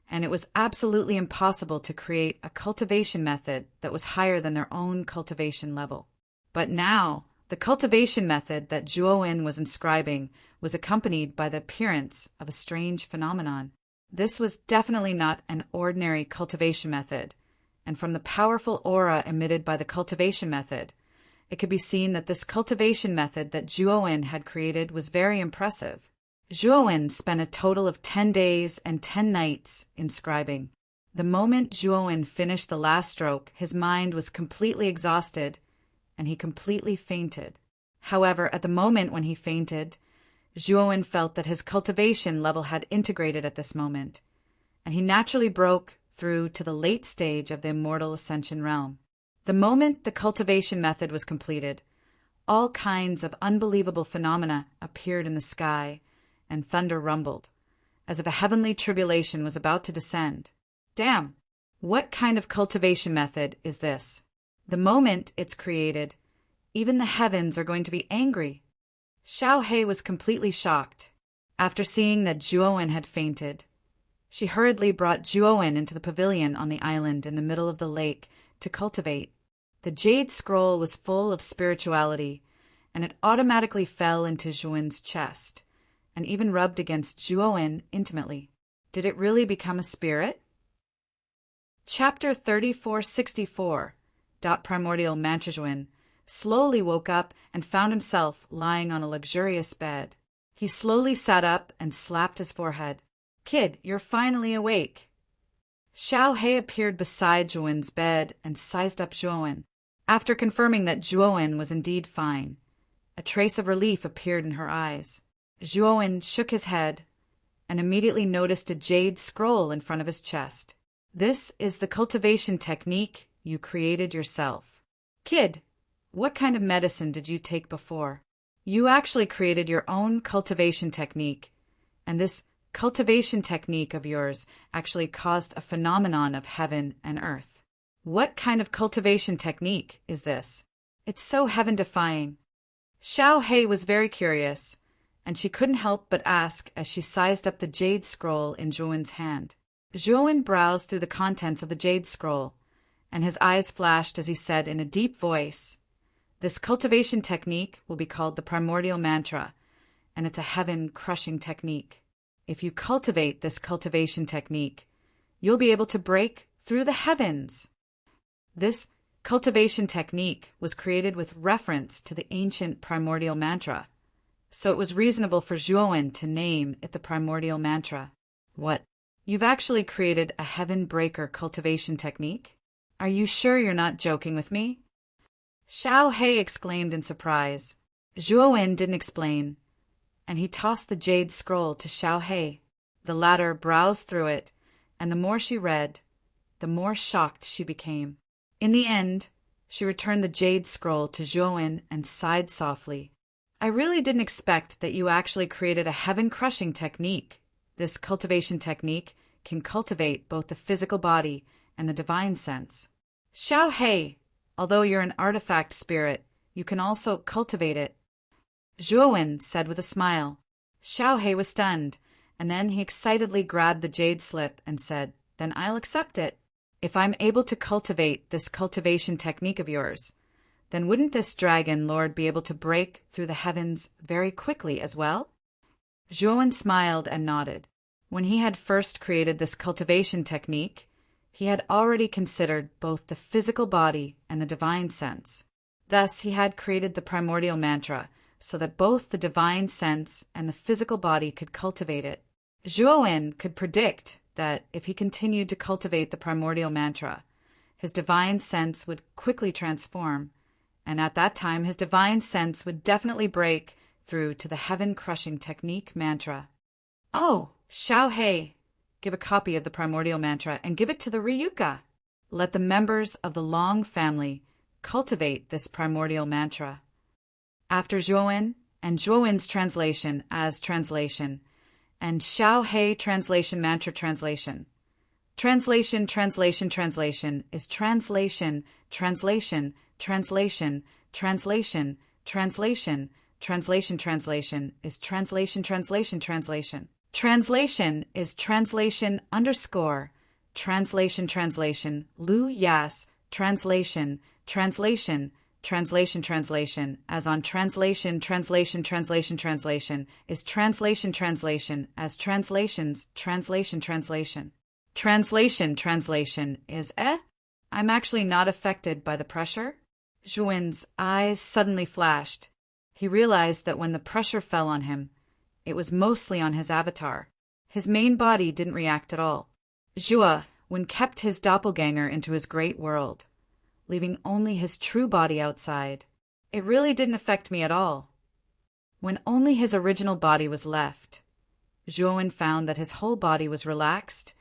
and it was absolutely impossible to create a cultivation method that was higher than their own cultivation level. But now, the cultivation method that Zhuo-wen was inscribing was accompanied by the appearance of a strange phenomenon. This was definitely not an ordinary cultivation method, and from the powerful aura emitted by the cultivation method, it could be seen that this cultivation method that Zhuo-wen had created was very impressive. Zhuo-wen spent a total of 10 days and 10 nights inscribing. The moment Zhuo-wen finished the last stroke, his mind was completely exhausted, and he completely fainted. However, at the moment when he fainted, Zhuo-wen felt that his cultivation level had integrated at this moment, and he naturally broke through to the late stage of the immortal ascension realm. The moment the cultivation method was completed, all kinds of unbelievable phenomena appeared in the sky, and thunder rumbled, as if a heavenly tribulation was about to descend. Damn! What kind of cultivation method is this? The moment it's created, even the heavens are going to be angry. Xiao He was completely shocked. After seeing that Zhuo-wen had fainted, she hurriedly brought Zhuo-wen into the pavilion on the island in the middle of the lake to cultivate. The jade scroll was full of spirituality, and it automatically fell into Zhuo-wen's chest, and even rubbed against Zhuo-wen intimately. Did it really become a spirit? Chapter 3464. Primordial Mantra. Zhuo-wen slowly woke up and found himself lying on a luxurious bed. He slowly sat up and slapped his forehead. "Kid, you're finally awake." Xiao He appeared beside Zhuo-wen's bed and sized up Zhuo-wen. After confirming that Zhuo-wen was indeed fine, a trace of relief appeared in her eyes. Zhuo-wen shook his head and immediately noticed a jade scroll in front of his chest. "This is the cultivation technique you created yourself." "Kid, what kind of medicine did you take before?" "You actually created your own cultivation technique, and this cultivation technique of yours actually caused a phenomenon of heaven and earth." "What kind of cultivation technique is this? It's so heaven-defying." Xiao He was very curious, and she couldn't help but ask as she sized up the jade scroll in Zhuo-wen's hand. Zhuo-wen browsed through the contents of the jade scroll, and his eyes flashed as he said in a deep voice, "This cultivation technique will be called the Primordial Mantra, and it's a heaven-crushing technique. If you cultivate this cultivation technique, you'll be able to break through the heavens." This cultivation technique was created with reference to the ancient Primordial Mantra, so it was reasonable for Zhuo-wen to name it the Primordial Mantra. "What? You've actually created a heaven-breaker cultivation technique? Are you sure you're not joking with me?" Xiao He exclaimed in surprise. Zhuo-wen didn't explain, and he tossed the jade scroll to Xiao He. The latter browsed through it, and the more she read, the more shocked she became. In the end, she returned the jade scroll to Zhuo-wen and sighed softly. "I really didn't expect that you actually created a heaven-crushing technique. This cultivation technique can cultivate both the physical body and the divine sense." "Xiao He, although you're an artifact spirit, you can also cultivate it," Zhuo-wen said with a smile. Xiao He was stunned, and then he excitedly grabbed the jade slip and said, "Then I'll accept it. If I'm able to cultivate this cultivation technique of yours, then wouldn't this dragon lord be able to break through the heavens very quickly as well?" Zhuo-wen smiled and nodded. When he had first created this cultivation technique, he had already considered both the physical body and the divine sense. Thus, he had created the Primordial Mantra so that both the divine sense and the physical body could cultivate it. Zhuo-wen could predict that if he continued to cultivate the Primordial Mantra, his divine sense would quickly transform, and at that time his divine sense would definitely break through to the heaven-crushing technique mantra. "Oh, Xiao He, give a copy of the Primordial Mantra and give it to the Ryuka. Let the members of the Long family cultivate this Primordial Mantra." After Zhuo-wen and Zhuo-wen's translation as translation, and Xiao He translation mantra translation. Translation, translation, translation is translation, translation, translation, translation, translation, translation, translation is translation, translation, translation. Translation is translation underscore, translation, Lu Yas, translation, as on translation is translation, as translations, translation is I'm actually not affected by the pressure? Zhuan's eyes suddenly flashed. He realized that when the pressure fell on him, it was mostly on his avatar. His main body didn't react at all. Zhuan kept his doppelganger into his great world, leaving only his true body outside. It really didn't affect me at all. When only his original body was left, Zhuan found that his whole body was relaxed,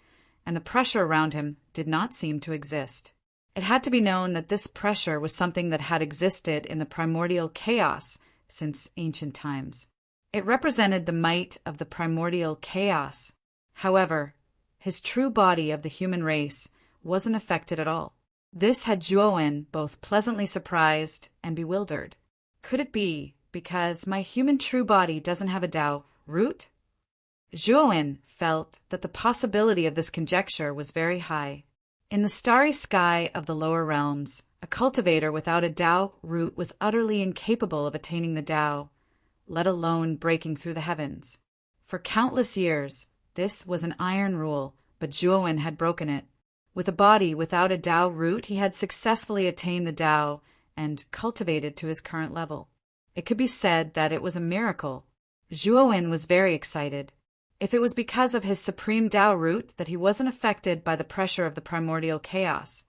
and the pressure around him did not seem to exist. It had to be known that this pressure was something that had existed in the primordial chaos since ancient times. It represented the might of the primordial chaos. However, his true body of the human race wasn't affected at all. This had Zhuan both pleasantly surprised and bewildered. Could it be because my human true body doesn't have a Tao root? Zhuan felt that the possibility of this conjecture was very high. In the starry sky of the lower realms, a cultivator without a Tao root was utterly incapable of attaining the Tao, let alone breaking through the heavens. For countless years, this was an iron rule, but Zhuan had broken it. With a body without a Tao root, he had successfully attained the Tao and cultivated to his current level. It could be said that it was a miracle. Zhuan was very excited. If it was because of his supreme Tao root that he wasn't affected by the pressure of the primordial chaos,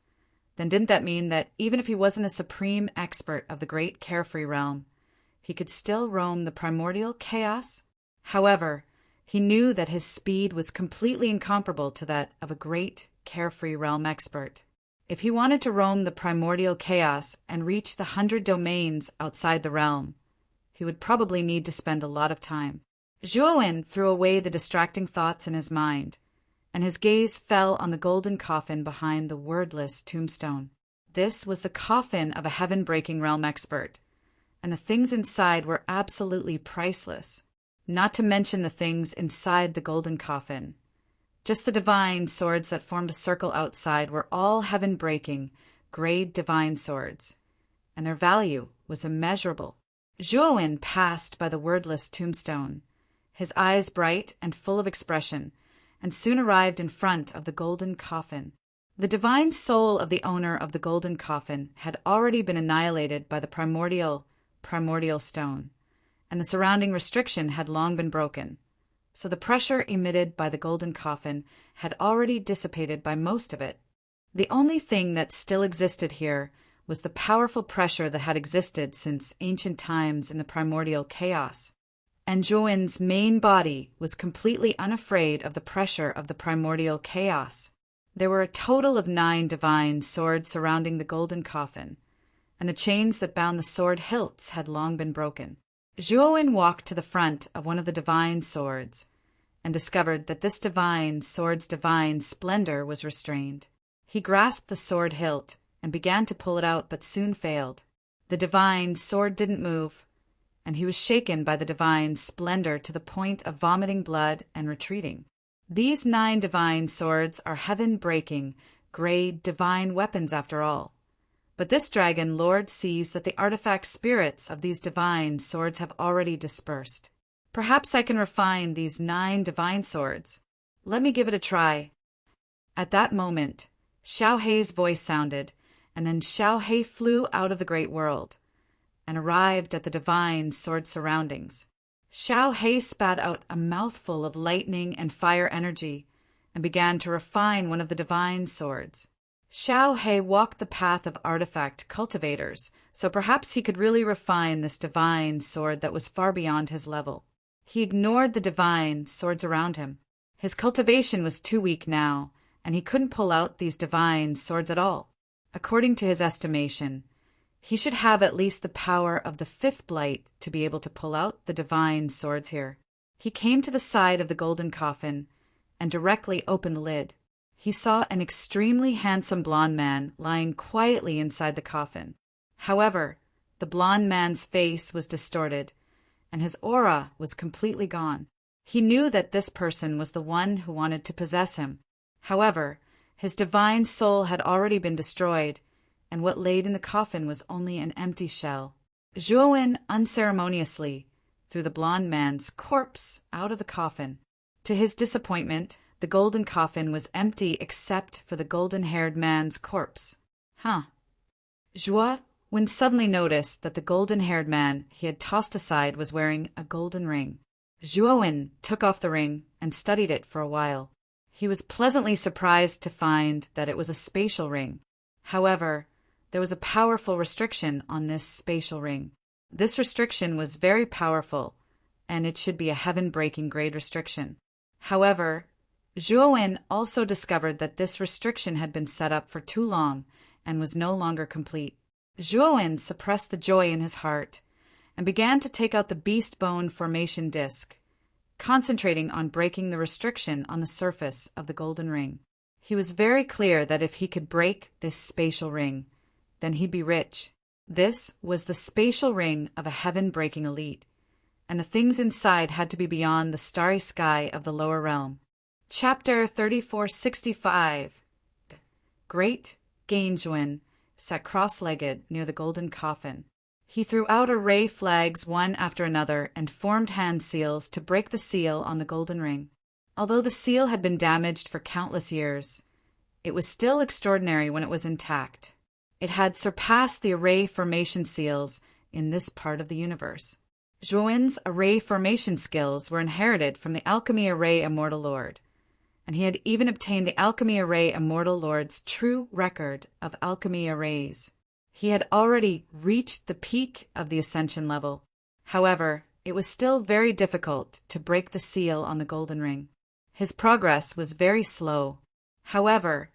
then didn't that mean that even if he wasn't a supreme expert of the great carefree realm, he could still roam the primordial chaos? However, he knew that his speed was completely incomparable to that of a great carefree realm expert. If he wanted to roam the primordial chaos and reach the 100 domains outside the realm, he would probably need to spend a lot of time. Zhuan threw away the distracting thoughts in his mind, and his gaze fell on the golden coffin behind the wordless tombstone. This was the coffin of a heaven-breaking realm expert, and the things inside were absolutely priceless, not to mention the things inside the golden coffin. Just the divine swords that formed a circle outside were all heaven-breaking, grade divine swords, and their value was immeasurable. Zhuan passed by the wordless tombstone, his eyes bright and full of expression, and soon arrived in front of the golden coffin. The divine soul of the owner of the golden coffin had already been annihilated by the primordial stone, and the surrounding restriction had long been broken, so the pressure emitted by the golden coffin had already dissipated by most of it. The only thing that still existed here was the powerful pressure that had existed since ancient times in the primordial chaos. And Zhuan's main body was completely unafraid of the pressure of the primordial chaos. There were a total of 9 divine swords surrounding the golden coffin, and the chains that bound the sword hilts had long been broken. Zhuan walked to the front of one of the divine swords and discovered that this divine sword's divine splendor was restrained. He grasped the sword hilt and began to pull it out, but soon failed. The divine sword didn't move, and he was shaken by the divine splendor to the point of vomiting blood and retreating. These 9 divine swords are heaven-breaking, grade divine weapons after all. But this dragon lord sees that the artifact spirits of these divine swords have already dispersed. Perhaps I can refine these 9 divine swords. Let me give it a try. At that moment, Xiao Hei's voice sounded, and then Xiao Hei flew out of the great world and arrived at the divine sword surroundings. Xiao Hei spat out a mouthful of lightning and fire energy and began to refine one of the divine swords. Xiao Hei walked the path of artifact cultivators, so perhaps he could really refine this divine sword that was far beyond his level. He ignored the divine swords around him. His cultivation was too weak now, and he couldn't pull out these divine swords at all. According to his estimation, he should have at least the power of the 5th blight to be able to pull out the divine swords here. He came to the side of the golden coffin and directly opened the lid. He saw an extremely handsome blond man lying quietly inside the coffin. However, the blond man's face was distorted, and his aura was completely gone. He knew that this person was the one who wanted to possess him. However, his divine soul had already been destroyed, and what laid in the coffin was only an empty shell. Zhuowen unceremoniously threw the blond man's corpse out of the coffin. To his disappointment, the golden coffin was empty except for the golden-haired man's corpse. Zhuowen suddenly noticed that the golden-haired man he had tossed aside was wearing a golden ring. Zhuowen took off the ring and studied it for a while. He was pleasantly surprised to find that it was a spatial ring. However, there was a powerful restriction on this spatial ring. This restriction was very powerful, and it should be a heaven-breaking grade restriction. However, Zhuowen also discovered that this restriction had been set up for too long and was no longer complete. Zhuowen suppressed the joy in his heart and began to take out the beast bone formation disc, concentrating on breaking the restriction on the surface of the golden ring. He was very clear that if he could break this spatial ring, then he'd be rich. This was the spatial ring of a heaven-breaking elite, and the things inside had to be beyond the starry sky of the lower realm. Chapter 3465. Great Gainjuan sat cross-legged near the golden coffin. He threw out array flags one after another and formed hand seals to break the seal on the golden ring. Although the seal had been damaged for countless years, it was still extraordinary when it was intact. It had surpassed the array formation seals in this part of the universe. Zhuowen's array formation skills were inherited from the Alchemy Array Immortal Lord, and he had even obtained the Alchemy Array Immortal Lord's true record of alchemy arrays. He had already reached the peak of the ascension level. However, it was still very difficult to break the seal on the golden ring. His progress was very slow. However,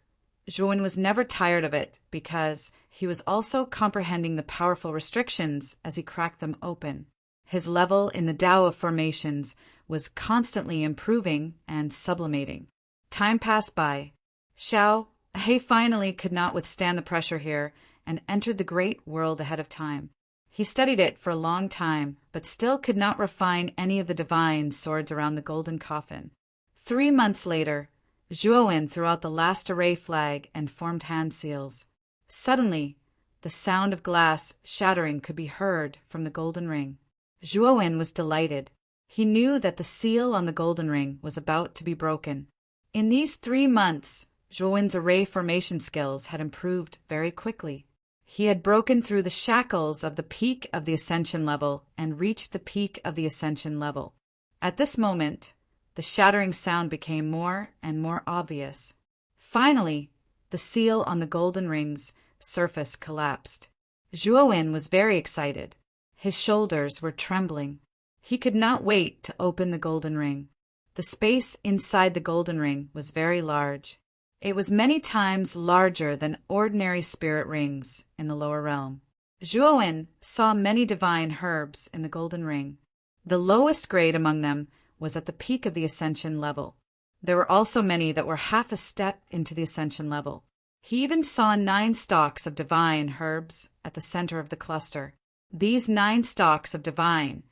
Zhuowen was never tired of it because he was also comprehending the powerful restrictions as he cracked them open. His level in the Tao of formations was constantly improving and sublimating. Time passed by. Xiao He finally could not withstand the pressure here and entered the great world ahead of time. He studied it for a long time, but still could not refine any of the divine swords around the golden coffin. 3 months later, Zhuowen threw out the last array flag and formed hand seals. Suddenly, the sound of glass shattering could be heard from the golden ring. Zhuowen was delighted. He knew that the seal on the golden ring was about to be broken. In these 3 months, Zhuowen's array formation skills had improved very quickly. He had broken through the shackles of the peak of the ascension level and reached the peak of the ascension level. At this moment, the shattering sound became more and more obvious. Finally, the seal on the golden ring's surface collapsed. Zhuowen was very excited. His shoulders were trembling. He could not wait to open the golden ring. The space inside the golden ring was very large. It was many times larger than ordinary spirit rings in the lower realm. Zhuowen saw many divine herbs in the golden ring. The lowest grade among them was at the peak of the ascension level. There were also many that were half a step into the ascension level. He even saw 9 stalks of divine herbs at the center of the cluster. These 9 stalks of divine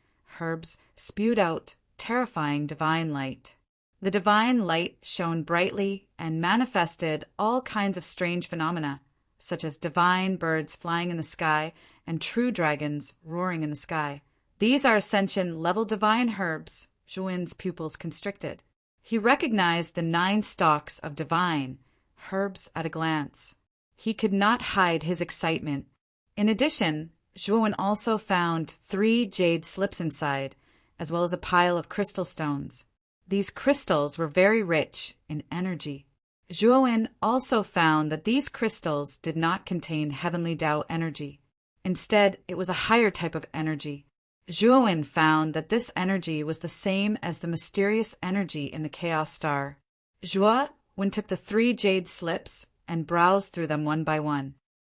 herbs spewed out terrifying divine light. The divine light shone brightly and manifested all kinds of strange phenomena, such as divine birds flying in the sky and true dragons roaring in the sky. These are ascension-level divine herbs. Zhuowen's pupils constricted. He recognized the 9 stalks of divine herbs at a glance. He could not hide his excitement. In addition, Zhuowen also found 3 jade slips inside, as well as a pile of crystal stones. These crystals were very rich in energy. Zhuowen also found that these crystals did not contain heavenly Tao energy. Instead, it was a higher type of energy. Zhuowen found that this energy was the same as the mysterious energy in the Chaos Star. Zhuowen took the 3 jade slips and browsed through them one by one.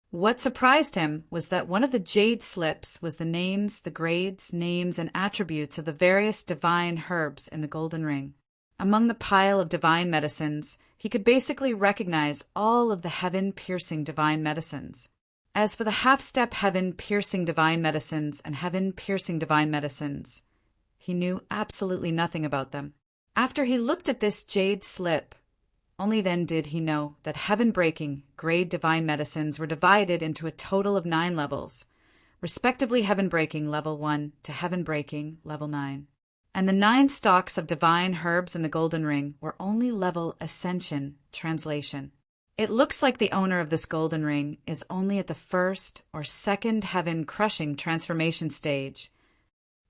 What surprised him was that one of the jade slips was the names, the grades, names, and attributes of the various divine herbs in the golden ring. Among the pile of divine medicines, he could basically recognize all of the heaven-piercing divine medicines. As for the half-step heaven-piercing divine medicines and heaven-piercing divine medicines, He knew absolutely nothing about them. After he looked at this jade slip, only then did he know that heaven-breaking, grade divine medicines were divided into a total of 9 levels, respectively heaven-breaking level 1 to heaven-breaking level 9. And the 9 stalks of divine herbs in the golden ring were only level ascension translation. It looks like the owner of this golden ring is only at the first or second heaven-crushing transformation stage.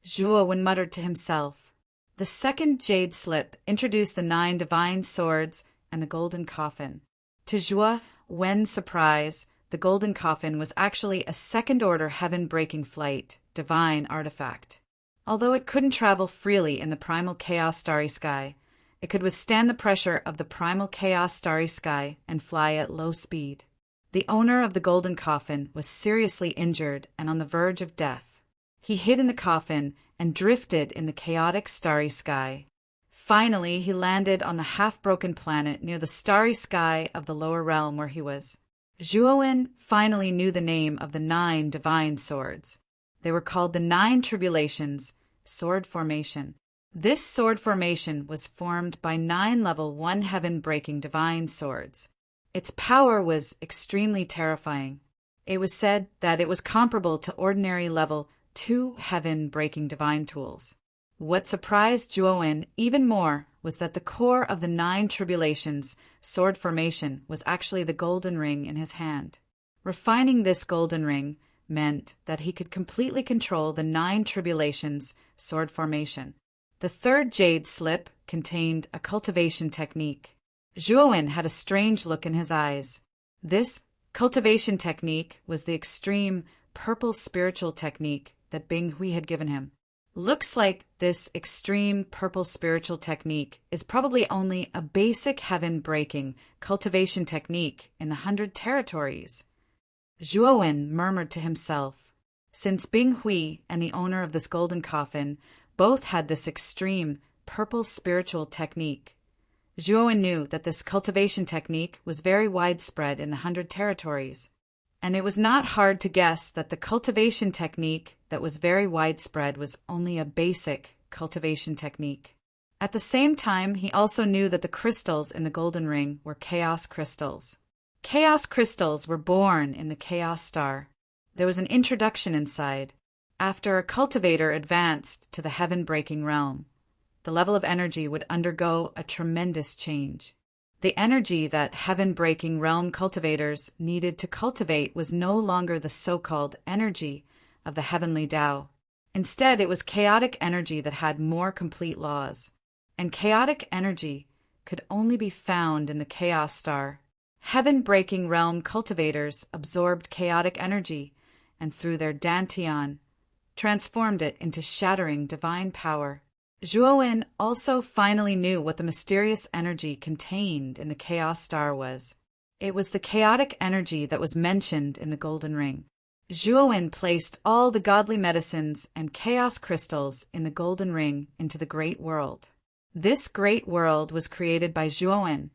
Zhuo Wen muttered to himself. The second jade slip introduced the 9 divine swords and the golden coffin. To Zhuo Wen's surprise, the golden coffin was actually a second-order heaven-breaking flight, divine artifact. Although it couldn't travel freely in the primal chaos starry sky, it could withstand the pressure of the primal chaos starry sky and fly at low speed. The owner of the golden coffin was seriously injured and on the verge of death. He hid in the coffin and drifted in the chaotic starry sky. Finally, he landed on the half-broken planet near the starry sky of the lower realm where he was. Zhuo Wen finally knew the name of the 9 divine swords. They were called the 9 Tribulations, Sword Formation. This sword formation was formed by 9 level 1 heaven-breaking divine swords. Its power was extremely terrifying. It was said that it was comparable to ordinary level 2 heaven-breaking divine tools. What surprised Zhuo Wen even more was that the core of the 9 Tribulations sword formation was actually the golden ring in his hand. Refining this golden ring meant that he could completely control the 9 Tribulations sword formation. The third jade slip contained a cultivation technique. Zhuo Wen had a strange look in his eyes. This cultivation technique was the extreme purple spiritual technique that Bing Hui had given him. Looks like this extreme purple spiritual technique is probably only a basic heaven-breaking cultivation technique in the 100 territories. Zhuo Wen murmured to himself. Since Bing Hui and the owner of this golden coffin both had this extreme purple spiritual technique, Zhuo Wen knew that this cultivation technique was very widespread in the 100 territories. And it was not hard to guess that the cultivation technique that was very widespread was only a basic cultivation technique. At the same time, he also knew that the crystals in the golden ring were chaos crystals. Chaos crystals were born in the chaos star. There was an introduction inside. After a cultivator advanced to the heaven-breaking realm, the level of energy would undergo a tremendous change. The energy that heaven-breaking realm cultivators needed to cultivate was no longer the so-called energy of the heavenly Tao. Instead, it was chaotic energy that had more complete laws. And chaotic energy could only be found in the chaos star. Heaven-breaking realm cultivators absorbed chaotic energy and through their dantian, transformed it into shattering divine power. Zhuo Wen also finally knew what the mysterious energy contained in the chaos star was. It was the chaotic energy that was mentioned in the golden ring. Zhuo Wen placed all the godly medicines and chaos crystals in the golden ring into the great world. This great world was created by Zhuo Wen,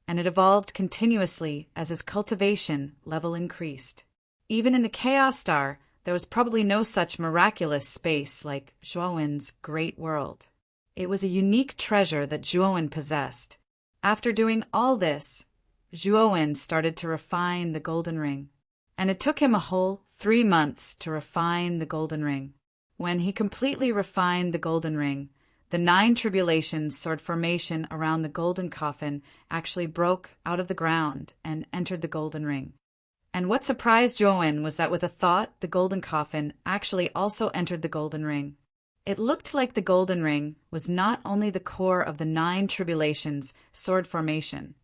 and it evolved continuously as his cultivation level increased. Even in the chaos star, there was probably no such miraculous space like Zhuo Wen's great world. It was a unique treasure that Zhuo Wen possessed. After doing all this, Zhuo Wen started to refine the golden ring, and it took him a whole 3 months to refine the golden ring. When he completely refined the golden ring, the 9 Tribulations sword formation around the golden coffin actually broke out of the ground and entered the golden ring. And what surprised Zhuo Wen was that with a thought, the golden coffin actually also entered the golden ring. It looked like the golden ring was not only the core of the 9 Tribulations sword formation,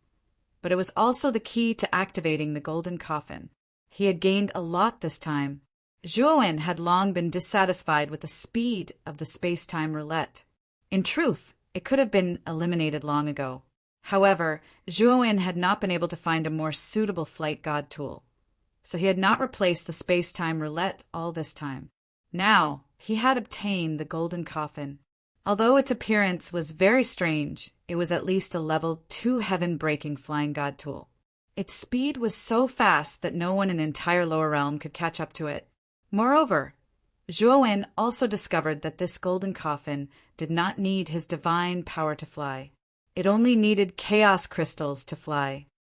but it was also the key to activating the golden coffin. He had gained a lot this time. Zhuo Wen had long been dissatisfied with the speed of the space-time roulette. In truth, it could have been eliminated long ago. However, Zhuo Wen had not been able to find a more suitable flight god tool, so he had not replaced the space-time roulette all this time. Now, he had obtained the golden coffin. Although its appearance was very strange, it was at least a level 2 heaven-breaking flying god tool. Its speed was so fast that no one in the entire lower realm could catch up to it. Moreover, Zhuowen also discovered that this golden coffin did not need his divine power to fly. It only needed chaos crystals to fly.